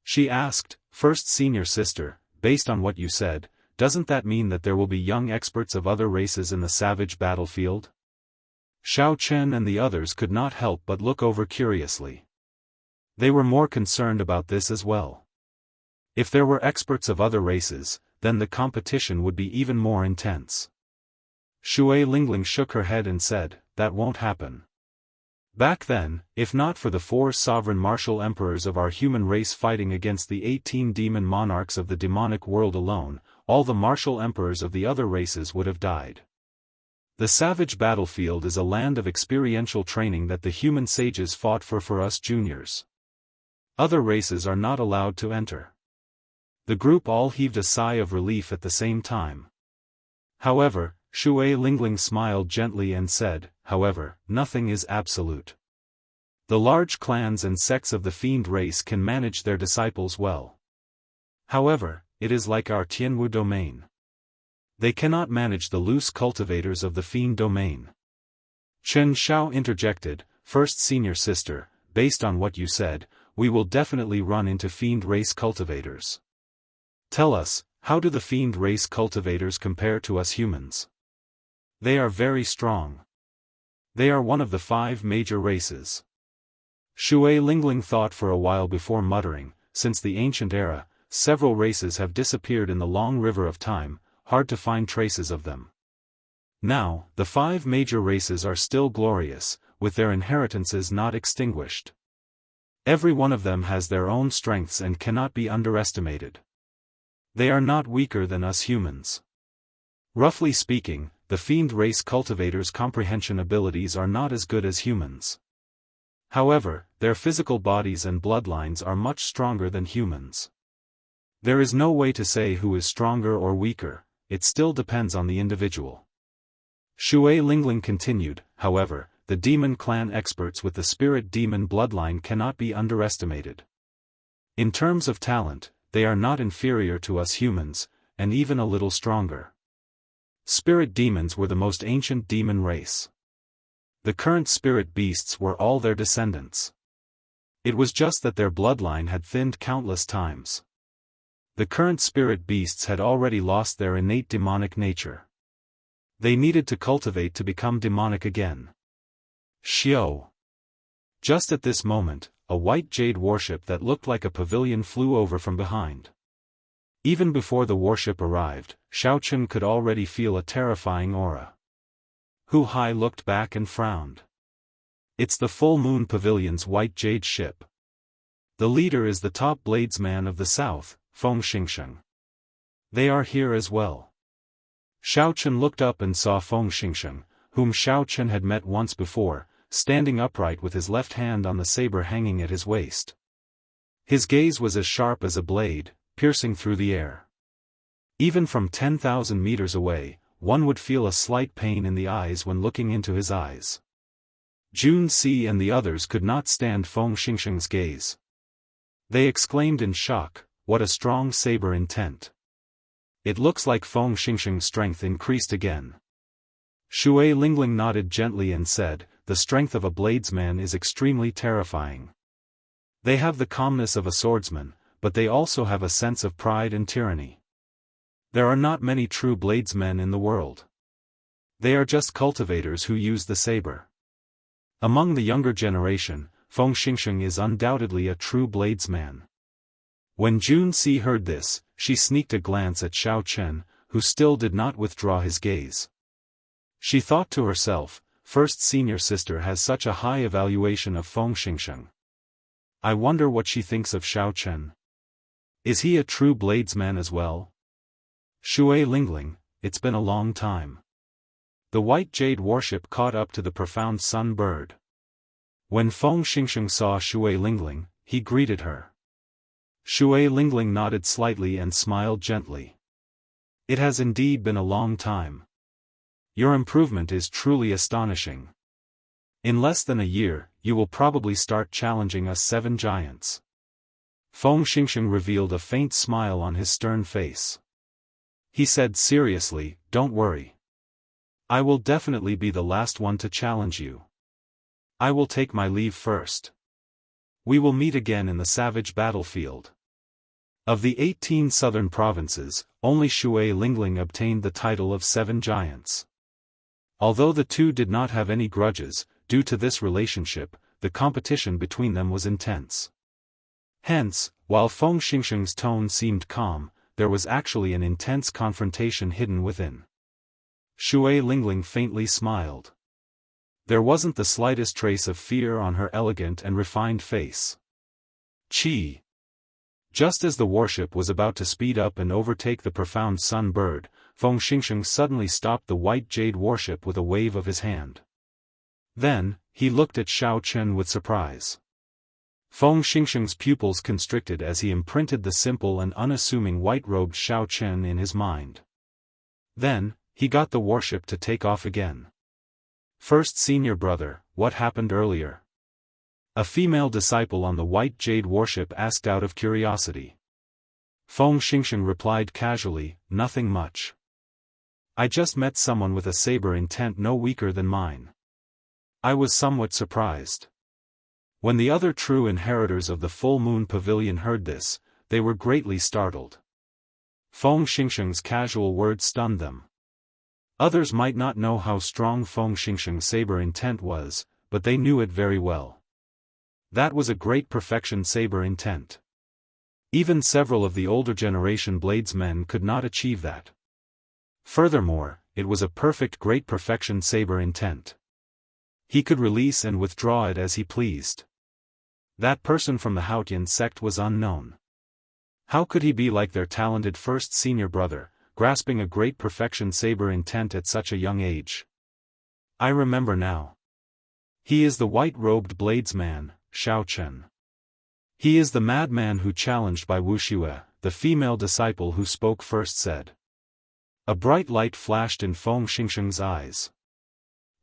She asked, "First senior sister, based on what you said, doesn't that mean that there will be young experts of other races in the savage battlefield?" Xiao Chen and the others could not help but look over curiously. They were more concerned about this as well. If there were experts of other races, then the competition would be even more intense. Shui Lingling shook her head and said, "That won't happen. Back then, if not for the 4 sovereign martial emperors of our human race fighting against the 18 demon monarchs of the demonic world alone, all the martial emperors of the other races would have died. The savage battlefield is a land of experiential training that the human sages fought for us juniors. Other races are not allowed to enter." The group all heaved a sigh of relief at the same time. However, Shui Lingling smiled gently and said, "However, nothing is absolute. The large clans and sects of the fiend race can manage their disciples well. However, it is like our Tianwu domain. They cannot manage the loose cultivators of the fiend domain." Chen Xiao interjected, "First senior sister, based on what you said, we will definitely run into fiend race cultivators. Tell us, how do the fiend race cultivators compare to us humans?" "They are very strong. They are one of the 5 major races." Shui Lingling thought for a while before muttering, "Since the ancient era, several races have disappeared in the long river of time, hard to find traces of them. Now, the 5 major races are still glorious, with their inheritances not extinguished. Every one of them has their own strengths and cannot be underestimated. They are not weaker than us humans. Roughly speaking, the fiend race cultivators' comprehension abilities are not as good as humans. However, their physical bodies and bloodlines are much stronger than humans. There is no way to say who is stronger or weaker, it still depends on the individual. Shui Lingling continued, however, the demon clan experts with the spirit demon bloodline cannot be underestimated. In terms of talent, they are not inferior to us humans, and even a little stronger. Spirit demons were the most ancient demon race. The current spirit beasts were all their descendants. It was just that their bloodline had thinned countless times. The current spirit beasts had already lost their innate demonic nature. They needed to cultivate to become demonic again. Xiao. Just at this moment, a white jade warship that looked like a pavilion flew over from behind. Even before the warship arrived, Xiaochen could already feel a terrifying aura. Hu Hai looked back and frowned. It's the full moon pavilion's white jade ship. The leader is the top bladesman of the south, Feng Xingsheng. They are here as well. Xiaochen looked up and saw Feng Xingsheng, whom Xiaochen had met once before, standing upright with his left hand on the saber hanging at his waist. His gaze was as sharp as a blade, piercing through the air. Even from 10,000 meters away, one would feel a slight pain in the eyes when looking into his eyes. Jun Si and the others could not stand Feng Xingsheng's gaze. They exclaimed in shock, "What a strong saber intent." It looks like Feng Xingsheng's strength increased again. Shui Lingling nodded gently and said, "The strength of a bladesman is extremely terrifying. They have the calmness of a swordsman, but they also have a sense of pride and tyranny. There are not many true bladesmen in the world. They are just cultivators who use the saber. Among the younger generation, Feng Xingsheng is undoubtedly a true bladesman." When Jun Si heard this, she sneaked a glance at Xiao Chen, who still did not withdraw his gaze. She thought to herself, first senior sister has such a high evaluation of Feng Xingsheng. I wonder what she thinks of Xiao Chen. Is he a true bladesman as well? Shui Lingling, it's been a long time. The white jade warship caught up to the profound sun bird. When Feng Xingsheng saw Shui Lingling, he greeted her. Shui Lingling nodded slightly and smiled gently. It has indeed been a long time. Your improvement is truly astonishing. In less than a year, you will probably start challenging us 7 giants. Feng Xingsheng revealed a faint smile on his stern face. He said seriously, "Don't worry. I will definitely be the last one to challenge you. I will take my leave first. We will meet again in the savage battlefield." Of the 18 southern provinces, only Shui Lingling obtained the title of 7 giants. Although the two did not have any grudges, due to this relationship, the competition between them was intense. Hence, while Feng Xingsheng's tone seemed calm, there was actually an intense confrontation hidden within. Shui Lingling faintly smiled. There wasn't the slightest trace of fear on her elegant and refined face. Chi. Just as the warship was about to speed up and overtake the profound sun bird, Feng Xingsheng suddenly stopped the white jade warship with a wave of his hand. Then, he looked at Xiao Chen with surprise. Feng Xingsheng's pupils constricted as he imprinted the simple and unassuming white-robed Xiao Chen in his mind. Then, he got the warship to take off again. "First senior brother, what happened earlier?" A female disciple on the white jade warship asked out of curiosity. Feng Xingsheng replied casually, "Nothing much. I just met someone with a saber intent no weaker than mine." I was somewhat surprised. When the other true inheritors of the full moon pavilion heard this, they were greatly startled. Feng Xingsheng's casual words stunned them. Others might not know how strong Feng Xingsheng's saber intent was, but they knew it very well. That was a great perfection saber intent. Even several of the older generation bladesmen could not achieve that. Furthermore, it was a perfect great perfection saber intent. He could release and withdraw it as he pleased. That person from the Haotian sect was unknown. How could he be like their talented first senior brother, grasping a great perfection saber intent at such a young age. I remember now. He is the white-robed bladesman, Xiaochen. He is the madman who challenged by Wuxia, the female disciple who spoke first said. A bright light flashed in Feng Xingsheng's eyes.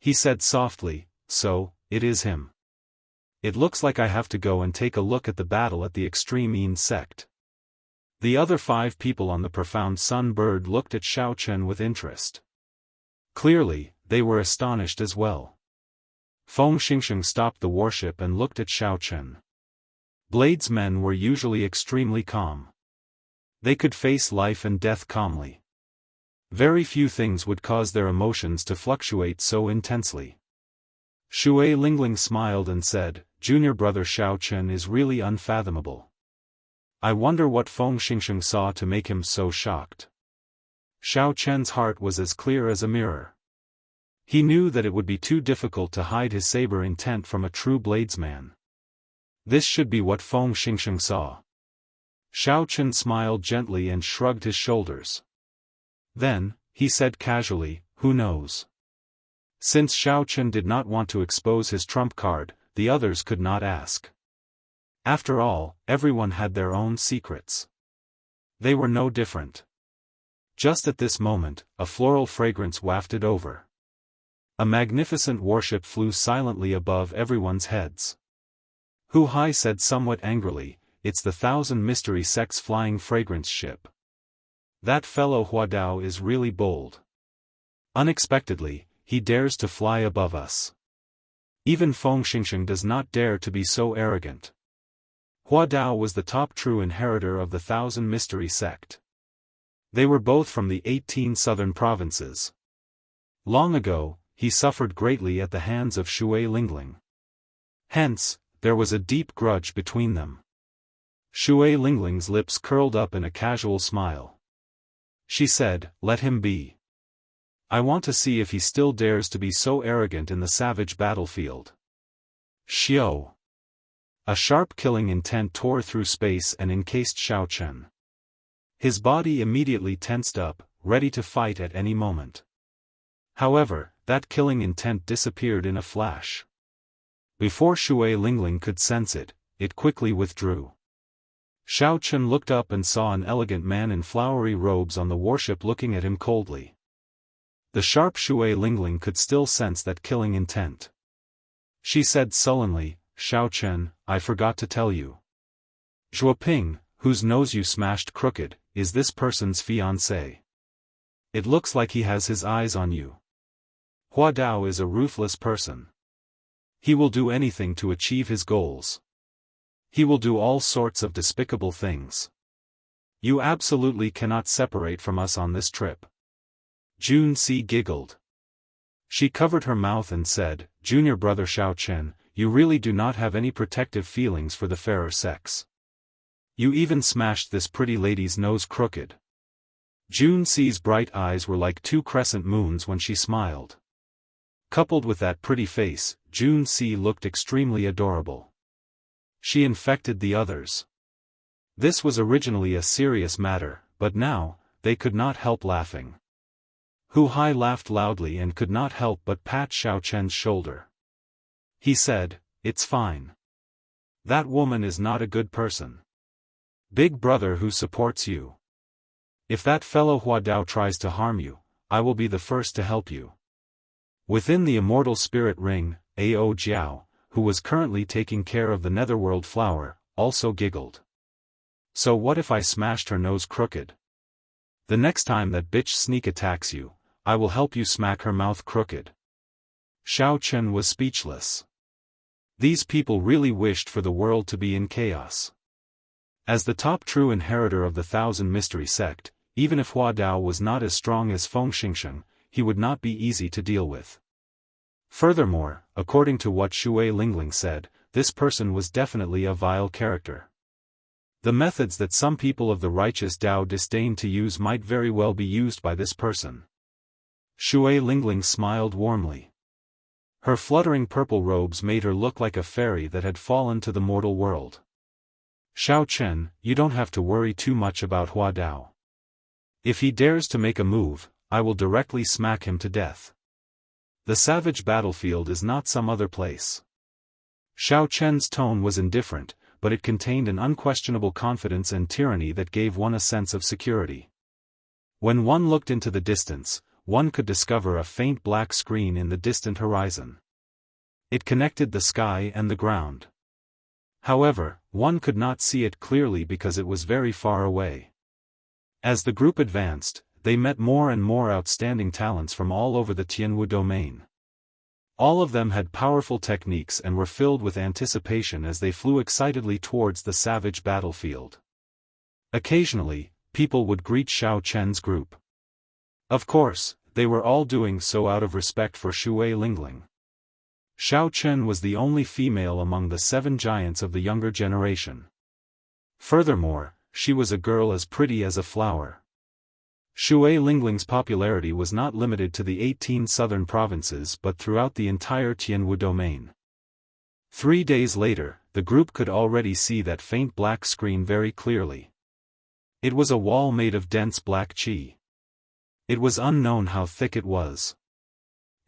He said softly, so, it is him. It looks like I have to go and take a look at the battle at the extreme Yin sect. The other 5 people on the profound sun bird looked at Xiaochen with interest. Clearly, they were astonished as well. Feng Xingsheng stopped the warship and looked at Xiaochen. Bladesmen were usually extremely calm. They could face life and death calmly. Very few things would cause their emotions to fluctuate so intensely. Shui Lingling smiled and said, Junior brother Xiaochen is really unfathomable. I wonder what Feng Xingsheng saw to make him so shocked. Xiaochen's heart was as clear as a mirror. He knew that it would be too difficult to hide his saber intent from a true bladesman. This should be what Feng Xingsheng saw. Xiaochen smiled gently and shrugged his shoulders. Then, he said casually, who knows? Since Xiaochen did not want to expose his trump card, the others could not ask. After all, everyone had their own secrets. They were no different. Just at this moment, a floral fragrance wafted over. A magnificent warship flew silently above everyone's heads. Hu Hai said somewhat angrily, it's the 1,000 Mystery Sects flying fragrance ship. That fellow Huadao is really bold. Unexpectedly, he dares to fly above us. Even Feng Xingsheng does not dare to be so arrogant. Huadao was the top true inheritor of the 1,000 Mystery Sect. They were both from the 18 southern provinces. Long ago, he suffered greatly at the hands of Shui Lingling. Hence, there was a deep grudge between them. Shui Lingling's lips curled up in a casual smile. She said, let him be. I want to see if he still dares to be so arrogant in the savage battlefield. Xiao. A sharp killing intent tore through space and encased Xiaochen. His body immediately tensed up, ready to fight at any moment. However, that killing intent disappeared in a flash. Before Shui Lingling could sense it, it quickly withdrew. Xiaochen looked up and saw an elegant man in flowery robes on the warship looking at him coldly. The sharp Shui Lingling could still sense that killing intent. She said sullenly, Xiaochen, I forgot to tell you. Zhuoping, whose nose you smashed crooked, is this person's fiancé. It looks like he has his eyes on you. Huadao is a ruthless person. He will do anything to achieve his goals. He will do all sorts of despicable things. You absolutely cannot separate from us on this trip. Jun Si giggled. She covered her mouth and said, Junior brother Xiaochen, you really do not have any protective feelings for the fairer sex. You even smashed this pretty lady's nose crooked. Jun Si's bright eyes were like 2 crescent moons when she smiled. Coupled with that pretty face, Jun Si looked extremely adorable. She infected the others. This was originally a serious matter, but now, they could not help laughing. Hu Hai laughed loudly and could not help but pat Xiaochen's shoulder. He said, it's fine. That woman is not a good person. Big brother who supports you. If that fellow Huadao tries to harm you, I will be the first to help you. Within the immortal spirit ring, Ao Jiao, who was currently taking care of the netherworld flower, also giggled. So what if I smashed her nose crooked? The next time that bitch sneak attacks you, I will help you smack her mouth crooked. Xiaochen was speechless. These people really wished for the world to be in chaos. As the top true inheritor of the 1,000 Mystery Sect, even if Huadao was not as strong as Feng Xingsheng, he would not be easy to deal with. Furthermore, according to what Shui Lingling said, this person was definitely a vile character. The methods that some people of the righteous Dao disdain to use might very well be used by this person. Shui Lingling smiled warmly. Her fluttering purple robes made her look like a fairy that had fallen to the mortal world. Xiaochen, you don't have to worry too much about Huadao. If he dares to make a move, I will directly smack him to death. The savage battlefield is not some other place. Xiao Chen's tone was indifferent, but it contained an unquestionable confidence and tyranny that gave one a sense of security. When one looked into the distance, one could discover a faint black screen in the distant horizon. It connected the sky and the ground. However, one could not see it clearly because it was very far away. As the group advanced, they met more and more outstanding talents from all over the Tianwu domain. All of them had powerful techniques and were filled with anticipation as they flew excitedly towards the savage battlefield. Occasionally, people would greet Xiao Chen's group. Of course, they were all doing so out of respect for Shui Lingling. Xiao Chen was the only female among the 7 giants of the younger generation. Furthermore, she was a girl as pretty as a flower. Shui Lingling's popularity was not limited to the 18 southern provinces but throughout the entire Tianwu domain. 3 days later, the group could already see that faint black screen very clearly. It was a wall made of dense black qi. It was unknown how thick it was.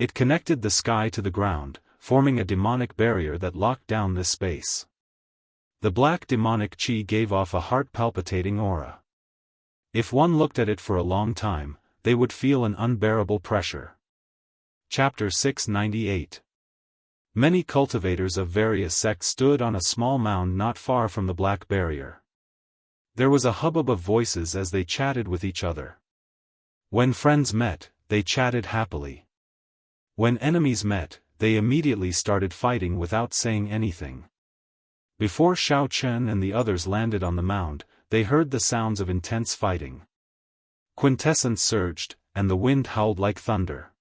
It connected the sky to the ground, forming a demonic barrier that locked down this space. The black demonic qi gave off a heart-palpitating aura. If one looked at it for a long time, they would feel an unbearable pressure. Chapter 698. Many cultivators of various sects stood on a small mound not far from the black barrier. There was a hubbub of voices as they chatted with each other. When friends met, they chatted happily. When enemies met, they immediately started fighting without saying anything. Before Xiao Chen and the others landed on the mound, they heard the sounds of intense fighting. Quintessence surged, and the wind howled like thunder.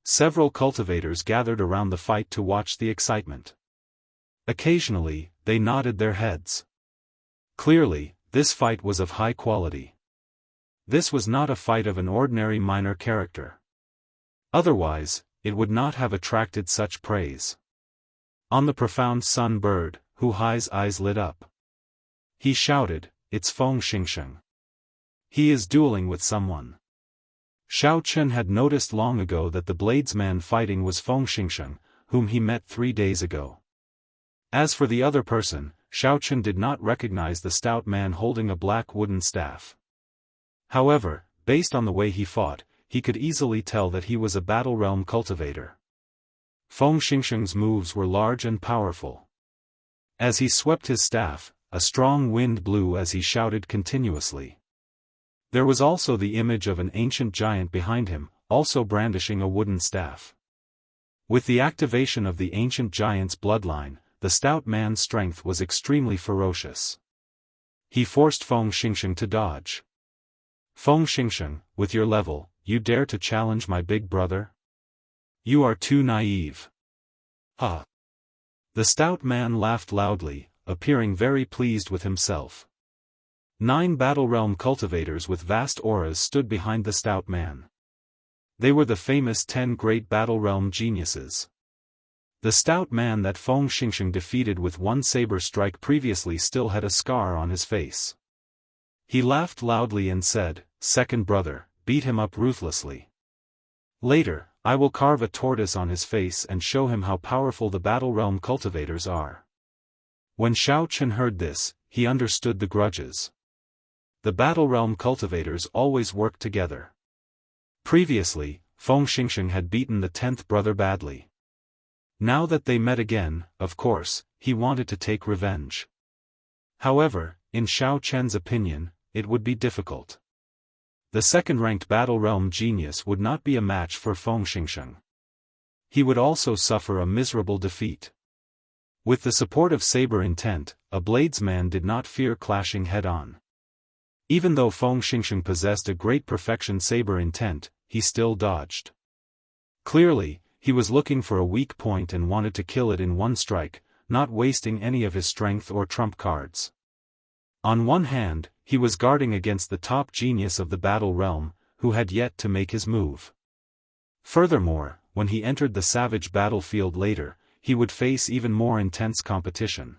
Several cultivators gathered around the fight to watch the excitement. Occasionally, they nodded their heads. Clearly, this fight was of high quality. This was not a fight of an ordinary minor character. Otherwise, it would not have attracted such praise. On the profound sun bird, Hu Hai's eyes lit up. He shouted, "It's Feng Xingsheng. He is dueling with someone." Xiao Chen had noticed long ago that the bladesman fighting was Feng Xingsheng, whom he met 3 days ago. As for the other person, Xiao Chen did not recognize the stout man holding a black wooden staff. However, based on the way he fought, he could easily tell that he was a Battle Realm cultivator. Feng Xingsheng's moves were large and powerful. As he swept his staff, a strong wind blew as he shouted continuously. There was also the image of an ancient giant behind him, also brandishing a wooden staff. With the activation of the ancient giant's bloodline, the stout man's strength was extremely ferocious. He forced Feng Xingsheng to dodge. "Feng Xingsheng, with your level, you dare to challenge my big brother? You are too naive." "Ha!" The stout man laughed loudly, appearing very pleased with himself. 9 Battle Realm cultivators with vast auras stood behind the stout man. They were the famous 10 great Battle Realm geniuses. The stout man that Feng Xingsheng defeated with one saber strike previously still had a scar on his face. He laughed loudly and said, "Second brother, beat him up ruthlessly. Later, I will carve a tortoise on his face and show him how powerful the Battle Realm cultivators are." When Xiao Chen heard this, he understood the grudges. The Battle Realm cultivators always worked together. Previously, Feng Xingsheng had beaten the 10th brother badly. Now that they met again, of course, he wanted to take revenge. However, in Xiao Chen's opinion, it would be difficult. The second-ranked Battle Realm genius would not be a match for Feng Xingsheng. He would also suffer a miserable defeat. With the support of Saber Intent, a bladesman did not fear clashing head-on. Even though Feng Xingsheng possessed a great perfection Saber Intent, he still dodged. Clearly, he was looking for a weak point and wanted to kill it in one strike, not wasting any of his strength or trump cards. On one hand, he was guarding against the top genius of the Battle Realm, who had yet to make his move. Furthermore, when he entered the savage battlefield later, he would face even more intense competition.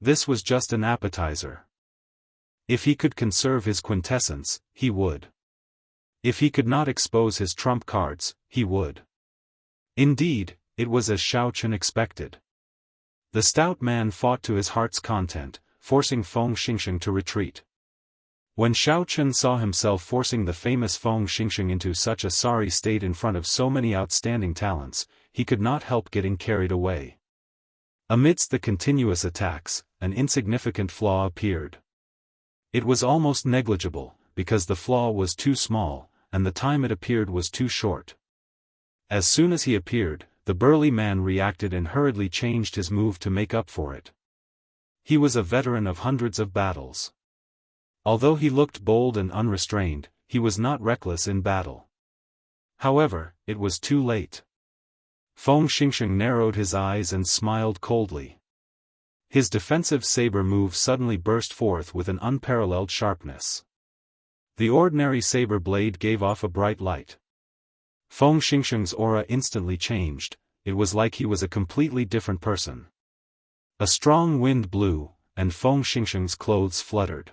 This was just an appetizer. If he could conserve his quintessence, he would. If he could not expose his trump cards, he would. Indeed, it was as Xiaochen expected. The stout man fought to his heart's content, forcing Feng Xingxing to retreat. When Xiaochen saw himself forcing the famous Feng Xingxing into such a sorry state in front of so many outstanding talents, he could not help getting carried away. Amidst the continuous attacks, an insignificant flaw appeared. It was almost negligible, because the flaw was too small, and the time it appeared was too short. As soon as he appeared, the burly man reacted and hurriedly changed his move to make up for it. He was a veteran of hundreds of battles. Although he looked bold and unrestrained, he was not reckless in battle. However, it was too late. Feng Xingxing narrowed his eyes and smiled coldly. His defensive saber move suddenly burst forth with an unparalleled sharpness. The ordinary saber blade gave off a bright light. Feng Xingxing's aura instantly changed, it was like he was a completely different person. A strong wind blew, and Feng Xingxing's clothes fluttered.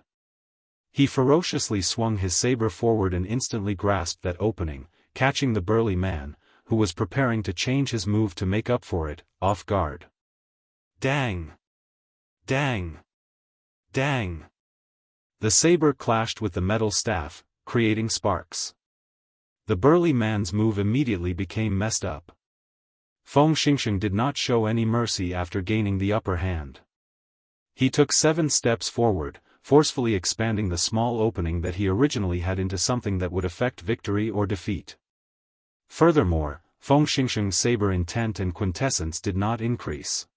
He ferociously swung his saber forward and instantly grasped that opening, catching the burly man, who was preparing to change his move to make up for it, off guard. Dang! Dang! Dang! The saber clashed with the metal staff, creating sparks. The burly man's move immediately became messed up. Feng Xingxing did not show any mercy after gaining the upper hand. He took 7 steps forward, forcefully expanding the small opening that he originally had into something that would affect victory or defeat. Furthermore, Feng Xingxing's saber intent and quintessence did not increase.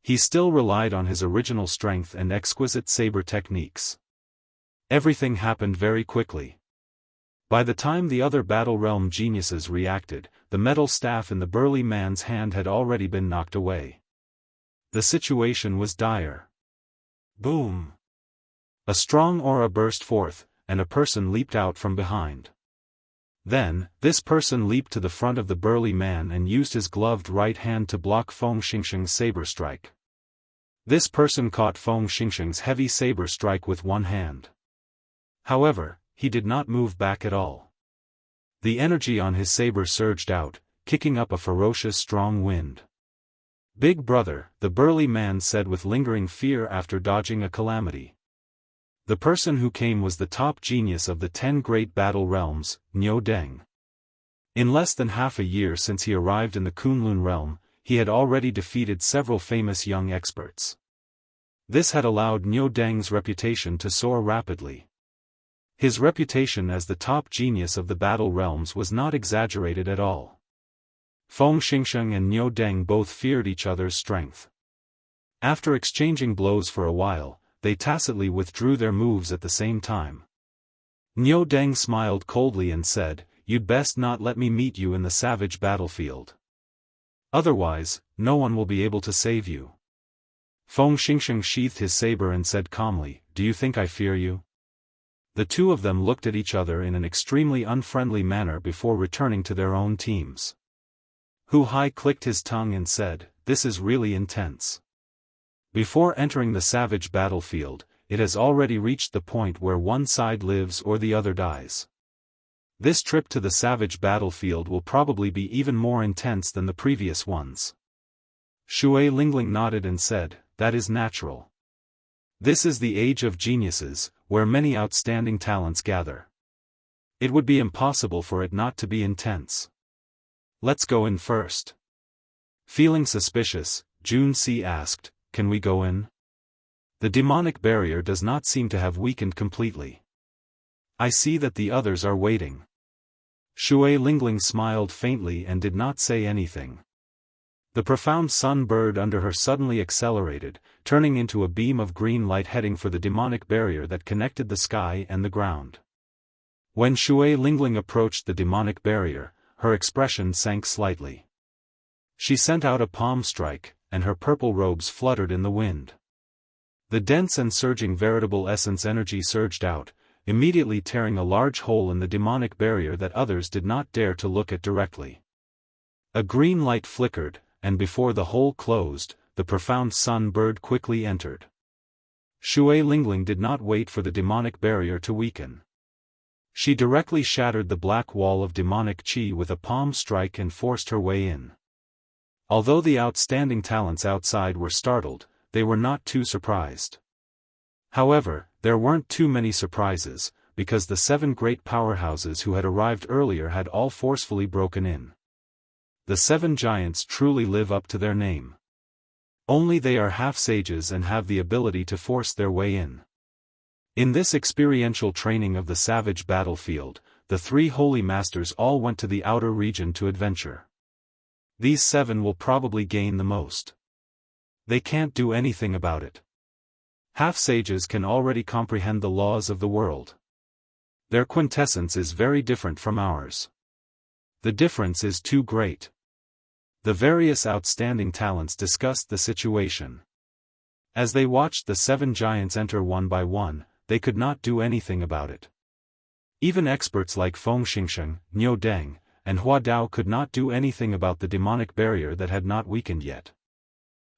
He still relied on his original strength and exquisite saber techniques. Everything happened very quickly. By the time the other Battle Realm geniuses reacted, the metal staff in the burly man's hand had already been knocked away. The situation was dire. Boom! A strong aura burst forth, and a person leaped out from behind. Then, this person leaped to the front of the burly man and used his gloved right hand to block Feng Xingxing's saber strike. This person caught Feng Xingxing's heavy saber strike with one hand. However, he did not move back at all. The energy on his saber surged out, kicking up a ferocious strong wind. "Big brother," the burly man said with lingering fear after dodging a calamity. The person who came was the top genius of the 10 great battle realms, Niu Deng. In less than half a year since he arrived in the Kunlun realm, he had already defeated several famous young experts. This had allowed Niu Deng's reputation to soar rapidly. His reputation as the top genius of the battle realms was not exaggerated at all. Feng Xingxing and Niu Deng both feared each other's strength. After exchanging blows for a while, they tacitly withdrew their moves at the same time. Niu Deng smiled coldly and said, "You'd best not let me meet you in the savage battlefield. Otherwise, no one will be able to save you." Feng Xingxing sheathed his saber and said calmly, "Do you think I fear you?" The two of them looked at each other in an extremely unfriendly manner before returning to their own teams. Hu Hai clicked his tongue and said, "This is really intense." Before entering the savage battlefield, it has already reached the point where one side lives or the other dies. This trip to the savage battlefield will probably be even more intense than the previous ones. Shui Lingling nodded and said, "That is natural. This is the age of geniuses, where many outstanding talents gather. It would be impossible for it not to be intense. Let's go in first." Feeling suspicious, Jun Si asked, "Can we go in? The demonic barrier does not seem to have weakened completely. I see that the others are waiting." Shui Lingling smiled faintly and did not say anything. The profound sun bird under her suddenly accelerated, turning into a beam of green light heading for the demonic barrier that connected the sky and the ground. When Shui Lingling approached the demonic barrier, her expression sank slightly. She sent out a palm strike, and her purple robes fluttered in the wind. The dense and surging veritable essence energy surged out, immediately tearing a large hole in the demonic barrier that others did not dare to look at directly. A green light flickered, and before the hole closed, the profound sun bird quickly entered. Shui Lingling did not wait for the demonic barrier to weaken. She directly shattered the black wall of demonic qi with a palm strike and forced her way in. Although the outstanding talents outside were startled, they were not too surprised. However, there weren't too many surprises, because the 7 great powerhouses who had arrived earlier had all forcefully broken in. The 7 giants truly live up to their name. Only they are half-sages and have the ability to force their way in. In this experiential training of the savage battlefield, the 3 holy masters all went to the outer region to adventure. These 7 will probably gain the most. They can't do anything about it. Half-sages can already comprehend the laws of the world. Their quintessence is very different from ours. The difference is too great. The various outstanding talents discussed the situation. As they watched the 7 giants enter one by one, they could not do anything about it. Even experts like Feng Xingsheng, Niu Deng, and Hua Dao could not do anything about the demonic barrier that had not weakened yet.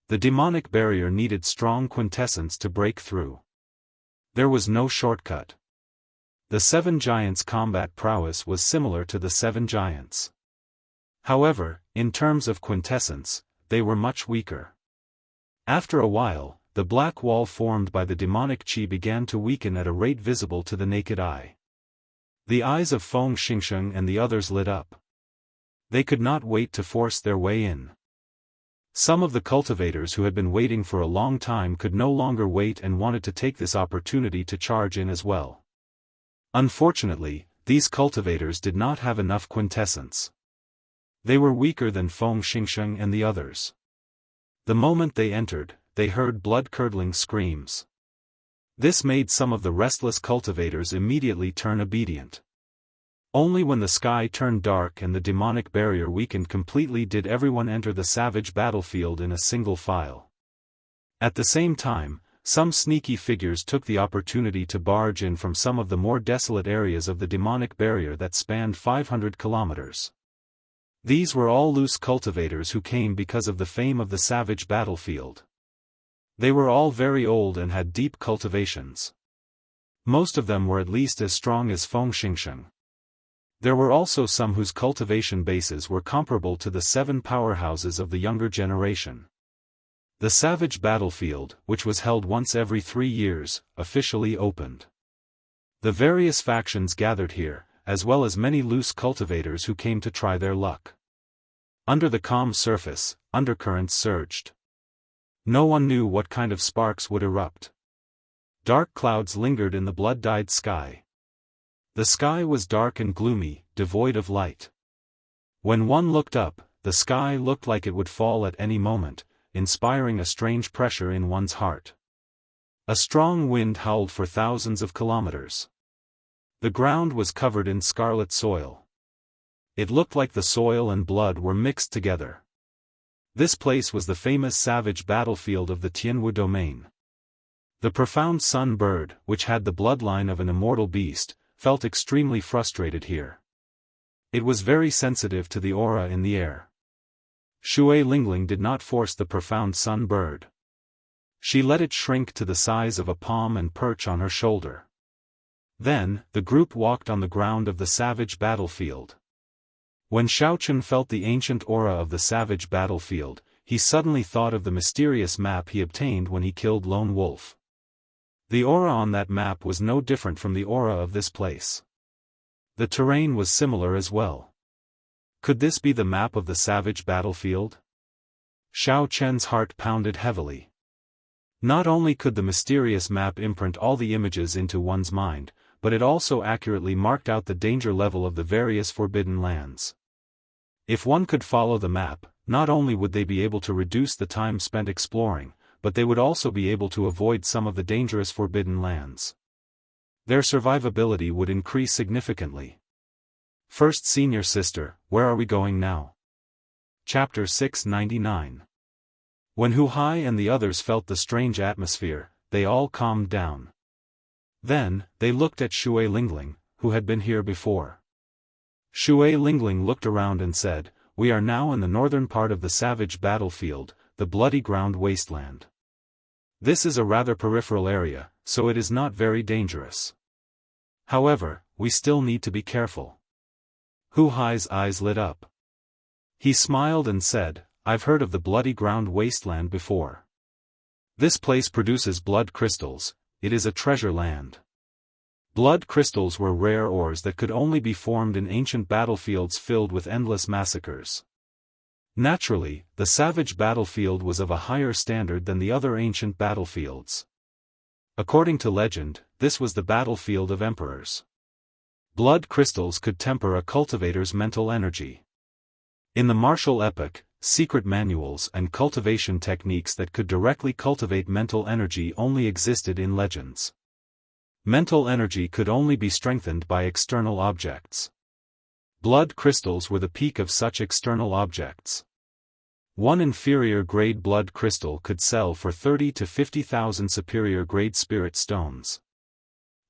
The demonic barrier needed strong quintessence to break through. There was no shortcut. The 7 giants' combat prowess was similar to the 7 giants. However, in terms of quintessence, they were much weaker. After a while, the black wall formed by the demonic qi began to weaken at a rate visible to the naked eye. The eyes of Feng Xingsheng and the others lit up. They could not wait to force their way in. Some of the cultivators who had been waiting for a long time could no longer wait and wanted to take this opportunity to charge in as well. Unfortunately, these cultivators did not have enough quintessence. They were weaker than Feng Xingsheng and the others. The moment they entered, they heard blood-curdling screams. This made some of the restless cultivators immediately turn obedient. Only when the sky turned dark and the demonic barrier weakened completely did everyone enter the savage battlefield in a single file. At the same time, some sneaky figures took the opportunity to barge in from some of the more desolate areas of the demonic barrier that spanned 500 kilometers. These were all loose cultivators who came because of the fame of the savage battlefield. They were all very old and had deep cultivations. Most of them were at least as strong as Feng Xingsheng. There were also some whose cultivation bases were comparable to the 7 powerhouses of the younger generation. The savage battlefield, which was held once every 3 years, officially opened. The various factions gathered here, as well as many loose cultivators who came to try their luck. Under the calm surface, undercurrents surged. No one knew what kind of sparks would erupt. Dark clouds lingered in the blood-dyed sky. The sky was dark and gloomy, devoid of light. When one looked up, the sky looked like it would fall at any moment, inspiring a strange pressure in one's heart. A strong wind howled for thousands of kilometers. The ground was covered in scarlet soil. It looked like the soil and blood were mixed together. This place was the famous savage battlefield of the Tianwu domain. The profound sun bird, which had the bloodline of an immortal beast, felt extremely frustrated here. It was very sensitive to the aura in the air. Shui Lingling did not force the profound sun bird. She let it shrink to the size of a palm and perch on her shoulder. Then, the group walked on the ground of the savage battlefield. When Xiaochun felt the ancient aura of the savage battlefield, he suddenly thought of the mysterious map he obtained when he killed Lone Wolf. The aura on that map was no different from the aura of this place. The terrain was similar as well. Could this be the map of the savage battlefield? Xiao Chen's heart pounded heavily. Not only could the mysterious map imprint all the images into one's mind, but it also accurately marked out the danger level of the various forbidden lands. If one could follow the map, not only would they be able to reduce the time spent exploring, but they would also be able to avoid some of the dangerous forbidden lands. Their survivability would increase significantly. First Senior Sister, where are we going now? Chapter 699. When Hu Hai and the others felt the strange atmosphere, they all calmed down. Then, they looked at Shui Lingling, who had been here before. Shui Lingling looked around and said, "We are now in the northern part of the savage battlefield, the bloody ground wasteland. This is a rather peripheral area, so it is not very dangerous. However, we still need to be careful. Hu Hai's eyes lit up. He smiled and said, I've heard of the bloody ground wasteland before. This place produces blood crystals, it is a treasure land. Blood crystals were rare ores that could only be formed in ancient battlefields filled with endless massacres. Naturally, the savage battlefield was of a higher standard than the other ancient battlefields. According to legend, this was the battlefield of emperors. Blood crystals could temper a cultivator's mental energy. In the martial epoch, secret manuals and cultivation techniques that could directly cultivate mental energy only existed in legends. Mental energy could only be strengthened by external objects. Blood crystals were the peak of such external objects. One inferior-grade blood crystal could sell for 30 to 50,000 superior-grade spirit stones.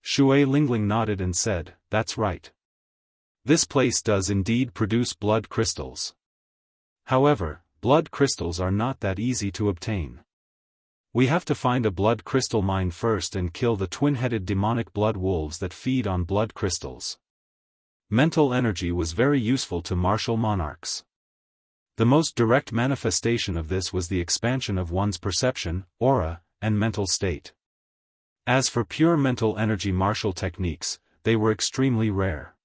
Shui Lingling nodded and said, That's right. This place does indeed produce blood crystals. However, blood crystals are not that easy to obtain. We have to find a blood crystal mine first and kill the twin-headed demonic blood wolves that feed on blood crystals. Mental energy was very useful to martial monarchs. The most direct manifestation of this was the expansion of one's perception, aura, and mental state. As for pure mental energy martial techniques, they were extremely rare.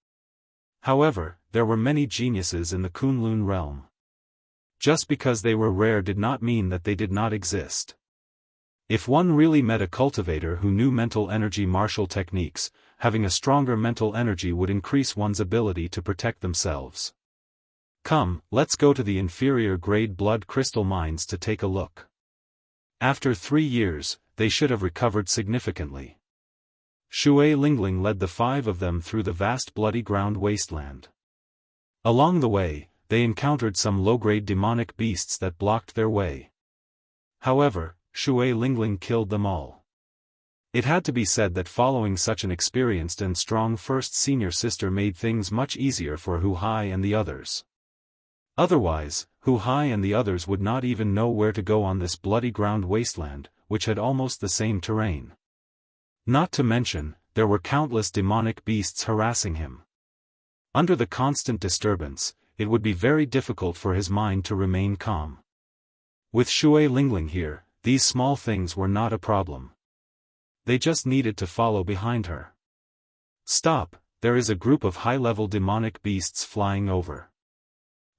However, there were many geniuses in the Kunlun realm. Just because they were rare did not mean that they did not exist. If one really met a cultivator who knew mental energy martial techniques, having a stronger mental energy would increase one's ability to protect themselves. Come, let's go to the inferior-grade blood crystal mines to take a look. After 3 years, they should have recovered significantly. Shui Lingling led the 5 of them through the vast bloody ground wasteland. Along the way, they encountered some low-grade demonic beasts that blocked their way. However, Shui Lingling killed them all. It had to be said that following such an experienced and strong first senior sister made things much easier for Hu Hai and the others. Otherwise, Hu Hai and the others would not even know where to go on this bloody ground wasteland, which had almost the same terrain. Not to mention, there were countless demonic beasts harassing him. Under the constant disturbance, it would be very difficult for his mind to remain calm. With Shui Lingling here, these small things were not a problem. They just needed to follow behind her. Stop, there is a group of high-level demonic beasts flying over.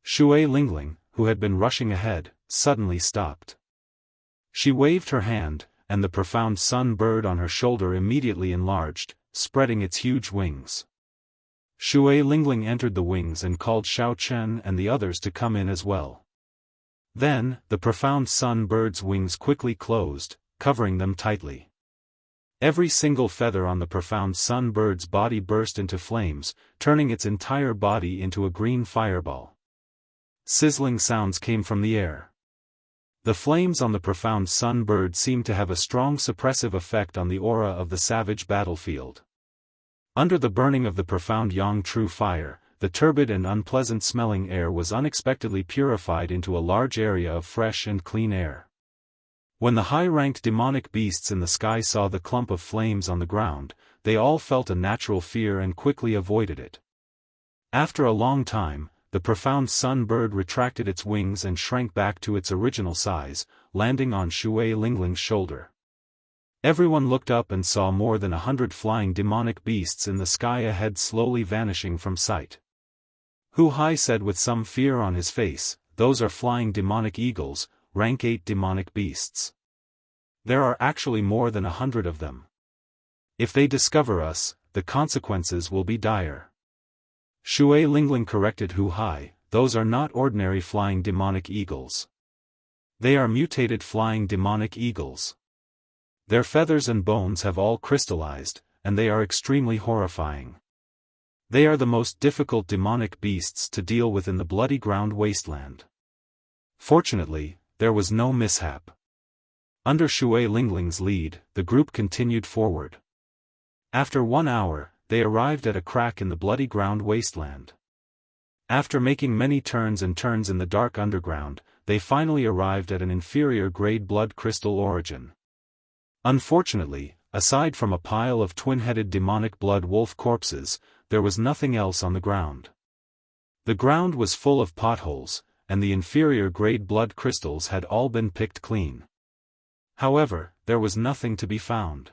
Shui Lingling, who had been rushing ahead, suddenly stopped. She waved her hand, and the profound sun bird on her shoulder immediately enlarged, spreading its huge wings. Shui Lingling entered the wings and called Xiao Chen and the others to come in as well. Then, the profound sun bird's wings quickly closed, covering them tightly. Every single feather on the profound sun bird's body burst into flames, turning its entire body into a green fireball. Sizzling sounds came from the air. The flames on the profound sun bird seemed to have a strong suppressive effect on the aura of the savage battlefield. Under the burning of the profound yang true fire, the turbid and unpleasant-smelling air was unexpectedly purified into a large area of fresh and clean air. When the high-ranked demonic beasts in the sky saw the clump of flames on the ground, they all felt a natural fear and quickly avoided it. After a long time, the profound sun bird retracted its wings and shrank back to its original size, landing on Shui Lingling's shoulder. Everyone looked up and saw more than 100 flying demonic beasts in the sky ahead slowly vanishing from sight. Hu Hai said with some fear on his face, "Those are flying demonic eagles, rank 8 demonic beasts. There are actually more than 100 of them. If they discover us, the consequences will be dire." Shui Lingling corrected Hu Hai, "Those are not ordinary flying demonic eagles. They are mutated flying demonic eagles. Their feathers and bones have all crystallized, and they are extremely horrifying. They are the most difficult demonic beasts to deal with in the bloody ground wasteland." Fortunately, there was no mishap. Under Shui Lingling's lead, the group continued forward. After 1 hour, they arrived at a crack in the bloody ground wasteland. After making many turns and turns in the dark underground, they finally arrived at an inferior-grade blood crystal origin. Unfortunately, aside from a pile of twin-headed demonic blood wolf corpses, there was nothing else on the ground. The ground was full of potholes, and the inferior-grade blood crystals had all been picked clean. However, there was nothing to be found.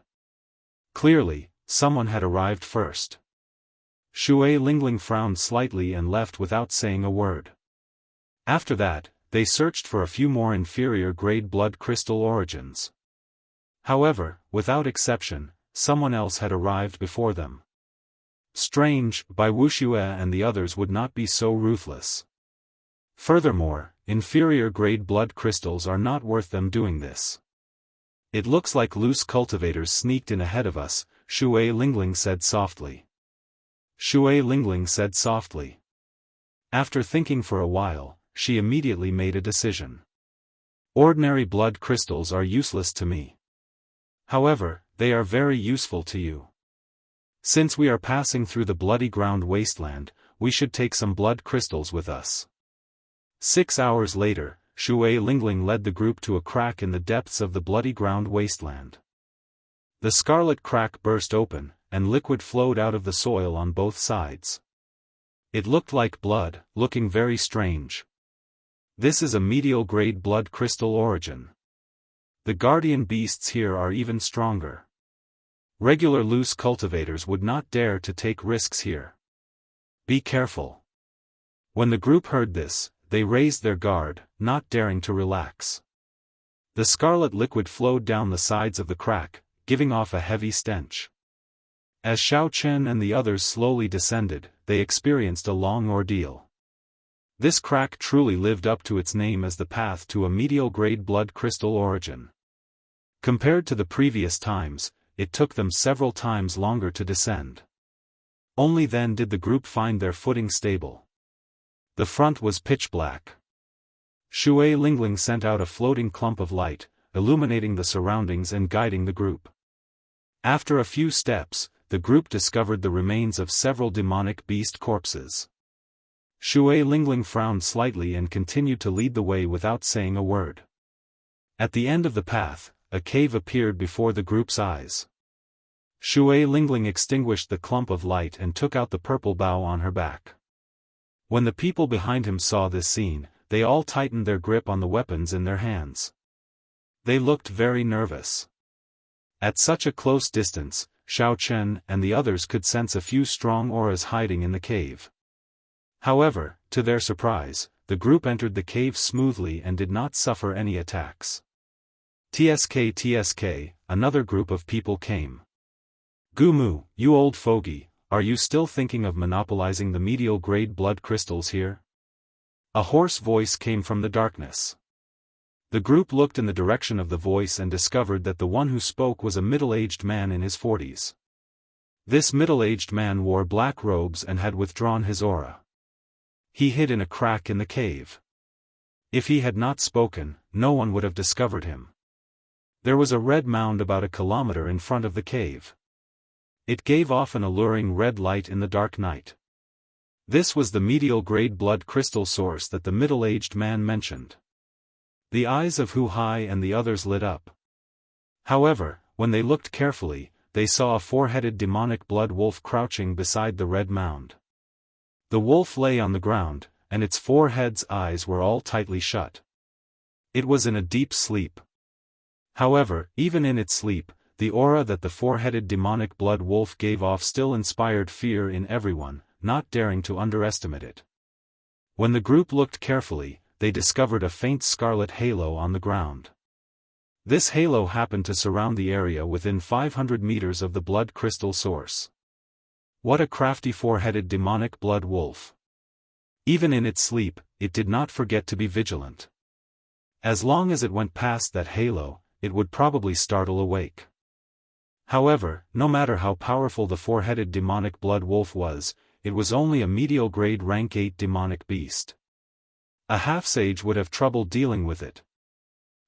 Clearly, someone had arrived first. Shui Lingling frowned slightly and left without saying a word. After that, they searched for a few more inferior-grade blood crystal origins. However, without exception, someone else had arrived before them. Strange, Bai Wuxia and the others would not be so ruthless. Furthermore, inferior-grade blood crystals are not worth them doing this. It looks like loose cultivators sneaked in ahead of us, Shui Lingling said softly. Shui Lingling said softly. After thinking for a while, she immediately made a decision. Ordinary blood crystals are useless to me. However, they are very useful to you. Since we are passing through the bloody ground wasteland, we should take some blood crystals with us. 6 hours later, Shui Lingling led the group to a crack in the depths of the bloody ground wasteland. The scarlet crack burst open, and liquid flowed out of the soil on both sides. It looked like blood, looking very strange. This is a medial-grade blood crystal origin. The guardian beasts here are even stronger. Regular loose cultivators would not dare to take risks here. Be careful. When the group heard this, they raised their guard, not daring to relax. The scarlet liquid flowed down the sides of the crack, giving off a heavy stench. As Xiao Chen and the others slowly descended, they experienced a long ordeal. This crack truly lived up to its name as the path to a medial-grade blood crystal origin. Compared to the previous times, it took them several times longer to descend. Only then did the group find their footing stable. The front was pitch black. Shui Lingling sent out a floating clump of light, illuminating the surroundings and guiding the group. After a few steps, the group discovered the remains of several demonic beast corpses. Shui Lingling frowned slightly and continued to lead the way without saying a word. At the end of the path, a cave appeared before the group's eyes. Shui Lingling extinguished the clump of light and took out the purple bow on her back. When the people behind him saw this scene, they all tightened their grip on the weapons in their hands. They looked very nervous. At such a close distance, Xiao Chen and the others could sense a few strong auras hiding in the cave. However, to their surprise, the group entered the cave smoothly and did not suffer any attacks. TSK, another group of people came. Gumu, you old fogey, are you still thinking of monopolizing the medial-grade blood crystals here? A hoarse voice came from the darkness. The group looked in the direction of the voice and discovered that the one who spoke was a middle-aged man in his 40s. This middle-aged man wore black robes and had withdrawn his aura. He hid in a crack in the cave. If he had not spoken, no one would have discovered him. There was a red mound about a kilometer in front of the cave. It gave off an alluring red light in the dark night. This was the medial-grade blood crystal source that the middle-aged man mentioned. The eyes of Hu Hai and the others lit up. However, when they looked carefully, they saw a four-headed demonic blood wolf crouching beside the red mound. The wolf lay on the ground, and its four heads' eyes were all tightly shut. It was in a deep sleep. However, even in its sleep, the aura that the four-headed demonic blood wolf gave off still inspired fear in everyone, not daring to underestimate it. When the group looked carefully, they discovered a faint scarlet halo on the ground. This halo happened to surround the area within 500 meters of the blood crystal source. What a crafty four-headed demonic blood wolf. Even in its sleep, it did not forget to be vigilant. As long as it went past that halo, it would probably startle awake. However, no matter how powerful the four-headed demonic blood wolf was, it was only a medial-grade rank 8 demonic beast. A half-sage would have trouble dealing with it.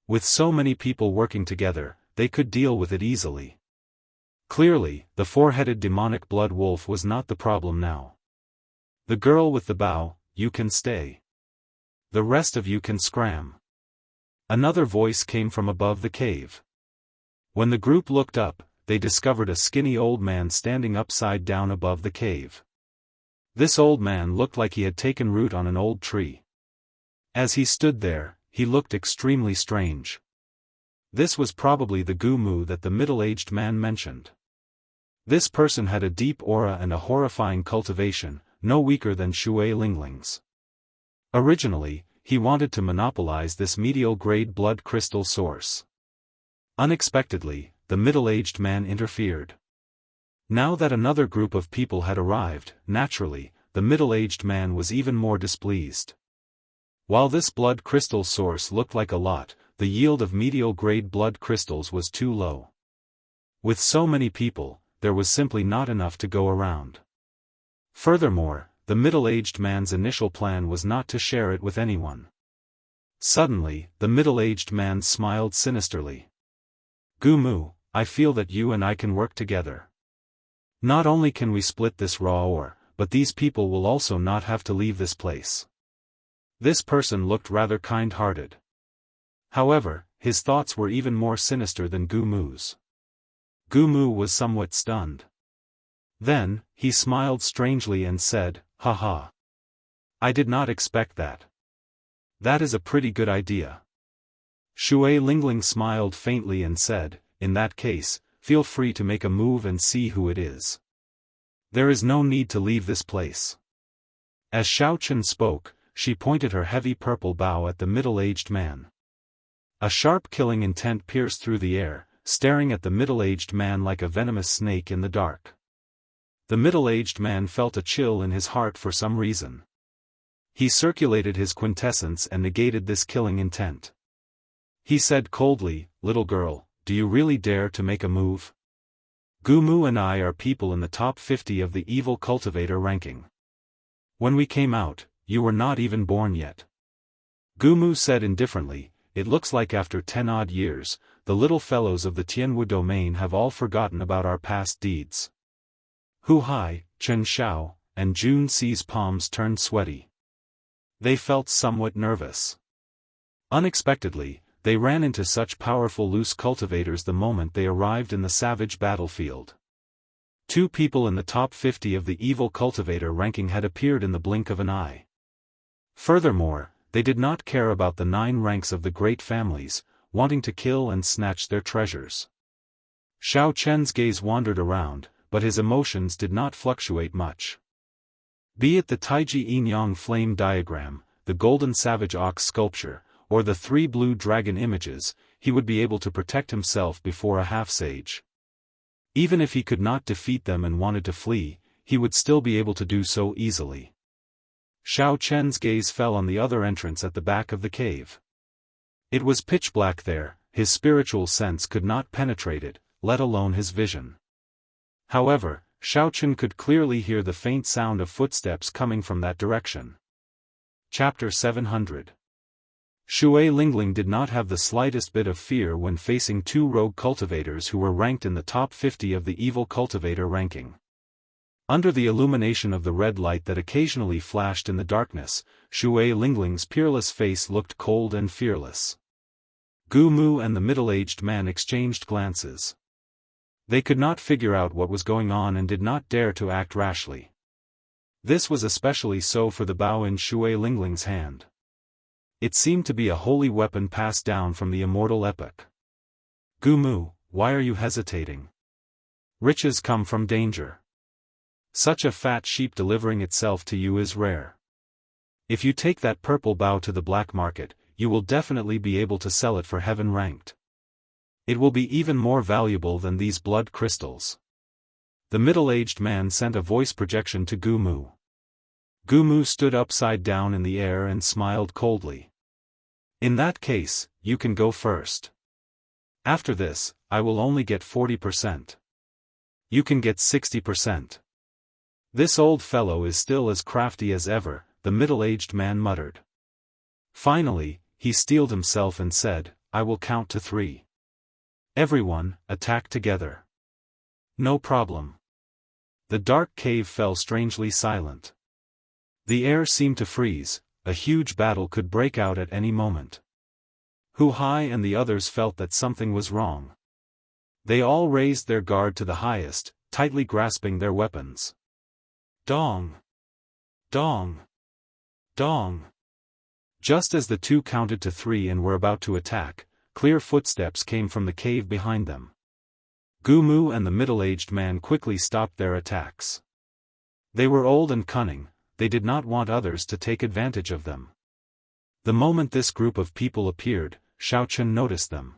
With so many people working together, they could deal with it easily. Clearly, the four-headed demonic blood wolf was not the problem now. The girl with the bow, you can stay. The rest of you can scram. Another voice came from above the cave. When the group looked up, they discovered a skinny old man standing upside down above the cave. This old man looked like he had taken root on an old tree. As he stood there, he looked extremely strange. This was probably the Gumu that the middle-aged man mentioned. This person had a deep aura and a horrifying cultivation, no weaker than Shui Lingling's. Originally, he wanted to monopolize this medial-grade blood crystal source. Unexpectedly, the middle-aged man interfered. Now that another group of people had arrived, naturally, the middle-aged man was even more displeased. While this blood crystal source looked like a lot, the yield of medial-grade blood crystals was too low. With so many people, there was simply not enough to go around. Furthermore, the middle-aged man's initial plan was not to share it with anyone. Suddenly, the middle-aged man smiled sinisterly. Gumu, I feel that you and I can work together. Not only can we split this raw ore, but these people will also not have to leave this place. This person looked rather kind-hearted. However, his thoughts were even more sinister than Gumu's. Gumu was somewhat stunned. Then, he smiled strangely and said, "Haha. I did not expect that. That is a pretty good idea." Shui Lingling smiled faintly and said, "In that case, feel free to make a move and see who it is. There is no need to leave this place." As Xiaochen spoke, she pointed her heavy purple bow at the middle-aged man. A sharp killing intent pierced through the air, staring at the middle-aged man like a venomous snake in the dark. The middle-aged man felt a chill in his heart for some reason. He circulated his quintessence and negated this killing intent. He said coldly, "Little girl, do you really dare to make a move? Gumu and I are people in the top 50 of the evil cultivator ranking. When we came out, you were not even born yet." Gumu said indifferently, "It looks like after 10-odd years, the little fellows of the Tianwu domain have all forgotten about our past deeds." Hu Hai, Chen Xiao, and Jun Si's palms turned sweaty. They felt somewhat nervous. Unexpectedly, they ran into such powerful loose cultivators the moment they arrived in the savage battlefield. 2 people in the top 50 of the evil cultivator ranking had appeared in the blink of an eye. Furthermore, they did not care about the 9 ranks of the great families, wanting to kill and snatch their treasures. Xiao Chen's gaze wandered around, but his emotions did not fluctuate much. Be it the Taiji Yin-Yang flame diagram, the golden savage ox sculpture, or the 3 blue dragon images, he would be able to protect himself before a half-sage. Even if he could not defeat them and wanted to flee, he would still be able to do so easily. Xiao Chen's gaze fell on the other entrance at the back of the cave. It was pitch black there, his spiritual sense could not penetrate it, let alone his vision. However, Xiaochen could clearly hear the faint sound of footsteps coming from that direction. Chapter 700. Shui Lingling did not have the slightest bit of fear when facing 2 rogue cultivators who were ranked in the top 50 of the evil cultivator ranking. Under the illumination of the red light that occasionally flashed in the darkness, Shui Lingling's peerless face looked cold and fearless. Gumu and the middle-aged man exchanged glances. They could not figure out what was going on and did not dare to act rashly. This was especially so for the bow in Shui Lingling's hand. It seemed to be a holy weapon passed down from the immortal epoch. "Gumu, why are you hesitating? Riches come from danger. Such a fat sheep delivering itself to you is rare. If you take that purple bow to the black market, you will definitely be able to sell it for heaven ranked. It will be even more valuable than these blood crystals." The middle-aged man sent a voice projection to Gumu. Gumu stood upside down in the air and smiled coldly. "In that case, you can go first. After this, I will only get 40%. You can get 60%. This old fellow is still as crafty as ever," the middle-aged man muttered. Finally, he steeled himself and said, "I will count to 3. Everyone, attack together." "No problem." The dark cave fell strangely silent. The air seemed to freeze, a huge battle could break out at any moment. Hu Hai and the others felt that something was wrong. They all raised their guard to the highest, tightly grasping their weapons. Dong! Dong! Dong! Just as the two counted to 3 and were about to attack, clear footsteps came from the cave behind them. Gumu and the middle-aged man quickly stopped their attacks. They were old and cunning, they did not want others to take advantage of them. The moment this group of people appeared, Xiaochen noticed them.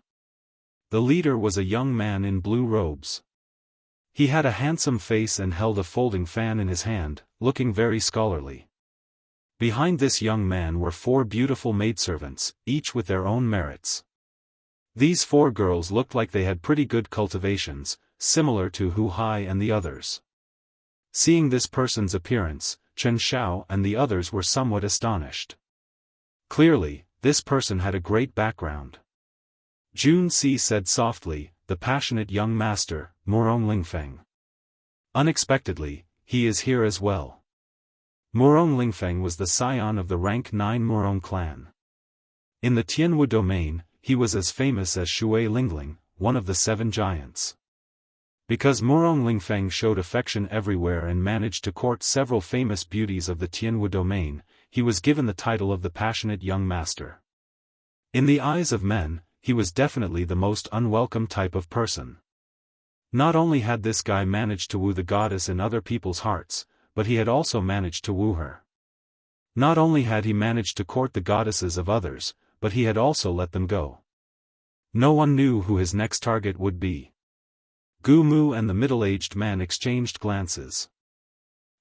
The leader was a young man in blue robes. He had a handsome face and held a folding fan in his hand, looking very scholarly. Behind this young man were 4 beautiful maidservants, each with their own merits. These 4 girls looked like they had pretty good cultivations, similar to Hu Hai and the others. Seeing this person's appearance, Chen Xiao and the others were somewhat astonished. Clearly, this person had a great background. Jun Si said softly, "The passionate young master, Murong Lingfeng. Unexpectedly, he is here as well." Murong Lingfeng was the scion of the rank 9 Murong clan. In the Tianwu domain, he was as famous as Shui Lingling, one of the 7 giants. Because Murong Lingfeng showed affection everywhere and managed to court several famous beauties of the Tianwu domain, he was given the title of the passionate young master. In the eyes of men, he was definitely the most unwelcome type of person. Not only had this guy managed to woo the goddess in other people's hearts, but he had also managed to woo her. Not only had he managed to court the goddesses of others, but he had also let them go. No one knew who his next target would be. Gu Mu and the middle-aged man exchanged glances.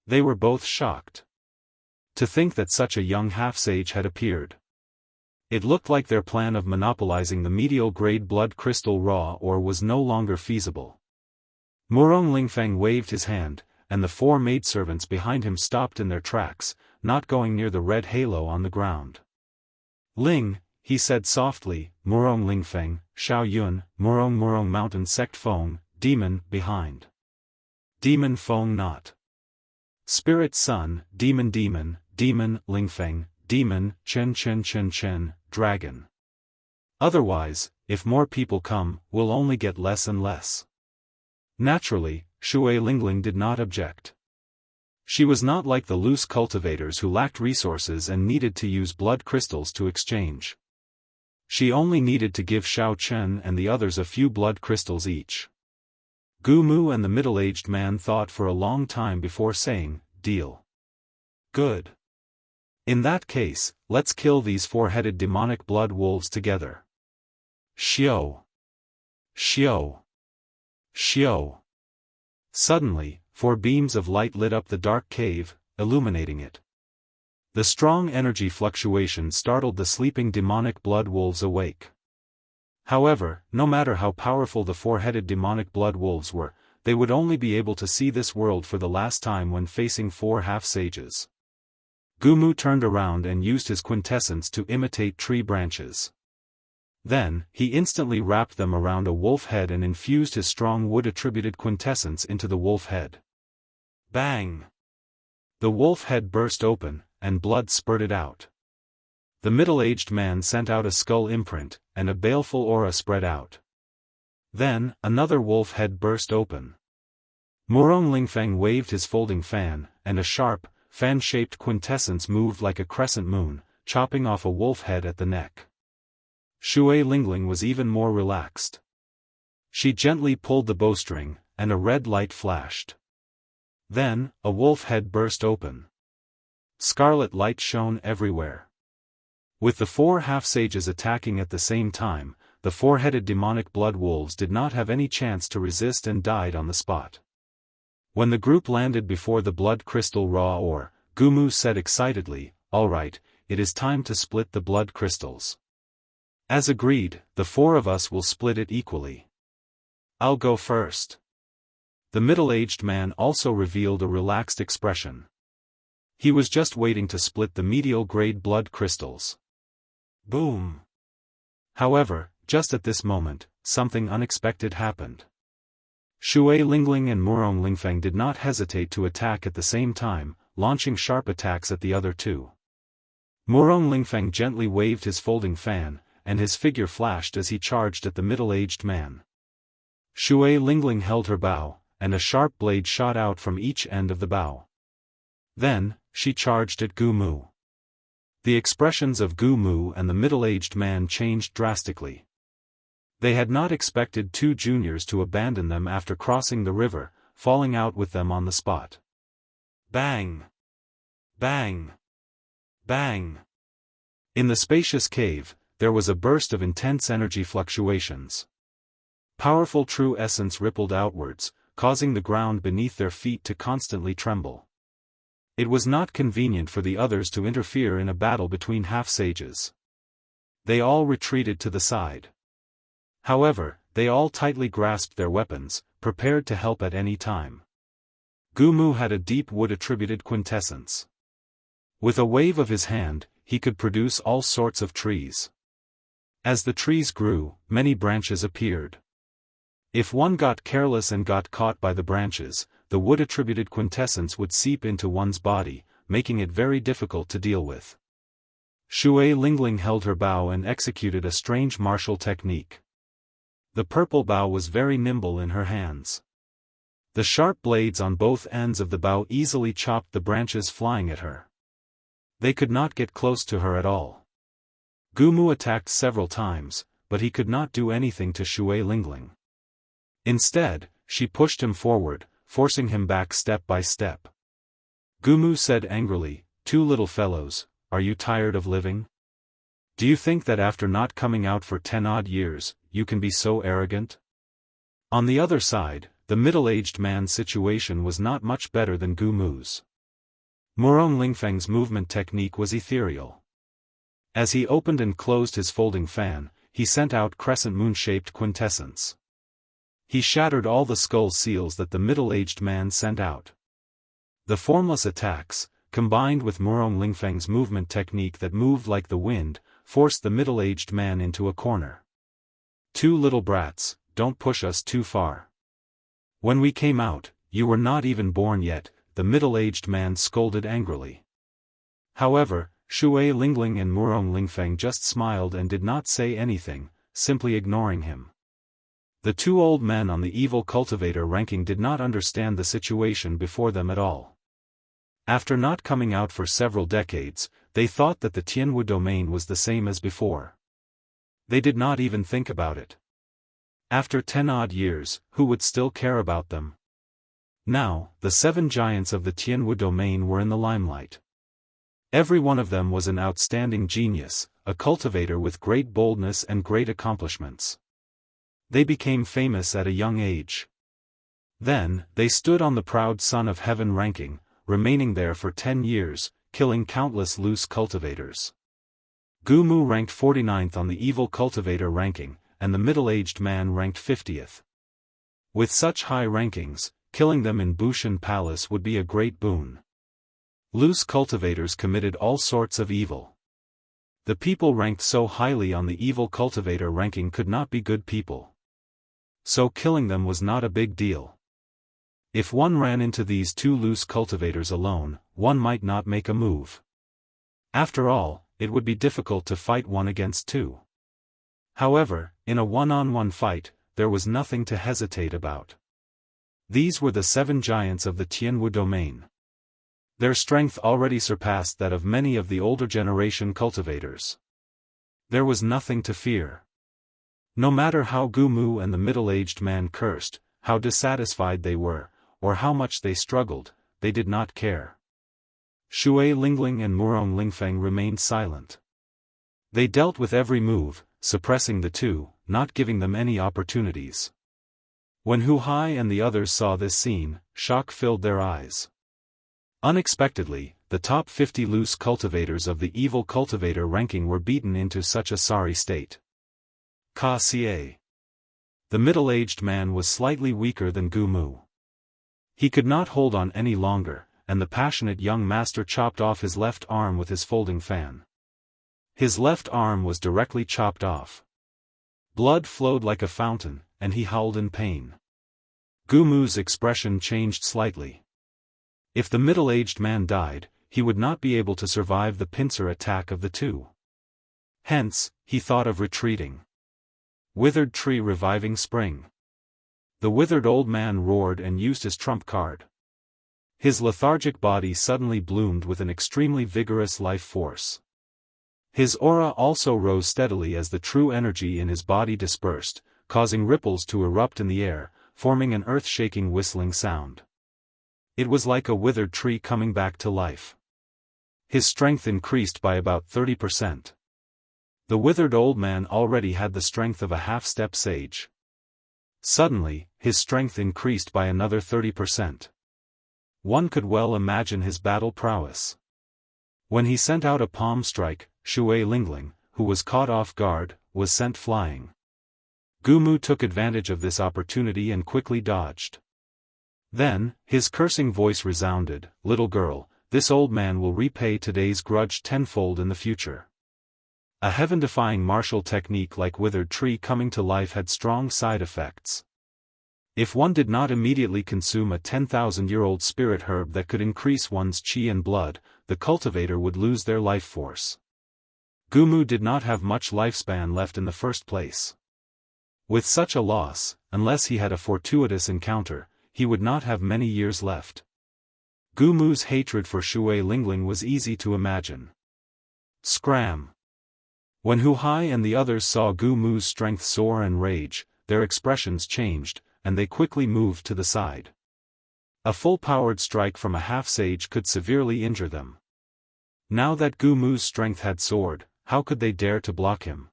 They were both shocked. To think that such a young half-sage had appeared. It looked like their plan of monopolizing the medial-grade blood crystal raw ore was no longer feasible. Murong Lingfeng waved his hand, and the 4 maidservants behind him stopped in their tracks, not going near the red halo on the ground. "Ling," he said softly, "Murong Lingfeng, Xiao Yun, Murong Mountain Sect Feng, Demon, behind. Demon Feng not. Spirit Sun, Demon Lingfeng, Demon, Chen, Dragon. Otherwise, if more people come, we'll only get less and less." Naturally, Shui Lingling did not object. She was not like the loose cultivators who lacked resources and needed to use blood crystals to exchange. She only needed to give Xiao Chen and the others a few blood crystals each. Gu Mu and the middle-aged man thought for a long time before saying, "Deal. Good. In that case, let's kill these 4-headed demonic blood wolves together." Xiao! Xiao! Xiao! Suddenly, 4 beams of light lit up the dark cave, illuminating it. The strong energy fluctuation startled the sleeping demonic blood wolves awake. However, no matter how powerful the 4-headed demonic blood wolves were, they would only be able to see this world for the last time when facing 4 half-sages. Gumu turned around and used his quintessence to imitate tree branches. Then, he instantly wrapped them around a wolf head and infused his strong wood-attributed quintessence into the wolf head. Bang! The wolf head burst open, and blood spurted out. The middle-aged man sent out a skull imprint, and a baleful aura spread out. Then, another wolf head burst open. Murong Lingfeng waved his folding fan, and a sharp, fan-shaped quintessence moved like a crescent moon, chopping off a wolf head at the neck. Shui Lingling was even more relaxed. She gently pulled the bowstring, and a red light flashed. Then, a wolf head burst open. Scarlet light shone everywhere. With the 4 half-sages attacking at the same time, the 4-headed demonic blood wolves did not have any chance to resist and died on the spot. When the group landed before the blood crystal raw ore, Gumu said excitedly, "All right, it is time to split the blood crystals. As agreed, the 4 of us will split it equally. I'll go first." The middle-aged man also revealed a relaxed expression. He was just waiting to split the medial-grade blood crystals. Boom! However, just at this moment, something unexpected happened. Shui Lingling and Murong Lingfeng did not hesitate to attack at the same time, launching sharp attacks at the other 2. Murong Lingfeng gently waved his folding fan, and his figure flashed as he charged at the middle-aged man. Shui Lingling held her bow, and a sharp blade shot out from each end of the bow. Then, she charged at Gu Mu. The expressions of Gu Mu and the middle-aged man changed drastically. They had not expected two juniors to abandon them after crossing the river, falling out with them on the spot. Bang! Bang! Bang! In the spacious cave, there was a burst of intense energy fluctuations. Powerful true essence rippled outwards, causing the ground beneath their feet to constantly tremble. It was not convenient for the others to interfere in a battle between half-sages. They all retreated to the side. However, they all tightly grasped their weapons, prepared to help at any time. Gu Mu had a deep wood-attributed quintessence. With a wave of his hand, he could produce all sorts of trees. As the trees grew, many branches appeared. If one got careless and got caught by the branches, the wood-attributed quintessence would seep into one's body, making it very difficult to deal with. Shui Lingling held her bow and executed a strange martial technique. The purple bow was very nimble in her hands. The sharp blades on both ends of the bow easily chopped the branches flying at her. They could not get close to her at all. Gu Mu attacked several times, but he could not do anything to Shui Lingling. Instead, she pushed him forward, forcing him back step by step. Gu Mu said angrily, "Two little fellows, are you tired of living? Do you think that after not coming out for 10-odd years, you can be so arrogant?" On the other side, the middle-aged man's situation was not much better than Gu Mu's. Murong Lingfeng's movement technique was ethereal. As he opened and closed his folding fan, he sent out crescent moon-shaped quintessence. He shattered all the skull seals that the middle-aged man sent out. The formless attacks, combined with Murong Lingfeng's movement technique that moved like the wind, forced the middle-aged man into a corner. "Two little brats, don't push us too far. When we came out, you were not even born yet," the middle-aged man scolded angrily. However, Shui Lingling and Murong Lingfeng just smiled and did not say anything, simply ignoring him. The two old men on the evil cultivator ranking did not understand the situation before them at all. After not coming out for several decades, they thought that the Tianwu domain was the same as before. They did not even think about it. After 10-odd years, who would still care about them? Now, the 7 giants of the Tianwu domain were in the limelight. Every one of them was an outstanding genius, a cultivator with great boldness and great accomplishments. They became famous at a young age. Then, they stood on the proud Son of Heaven ranking, remaining there for 10 years, killing countless loose cultivators. Gu Mu ranked 49th on the evil cultivator ranking, and the middle-aged man ranked 50th. With such high rankings, killing them in Bushan Palace would be a great boon. Loose cultivators committed all sorts of evil. The people ranked so highly on the evil cultivator ranking could not be good people. So killing them was not a big deal. If one ran into these two loose cultivators alone, one might not make a move. After all, it would be difficult to fight one against two. However, in a one-on-one fight, there was nothing to hesitate about. These were the 7 giants of the Tianwu domain. Their strength already surpassed that of many of the older generation cultivators. There was nothing to fear. No matter how Gu Mu and the middle-aged man cursed, how dissatisfied they were, or how much they struggled, they did not care. Shui Lingling and Murong Lingfeng remained silent. They dealt with every move, suppressing the two, not giving them any opportunities. When Hu Hai and the others saw this scene, shock filled their eyes. Unexpectedly, the top 50 loose cultivators of the evil cultivator ranking were beaten into such a sorry state. Ka Xie. The middle-aged man was slightly weaker than Gu Mu. He could not hold on any longer, and the passionate young master chopped off his left arm with his folding fan. His left arm was directly chopped off. Blood flowed like a fountain, and he howled in pain. Gu Mu's expression changed slightly. If the middle-aged man died, he would not be able to survive the pincer attack of the two. Hence, he thought of retreating. Withered tree reviving spring. The withered old man roared and used his trump card. His lethargic body suddenly bloomed with an extremely vigorous life force. His aura also rose steadily as the true energy in his body dispersed, causing ripples to erupt in the air, forming an earth-shaking whistling sound. It was like a withered tree coming back to life. His strength increased by about 30%. The withered old man already had the strength of a half-step sage. Suddenly, his strength increased by another 30%. One could well imagine his battle prowess. When he sent out a palm strike, Shui Lingling, who was caught off guard, was sent flying. Gumu took advantage of this opportunity and quickly dodged. Then, his cursing voice resounded, "Little girl, this old man will repay today's grudge tenfold in the future." A heaven-defying martial technique like withered tree coming to life had strong side effects. If one did not immediately consume a 10,000-year-old spirit herb that could increase one's qi and blood, the cultivator would lose their life force. Gumu did not have much lifespan left in the first place. With such a loss, unless he had a fortuitous encounter, he would not have many years left. Gumu's hatred for Shui Lingling was easy to imagine. Scram! When Hu Hai and the others saw Gumu's strength soar and rage, their expressions changed, and they quickly moved to the side. A full-powered strike from a half-sage could severely injure them. Now that Gumu's strength had soared, how could they dare to block him?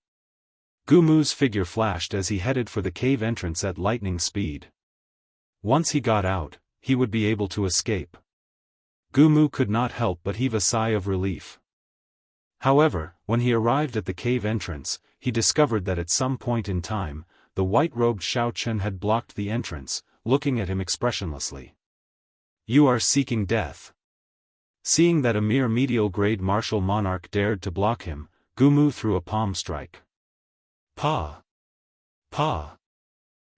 Gumu's figure flashed as he headed for the cave entrance at lightning speed. Once he got out, he would be able to escape. Gumu could not help but heave a sigh of relief. However, when he arrived at the cave entrance, he discovered that at some point in time, the white-robed Xiao Chen had blocked the entrance, looking at him expressionlessly. "You are seeking death." Seeing that a mere medial-grade martial monarch dared to block him, Gumu threw a palm strike. Pa! Pa!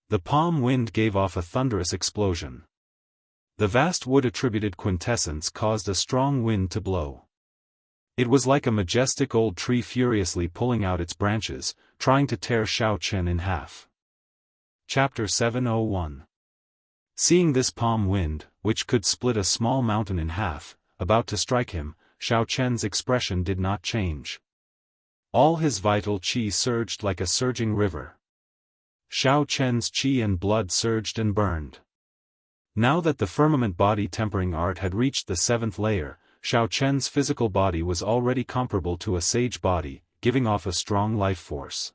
The palm wind gave off a thunderous explosion. The vast wood-attributed quintessence caused a strong wind to blow. It was like a majestic old tree furiously pulling out its branches, trying to tear Xiao Chen in half. Chapter 701. Seeing this palm wind, which could split a small mountain in half, about to strike him, Xiao Chen's expression did not change. All his vital qi surged like a surging river. Xiao Chen's qi and blood surged and burned. Now that the firmament body tempering art had reached the 7th layer, Xiao Chen's physical body was already comparable to a sage body, giving off a strong life force.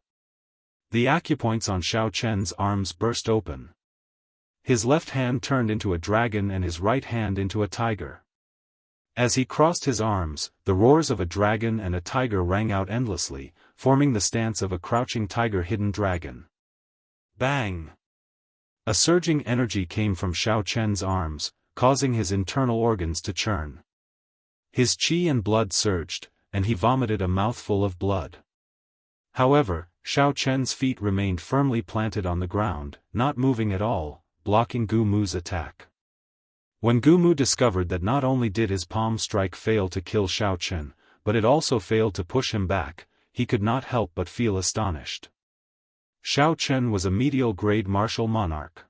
The acupoints on Xiao Chen's arms burst open. His left hand turned into a dragon and his right hand into a tiger. As he crossed his arms, the roars of a dragon and a tiger rang out endlessly, forming the stance of a crouching tiger-hidden dragon. Bang! A surging energy came from Xiao Chen's arms, causing his internal organs to churn. His qi and blood surged, and he vomited a mouthful of blood. However, Xiao Chen's feet remained firmly planted on the ground, not moving at all, blocking Gumu's attack. When Gumu discovered that not only did his palm strike fail to kill Xiao Chen, but it also failed to push him back, he could not help but feel astonished. Xiao Chen was a medial-grade martial monarch.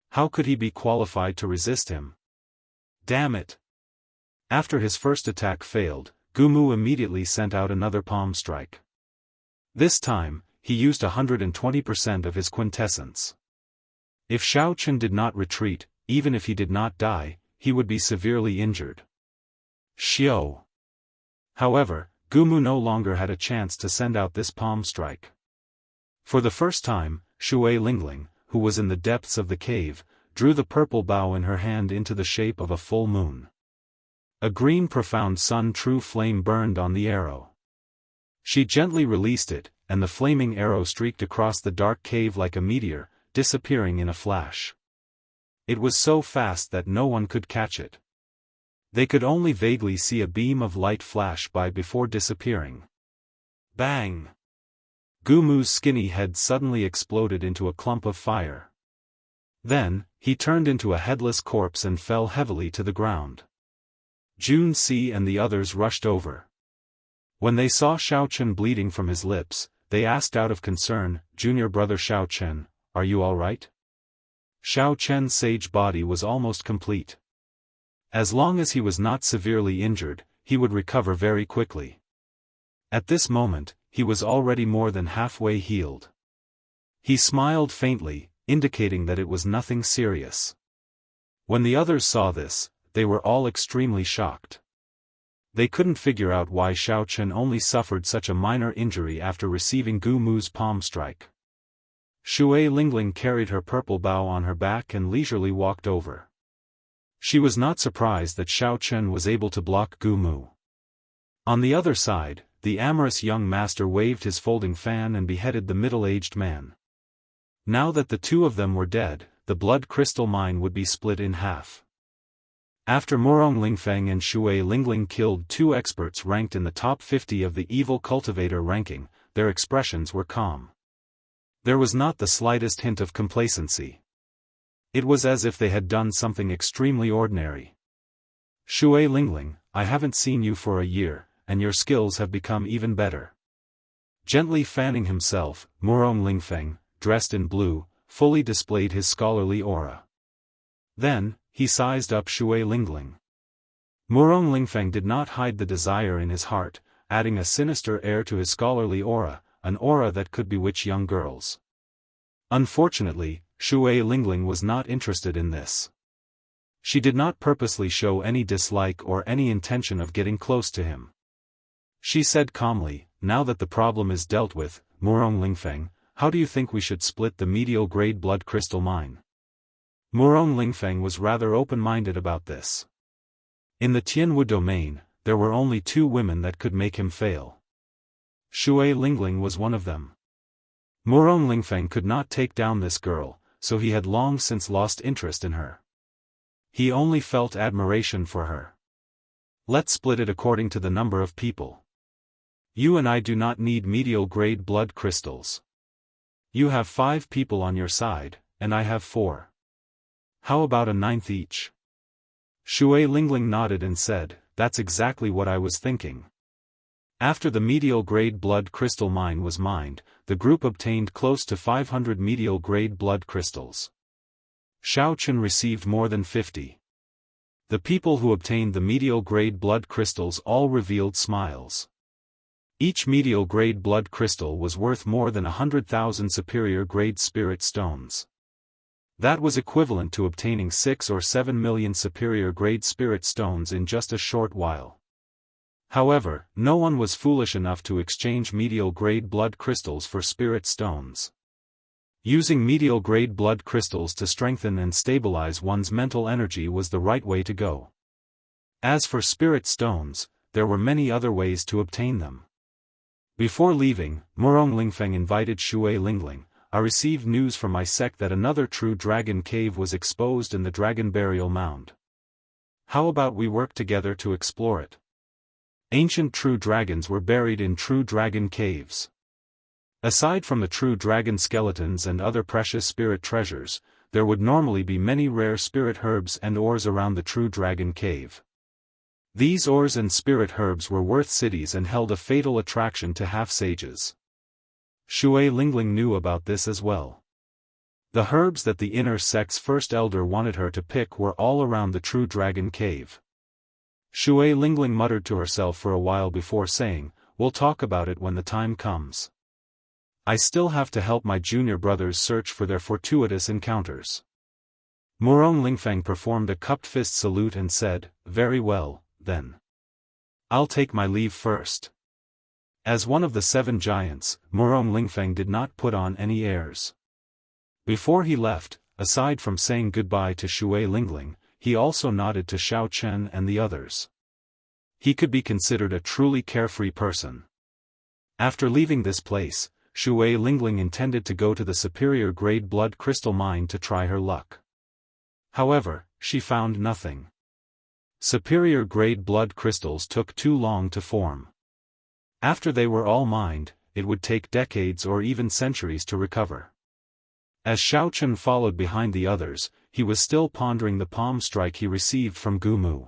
How could he be qualified to resist him? Damn it! After his first attack failed, Gumu immediately sent out another palm strike. This time, he used 120% of his quintessence. If Xiao Chen did not retreat, even if he did not die, he would be severely injured. Xiao! However, Gumu no longer had a chance to send out this palm strike. For the first time, Shui Lingling, who was in the depths of the cave, drew the purple bow in her hand into the shape of a full moon. A green profound sun true flame burned on the arrow. She gently released it, and the flaming arrow streaked across the dark cave like a meteor, disappearing in a flash. It was so fast that no one could catch it. They could only vaguely see a beam of light flash by before disappearing. Bang! Gumu's skinny head suddenly exploded into a clump of fire. Then, he turned into a headless corpse and fell heavily to the ground. Jun Si and the others rushed over. When they saw Xiao Chen bleeding from his lips, they asked out of concern, "Junior brother Xiao Chen, are you all right?" Xiao Chen's sage body was almost complete. As long as he was not severely injured, he would recover very quickly. At this moment, he was already more than halfway healed. He smiled faintly, indicating that it was nothing serious. When the others saw this, they were all extremely shocked. They couldn't figure out why Xiao Chen only suffered such a minor injury after receiving Gu Mu's palm strike. Shui Lingling carried her purple bow on her back and leisurely walked over. She was not surprised that Xiao Chen was able to block Gu Mu. On the other side, the amorous young master waved his folding fan and beheaded the middle-aged man. Now that the two of them were dead, the blood crystal mine would be split in half. After Murong Lingfeng and Shui Lingling killed two experts ranked in the top 50 of the evil cultivator ranking, their expressions were calm. There was not the slightest hint of complacency. It was as if they had done something extremely ordinary. Shui Lingling, I haven't seen you for a year, and your skills have become even better. Gently fanning himself, Murong Lingfeng, dressed in blue, fully displayed his scholarly aura. Then, he sized up Shui Lingling. Murong Lingfeng did not hide the desire in his heart, adding a sinister air to his scholarly aura, an aura that could bewitch young girls. Unfortunately, Shui Lingling was not interested in this. She did not purposely show any dislike or any intention of getting close to him. She said calmly, now that the problem is dealt with, Murong Lingfeng, how do you think we should split the medial-grade blood crystal mine? Murong Lingfeng was rather open-minded about this. In the Tianwu domain, there were only two women that could make him fail. Shui Lingling was one of them. Murong Lingfeng could not take down this girl, so he had long since lost interest in her. He only felt admiration for her. Let's split it according to the number of people. You and I do not need medial-grade blood crystals. You have 5 people on your side, and I have 4. How about a 9th each? Shui Lingling nodded and said, that's exactly what I was thinking. After the medial-grade blood crystal mine was mined, the group obtained close to 500 medial-grade blood crystals. Xiao Chen received more than 50. The people who obtained the medial-grade blood crystals all revealed smiles. Each medial-grade blood crystal was worth more than 100,000 superior-grade spirit stones. That was equivalent to obtaining 6 or 7 million superior-grade spirit stones in just a short while. However, no one was foolish enough to exchange medial-grade blood crystals for spirit stones. Using medial-grade blood crystals to strengthen and stabilize one's mental energy was the right way to go. As for spirit stones, there were many other ways to obtain them. Before leaving, Murong Lingfeng invited Shui Lingling, I received news from my sect that another true dragon cave was exposed in the dragon burial mound. How about we work together to explore it? Ancient true dragons were buried in true dragon caves. Aside from the true dragon skeletons and other precious spirit treasures, there would normally be many rare spirit herbs and ores around the true dragon cave. These ores and spirit herbs were worth cities and held a fatal attraction to half-sages. Shui Lingling knew about this as well. The herbs that the inner sect's first elder wanted her to pick were all around the true dragon cave. Shui Lingling muttered to herself for a while before saying, we'll talk about it when the time comes. I still have to help my junior brothers search for their fortuitous encounters. Murong Lingfeng performed a cupped fist salute and said, very well, then. I'll take my leave first. As one of the 7 giants, Murong Lingfeng did not put on any airs. Before he left, aside from saying goodbye to Shui Lingling, he also nodded to Xiao Chen and the others. He could be considered a truly carefree person. After leaving this place, Shui Lingling intended to go to the superior-grade blood crystal mine to try her luck. However, she found nothing. Superior-grade blood crystals took too long to form. After they were all mined, it would take decades or even centuries to recover. As Xiao Chen followed behind the others, he was still pondering the palm strike he received from Gu Mu.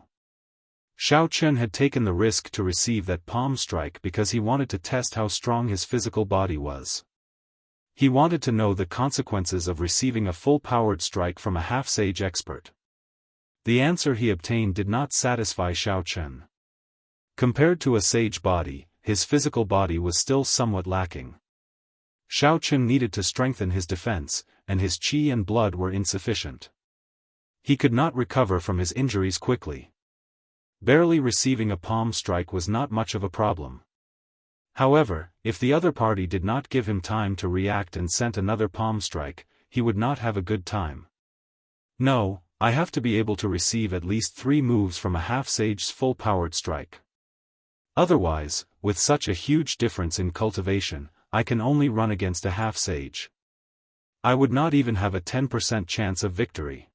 Xiao Chen had taken the risk to receive that palm strike because he wanted to test how strong his physical body was. He wanted to know the consequences of receiving a full-powered strike from a half-sage expert. The answer he obtained did not satisfy Xiao Chen. Compared to a sage body, his physical body was still somewhat lacking. Xiao Chen needed to strengthen his defense, and his qi and blood were insufficient. He could not recover from his injuries quickly. Barely receiving a palm strike was not much of a problem. However, if the other party did not give him time to react and sent another palm strike, he would not have a good time. No, I have to be able to receive at least 3 moves from a half-sage's full-powered strike. Otherwise, with such a huge difference in cultivation, I can only run against a half-sage. I would not even have a 10% chance of victory.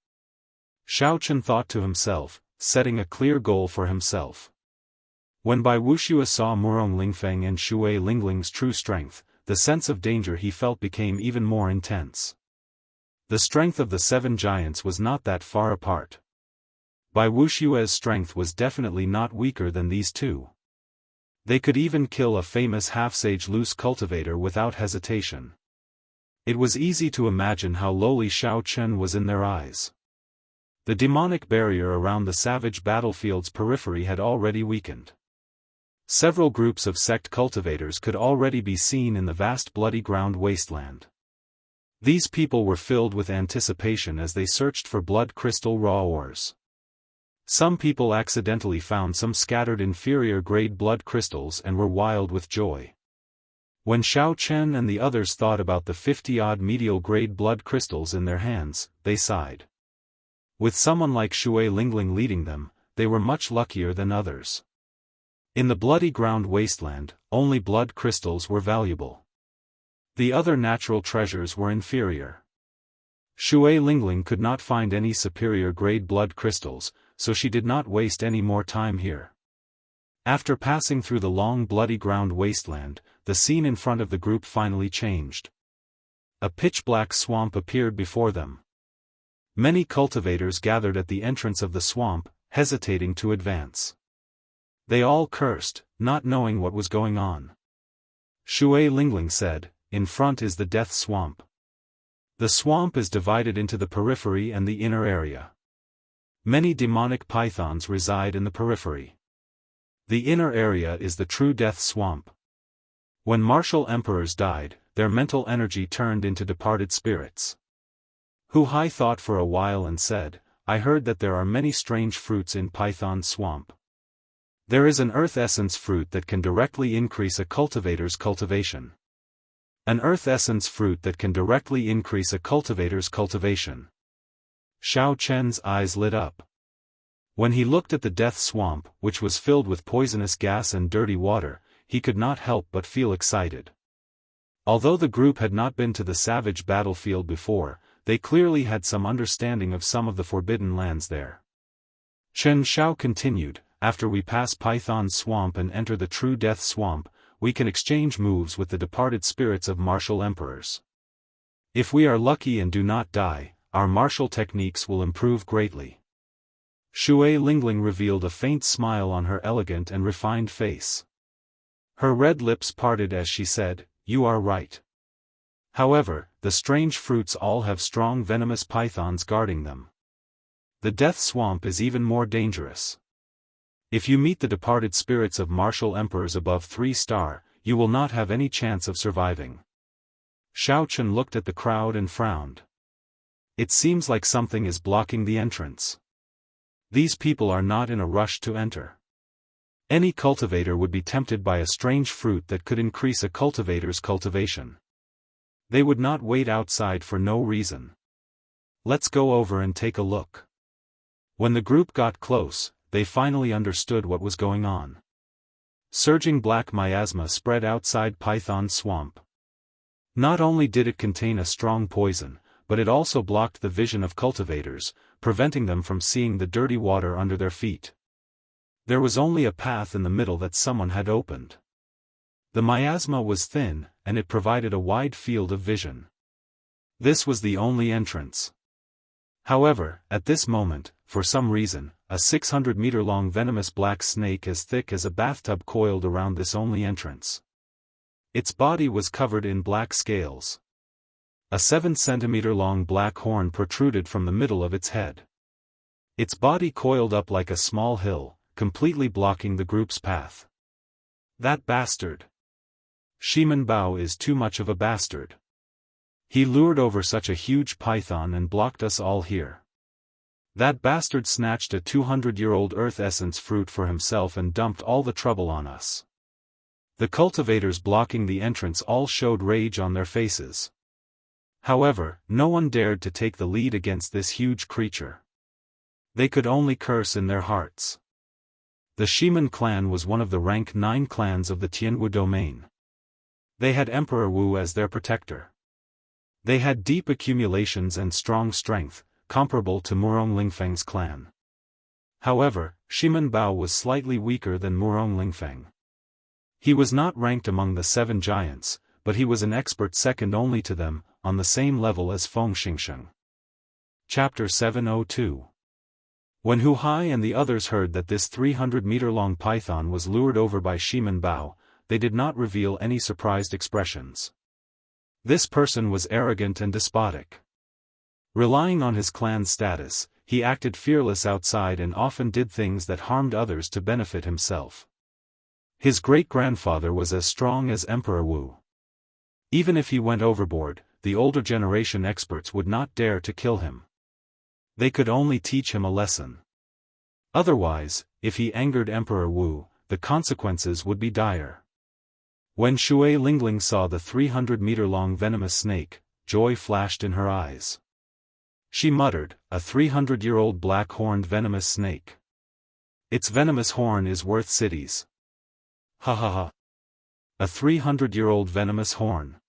Xiao Chen thought to himself, setting a clear goal for himself. When Bai Wuxia saw Murong Lingfeng and Shui Lingling's true strength, the sense of danger he felt became even more intense. The strength of the 7 giants was not that far apart. Bai Wuxia's strength was definitely not weaker than these two. They could even kill a famous half-sage loose cultivator without hesitation. It was easy to imagine how lowly Xiao Chen was in their eyes. The demonic barrier around the savage battlefield's periphery had already weakened. Several groups of sect cultivators could already be seen in the vast bloody ground wasteland. These people were filled with anticipation as they searched for blood crystal raw ores. Some people accidentally found some scattered inferior-grade blood crystals and were wild with joy. When Xiao Chen and the others thought about the 50-odd medial-grade blood crystals in their hands, they sighed. With someone like Shui Lingling leading them, they were much luckier than others. In the bloody ground wasteland, only blood crystals were valuable. The other natural treasures were inferior. Shui Lingling could not find any superior-grade blood crystals, so she did not waste any more time here. After passing through the long bloody ground wasteland, the scene in front of the group finally changed. A pitch-black swamp appeared before them. Many cultivators gathered at the entrance of the swamp, hesitating to advance. They all cursed, not knowing what was going on. Shui Lingling said, "In front is the death swamp. The swamp is divided into the periphery and the inner area. Many demonic pythons reside in the periphery. The inner area is the true death swamp. When martial emperors died, their mental energy turned into departed spirits." Hu Hai thought for a while and said, "I heard that there are many strange fruits in Python Swamp. There is an earth essence fruit that can directly increase a cultivator's cultivation. An earth essence fruit that can directly increase a cultivator's cultivation." Xiao Chen's eyes lit up. When he looked at the death swamp, which was filled with poisonous gas and dirty water, he could not help but feel excited. Although the group had not been to the savage battlefield before, they clearly had some understanding of some of the forbidden lands there. Chen Xiao continued, "After we pass Python Swamp and enter the true Death Swamp, we can exchange moves with the departed spirits of martial emperors. If we are lucky and do not die, our martial techniques will improve greatly." Shui Lingling revealed a faint smile on her elegant and refined face. Her red lips parted as she said, "You are right. However, the strange fruits all have strong venomous pythons guarding them. The Death Swamp is even more dangerous. If you meet the departed spirits of martial emperors above 3-star, you will not have any chance of surviving." Xiao Chen looked at the crowd and frowned. It seems like something is blocking the entrance. These people are not in a rush to enter. Any cultivator would be tempted by a strange fruit that could increase a cultivator's cultivation. They would not wait outside for no reason. Let's go over and take a look. When the group got close, they finally understood what was going on. Surging black miasma spread outside Python Swamp. Not only did it contain a strong poison, but it also blocked the vision of cultivators, preventing them from seeing the dirty water under their feet. There was only a path in the middle that someone had opened. The miasma was thin, and it provided a wide field of vision. This was the only entrance. However, at this moment, for some reason, a 600-meter-long venomous black snake as thick as a bathtub coiled around this only entrance. Its body was covered in black scales. A 7-centimeter-long black horn protruded from the middle of its head. Its body coiled up like a small hill, completely blocking the group's path. That bastard! Shimen Bao is too much of a bastard. He lured over such a huge python and blocked us all here. That bastard snatched a 200-year-old earth essence fruit for himself and dumped all the trouble on us. The cultivators blocking the entrance all showed rage on their faces. However, no one dared to take the lead against this huge creature. They could only curse in their hearts. The Shimen clan was one of the rank 9 clans of the Tianwu domain. They had Emperor Wu as their protector. They had deep accumulations and strong strength, comparable to Murong Lingfeng's clan. However, Shimen Bao was slightly weaker than Murong Lingfeng. He was not ranked among the 7 giants, but he was an expert second only to them, on the same level as Feng Xingsheng. Chapter 702. When Hu Hai and the others heard that this 300-meter-long python was lured over by Shimen Bao, they did not reveal any surprised expressions. This person was arrogant and despotic. Relying on his clan's status, he acted fearless outside and often did things that harmed others to benefit himself. His great-grandfather was as strong as Emperor Wu. Even if he went overboard, the older generation experts would not dare to kill him. They could only teach him a lesson. Otherwise, if he angered Emperor Wu, the consequences would be dire. When Shui Lingling saw the 300-meter-long venomous snake, joy flashed in her eyes. She muttered, "A 300-year-old black-horned venomous snake. Its venomous horn is worth cities. Ha ha ha. A 300-year-old venomous horn.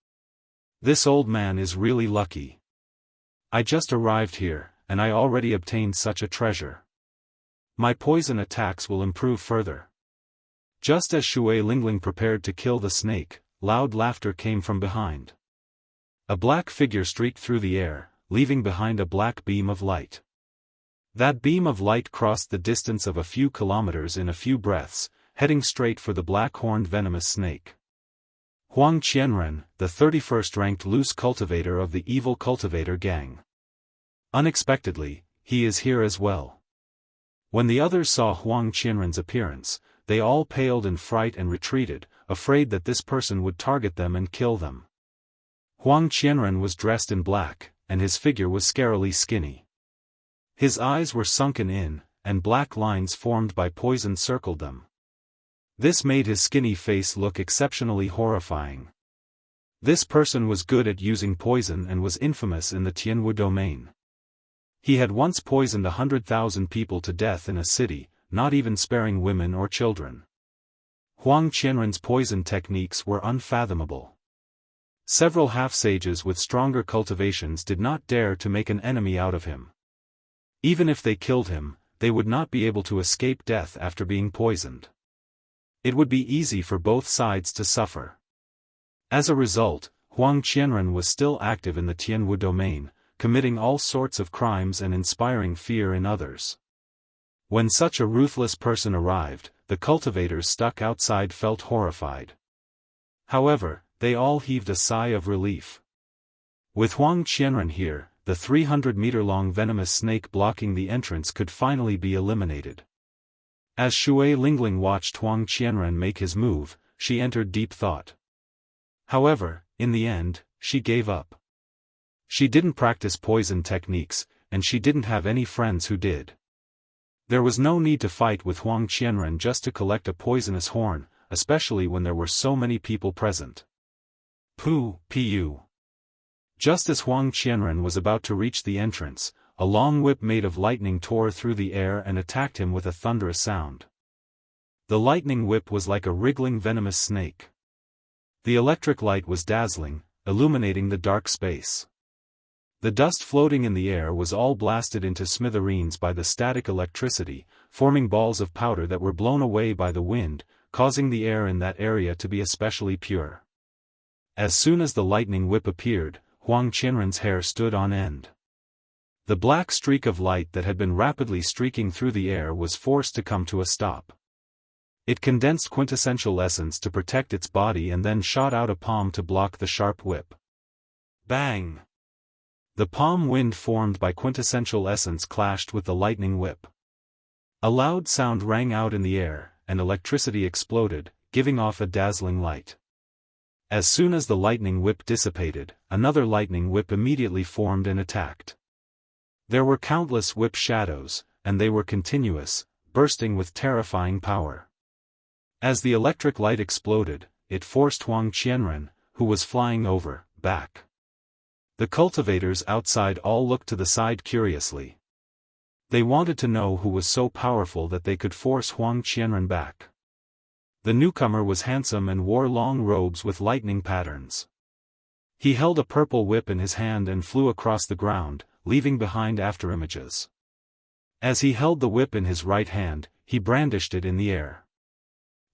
This old man is really lucky. I just arrived here, and I already obtained such a treasure. My poison attacks will improve further." Just as Shui Lingling prepared to kill the snake, loud laughter came from behind. A black figure streaked through the air, leaving behind a black beam of light. That beam of light crossed the distance of a few kilometers in a few breaths, heading straight for the black-horned venomous snake. Huang Qianren, the 31st ranked loose cultivator of the evil cultivator gang. Unexpectedly, he is here as well. When the others saw Huang Qianren's appearance, they all paled in fright and retreated, afraid that this person would target them and kill them. Huang Qianren was dressed in black, and his figure was scarily skinny. His eyes were sunken in, and black lines formed by poison circled them. This made his skinny face look exceptionally horrifying. This person was good at using poison and was infamous in the Tianwu domain. He had once poisoned 100,000 people to death in a city, not even sparing women or children. Huang Qianren's poison techniques were unfathomable. Several half-sages with stronger cultivations did not dare to make an enemy out of him. Even if they killed him, they would not be able to escape death after being poisoned. It would be easy for both sides to suffer. As a result, Huang Qianren was still active in the Tianwu domain, committing all sorts of crimes and inspiring fear in others. When such a ruthless person arrived, the cultivators stuck outside felt horrified. However, they all heaved a sigh of relief. With Huang Qianren here, the 300-meter-long venomous snake blocking the entrance could finally be eliminated. As Shui Lingling watched Huang Qianren make his move, she entered deep thought. However, in the end, she gave up. She didn't practice poison techniques, and she didn't have any friends who did. There was no need to fight with Huang Qianren just to collect a poisonous horn, especially when there were so many people present. Pu. Just as Huang Qianren was about to reach the entrance, a long whip made of lightning tore through the air and attacked him with a thunderous sound. The lightning whip was like a wriggling venomous snake. The electric light was dazzling, illuminating the dark space. The dust floating in the air was all blasted into smithereens by the static electricity, forming balls of powder that were blown away by the wind, causing the air in that area to be especially pure. As soon as the lightning whip appeared, Huang Qianren's hair stood on end. The black streak of light that had been rapidly streaking through the air was forced to come to a stop. It condensed quintessential essence to protect its body and then shot out a palm to block the sharp whip. Bang! The palm wind formed by quintessential essence clashed with the lightning whip. A loud sound rang out in the air, and electricity exploded, giving off a dazzling light. As soon as the lightning whip dissipated, another lightning whip immediately formed and attacked. There were countless whip shadows, and they were continuous, bursting with terrifying power. As the electric light exploded, it forced Huang Qianren, who was flying over, back. The cultivators outside all looked to the side curiously. They wanted to know who was so powerful that they could force Huang Qianren back. The newcomer was handsome and wore long robes with lightning patterns. He held a purple whip in his hand and flew across the ground, leaving behind afterimages. As he held the whip in his right hand, he brandished it in the air.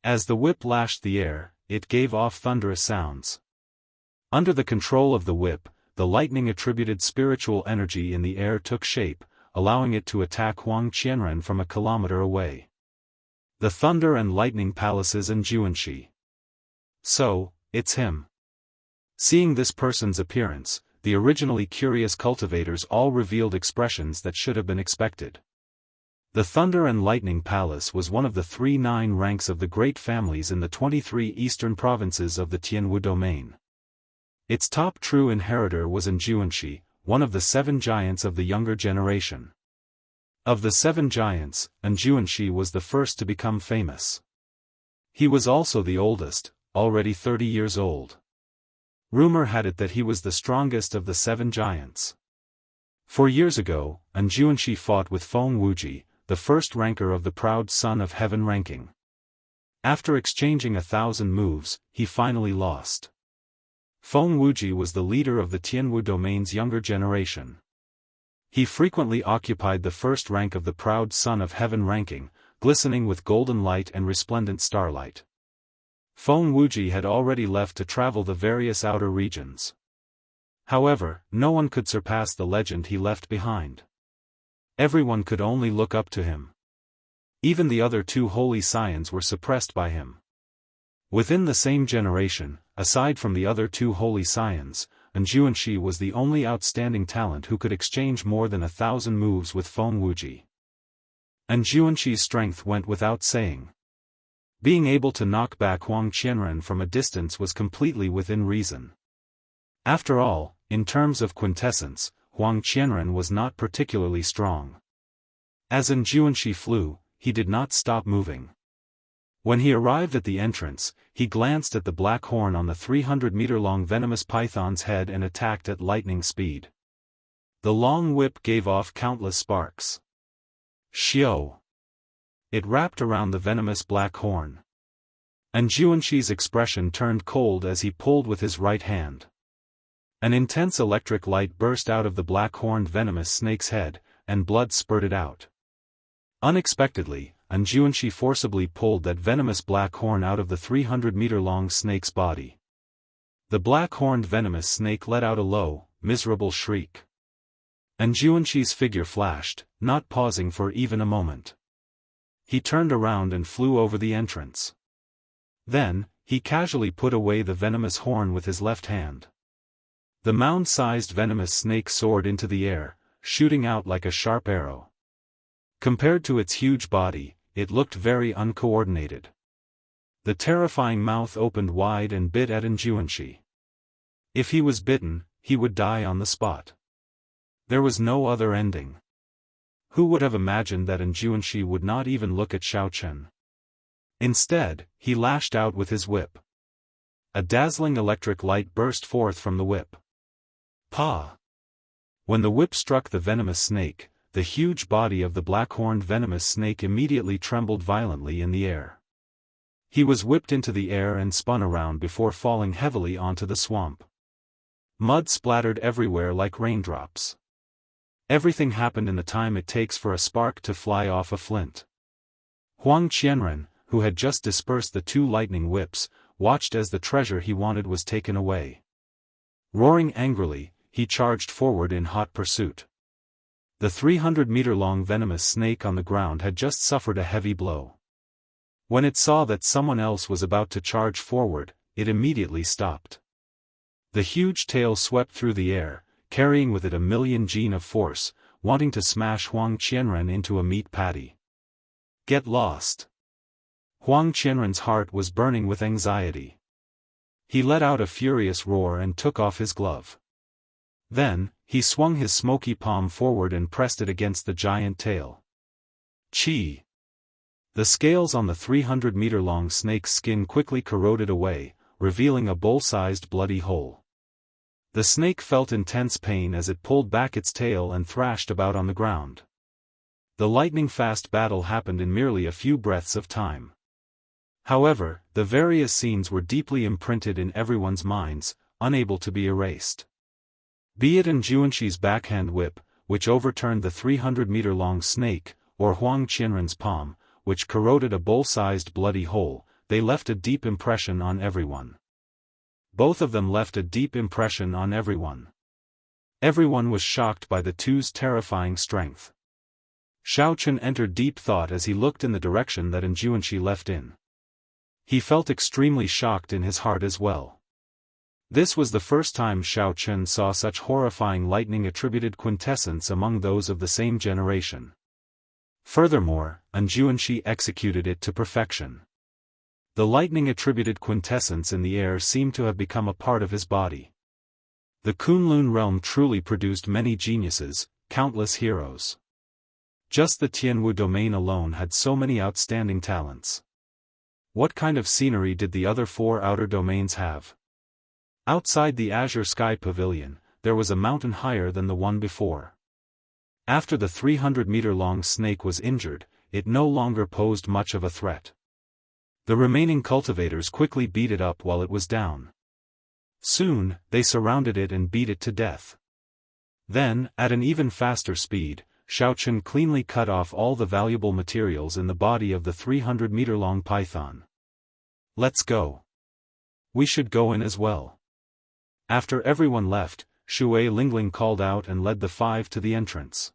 As the whip lashed the air, it gave off thunderous sounds. Under the control of the whip, the lightning-attributed spiritual energy in the air took shape, allowing it to attack Huang Qianren from a kilometer away. The thunder and lightning palaces in Jianghu. So, it's him. Seeing this person's appearance, the originally curious cultivators all revealed expressions that should have been expected. The Thunder and Lightning Palace was one of the 39 ranks of the great families in the 23 eastern provinces of the Tianwu domain. Its top true inheritor was Jianghu, one of the 7 giants of the younger generation. Of the 7 giants, Jianghu was the first to become famous. He was also the oldest, already 30 years old. Rumor had it that he was the strongest of the 7 giants. 4 years ago, Jianghu fought with Feng Wuji, the first ranker of the proud Son of Heaven ranking. After exchanging 1,000 moves, he finally lost. Feng Wuji was the leader of the Tianwu domain's younger generation. He frequently occupied the first rank of the proud Son of Heaven ranking, glistening with golden light and resplendent starlight. Feng Wuji had already left to travel the various outer regions. However, no one could surpass the legend he left behind. Everyone could only look up to him. Even the other 2 holy scions were suppressed by him. Within the same generation, aside from the other 2 holy scions, Jianghu was the only outstanding talent who could exchange more than 1,000 moves with Feng Wuji. Jianghu's strength went without saying. Being able to knock back Huang Qianren from a distance was completely within reason. After all, in terms of quintessence, Huang Qianren was not particularly strong. As Jianghu flew, he did not stop moving. When he arrived at the entrance, he glanced at the black horn on the 300-meter-long venomous python's head and attacked at lightning speed. The long whip gave off countless sparks. Xiao! It wrapped around the venomous black horn. Jianghu's expression turned cold as he pulled with his right hand. An intense electric light burst out of the black-horned venomous snake's head, and blood spurted out. Unexpectedly, Jianghu forcibly pulled that venomous black horn out of the 300-meter-long snake's body. The black-horned venomous snake let out a low, miserable shriek. Jianghu's figure flashed, not pausing for even a moment. He turned around and flew over the entrance. Then, he casually put away the venomous horn with his left hand. The mound-sized venomous snake soared into the air, shooting out like a sharp arrow. Compared to its huge body, it looked very uncoordinated. The terrifying mouth opened wide and bit at Jianghu. If he was bitten, he would die on the spot. There was no other ending. Who would have imagined that Jianghu would not even look at Xiaochen? Instead, he lashed out with his whip. A dazzling electric light burst forth from the whip. Pa! When the whip struck the venomous snake, the huge body of the black-horned venomous snake immediately trembled violently in the air. He was whipped into the air and spun around before falling heavily onto the swamp. Mud splattered everywhere like raindrops. Everything happened in the time it takes for a spark to fly off a flint. Huang Qianren, who had just dispersed the 2 lightning whips, watched as the treasure he wanted was taken away. Roaring angrily, he charged forward in hot pursuit. The 300-meter-long venomous snake on the ground had just suffered a heavy blow. When it saw that someone else was about to charge forward, it immediately stopped. The huge tail swept through the air, carrying with it 1,000,000 gene of force, wanting to smash Huang Qianren into a meat patty. Get lost. Huang Qianren's heart was burning with anxiety. He let out a furious roar and took off his glove. Then, he swung his smoky palm forward and pressed it against the giant tail. Chi! The scales on the 300-meter-long snake's skin quickly corroded away, revealing a bowl-sized bloody hole. The snake felt intense pain as it pulled back its tail and thrashed about on the ground. The lightning-fast battle happened in merely a few breaths of time. However, the various scenes were deeply imprinted in everyone's minds, unable to be erased. Be it in Jianghu's backhand whip, which overturned the 300-meter-long snake, or Huang Qianren's palm, which corroded a bowl-sized bloody hole, they left a deep impression on everyone. Both of them left a deep impression on everyone. Everyone was shocked by the two's terrifying strength. Xiaochen entered deep thought as he looked in the direction that Jianghu left in. He felt extremely shocked in his heart as well. This was the first time Xiaochen saw such horrifying lightning-attributed quintessence among those of the same generation. Furthermore, Jianghu executed it to perfection. The lightning-attributed quintessence in the air seemed to have become a part of his body. The Kunlun realm truly produced many geniuses, countless heroes. Just the Tianwu domain alone had so many outstanding talents. What kind of scenery did the other 4 outer domains have? Outside the Azure Sky Pavilion, there was a mountain higher than the one before. After the 300-meter-long snake was injured, it no longer posed much of a threat. The remaining cultivators quickly beat it up while it was down. Soon, they surrounded it and beat it to death. Then, at an even faster speed, Xiaochen cleanly cut off all the valuable materials in the body of the 300-meter-long python. Let's go. We should go in as well. After everyone left, Shui Lingling called out and led the 5 to the entrance.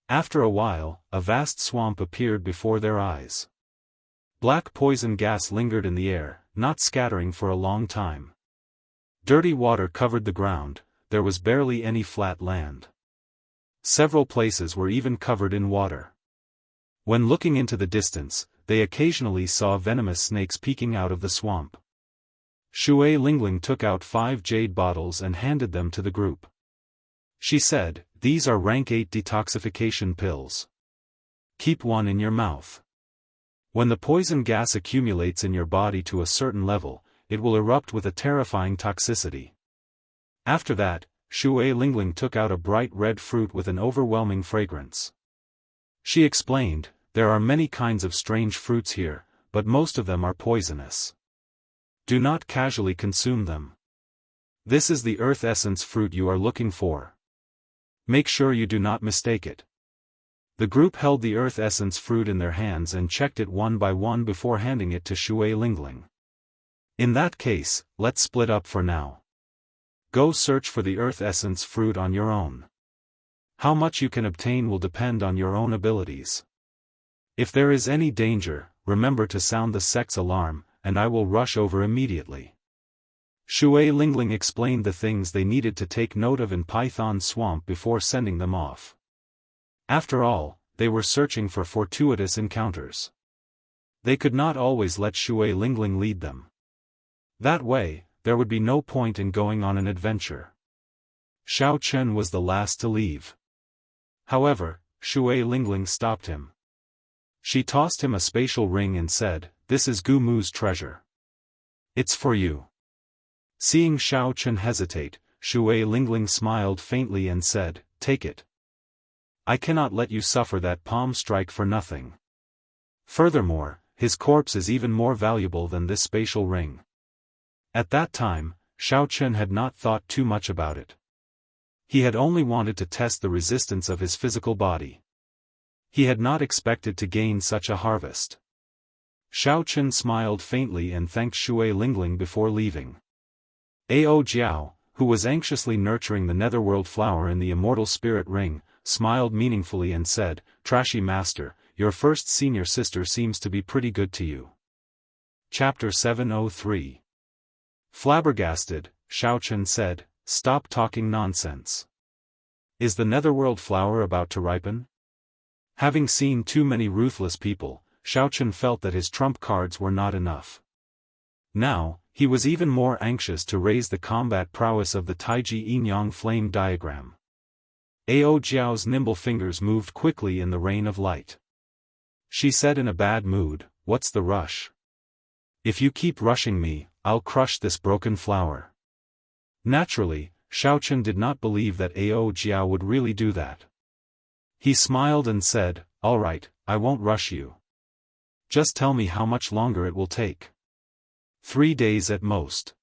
After a while, a vast swamp appeared before their eyes. Black poison gas lingered in the air, not scattering for a long time. Dirty water covered the ground, there was barely any flat land. Several places were even covered in water. When looking into the distance, they occasionally saw venomous snakes peeking out of the swamp. Shui Lingling took out 5 jade bottles and handed them to the group. She said, "These are rank 8 detoxification pills. Keep one in your mouth. When the poison gas accumulates in your body to a certain level, it will erupt with a terrifying toxicity." After that, Shui Lingling took out a bright red fruit with an overwhelming fragrance. She explained, "There are many kinds of strange fruits here, but most of them are poisonous. Do not casually consume them. This is the earth essence fruit you are looking for. Make sure you do not mistake it." The group held the earth essence fruit in their hands and checked it one by one before handing it to Shui Lingling. "In that case, let's split up for now. Go search for the earth essence fruit on your own. How much you can obtain will depend on your own abilities. If there is any danger, remember to sound the sect's alarm, and I will rush over immediately." Shui Lingling explained the things they needed to take note of in Python Swamp before sending them off. After all, they were searching for fortuitous encounters. They could not always let Shui Lingling lead them. That way, there would be no point in going on an adventure. Xiaochen was the last to leave. However, Shui Lingling stopped him. She tossed him a spatial ring and said, "This is Gu Mu's treasure. It's for you." Seeing Xiaochen hesitate, Shui Lingling smiled faintly and said, "Take it. I cannot let you suffer that palm strike for nothing. Furthermore, his corpse is even more valuable than this spatial ring." At that time, Xiaochen had not thought too much about it. He had only wanted to test the resistance of his physical body. He had not expected to gain such a harvest. Xiaochen smiled faintly and thanked Shui Lingling before leaving. Ao Jiao, who was anxiously nurturing the netherworld flower in the immortal spirit ring, smiled meaningfully and said, "Trashy master, your first senior sister seems to be pretty good to you." Chapter 703. Flabbergasted, Xiaochen said, stop talking nonsense. Is the netherworld flower about to ripen? Having seen too many ruthless people, Xiaochen felt that his trump cards were not enough. Now, he was even more anxious to raise the combat prowess of the Taiji Yin-Yang flame diagram. Ao Jiao's nimble fingers moved quickly in the rain of light. She said in a bad mood, "What's the rush? If you keep rushing me, I'll crush this broken flower." Naturally, Xiaochen did not believe that Ao Jiao would really do that. He smiled and said, "All right, I won't rush you. Just tell me how much longer it will take." 3 days at most.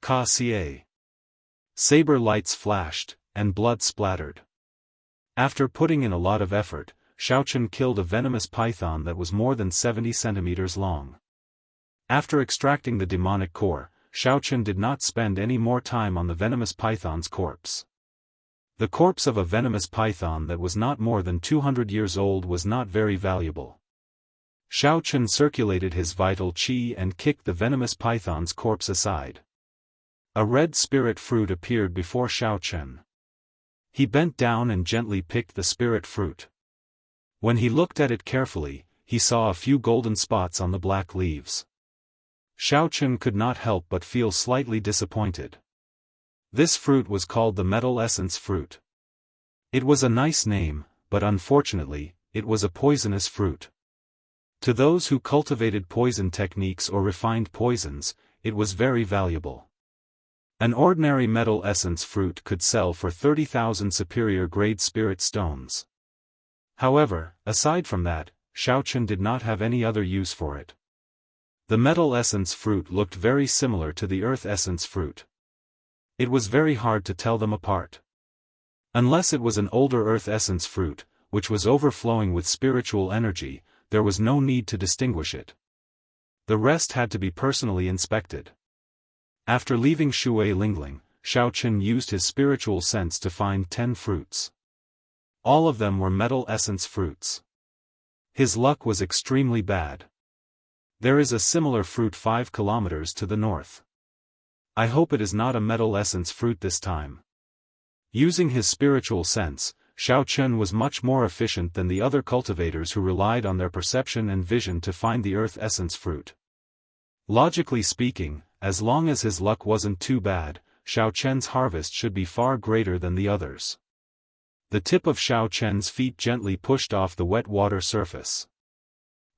Ka-ca. Saber lights flashed, and blood splattered. After putting in a lot of effort, Xiaochen killed a venomous python that was more than 70 centimeters long. After extracting the demonic core, Xiaochen did not spend any more time on the venomous python's corpse. The corpse of a venomous python that was not more than 200 years old was not very valuable. Xiaochen circulated his vital qi and kicked the venomous python's corpse aside. A red spirit fruit appeared before Xiaochen. He bent down and gently picked the spirit fruit. When he looked at it carefully, he saw a few golden spots on the black leaves. Xiaochen could not help but feel slightly disappointed. This fruit was called the metal essence fruit. It was a nice name, but unfortunately, it was a poisonous fruit. To those who cultivated poison techniques or refined poisons, it was very valuable. An ordinary metal essence fruit could sell for 30,000 superior grade spirit stones. However, aside from that, Xiaochen did not have any other use for it. The metal essence fruit looked very similar to the earth essence fruit. It was very hard to tell them apart. Unless it was an older earth essence fruit, which was overflowing with spiritual energy, there was no need to distinguish it. The rest had to be personally inspected. After leaving Shui Lingling, Xiaochen used his spiritual sense to find 10 fruits. All of them were metal essence fruits. His luck was extremely bad. There is a similar fruit 5 kilometers to the north. I hope it is not a metal essence fruit this time. Using his spiritual sense, Xiaochen was much more efficient than the other cultivators who relied on their perception and vision to find the earth essence fruit. Logically speaking, as long as his luck wasn't too bad, Xiaochen's harvest should be far greater than the others. The tip of Xiaochen's feet gently pushed off the wet water surface.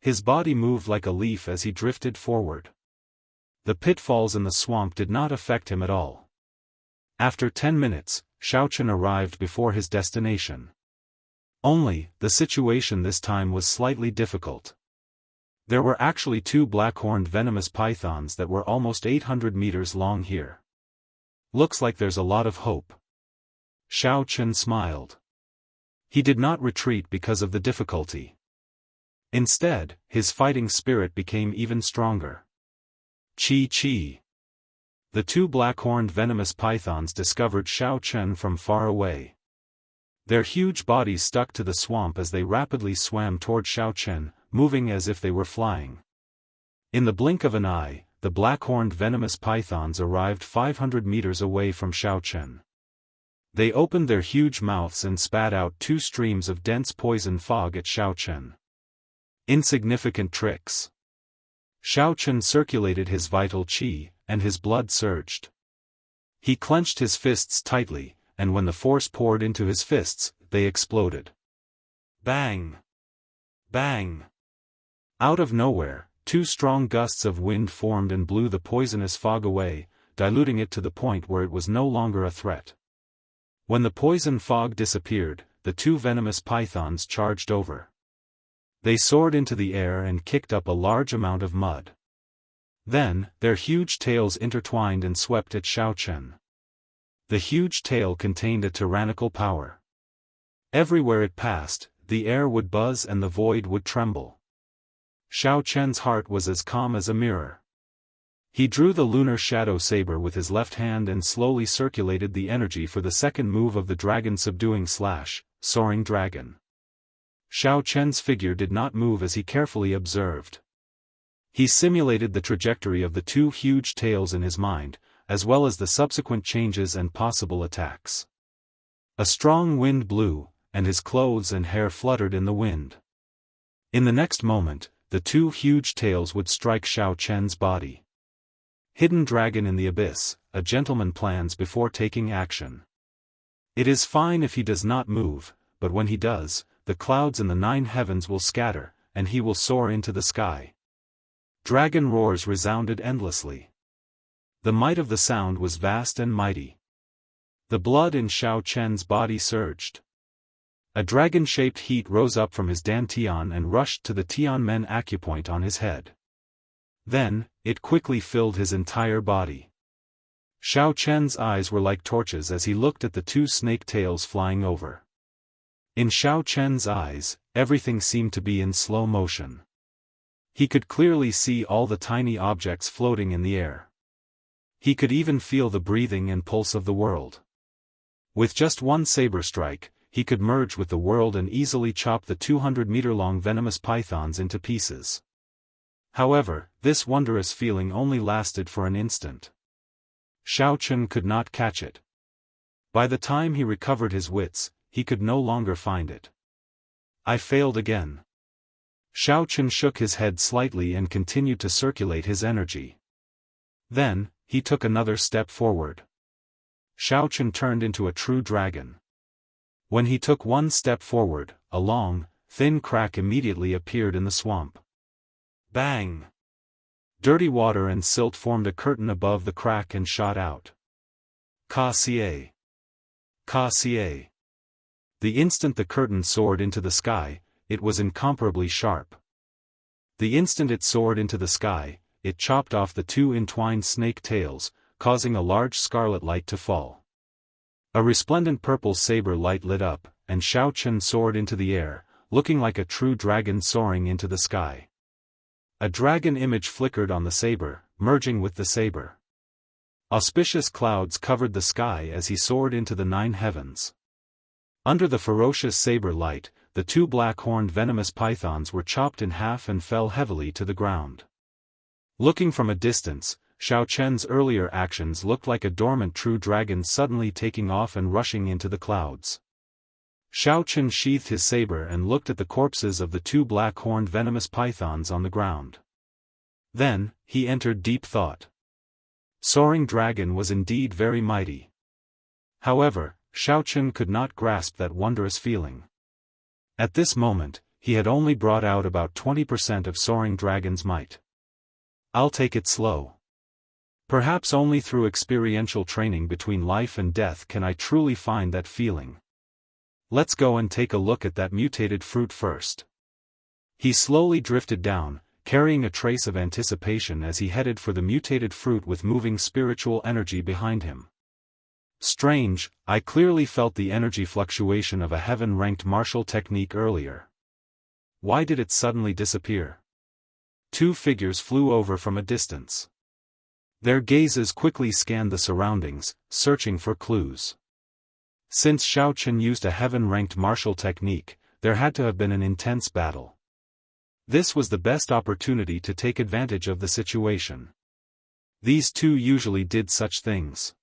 His body moved like a leaf as he drifted forward. The pitfalls in the swamp did not affect him at all. After 10 minutes, Xiaochen arrived before his destination. Only, the situation this time was slightly difficult. There were actually 2 black-horned venomous pythons that were almost 800 meters long here. Looks like there's a lot of hope. Xiaochen smiled. He did not retreat because of the difficulty. Instead, his fighting spirit became even stronger. Chi. The 2 black-horned venomous pythons discovered Xiaochen from far away. Their huge bodies stuck to the swamp as they rapidly swam toward Xiaochen, moving as if they were flying. In the blink of an eye, the black-horned venomous pythons arrived 500 meters away from Xiaochen. They opened their huge mouths and spat out 2 streams of dense poison fog at Xiaochen. Insignificant tricks. Xiaochen circulated his vital qi, and his blood surged. He clenched his fists tightly, and when the force poured into his fists, they exploded. Bang! Bang! Out of nowhere, 2 strong gusts of wind formed and blew the poisonous fog away, diluting it to the point where it was no longer a threat. When the poison fog disappeared, the 2 venomous pythons charged over. They soared into the air and kicked up a large amount of mud. Then, their huge tails intertwined and swept at Xiaochen. The huge tail contained a tyrannical power. Everywhere it passed, the air would buzz and the void would tremble. Xiaochen's heart was as calm as a mirror. He drew the lunar shadow saber with his left hand and slowly circulated the energy for the second move of the dragon subduing slash, soaring dragon. Xiaochen's figure did not move as he carefully observed. He simulated the trajectory of the 2 huge tails in his mind, as well as the subsequent changes and possible attacks. A strong wind blew, and his clothes and hair fluttered in the wind. In the next moment, the two huge tails would strike Xiao Chen's body. Hidden dragon in the abyss, a gentleman plans before taking action. It is fine if he does not move, but when he does, the clouds in the 9 heavens will scatter, and he will soar into the sky. Dragon roars resounded endlessly. The might of the sound was vast and mighty. The blood in Xiao Chen's body surged. A dragon-shaped heat rose up from his dantian and rushed to the Tianmen acupoint on his head. Then, it quickly filled his entire body. Xiao Chen's eyes were like torches as he looked at the two snake tails flying over. In Xiao Chen's eyes, everything seemed to be in slow motion. He could clearly see all the tiny objects floating in the air. He could even feel the breathing and pulse of the world. With just one saber strike, he could merge with the world and easily chop the 200-meter-long venomous pythons into pieces. However, this wondrous feeling only lasted for an instant. Xiao Chen could not catch it. By the time he recovered his wits, he could no longer find it. I failed again. Xiao Chen shook his head slightly and continued to circulate his energy. Then, he took another step forward. Xiao Chen turned into a true dragon. When he took one step forward, a long, thin crack immediately appeared in the swamp. Bang! Dirty water and silt formed a curtain above the crack and shot out. Ka Xie! Ka Xie! The instant the curtain soared into the sky, it was incomparably sharp. The instant it soared into the sky, it chopped off the two entwined snake tails, causing a large scarlet light to fall. A resplendent purple saber light lit up, and Xiao Chen soared into the air, looking like a true dragon soaring into the sky. A dragon image flickered on the saber, merging with the saber. Auspicious clouds covered the sky as he soared into the 9 heavens. Under the ferocious saber light, the two black-horned venomous pythons were chopped in half and fell heavily to the ground. Looking from a distance, Xiao Chen's earlier actions looked like a dormant true dragon suddenly taking off and rushing into the clouds. Xiao Chen sheathed his saber and looked at the corpses of the two black-horned venomous pythons on the ground. Then, he entered deep thought. Soaring dragon was indeed very mighty. However, Xiao Chen could not grasp that wondrous feeling. At this moment, he had only brought out about 20% of soaring dragon's might. I'll take it slow. Perhaps only through experiential training between life and death can I truly find that feeling. Let's go and take a look at that mutated fruit first. He slowly drifted down, carrying a trace of anticipation as he headed for the mutated fruit with moving spiritual energy behind him. Strange, I clearly felt the energy fluctuation of a heaven-ranked martial technique earlier. Why did it suddenly disappear? Two figures flew over from a distance. Their gazes quickly scanned the surroundings, searching for clues. Since Xiao Chen used a heaven-ranked martial technique, there had to have been an intense battle. This was the best opportunity to take advantage of the situation. These two usually did such things.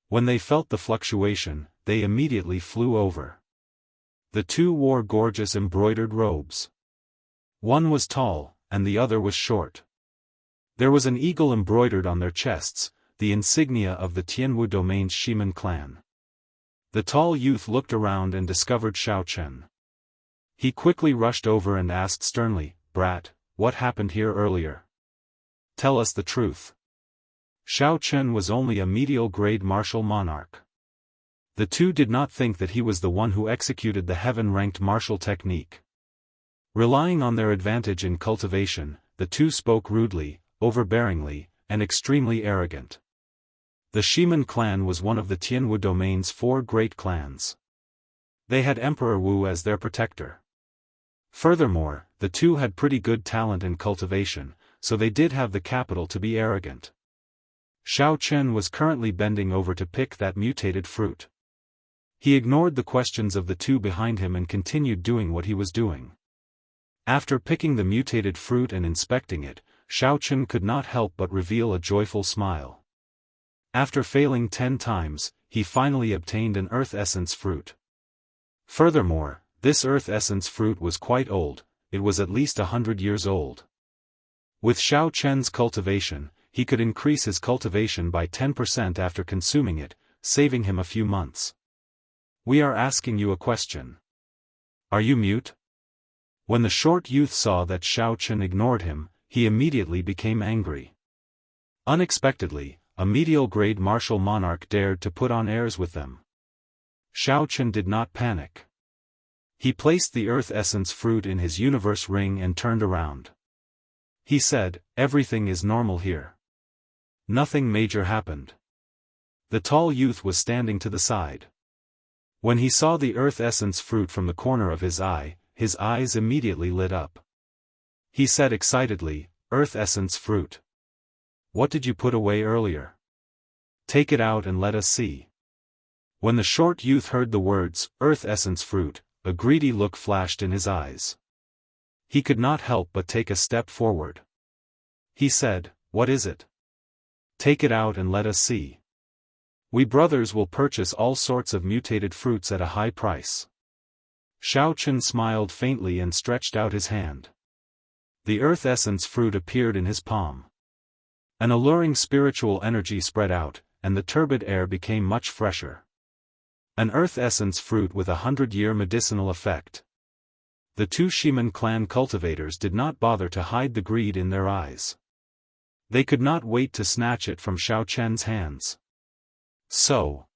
When they felt the fluctuation, they immediately flew over. The two wore gorgeous embroidered robes. One was tall, and the other was short. There was an eagle embroidered on their chests, the insignia of the Tianwu domain's Shimen clan. The tall youth looked around and discovered Xiao Chen. He quickly rushed over and asked sternly, "Brat, what happened here earlier? Tell us the truth." Xiao Chen was only a medial-grade martial monarch. The two did not think that he was the one who executed the heaven-ranked martial technique. Relying on their advantage in cultivation, the two spoke rudely, overbearingly, and extremely arrogant. The Shimen clan was one of the Tianwu domain's 4 great clans. They had Emperor Wu as their protector. Furthermore, the two had pretty good talent in cultivation, so they did have the capital to be arrogant. Xiao Chen was currently bending over to pick that mutated fruit. He ignored the questions of the two behind him and continued doing what he was doing. After picking the mutated fruit and inspecting it, Xiao Chen could not help but reveal a joyful smile. After failing 10 times, he finally obtained an earth essence fruit. Furthermore, this earth essence fruit was quite old, it was at least 100 years old. With Xiao Chen's cultivation, he could increase his cultivation by 10% after consuming it, saving him a few months. We are asking you a question. Are you mute? When the short youth saw that Xiao Chen ignored him, he immediately became angry. Unexpectedly, a medial-grade martial monarch dared to put on airs with them. Xiao Chen did not panic. He placed the earth essence fruit in his universe ring and turned around. He said, "Everything is normal here. Nothing major happened." The tall youth was standing to the side. When he saw the earth essence fruit from the corner of his eyes immediately lit up. He said excitedly, "Earth essence fruit. What did you put away earlier? Take it out and let us see." When the short youth heard the words, "Earth essence fruit," a greedy look flashed in his eyes. He could not help but take a step forward. He said, "What is it? Take it out and let us see. We brothers will purchase all sorts of mutated fruits at a high price." Xiao Chen smiled faintly and stretched out his hand. The earth essence fruit appeared in his palm. An alluring spiritual energy spread out, and the turbid air became much fresher. An earth essence fruit with 100-year medicinal effect. The two Shiman clan cultivators did not bother to hide the greed in their eyes. They could not wait to snatch it from Xiao Chen's hands. So.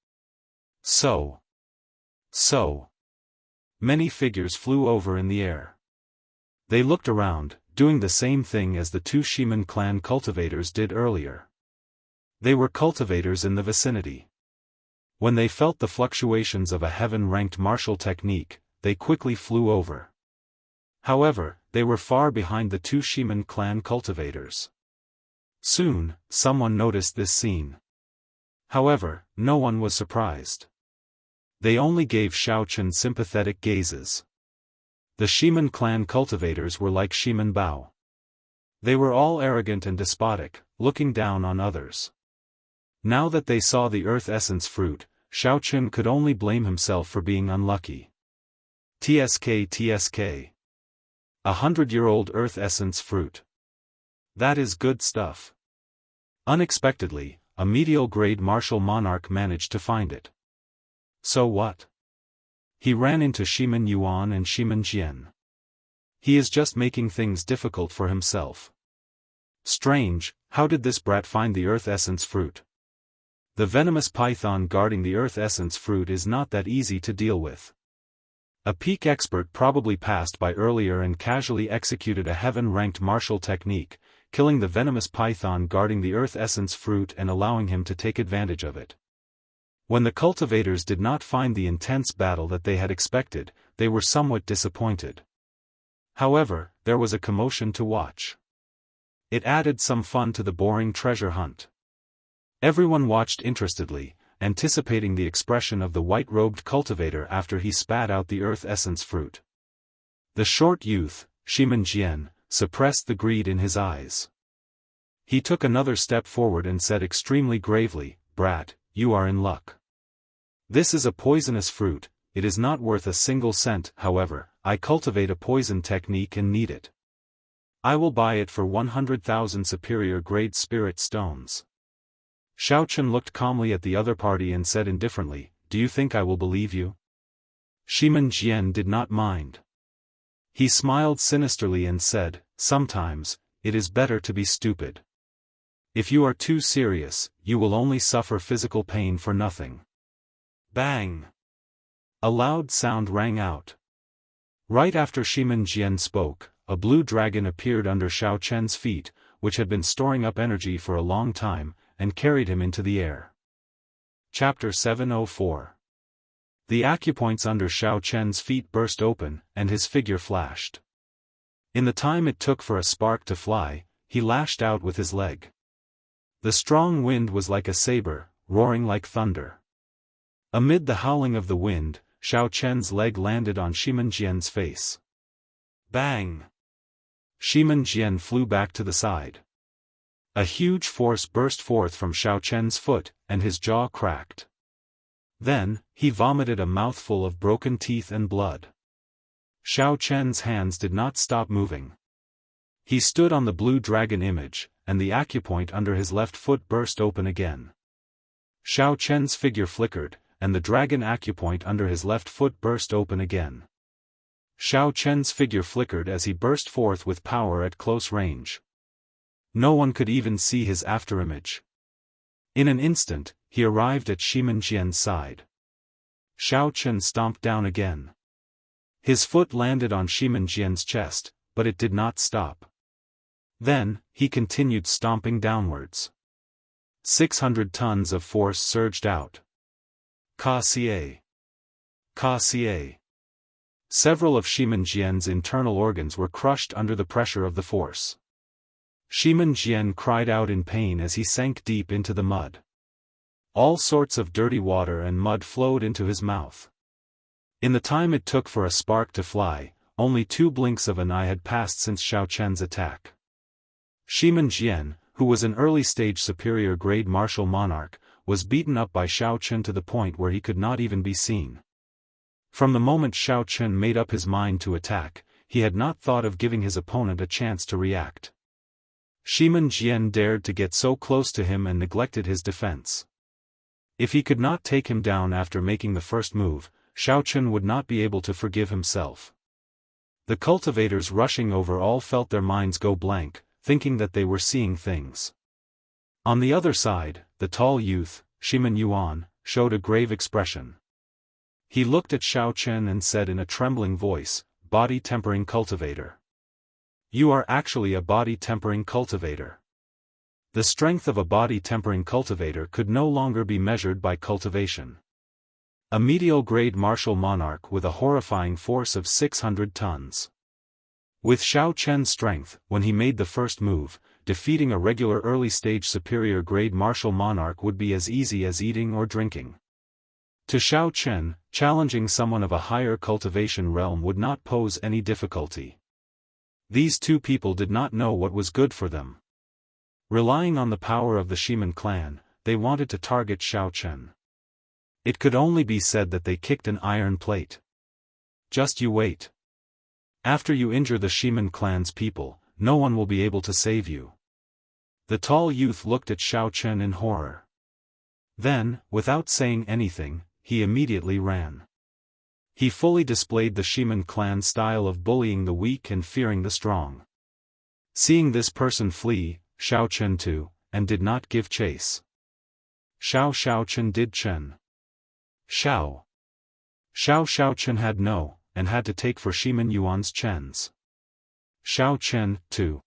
Many figures flew over in the air. They looked around, doing the same thing as the two Shiman clan cultivators did earlier. They were cultivators in the vicinity. When they felt the fluctuations of a heaven-ranked martial technique, they quickly flew over. However, they were far behind the two Shiman clan cultivators. Soon, someone noticed this scene. However, no one was surprised. They only gave Xiao Chen sympathetic gazes. The Shiman clan cultivators were like Shiman Bao. They were all arrogant and despotic, looking down on others. Now that they saw the earth essence fruit, Xiao Chen could only blame himself for being unlucky. TSK. 100-year-old earth essence fruit. That is good stuff. Unexpectedly, a medial-grade martial monarch managed to find it. So what? He ran into Shiman Yuan and Shiman Jian. He is just making things difficult for himself. Strange, how did this brat find the earth essence fruit? The venomous python guarding the earth essence fruit is not that easy to deal with. A peak expert probably passed by earlier and casually executed a heaven-ranked martial technique, killing the venomous python guarding the earth essence fruit and allowing him to take advantage of it. When the cultivators did not find the intense battle that they had expected, they were somewhat disappointed. However, there was a commotion to watch. It added some fun to the boring treasure hunt. Everyone watched interestedly, anticipating the expression of the white-robed cultivator after he spat out the earth essence fruit. The short youth, Shiman Jian, suppressed the greed in his eyes. He took another step forward and said extremely gravely, "Brat, you are in luck. This is a poisonous fruit, it is not worth a single cent, however, I cultivate a poison technique and need it. I will buy it for 100,000 superior grade spirit stones." Xiao Chen looked calmly at the other party and said indifferently, "Do you think I will believe you?" Shiman Jian did not mind. He smiled sinisterly and said, "Sometimes, it is better to be stupid. If you are too serious, you will only suffer physical pain for nothing." Bang! A loud sound rang out. Right after Shiman Jian spoke, a blue dragon appeared under Xiao Chen's feet, which had been storing up energy for a long time, and carried him into the air. Chapter 704. The acupoints under Xiao Chen's feet burst open, and his figure flashed. In the time it took for a spark to fly, he lashed out with his leg. The strong wind was like a saber, roaring like thunder. Amid the howling of the wind, Xiao Chen's leg landed on Shiman Jian's face. Bang! Shiman Jian flew back to the side. A huge force burst forth from Xiao Chen's foot, and his jaw cracked. Then, he vomited a mouthful of broken teeth and blood. Xiao Chen's hands did not stop moving. He stood on the blue dragon image, and the acupoint under his left foot burst open again. Xiao Chen's figure flickered, and the dragon acupoint under his left foot burst open again. Xiao Chen's figure flickered as he burst forth with power at close range. No one could even see his afterimage. In an instant, he arrived at Shimen Jian's side. Xiao Chen stomped down again. His foot landed on Shimen Jian's chest, but it did not stop. Then, he continued stomping downwards. 600 tons of force surged out. Ka Xie. Ka Xie. Several of Shimen Jian's internal organs were crushed under the pressure of the force. Shimen Jian cried out in pain as he sank deep into the mud. All sorts of dirty water and mud flowed into his mouth. In the time it took for a spark to fly, only 2 blinks of an eye had passed since Xiao Chen's attack. Shimen Jian, who was an early-stage superior-grade martial monarch, was beaten up by Xiao Chen to the point where he could not even be seen. From the moment Xiao Chen made up his mind to attack, he had not thought of giving his opponent a chance to react. Shimen Jian dared to get so close to him and neglected his defense. If he could not take him down after making the first move, Xiao Chen would not be able to forgive himself. The cultivators rushing over all felt their minds go blank, thinking that they were seeing things. On the other side, the tall youth, Shimen Yuan, showed a grave expression. He looked at Xiao Chen and said in a trembling voice, "Body tempering cultivator. You are actually a body tempering cultivator." The strength of a body tempering cultivator could no longer be measured by cultivation. A medial-grade martial monarch with a horrifying force of 600 tons. With Xiao Chen's strength, when he made the first move, defeating a regular early-stage superior-grade martial monarch would be as easy as eating or drinking. To Xiao Chen, challenging someone of a higher cultivation realm would not pose any difficulty. These two people did not know what was good for them. Relying on the power of the Shimen clan, they wanted to target Xiao Chen. It could only be said that they kicked an iron plate. Just you wait. After you injure the Shimen clan's people, no one will be able to save you. The tall youth looked at Xiao Chen in horror. Then, without saying anything, he immediately ran. He fully displayed the Shimen clan style of bullying the weak and fearing the strong. Seeing this person flee, Xiao Chen too, and did not give chase. Xiao Chen did Chen. Xiao Chen had no, and had to take for Shimen Yuan's Chen's. Xiao Chen, too.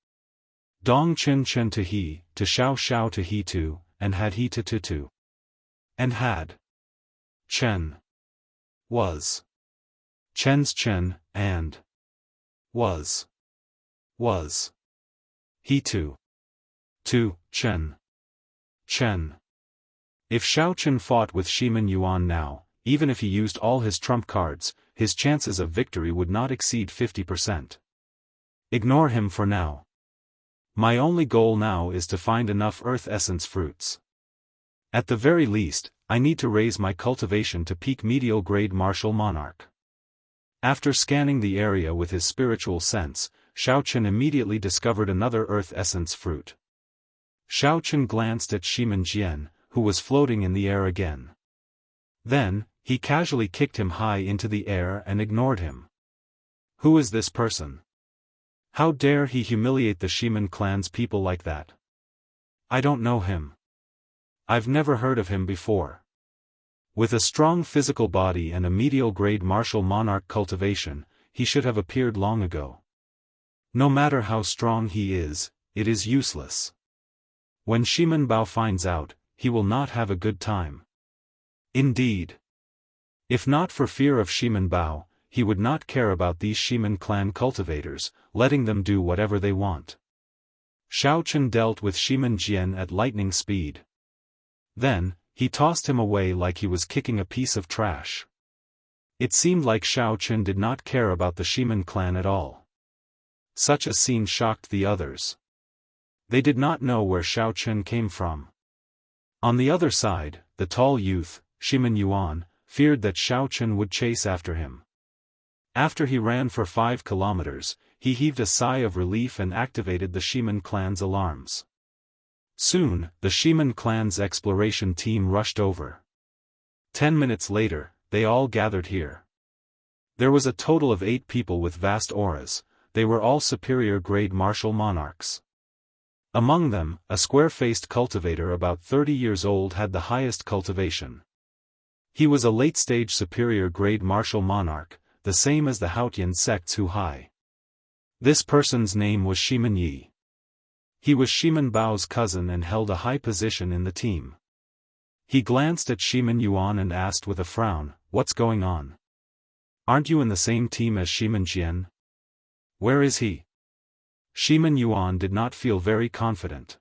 Dong Chen to he, to Xiao to he too, and had he to too. And had. Chen. Was. Chen's Chen, and. Was. He too. Chen. If Xiao Chen fought with Shimen Yuan now, even if he used all his trump cards, his chances of victory would not exceed 50%. Ignore him for now. My only goal now is to find enough earth essence fruits. At the very least, I need to raise my cultivation to peak medial grade martial monarch. After scanning the area with his spiritual sense, Xiao Chen immediately discovered another earth essence fruit. Xiao Chen glanced at Shimen Jian, who was floating in the air again. Then, he casually kicked him high into the air and ignored him. Who is this person? How dare he humiliate the Shimen clan's people like that? I don't know him. I've never heard of him before. With a strong physical body and a medial-grade martial monarch cultivation, he should have appeared long ago. No matter how strong he is, it is useless. When Shimen Bao finds out, he will not have a good time. Indeed. If not for fear of Shimen Bao, he would not care about these Shimen clan cultivators, letting them do whatever they want. Xiao Chen dealt with Shimen Jian at lightning speed. Then, he tossed him away like he was kicking a piece of trash. It seemed like Xiao Chen did not care about the Shimen clan at all. Such a scene shocked the others. They did not know where Xiao Chen came from. On the other side, the tall youth, Shimen Yuan, feared that Xiao Chen would chase after him. After he ran for 5 kilometers, he heaved a sigh of relief and activated the Shimen clan's alarms. Soon, the Shimen clan's exploration team rushed over. 10 minutes later, they all gathered here. There was a total of 8 people with vast auras. They were all superior-grade martial monarchs. Among them, a square-faced cultivator about 30 years old had the highest cultivation. He was a late-stage superior-grade martial monarch, the same as the Haotian sects Hu Hai. This person's name was Shimen Yi. He was Shimen Bao's cousin and held a high position in the team. He glanced at Shimen Yuan and asked with a frown, "What's going on? Aren't you in the same team as Shimen Jian? Where is he?" Shimen Yuan did not feel very confident.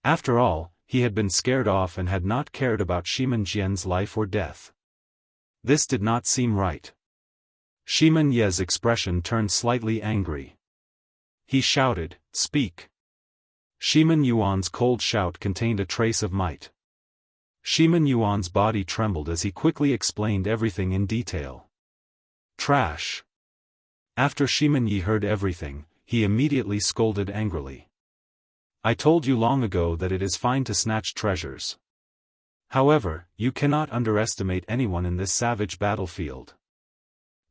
After all, he had been scared off and had not cared about Shimen Jian's life or death. This did not seem right. Shimen Ye's expression turned slightly angry. He shouted, "Speak!" Shimen Yuan's cold shout contained a trace of might. Shimen Yuan's body trembled as he quickly explained everything in detail. Trash. After Shimen Yi heard everything, he immediately scolded angrily. "I told you long ago that it is fine to snatch treasures. However, you cannot underestimate anyone in this savage battlefield.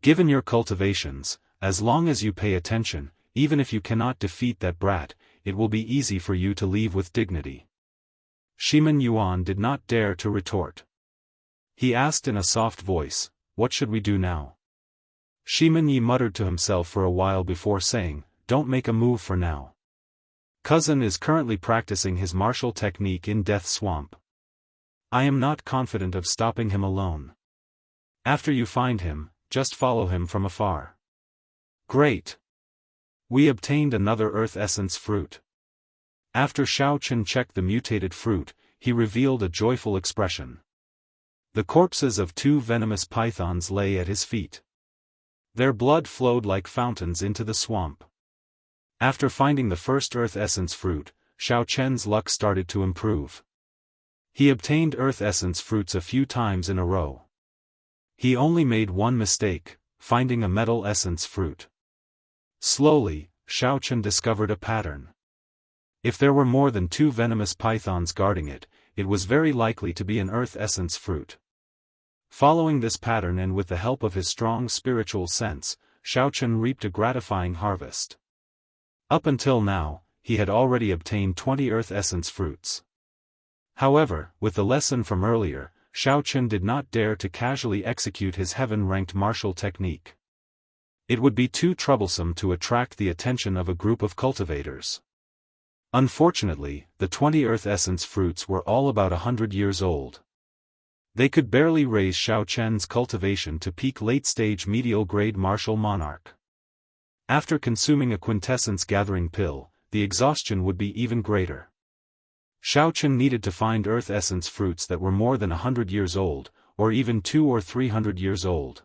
Given your cultivations, as long as you pay attention, even if you cannot defeat that brat, it will be easy for you to leave with dignity." Shimen Yuan did not dare to retort. He asked in a soft voice, "What should we do now?" Shimen Yi muttered to himself for a while before saying, "Don't make a move for now. Cousin is currently practicing his martial technique in Death Swamp. I am not confident of stopping him alone. After you find him, just follow him from afar." Great! We obtained another Earth Essence fruit. After Xiao Chen checked the mutated fruit, he revealed a joyful expression. The corpses of 2 venomous pythons lay at his feet. Their blood flowed like fountains into the swamp. After finding the first Earth Essence fruit, Xiao Chen's luck started to improve. He obtained Earth Essence fruits a few times in a row. He only made one mistake, finding a Metal Essence fruit. Slowly, Xiao Chen discovered a pattern. If there were more than 2 venomous pythons guarding it, it was very likely to be an Earth Essence fruit. Following this pattern and with the help of his strong spiritual sense, Xiao Chen reaped a gratifying harvest. Up until now, he had already obtained 20 Earth Essence fruits. However, with the lesson from earlier, Xiao Chen did not dare to casually execute his heaven-ranked martial technique. It would be too troublesome to attract the attention of a group of cultivators. Unfortunately, the 20 Earth Essence fruits were all about 100 years old. They could barely raise Xiao Chen's cultivation to peak late-stage medial-grade martial monarch. After consuming a quintessence gathering pill, the exhaustion would be even greater. Xiao Chen needed to find Earth Essence fruits that were more than 100 years old, or even 200 or 300 years old.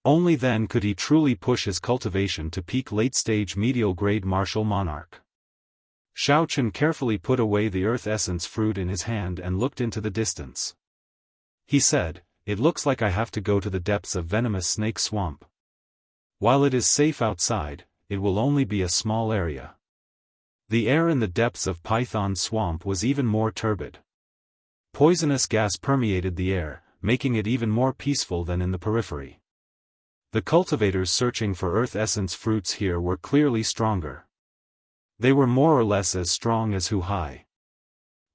Only then could he truly push his cultivation to peak late-stage medial-grade martial monarch. Xiao Chen carefully put away the Earth Essence fruit in his hand and looked into the distance. He said, "It looks like I have to go to the depths of Venomous Snake Swamp. While it is safe outside, it will only be a small area." The air in the depths of Python Swamp was even more turbid. Poisonous gas permeated the air, making it even more peaceful than in the periphery. The cultivators searching for Earth Essence fruits here were clearly stronger. They were more or less as strong as Hu Hai.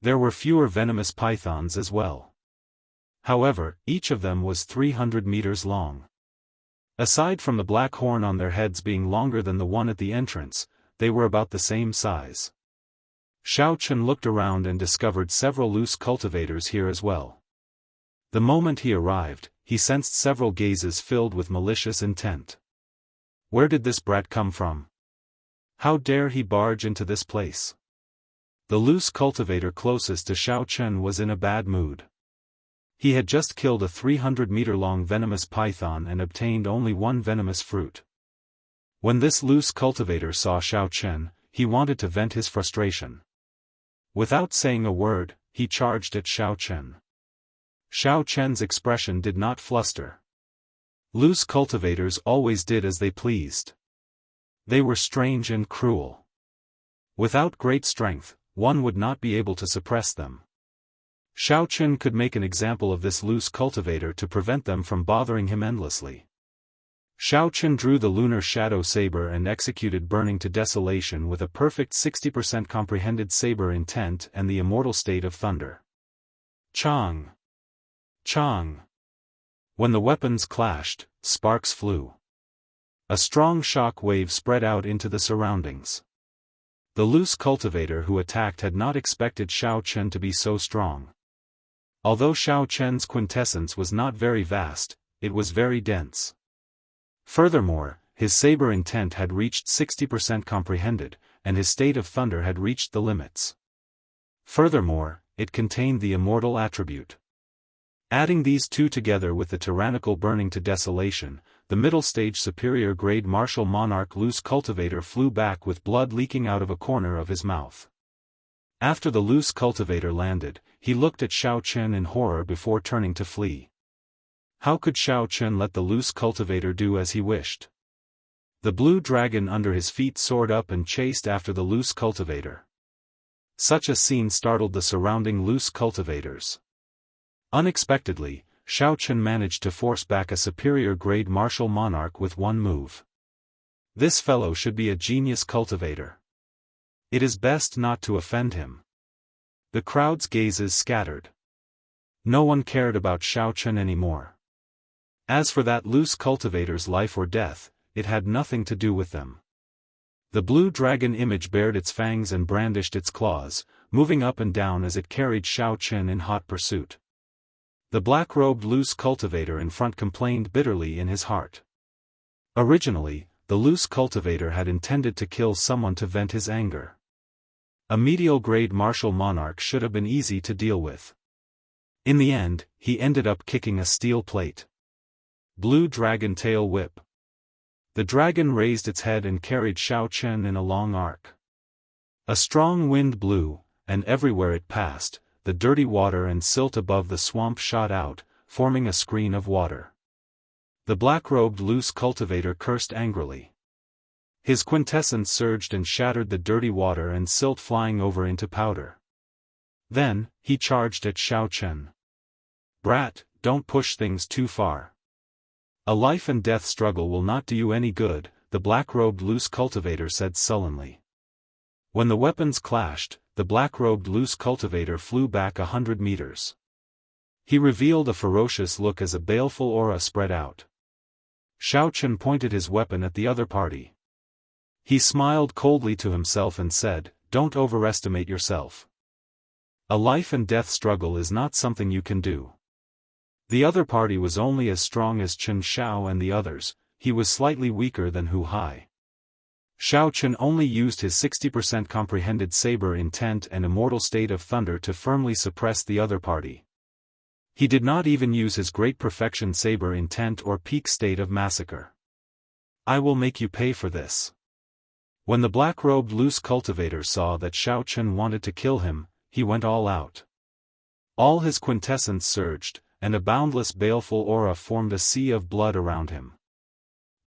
There were fewer venomous pythons as well. However, each of them was 300 meters long. Aside from the black horn on their heads being longer than the one at the entrance, they were about the same size. Xiao Chen looked around and discovered several loose cultivators here as well. The moment he arrived, he sensed several gazes filled with malicious intent. Where did this brat come from? How dare he barge into this place? The loose cultivator closest to Xiao Chen was in a bad mood. He had just killed a 300-meter-long venomous python and obtained only one venomous fruit. When this loose cultivator saw Xiao Chen, he wanted to vent his frustration. Without saying a word, he charged at Xiao Chen. Xiao Chen's expression did not fluster. Loose cultivators always did as they pleased. They were strange and cruel. Without great strength, one would not be able to suppress them. Xiao Chen could make an example of this loose cultivator to prevent them from bothering him endlessly. Xiao Chen drew the lunar shadow saber and executed burning to desolation with a perfect 60% comprehended saber intent and the immortal state of thunder. Chang! Chang! When the weapons clashed, sparks flew. A strong shock wave spread out into the surroundings. The loose cultivator who attacked had not expected Xiao Chen to be so strong. Although Xiao Chen's quintessence was not very vast, it was very dense. Furthermore, his saber intent had reached 60% comprehended, and his state of thunder had reached the limits. Furthermore, it contained the immortal attribute. Adding these two together with the tyrannical burning to desolation, the middle stage superior grade martial monarch loose cultivator flew back with blood leaking out of a corner of his mouth. After the loose cultivator landed, he looked at Xiao Chen in horror before turning to flee. How could Xiao Chen let the loose cultivator do as he wished? The blue dragon under his feet soared up and chased after the loose cultivator. Such a scene startled the surrounding loose cultivators. Unexpectedly, Xiao Chen managed to force back a superior grade martial monarch with one move. This fellow should be a genius cultivator. It is best not to offend him. The crowd's gazes scattered. No one cared about Xiao Chen anymore. As for that loose cultivator's life or death, it had nothing to do with them. The blue dragon image bared its fangs and brandished its claws, moving up and down as it carried Xiao Chen in hot pursuit. The black-robed loose cultivator in front complained bitterly in his heart. Originally, the loose cultivator had intended to kill someone to vent his anger. A medial-grade martial monarch should have been easy to deal with. In the end, he ended up kicking a steel plate. Blue dragon tail whip. The dragon raised its head and carried Xiao Chen in a long arc. A strong wind blew, and everywhere it passed, the dirty water and silt above the swamp shot out, forming a screen of water. The black-robed loose cultivator cursed angrily. His quintessence surged and shattered the dirty water and silt flying over into powder. Then, he charged at Xiao Chen. Brat, don't push things too far. A life-and-death struggle will not do you any good, the black-robed loose cultivator said sullenly. When the weapons clashed, the black-robed loose cultivator flew back 100 meters. He revealed a ferocious look as a baleful aura spread out. Xiao Chen pointed his weapon at the other party. He smiled coldly to himself and said, "Don't overestimate yourself. A life-and-death struggle is not something you can do." The other party was only as strong as Chen Xiao and the others, he was slightly weaker than Hu Hai. Xiao Chen only used his 60% comprehended saber intent and immortal state of thunder to firmly suppress the other party. He did not even use his great perfection saber intent or peak state of massacre. I will make you pay for this. When the black-robed loose cultivator saw that Xiao Chen wanted to kill him, he went all out. All his quintessence surged, and a boundless baleful aura formed a sea of blood around him.